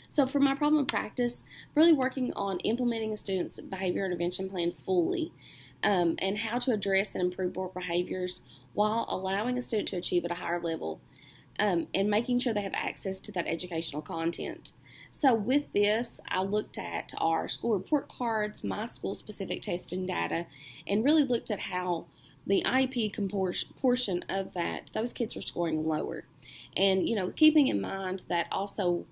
So for my problem of practice, really working on implementing a student's behavior intervention plan fully, and how to address and improve poor behaviors while allowing a student to achieve at a higher level, and making sure they have access to that educational content. So with this, I looked at our school report cards, my school-specific testing data, and really looked at how the IEP portion of that, those kids were scoring lower. And, keeping in mind that also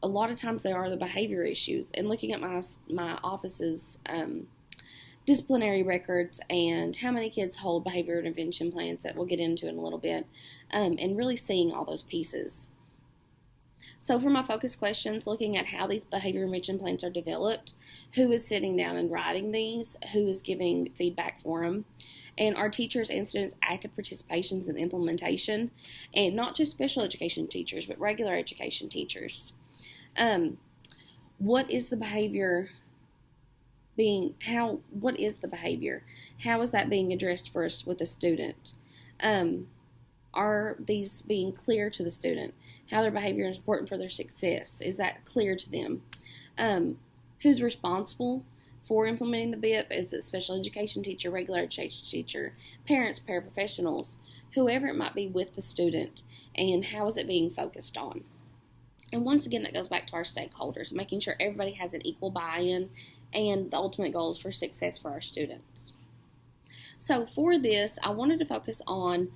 a lot of times there are the behavior issues, and looking at my office's disciplinary records and how many kids hold behavior intervention plans that we'll get into in a little bit, and really seeing all those pieces. So for my focus questions, looking at how these behavior intervention plans are developed, who is sitting down and writing these, who is giving feedback for them, and are teachers and students active participations in implementation, and not just special education teachers, but regular education teachers. What is the behavior what is the behavior? How is that being addressed first with the student? Are these being clear to the student? How their behavior is important for their success? Is that clear to them? Who's responsible for implementing the BIP? Is it special education teacher, regular education teacher, parents, paraprofessionals, whoever it might be with the student, and how is it being focused on? And once again, that goes back to our stakeholders, making sure everybody has an equal buy-in and the ultimate goals for success for our students. So for this, I wanted to focus on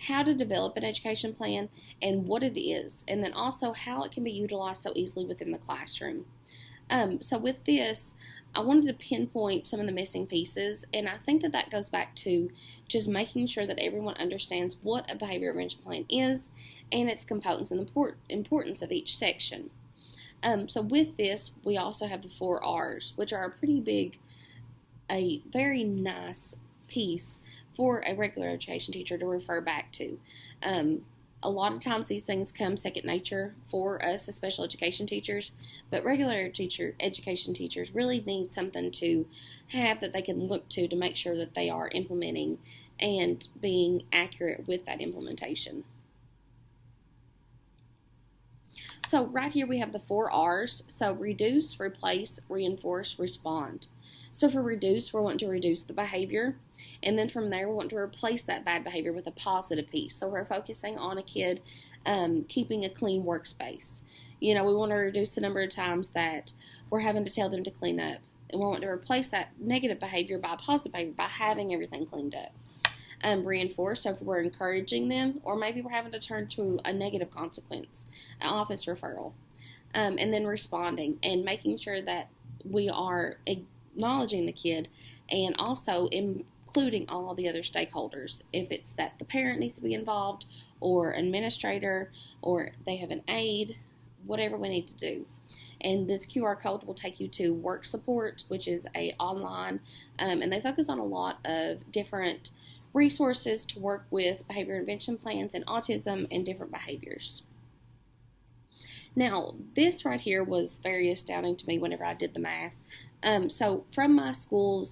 how to develop an education plan and what it is, and then also how it can be utilized so easily within the classroom. So with this, I wanted to pinpoint some of the missing pieces, and I think that goes back to just making sure that everyone understands what a behavior intervention plan is and its components and the importance of each section. So with this, we also have the 4 R's, which are a very nice piece for a regular education teacher to refer back to. A lot of times these things come second nature for us as special education teachers, but regular education teachers really need something to have that they can look to make sure that they are implementing and being accurate with that implementation. So right here we have the 4 R's. So reduce, replace, reinforce, respond. So for reduce, we're wanting to reduce the behavior. And then from there, we want to replace that bad behavior with a positive piece. So we're focusing on a kid keeping a clean workspace. We want to reduce the number of times that we're having to tell them to clean up. And we want to replace that negative behavior by positive behavior by having everything cleaned up. Reinforce, so if we're encouraging them, or maybe we're having to turn to a negative consequence, an office referral. And then responding and making sure that we are acknowledging the kid and also including all the other stakeholders. If it's that the parent needs to be involved, or administrator, or they have an aide, whatever we need to do. And this QR code will take you to Work Support, which is online, and they focus on a lot of different resources to work with behavior intervention plans and autism and different behaviors. Now, this right here was very astounding to me whenever I did the math. So from my school,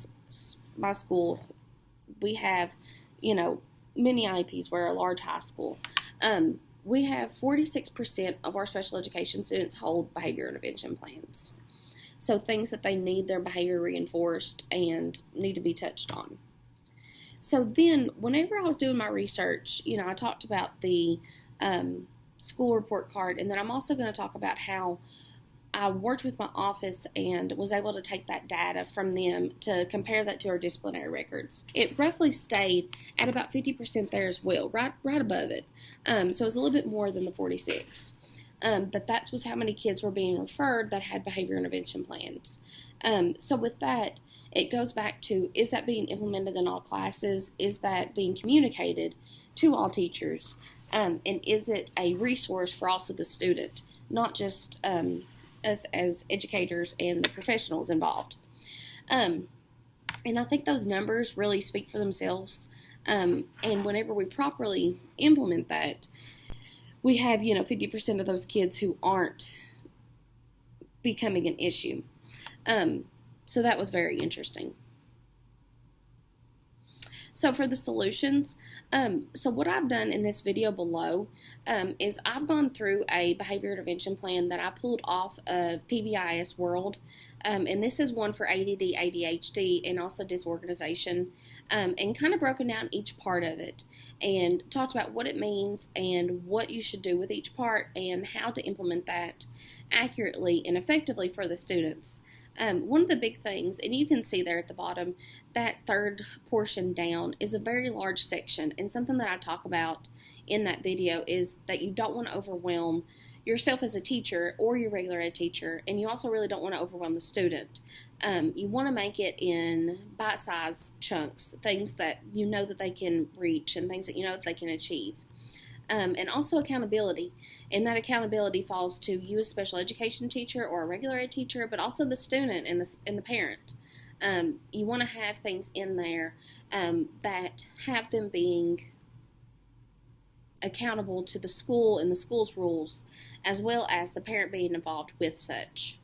we have, many IEPs. We're a large high school. We have 46% of our special education students hold behavior intervention plans. So things that they need their behavior reinforced and need to be touched on. So then, whenever I was doing my research, I talked about the school report card, and then I'm also going to talk about how I worked with my office and was able to take that data from them to compare that to our disciplinary records. It roughly stayed at about 50% there as well, right above it. So it was a little bit more than the 46. But that was how many kids were being referred that had behavior intervention plans. So with that, it goes back to, is that being implemented in all classes? Is that being communicated to all teachers? And is it a resource for also the student, not just us as educators and the professionals involved. And I think those numbers really speak for themselves. And whenever we properly implement that, we have, 50% of those kids who aren't becoming an issue. So that was very interesting. So for the solutions, so what I've done in this video below is I've gone through a behavior intervention plan that I pulled off of PBIS World. And this is one for ADD, ADHD, and also disorganization, and kind of broken down each part of it and talked about what it means and what you should do with each part and how to implement that accurately and effectively for the students. One of the big things, and you can see there at the bottom, that third portion down is a very large section, and something that I talk about in that video is that you don't want to overwhelm yourself as a teacher or your regular ed teacher, and you also really don't want to overwhelm the student. You want to make it in bite-sized chunks, things that you know that they can reach and things that you know that they can achieve. And also accountability, and that accountability falls to you as a special education teacher or a regular ed teacher, but also the student and the parent. You want to have things in there that have them being accountable to the school and the school's rules, as well as the parent being involved with such.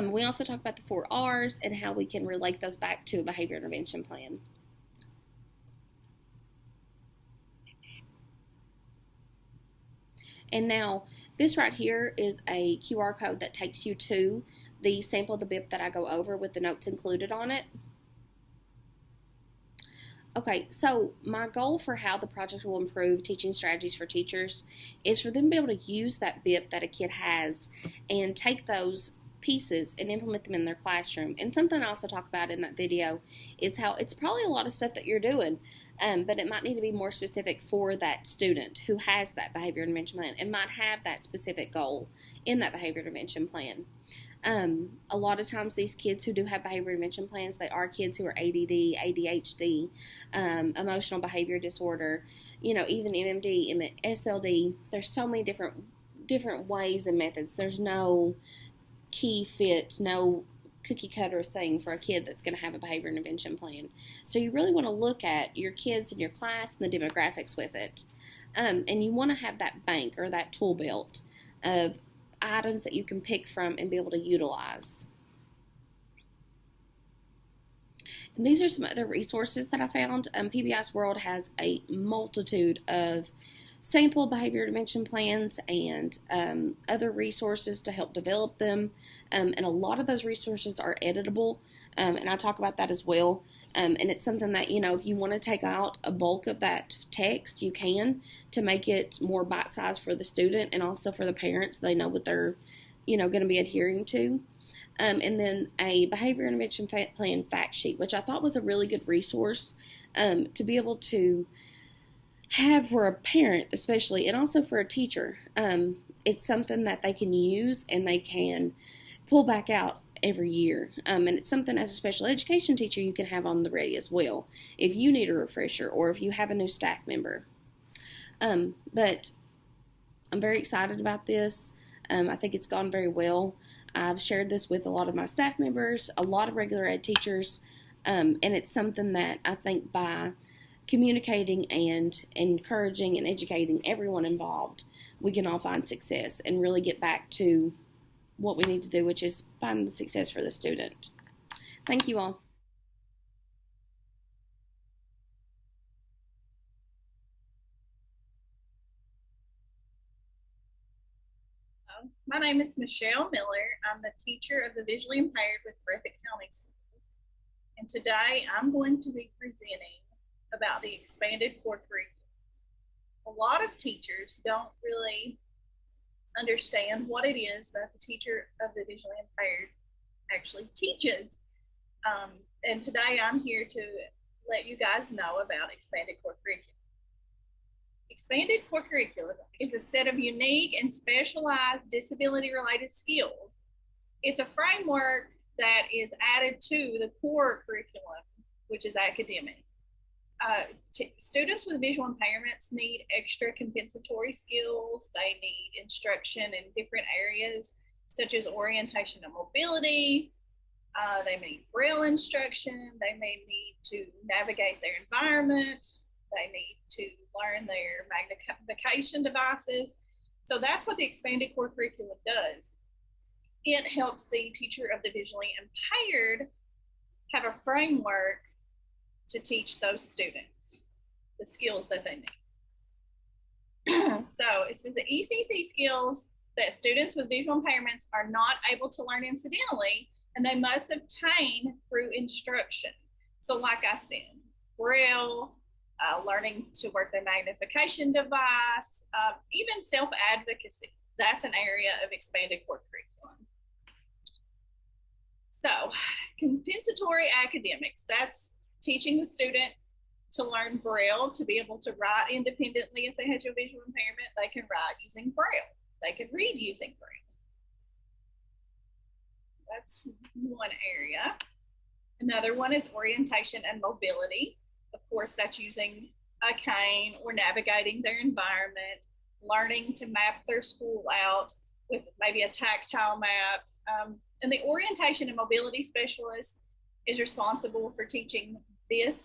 We also talk about the 4 R's and how we can relate those back to a behavior intervention plan. And now this right here is a QR code that takes you to the sample of the BIP that I go over with the notes included on it. Okay, so my goal for how the project will improve teaching strategies for teachers is for them to be able to use that BIP that a kid has and take those pieces and implement them in their classroom. And something I also talk about in that video is how it's probably a lot of stuff that you're doing, but it might need to be more specific for that student who has that behavior intervention plan and might have that specific goal in that behavior intervention plan. A lot of times these kids who do have behavior intervention plans, they are kids who are ADD, ADHD, emotional behavior disorder, even MMD, SLD. There's so many different ways and methods. There's no key fit, no cookie cutter thing for a kid that's going to have a behavior intervention plan. So you really want to look at your kids in your class and the demographics with it. And you want to have that bank or that tool belt of items that you can pick from and be able to utilize. And these are some other resources that I found. PBIS World has a multitude of sample behavior intervention plans and other resources to help develop them. And a lot of those resources are editable, and I talk about that as well. And it's something that, if you want to take out a bulk of that text, you can, to make it more bite-sized for the student and also for the parents. They know what they're, going to be adhering to. And then a behavior intervention plan fact sheet, which I thought was a really good resource to be able to have for a parent especially, and also for a teacher. It's something that they can use and they can pull back out every year. And it's something as a special education teacher you can have on the ready as well if you need a refresher or if you have a new staff member. But I'm very excited about this. I think it's gone very well. I've shared this with a lot of my staff members, a lot of regular ed teachers, and it's something that I think by communicating and encouraging and educating everyone involved, we can all find success and really get back to what we need to do, which is find the success for the student. Thank you all. My name is Michelle Miller. I'm the teacher of the visually impaired with Breathitt County Schools. And today I'm going to be presenting about the expanded core curriculum. A lot of teachers don't really understand what it is that the teacher of the visually impaired actually teaches. And today I'm here to let you guys know about expanded core curriculum. Expanded core curriculum is a set of unique and specialized disability-related skills. It's a framework that is added to the core curriculum, which is academics. Students with visual impairments need extra compensatory skills. They need instruction in different areas such as orientation and mobility. They may need Braille instruction. They may need to navigate their environment. They need to learn their magnification devices. So that's what the expanded core curriculum does. It helps the teacher of the visually impaired have a framework to teach those students the skills that they need. So it says the ECC skills that students with visual impairments are not able to learn incidentally, and they must obtain through instruction. So like I said, Braille, learning to work their magnification device, even self-advocacy. That's an area of expanded core curriculum. So compensatory academics, that's teaching the student to learn Braille, to be able to write independently. If they have a visual impairment, they can write using Braille. They can read using Braille. That's one area. Another one is orientation and mobility. Of course, that's using a cane or navigating their environment, learning to map their school out with maybe a tactile map. And the orientation and mobility specialist is responsible for teaching this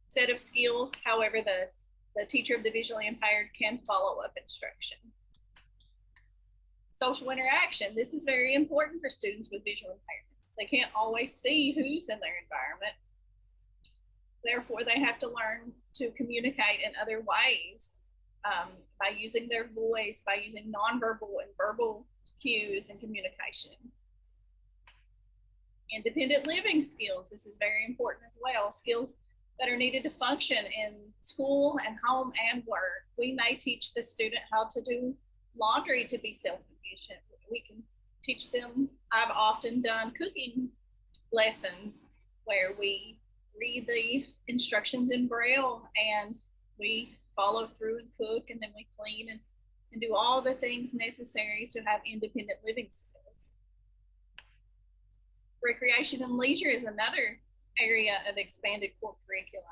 set of skills. However, the teacher of the visually impaired can follow up instruction. Social interaction. This is very important for students with visual impairments. They can't always see who's in their environment. Therefore, they have to learn to communicate in other ways by using their voice, by using nonverbal and verbal cues and communication. Independent living skills. This is very important as well. Skills that are needed to function in school and home and work. We may teach the student how to do laundry to be self-sufficient. We can teach them. I've often done cooking lessons where we read the instructions in Braille and we follow through and cook, and then we clean and do all the things necessary to have independent living skills. Recreation and leisure is another area of expanded core curriculum.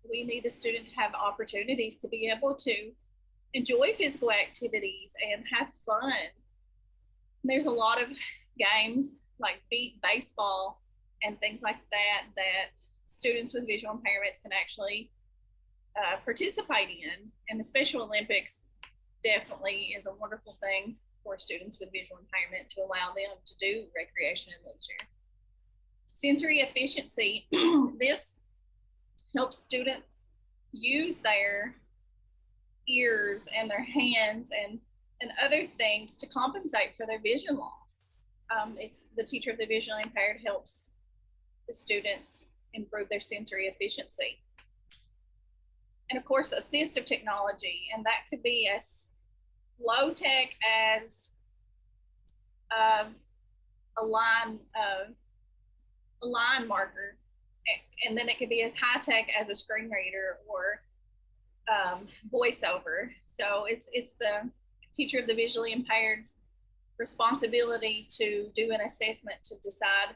We need the student to have opportunities to be able to enjoy physical activities and have fun. There's a lot of games like beat baseball and things like that that students with visual impairments can actually participate in. And the Special Olympics definitely is a wonderful thing for students with visual impairment to allow them to do recreation and leisure. Sensory efficiency. This helps students use their ears and their hands and other things to compensate for their vision loss. It's the teacher of the visually impaired helps the students improve their sensory efficiency. And of course, assistive technology, and that could be as low tech as a line marker, and then it could be as high tech as a screen reader or voiceover. So it's the teacher of the visually impaired's responsibility to do an assessment to decide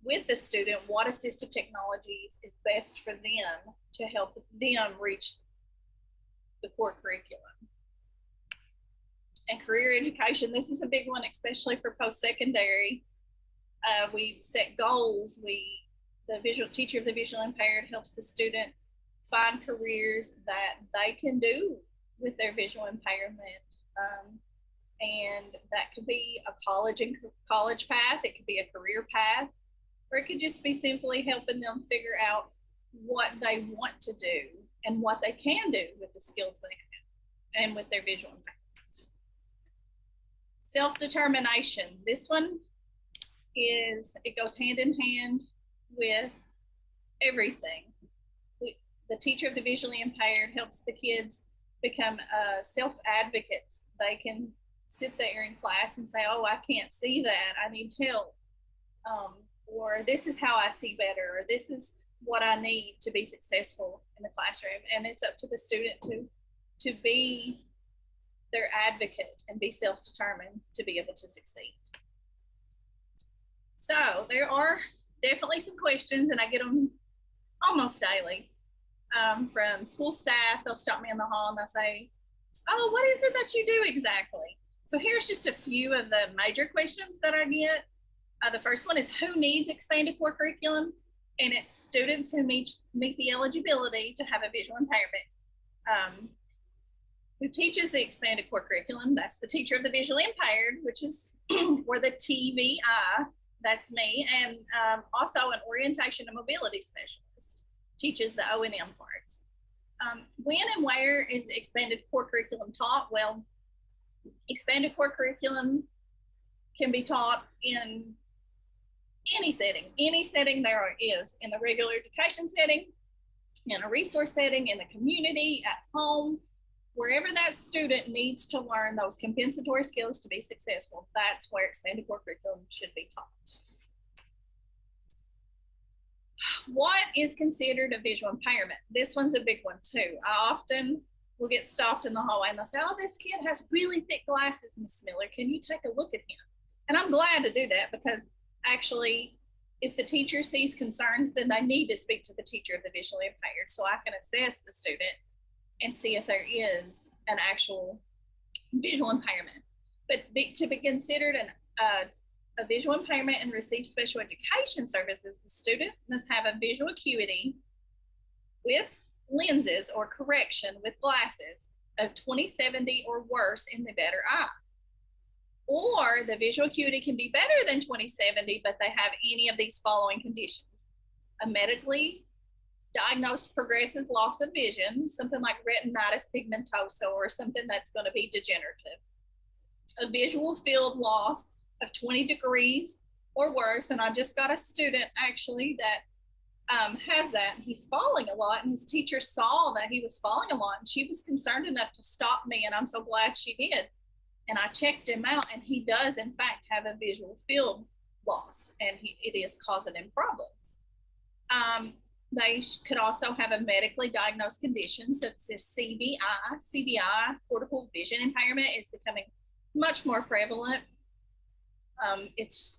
with the student what assistive technologies is best for them to help them reach the core curriculum. And career education, this is a big one, especially for post-secondary. We set goals. The teacher of the visually impaired helps the student find careers that they can do with their visual impairment. And that could be a college path, it could be a career path, or it could just be simply helping them figure out what they want to do and what they can do with the skills they have and with their visual impairment. Self-determination. This one it goes hand in hand with everything. The teacher of the visually impaired helps the kids become self-advocates. They can sit there in class and say, oh, I can't see that, I need help. Or this is how I see better, or this is what I need to be successful in the classroom. And it's up to the student to be their advocate and be self-determined to be able to succeed. So there are definitely some questions, and I get them almost daily from school staff. They'll stop me in the hall and they'll say, oh, what is it that you do exactly? So here's just a few of the major questions that I get. The first one is, who needs expanded core curriculum? And it's students who meet the eligibility to have a visual impairment. Who teaches the expanded core curriculum? That's the teacher of the visually impaired, which is, or the TVI, that's me, and also an orientation and mobility specialist teaches the O&M part. When and where is the expanded core curriculum taught? Well, expanded core curriculum can be taught in any setting there is, in the regular education setting, in a resource setting, in the community, at home, wherever that student needs to learn those compensatory skills to be successful, that's where expanded core curriculum should be taught. What is considered a visual impairment? This one's a big one too. I often will get stopped in the hallway and they'll say, oh, this kid has really thick glasses, Miss Miller. Can you take a look at him? And I'm glad to do that, because actually, if the teacher sees concerns, then they need to speak to the teacher of the visually impaired so I can assess the student and see if there is an actual visual impairment. But to be considered a visual impairment and receive special education services, the student must have a visual acuity with lenses or correction with glasses of 20/70 or worse in the better eye. Or the visual acuity can be better than 20/70, but they have any of these following conditions: a medically diagnosed progressive loss of vision, something like retinitis pigmentosa or something that's going to be degenerative, a visual field loss of 20 degrees or worse. And I just got a student actually that has that, and he's falling a lot, and his teacher saw that he was falling a lot, and she was concerned enough to stop me, and I'm so glad she did. And I checked him out, and he does in fact have a visual field loss, and it is causing him problems. They could also have a medically diagnosed condition such as CVI. CVI, cortical vision impairment, is becoming much more prevalent. It's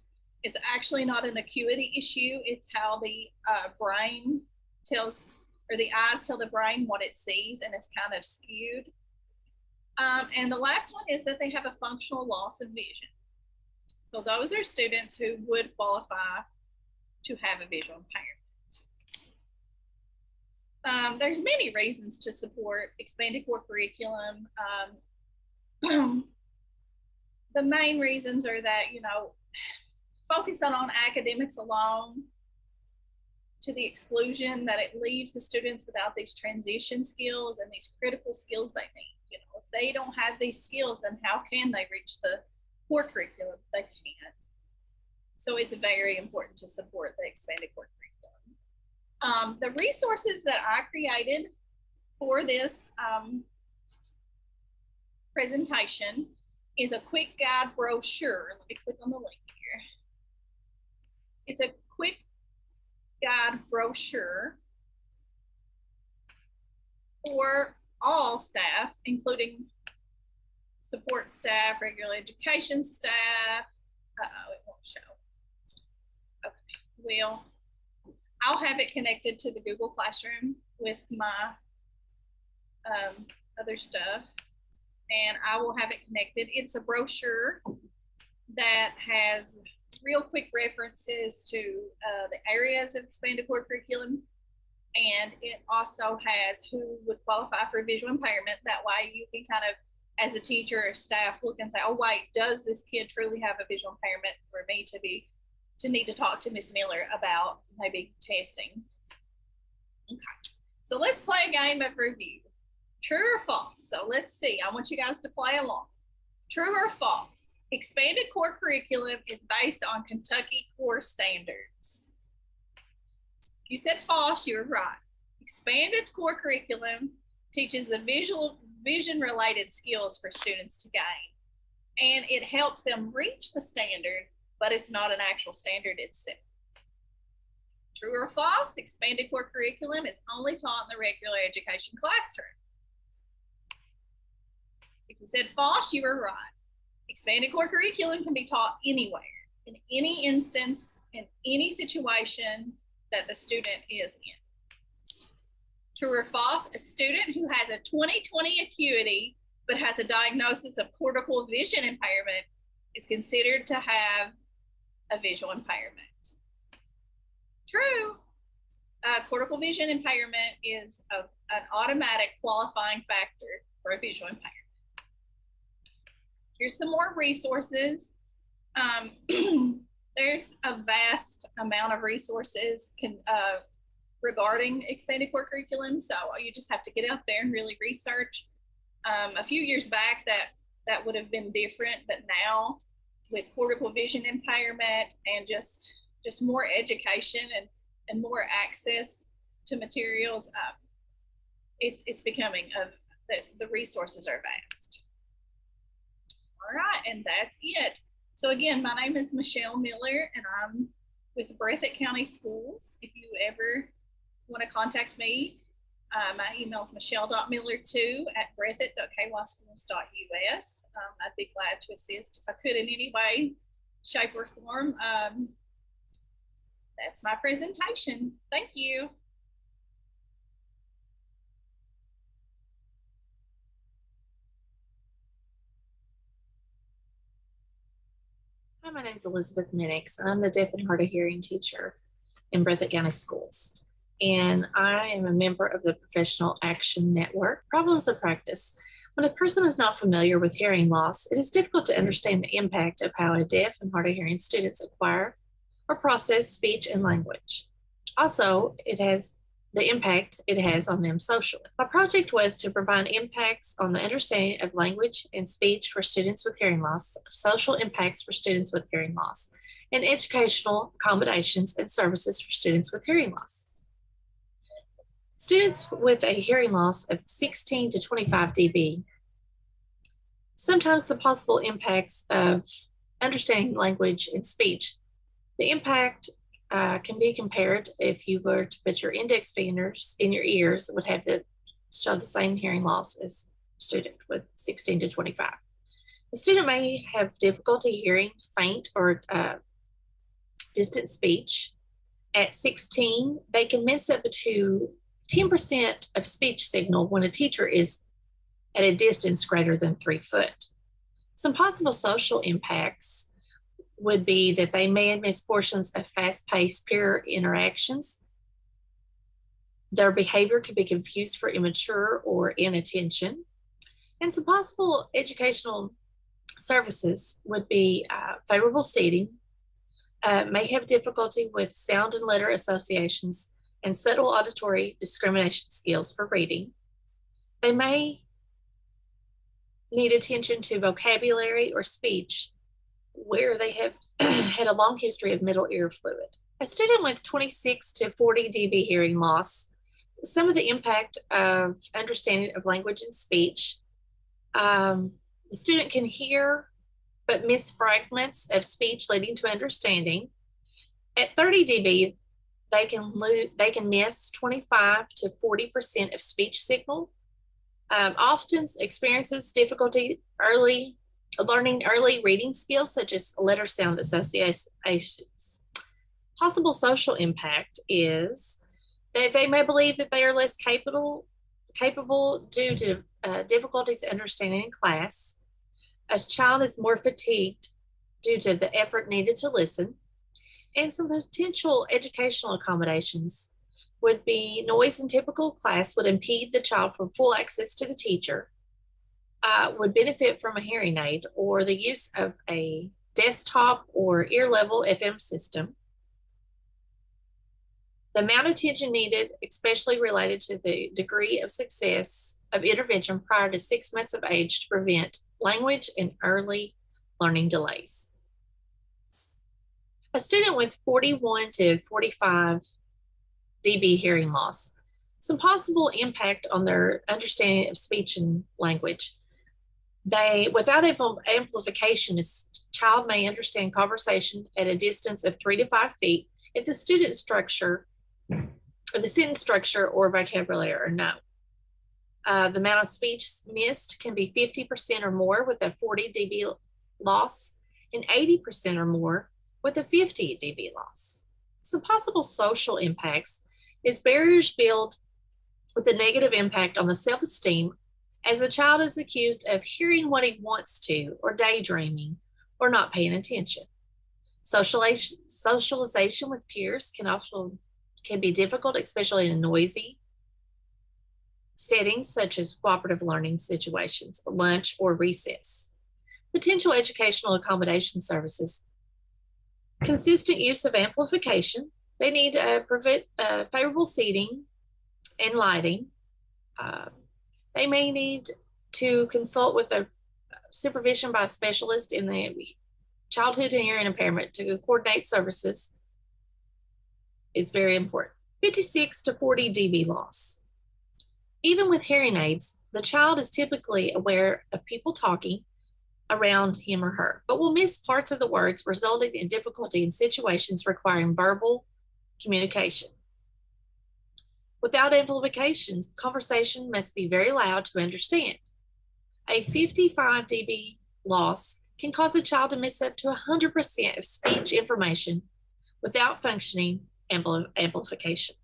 actually not an acuity issue. It's how the brain tells, or the eyes tell the brain what it sees, and it's kind of skewed. And the last one is that they have a functional loss of vision. So those are students who would qualify to have a visual impairment. There's many reasons to support expanded core curriculum. The main reasons are that, focusing on academics alone to the exclusion that it leaves the students without these transition skills and these critical skills they need. If they don't have these skills, then how can they reach the core curriculum? They can't. So it's very important to support the expanded core curriculum. The resources that I created for this presentation is a quick guide brochure. Let me click on the link here. It's a quick guide brochure for all staff, including support staff, regular education staff. It won't show. Okay, well, I'll have it connected to the Google Classroom with my other stuff, and I will have it connected. It's a brochure that has real quick references to the areas of expanded core curriculum, and it also has who would qualify for visual impairment. That way you can kind of, as a teacher or staff, look and say, oh wait, does this kid truly have a visual impairment for me to need to talk to Miss Miller about maybe testing. Okay, so let's play a game of review. True or false? So let's see, I want you guys to play along. True or false? Expanded core curriculum is based on Kentucky core standards. If you said false, you were right. Expanded core curriculum teaches the vision related skills for students to gain, and it helps them reach the standard, but it's not an actual standard itself. True or false? Expanded core curriculum is only taught in the regular education classroom. If you said false, you were right. Expanded core curriculum can be taught anywhere, in any instance, in any situation that the student is in. True or false? A student who has a 20/20 acuity but has a diagnosis of cortical vision impairment is considered to have a visual impairment. True. Cortical vision impairment is an automatic qualifying factor for a visual impairment. Here's some more resources. There's a vast amount of resources regarding expanded core curriculum, so you just have to get out there and really research. A few years back that would have been different, but now with cortical vision impairment and just more education and more access to materials, it's becoming the resources are vast. All right, and that's it. So again, my name is Michelle Miller, and I'm with Breathitt County Schools. If you ever want to contact me, my email is michelle.miller2@breathitt.kyschools.us. I'd be glad to assist if I could in any way, shape, or form. That's my presentation. Thank you. Hi, my name is Elizabeth Minix. I'm the deaf and hard of hearing teacher in Breathitt County Schools. And I am a member of the Professional Action Network. Problems of practice. When a person is not familiar with hearing loss, it is difficult to understand the impact of how a deaf and hard of hearing students acquire or process speech and language. Also, it has the impact it has on them socially. My project was to provide impacts on the understanding of language and speech for students with hearing loss, social impacts for students with hearing loss, and educational accommodations and services for students with hearing loss. Students with a hearing loss of 16 to 25 dB, sometimes the possible impacts of understanding language and speech, the impact can be compared if you were to put your index fingers in your ears, it would have show the same hearing loss as a student with 16 to 25. The student may have difficulty hearing faint or distant speech. At 16, they can miss up to 10% of speech signal when a teacher is at a distance greater than 3 foot. Some possible social impacts would be that they may miss portions of fast-paced peer interactions. Their behavior could be confused for immature or inattention. And some possible educational services would be favorable seating, may have difficulty with sound and letter associations and subtle auditory discrimination skills for reading. They may need attention to vocabulary or speech where they have had a long history of middle ear fluid. A student with 26 to 40 dB hearing loss, some of the impact of understanding of language and speech, the student can hear but miss fragments of speech leading to understanding. At 30 dB, they can miss 25 to 40% of speech signal. Often experiences difficulty learning early reading skills such as letter sound associations. Possible social impact is that they may believe that they are less capable due to difficulties understanding in class. A child is more fatigued due to the effort needed to listen. And some potential educational accommodations would be noise in typical class would impede the child from full access to the teacher, would benefit from a hearing aid or the use of a desktop or ear level FM system. The amount of attention needed, especially related to the degree of success of intervention prior to 6 months of age to prevent language and early learning delays. A student with 41 to 45 dB hearing loss, some possible impact on their understanding of speech and language. Without amplification, a child may understand conversation at a distance of 3 to 5 feet if the sentence structure or vocabulary are known. The amount of speech missed can be 50% or more with a 40 dB loss and 80% or more with a 50 dB loss. Some possible social impacts is barriers build with a negative impact on the self-esteem as a child is accused of hearing what he wants to, or daydreaming, or not paying attention. Socialization with peers can be difficult, especially in noisy settings such as cooperative learning situations, lunch, or recess. Potential educational accommodation services. Consistent use of amplification. They need favorable seating and lighting. They may need to consult with a supervision by a specialist in the childhood and hearing impairment to coordinate services is very important. 56 to 40 dB loss. Even with hearing aids, the child is typically aware of people talking around him or her, but will miss parts of the words, resulting in difficulty in situations requiring verbal communication. Without amplification, conversation must be very loud to understand. A 55 dB loss can cause a child to miss up to 100% of speech information without functioning amplification.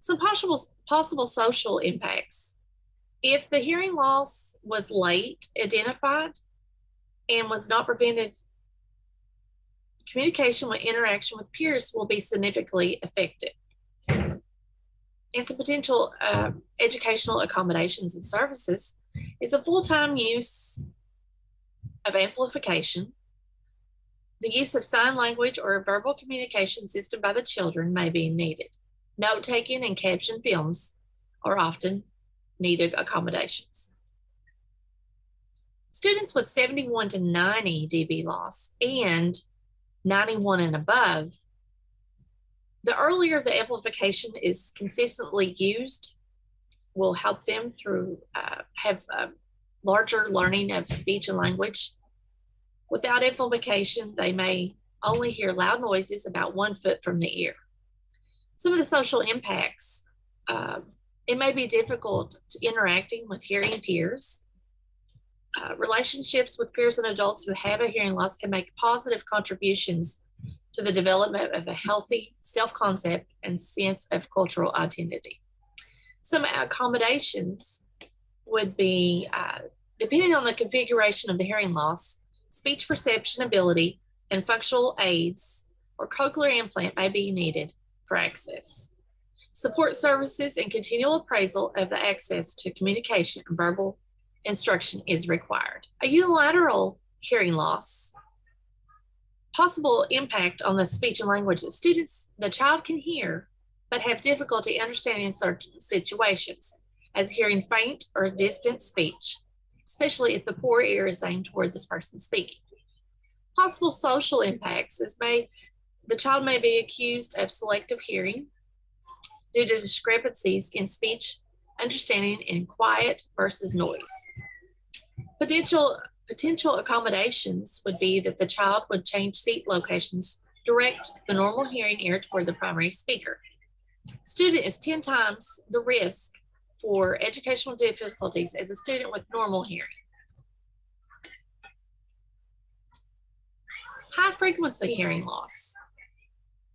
Some possible social impacts. If the hearing loss was late identified and was not prevented, communication with interaction with peers will be significantly affected. And some potential educational accommodations and services is a full-time use of amplification. The use of sign language or a verbal communication system by the children may be needed. Note-taking and caption films are often needed accommodations. Students with 71 to 90 dB loss and 91 and above, the earlier the amplification is consistently used, will help them through have larger learning of speech and language. Without amplification, they may only hear loud noises about 1 foot from the ear. Some of the social impacts, it may be difficult interacting with hearing peers. Relationships with peers and adults who have a hearing loss can make positive contributions to the development of a healthy self-concept and sense of cultural identity. Some accommodations would be, depending on the configuration of the hearing loss, speech perception ability and functional aids or cochlear implant may be needed for access. Support services and continual appraisal of the access to communication and verbal instruction is required. A unilateral hearing loss, possible impact on the speech and language that the child can hear, but have difficulty understanding in certain situations, as hearing faint or distant speech, especially if the poor ear is aimed toward this person speaking. Possible social impacts is the child may be accused of selective hearing due to discrepancies in speech understanding in quiet versus noise. Potential accommodations would be that the child would change seat locations, direct the normal hearing ear toward the primary speaker. Student is 10 times the risk for educational difficulties as a student with normal hearing. High frequency hearing loss.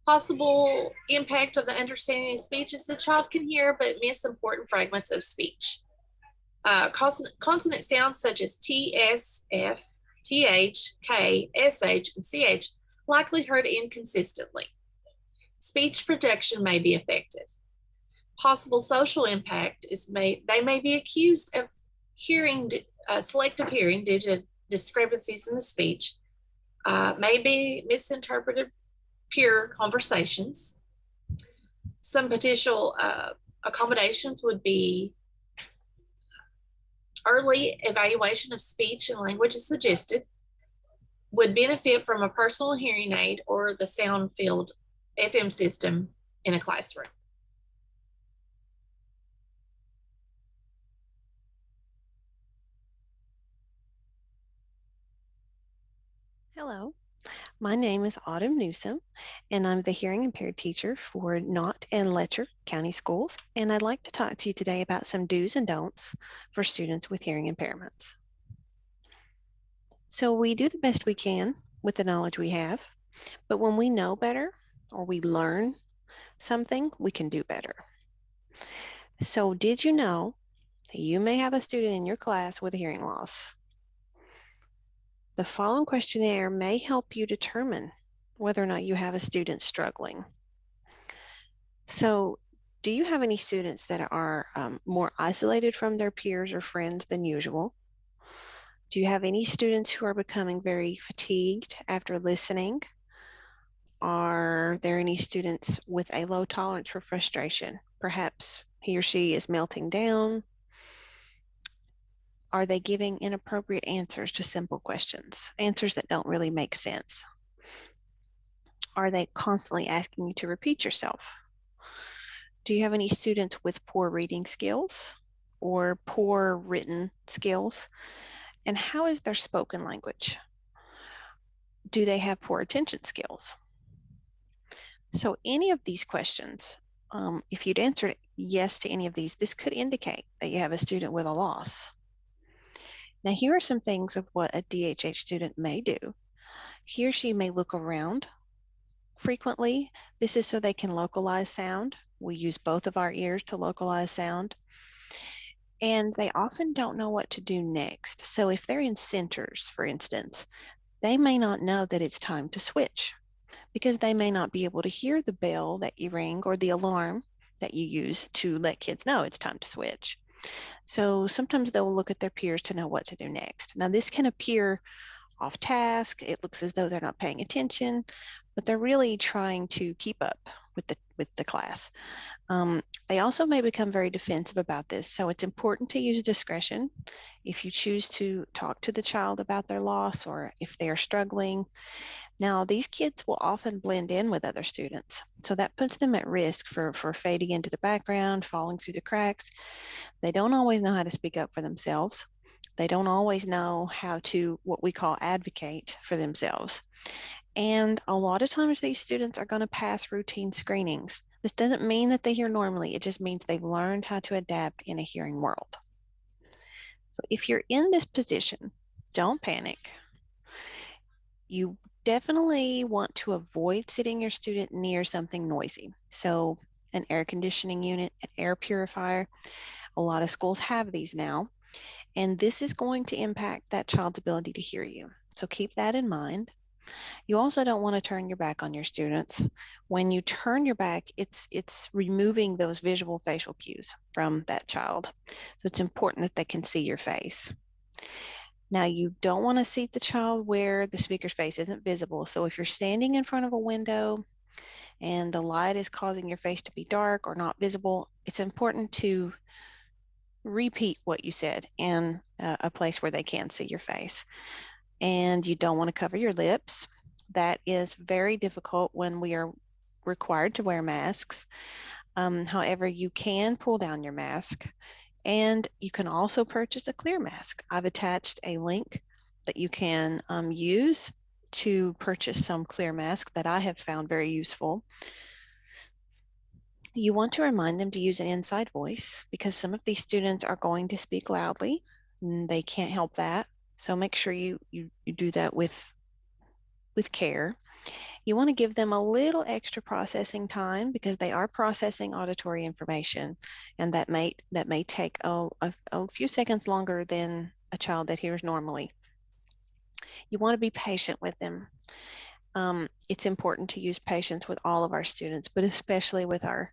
Possible impact of the understanding of speech is the child can hear but miss important fragments of speech. Consonant sounds such as T, S, F, TH, K, SH, and CH likely heard inconsistently. Speech projection may be affected. Possible social impact is they may be accused of hearing, selective hearing due to discrepancies in the speech, may be misinterpreted peer conversations. Some potential accommodations would be early evaluation of speech and language is suggested, would benefit from a personal hearing aid or the sound field FM system in a classroom. Hello, my name is Autumn Newsom, and I'm the hearing impaired teacher for Knott and Letcher County Schools, and I'd like to talk to you today about some do's and don'ts for students with hearing impairments. So we do the best we can with the knowledge we have, but when we know better or we learn something, we can do better. So did you know You may have a student in your class with hearing loss. The following questionnaire may help you determine whether or not you have a student struggling. So, do you have any students that are more isolated from their peers or friends than usual? Do you have any students who are becoming very fatigued after listening? Are there any students with a low tolerance for frustration? Perhaps he or she is melting down. Are they giving inappropriate answers to simple questions, answers that don't really make sense? Are they constantly asking you to repeat yourself? Do you have any students with poor reading skills or poor written skills? And how is their spoken language? Do they have poor attention skills? So any of these questions, if you'd answered yes to any of these, this could indicate that you have a student with a loss. Now, here are some things of what a DHH student may do. He or she may look around frequently. This is so they can localize sound. We use both of our ears to localize sound. And they often don't know what to do next. So if they're in centers, for instance, they may not know that it's time to switch because they may not be able to hear the bell that you ring or the alarm that you use to let kids know it's time to switch. So sometimes they'll look at their peers to know what to do next. Now, this can appear off task. It looks as though they're not paying attention, but they're really trying to keep up with the class. They also may become very defensive about this. So it's important to use discretion if you choose to talk to the child about their loss or if they are struggling. Now, these kids will often blend in with other students. So that puts them at risk for fading into the background, falling through the cracks. They don't always know how to speak up for themselves. They don't always know how to, what we call, advocate for themselves. And a lot of times these students are going to pass routine screenings. This doesn't mean that they hear normally. It just means they've learned how to adapt in a hearing world. So if you're in this position, don't panic. You definitely want to avoid sitting your student near something noisy. So an air conditioning unit, an air purifier. A lot of schools have these now. And this is going to impact that child's ability to hear you. So keep that in mind. You also don't want to turn your back on your students. When you turn your back, it's removing those visual facial cues from that child. So it's important that they can see your face. Now, you don't want to seat the child where the speaker's face isn't visible. So if you're standing in front of a window and the light is causing your face to be dark or not visible, it's important to repeat what you said in a place where they can see your face. And you don't want to cover your lips. That is very difficult when we are required to wear masks. However, you can pull down your mask and you can also purchase a clear mask. I've attached a link that you can use to purchase some clear masks that I have found very useful. You want to remind them to use an inside voice because some of these students are going to speak loudly and they can't help that. So make sure you do that with care. You want to give them a little extra processing time because they are processing auditory information, and that may take a few seconds longer than a child that hears normally. You want to be patient with them. It's important to use patience with all of our students, but especially with our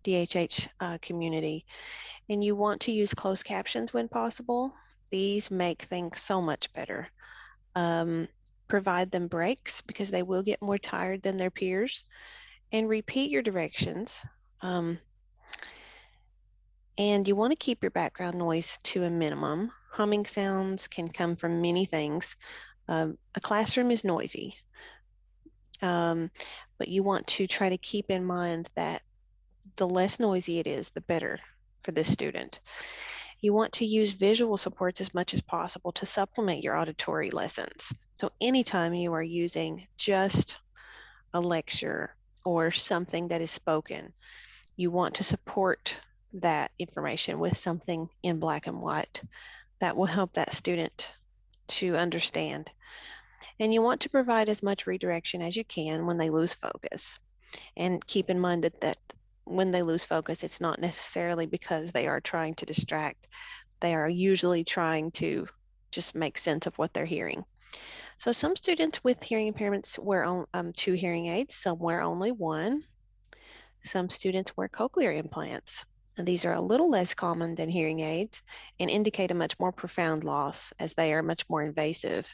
DHH community. And you want to use closed captions when possible. These make things so much better. Provide them breaks because they will get more tired than their peers, and repeat your directions. And you want to keep your background noise to a minimum. Humming sounds can come from many things. A classroom is noisy, but you want to try to keep in mind that the less noisy it is, the better for the student. You want to use visual supports as much as possible to supplement your auditory lessons. So anytime you are using just a lecture or something that is spoken, you want to support that information with something in black and white that will help that student to understand. And you want to provide as much redirection as you can when they lose focus. And keep in mind that when they lose focus, it's not necessarily because they are trying to distract. They are usually trying to just make sense of what they're hearing. So some students with hearing impairments wear 2 hearing aids, some wear only 1. Some students wear cochlear implants. And these are a little less common than hearing aids and indicate a much more profound loss as they are much more invasive.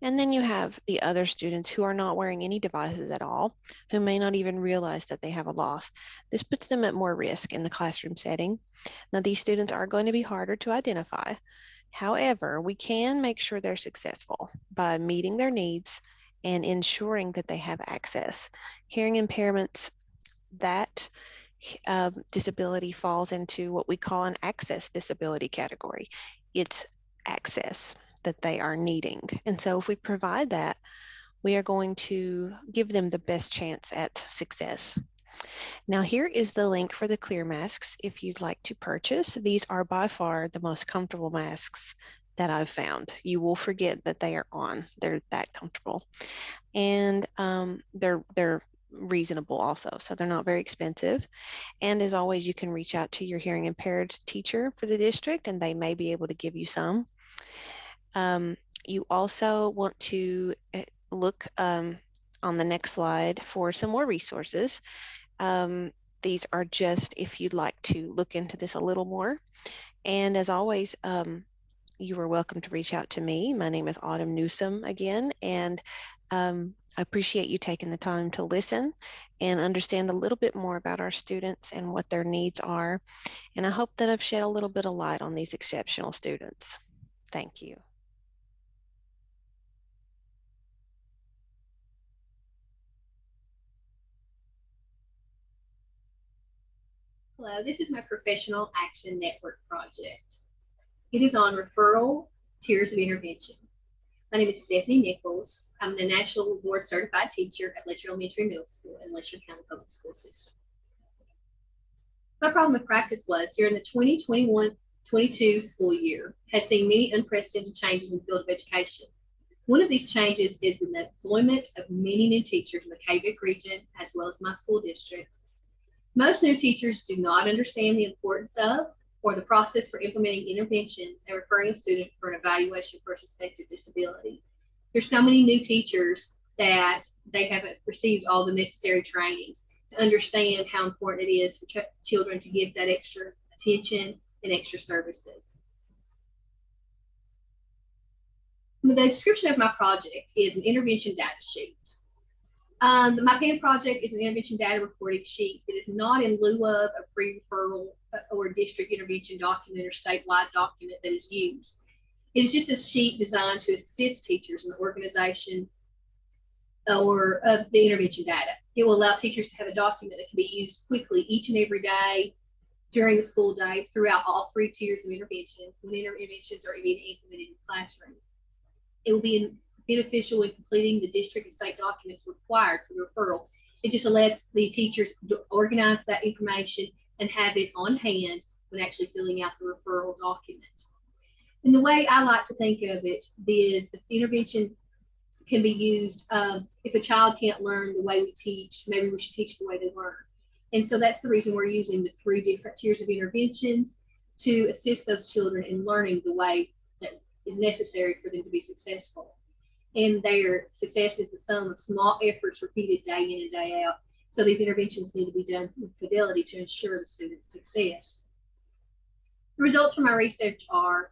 And then you have the other students who are not wearing any devices at all, who may not even realize that they have a loss. This puts them at more risk in the classroom setting. Now, these students are going to be harder to identify. However, we can make sure they're successful by meeting their needs and ensuring that they have access. Hearing impairments, that disability falls into what we call an access disability category. It's access that they are needing. And so if we provide that, we are going to give them the best chance at success. Now here is the link for the clear masks if you'd like to purchase. These are by far the most comfortable masks that I've found. You will forget that they are on. They're that comfortable. And they're reasonable also, so they're not very expensive. And as always, you can reach out to your hearing impaired teacher for the district and they may be able to give you some. You also want to look on the next slide for some more resources. These are just if you'd like to look into this a little more. And as always, you are welcome to reach out to me. My name is Autumn Newsome again, and I appreciate you taking the time to listen and understand a little bit more about our students and what their needs are. And I hope that I've shed a little bit of light on these exceptional students. Thank you. Hello, this is my Professional Action Network project. It is on referral tiers of intervention. My name is Stephanie Nichols. I'm the National Board Certified Teacher at Letcher Elementary Middle School in Letcher County Public School System. My problem of practice was during the 2021-22 school year has seen many unprecedented changes in the field of education. One of these changes is the deployment of many new teachers in the KVIC region as well as my school district. Most new teachers do not understand the importance of or the process for implementing interventions and referring a student for an evaluation for a suspected disability. There's so many new teachers that they haven't received all the necessary trainings to understand how important it is for children to give that extra attention and extra services. The description of my project is an intervention data sheet. My PAN project is an intervention data recording sheet. It is not in lieu of a pre-referral or district intervention document or statewide document that is used. It is just a sheet designed to assist teachers in the organization or of the intervention data. It will allow teachers to have a document that can be used quickly each and every day during the school day throughout all 3 tiers of intervention when interventions are being implemented in the classroom. It will be beneficial in completing the district and state documents required for the referral. It just lets the teachers organize that information and have it on hand when actually filling out the referral document. And the way I like to think of it is the intervention can be used if a child can't learn the way we teach, maybe we should teach the way they learn. And so that's the reason we're using the 3 different tiers of interventions to assist those children in learning the way that is necessary for them to be successful. And their success is the sum of small efforts repeated day in and day out. So these interventions need to be done with fidelity to ensure the student's success. The results from my research are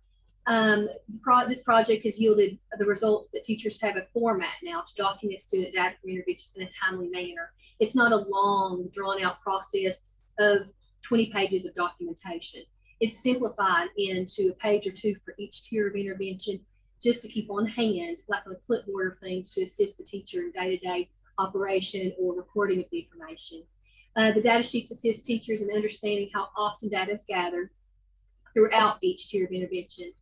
this project has yielded the results that teachers have a format now to document student data from interventions in a timely manner. It's not a long, drawn-out process of 20 pages of documentation. It's simplified into a page or 2 for each tier of intervention, just to keep on hand, like on a clipboard of things to assist the teacher in day-to-day operation or recording of the information. The data sheets assist teachers in understanding how often data is gathered throughout each tier of intervention.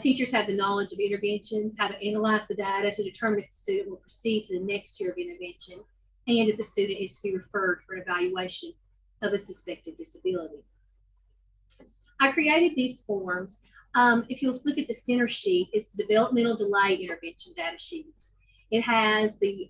Teachers have the knowledge of interventions, how to analyze the data to determine if the student will proceed to the next tier of intervention, and if the student is to be referred for an evaluation of a suspected disability. I created these forms. If you'll look at the center sheet, it's the developmental delay intervention data sheet. It has the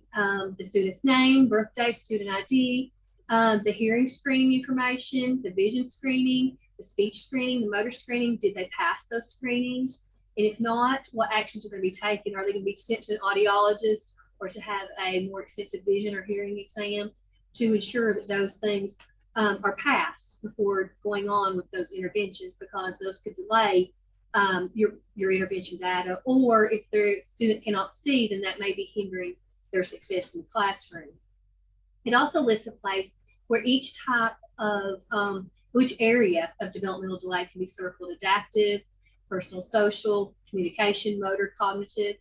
student's name, birthday, student ID, the hearing screening information, the vision screening, the speech screening, the motor screening. Did they pass those screenings? And if not, what actions are going to be taken? Are they going to be sent to an audiologist or to have a more extensive vision or hearing exam to ensure that those things are passed before going on with those interventions, because those could delay your intervention data, or if the student cannot see, then that may be hindering their success in the classroom. It also lists a place where each type of, which area of developmental delay can be circled: adaptive, personal social, communication, motor, cognitive.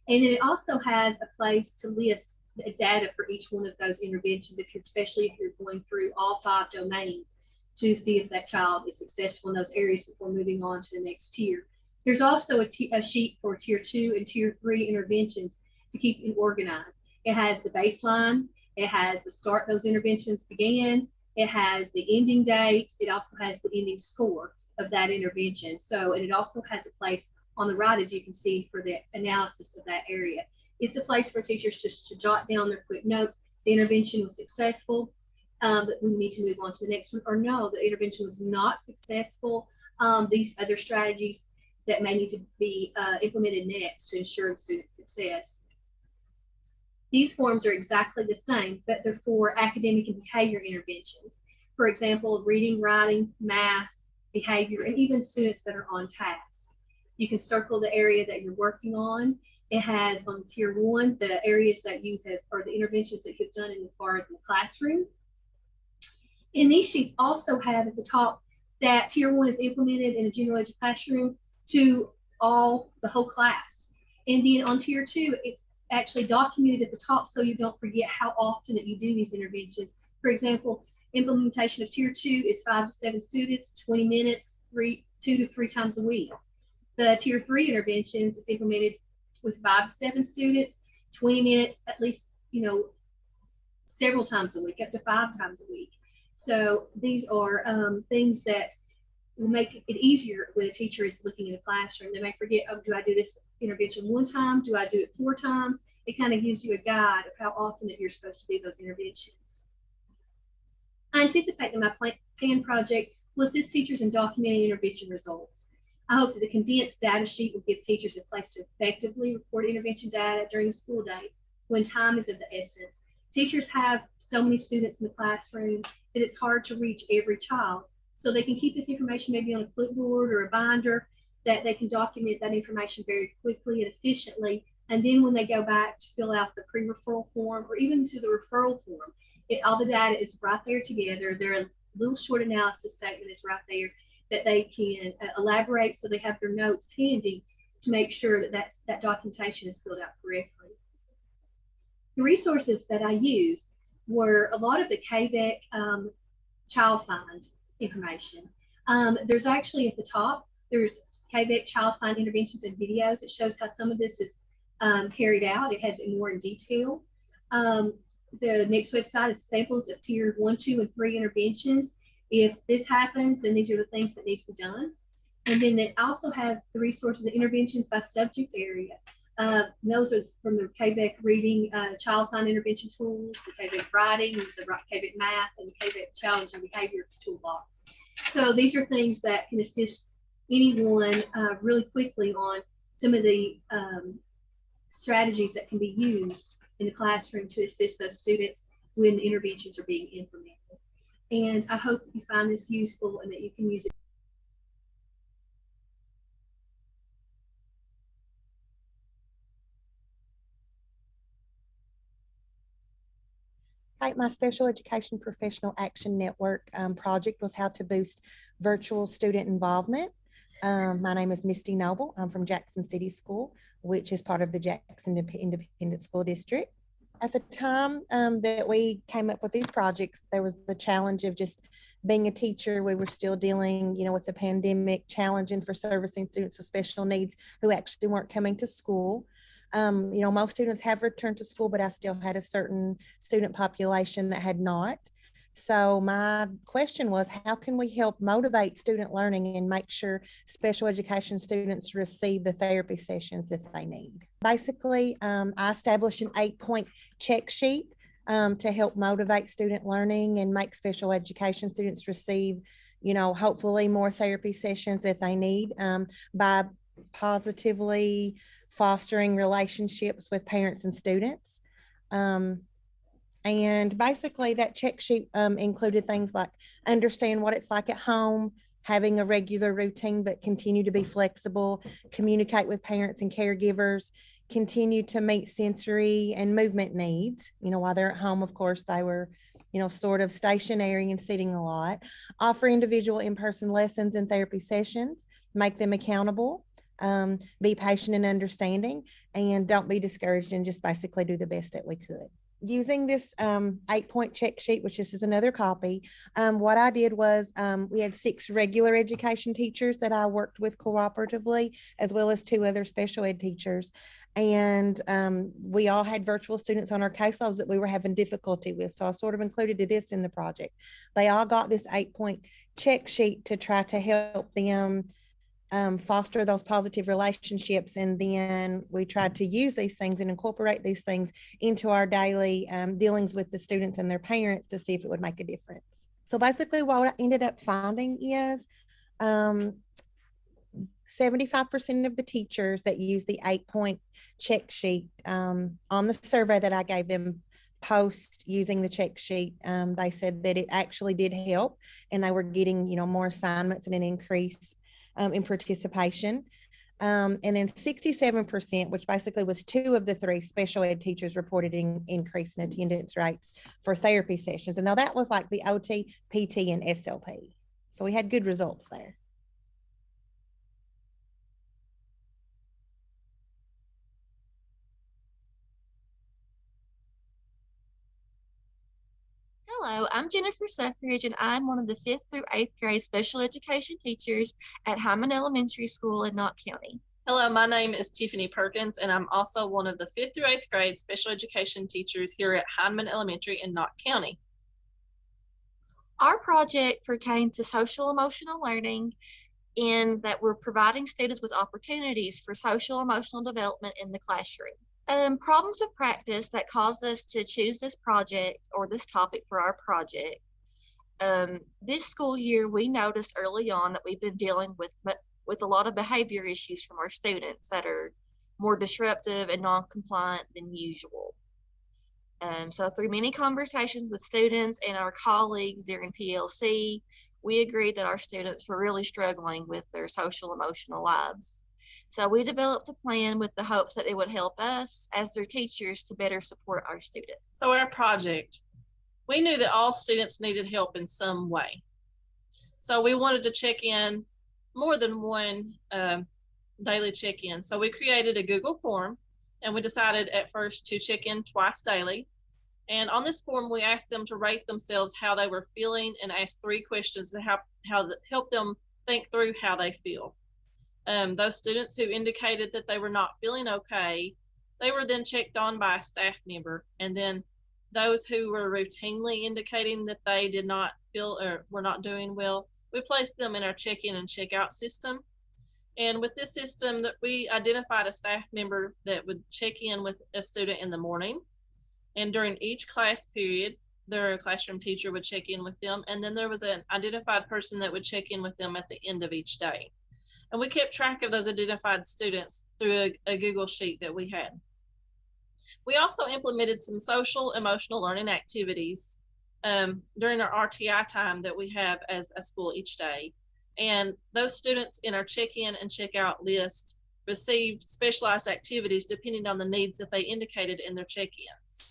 And then it also has a place to list the data for each one of those interventions, especially if you're going through all 5 domains, to see if that child is successful in those areas before moving on to the next tier. There's also a sheet for tier 2 and tier 3 interventions to keep it organized. It has the baseline, it has the start those interventions began, it has the ending date, it also has the ending score of that intervention. So, and it also has a place on the right, as you can see, for the analysis of that area. It's a place for teachers just to jot down their quick notes. The intervention was successful, but we need to move on to the next one, or no, the intervention was not successful. These other strategies that may need to be implemented next to ensure the student's success. These forms are exactly the same, but they're for academic and behavior interventions. For example, reading, writing, math, behavior, and even students that are on task. You can circle the area that you're working on. It has on tier 1 the areas that you have, or the interventions that you've done in the far in the classroom. And these sheets also have at the top that tier 1 is implemented in a general education classroom to the whole class. And then on tier 2, it's actually documented at the top so you don't forget how often that you do these interventions. For example, implementation of tier 2 is 5 to 7 students, 20 minutes, 2 to 3 times a week. The tier 3 interventions is implemented with 5 to 7 students, 20 minutes, at least, several times a week, up to 5 times a week. So these are things that will make it easier when a teacher is looking in the classroom. They may forget, oh, do I do this intervention 1 time? Do I do it 4 times? It kind of gives you a guide of how often that you're supposed to do those interventions. I anticipate that my PAN project will assist teachers in documenting intervention results. I hope that the condensed data sheet will give teachers a place to effectively report intervention data during the school day when time is of the essence. Teachers have so many students in the classroom that it's hard to reach every child. So they can keep this information maybe on a clipboard or a binder that they can document that information very quickly and efficiently. And then when they go back to fill out the pre-referral form or even to the referral form, all the data is right there together. Their little short analysis statement is right there that they can elaborate, so they have their notes handy to make sure that that documentation is filled out correctly. The resources that I used were a lot of the KVEC Child Find information. There's actually at the top, there's KVEC Child Find interventions and videos. It shows how some of this is carried out. It has it more in detail. The next website is samples of tier 1, 2, and 3 interventions. If this happens, then these are the things that need to be done. And then they also have the resources and interventions by subject area. Those are from the KVEC Reading Child Find Intervention Tools, the KVEC Writing, the KVEC Math, and the KVEC Challenge and Behavior Toolbox. So these are things that can assist anyone really quickly on some of the strategies that can be used in the classroom to assist those students when the interventions are being implemented. And I hope that you find this useful and that you can use it. My Special Education Professional Action Network project was how to boost virtual student involvement. My name is Misty Noble. I'm from Jackson City School, which is part of the Jackson Independent School District. At the time that we came up with these projects, there was the challenge of just being a teacher. We were still dealing, with the pandemic, challenging for servicing students with special needs who actually weren't coming to school. Most students have returned to school, but I still had a certain student population that had not. So my question was, how can we help motivate student learning and make sure special education students receive the therapy sessions that they need? Basically, I established an 8-point check sheet to help motivate student learning and make special education students receive, hopefully more therapy sessions that they need, by positively fostering relationships with parents and students. And basically that check sheet included things like understand what it's like at home, having a regular routine, but continue to be flexible, communicate with parents and caregivers, continue to meet sensory and movement needs. While they're at home, of course, they were, sort of stationary and sitting a lot, offer individual in-person lessons and therapy sessions, make them accountable, be patient and understanding, and don't be discouraged, and just basically do the best that we could. Using this 8-point check sheet, which this is another copy, what I did was we had 6 regular education teachers that I worked with cooperatively, as well as 2 other special ed teachers. And we all had virtual students on our caseloads that we were having difficulty with. So I sort of included this in the project. They all got this 8-point check sheet to try to help them foster those positive relationships. And then we tried to use these things and incorporate these things into our daily dealings with the students and their parents to see if it would make a difference. So basically what I ended up finding is 75% of the teachers that use the 8-point check sheet on the survey that I gave them post using the check sheet, they said that it actually did help, and they were getting, more assignments and an increase in participation. And then 67%, which basically was 2 of the 3 special ed teachers, reported an increase in attendance rates for therapy sessions. And now that was like the OT, PT, and SLP. So we had good results there. Hello, I'm Jennifer Suffridge, and I'm one of the 5th through 8th grade special education teachers at Hyman Elementary School in Knott County. Hello, my name is Tiffany Perkins, and I'm also one of the 5th through 8th grade special education teachers here at Hyman Elementary in Knott County. Our project pertained to social emotional learning, in that we're providing students with opportunities for social emotional development in the classroom. Problems of practice that caused us to choose this project or this topic for our project. This school year, we noticed early on that we've been dealing with a lot of behavior issues from our students that are more disruptive and non-compliant than usual. So through many conversations with students and our colleagues during PLC, we agreed that our students were really struggling with their social emotional lives. So we developed a plan with the hopes that it would help us as their teachers to better support our students. So our project, we knew that all students needed help in some way. So we wanted to check in more than one daily check-in. So we created a Google form, and we decided at first to check in twice daily. And on this form, we asked them to rate themselves how they were feeling and asked 3 questions to help them think through how they feel. Those students who indicated that they were not feeling okay, they were then checked on by a staff member. And then those who were routinely indicating that they did not feel or were not doing well, we placed them in our check-in and check-out system. And with this system, that we identified a staff member that would check in with a student in the morning. And during each class period, their classroom teacher would check in with them. And then there was an identified person that would check in with them at the end of each day. And we kept track of those identified students through a Google sheet that we had. We also implemented some social emotional learning activities during our RTI time that we have as a school each day. And those students in our check-in and check-out list received specialized activities depending on the needs that they indicated in their check-ins.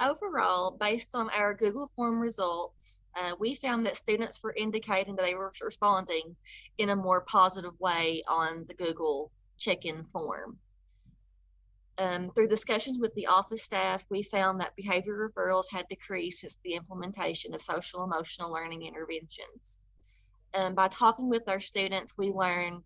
Overall, based on our Google form results, we found that students were indicating that they were responding in a more positive way on the Google check-in form. Through discussions with the office staff, we found that behavior referrals had decreased since the implementation of social emotional learning interventions. By talking with our students, we learned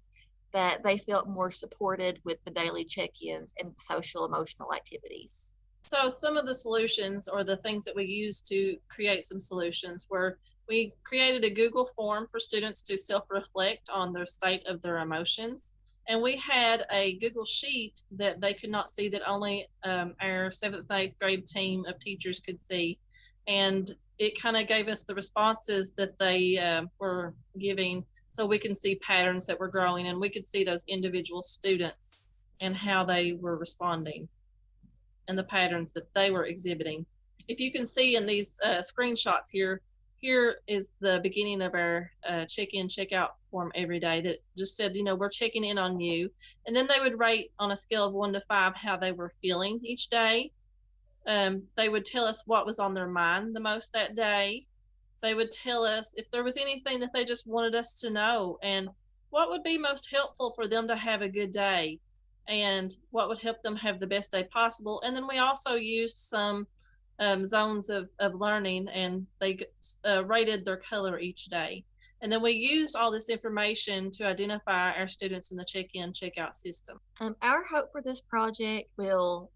that they felt more supported with the daily check-ins and social emotional activities. So some of the solutions, or the things that we used to create some solutions, were we created a Google form for students to self-reflect on the state of their emotions. And we had a Google sheet that they could not see, that only our 7th and 8th grade team of teachers could see. And it kind of gave us the responses that they were giving, so we can see patterns that were growing, and we could see those individual students and how they were responding and the patterns that they were exhibiting. If you can see in these screenshots here is the beginning of our check-in, check-out form every day that just said, you know, we're checking in on you. And then they would rate on a scale of 1 to 5 how they were feeling each day. They would tell us what was on their mind the most that day. They would tell us if there was anything that they just wanted us to know, and what would be most helpful for them to have a good day, and what would help them have the best day possible. And then we also used some zones of learning, and they rated their color each day. And then we used all this information to identify our students in the check-in, check-out system. Our hope for this project will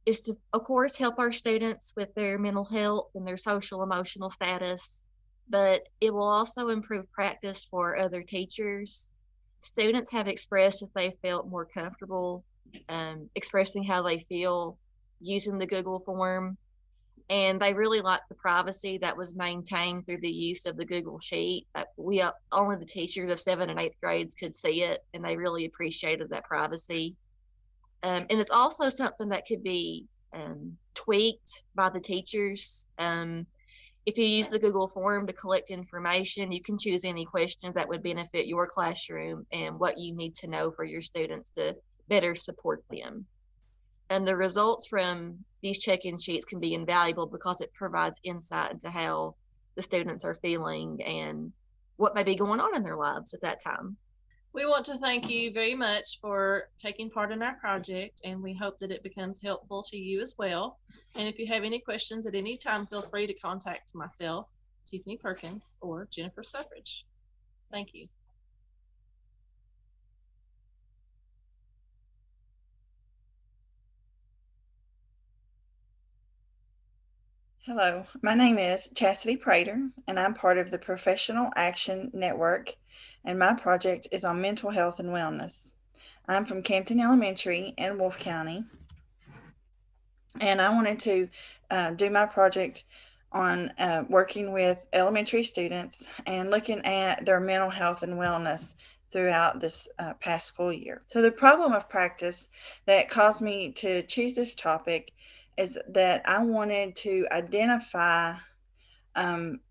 is to, of course, help our students with their mental health and their social emotional status, but it will also improve practice for other teachers. Students have expressed that they felt more comfortable expressing how they feel using the Google form, and they really liked the privacy that was maintained through the use of the Google Sheet. We only the teachers of 7th and 8th grades could see it, and they really appreciated that privacy. And it's also something that could be tweaked by the teachers. If you use the Google form to collect information, you can choose any questions that would benefit your classroom and what you need to know for your students to better support them. And the results from these check-in sheets can be invaluable because it provides insight into how the students are feeling and what may be going on in their lives at that time. We want to thank you very much for taking part in our project, and we hope that it becomes helpful to you as well. And if you have any questions at any time, feel free to contact myself, Tiffany Perkins, or Jennifer Suffridge. Thank you. Hello, my name is Chastity Prater, and I'm part of the Professional Action Network, and my project is on mental health and wellness. I'm from Campton Elementary in Wolfe County, and I wanted to do my project on working with elementary students and looking at their mental health and wellness throughout this past school year. So the problem of practice that caused me to choose this topic is that I wanted to identify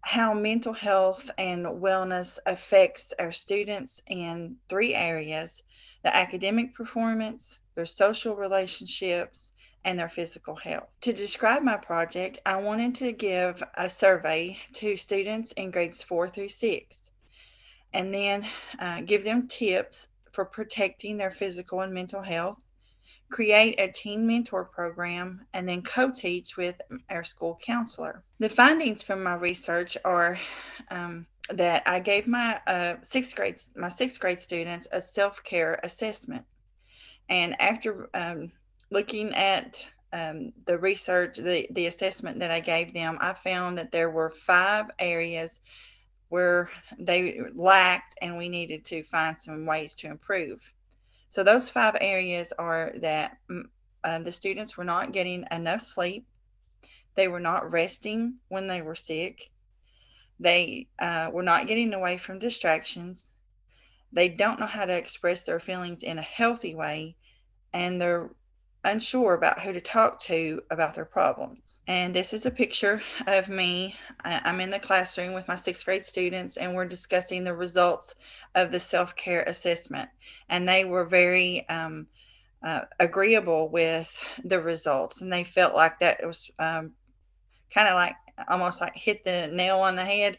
how mental health and wellness affects our students in 3 areas: the academic performance, their social relationships, and their physical health. To describe my project, I wanted to give a survey to students in grades 4 through 6, and then give them tips for protecting their physical and mental health, create a teen mentor program, and then co-teach with our school counselor. The findings from my research are that I gave my sixth grade students a self-care assessment. And after looking at the research, the assessment that I gave them, I found that there were 5 areas where they lacked, and we needed to find some ways to improve. So those 5 areas are that the students were not getting enough sleep, they were not resting when they were sick, they were not getting away from distractions, they don't know how to express their feelings in a healthy way, and they're unsure about who to talk to about their problems. And this is a picture of me. I'm in the classroom with my 6th grade students, and we're discussing the results of the self-care assessment. And they were very agreeable with the results, and they felt like that was kind of like almost like hit the nail on the head.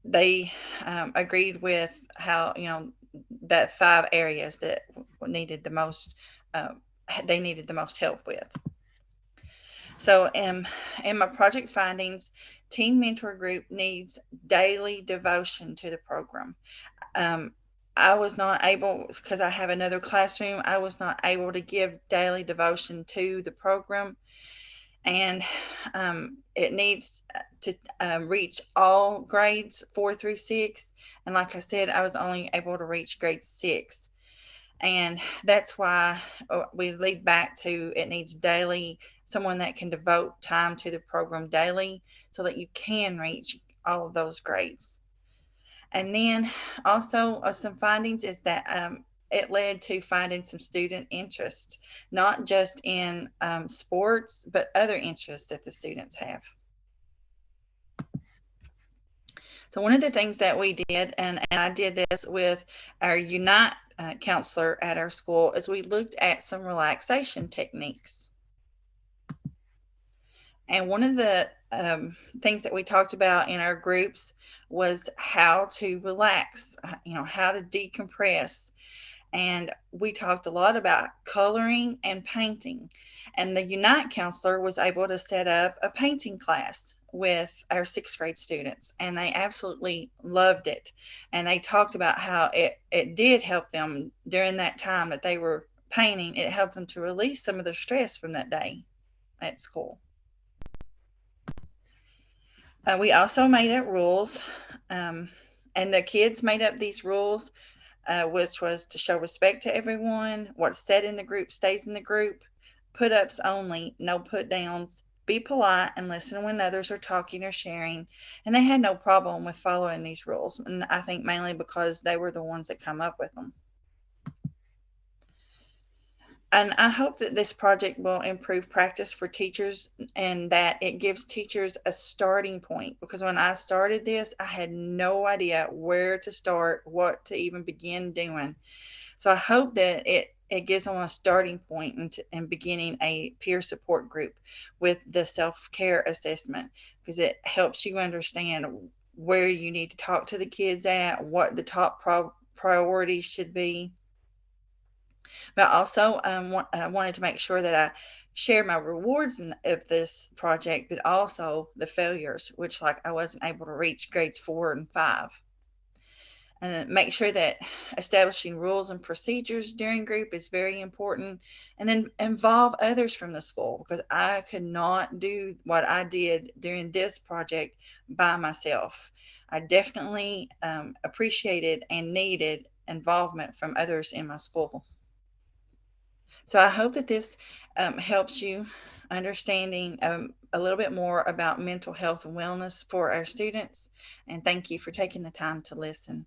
They agreed with how, that 5 areas that needed the most, they needed the most help with. So in my project findings, Teen Mentor Group needs daily devotion to the program. I was not able, because I have another classroom, I was not able to give daily devotion to the program. And it needs to reach all grades 4 through 6. And like I said, I was only able to reach grade 6. And that's why we lead back to it needs daily, someone that can devote time to the program daily so that you can reach all of those grades. And then also some findings is that it led to finding some student interest, not just in sports, but other interests that the students have. So one of the things that we did, and I did this with our Unite counselor at our school, is we looked at some relaxation techniques. And one of the things that we talked about in our groups was how to relax, how to decompress. And we talked a lot about coloring and painting. And the Unite counselor was able to set up a painting class with our 6th grade students, and they absolutely loved it. And they talked about how it did help them during that time that they were painting. It helped them to release some of the stress from that day at school. We also made up rules, and the kids made up these rules, which was to show respect to everyone, what's said in the group stays in the group, put-ups only, no put-downs, be polite and listen when others are talking or sharing. And they had no problem with following these rules, and I think mainly because they were the ones that come up with them. And I hope that this project will improve practice for teachers and that it gives teachers a starting point, because when I started this, I had no idea where to start, what to even begin doing. So I hope that it gives them a starting point in beginning a peer support group with the self-care assessment, because it helps you understand where you need to talk to the kids at, what the top priorities should be. But also I wanted to make sure that I share my rewards of this project, but also the failures, which like I wasn't able to reach grades 4 and 5. And then make sure that establishing rules and procedures during group is very important. And then involve others from the school, because I could not do what I did during this project by myself. I definitely appreciated and needed involvement from others in my school. So I hope that this helps you understanding a little bit more about mental health and wellness for our students. And thank you for taking the time to listen.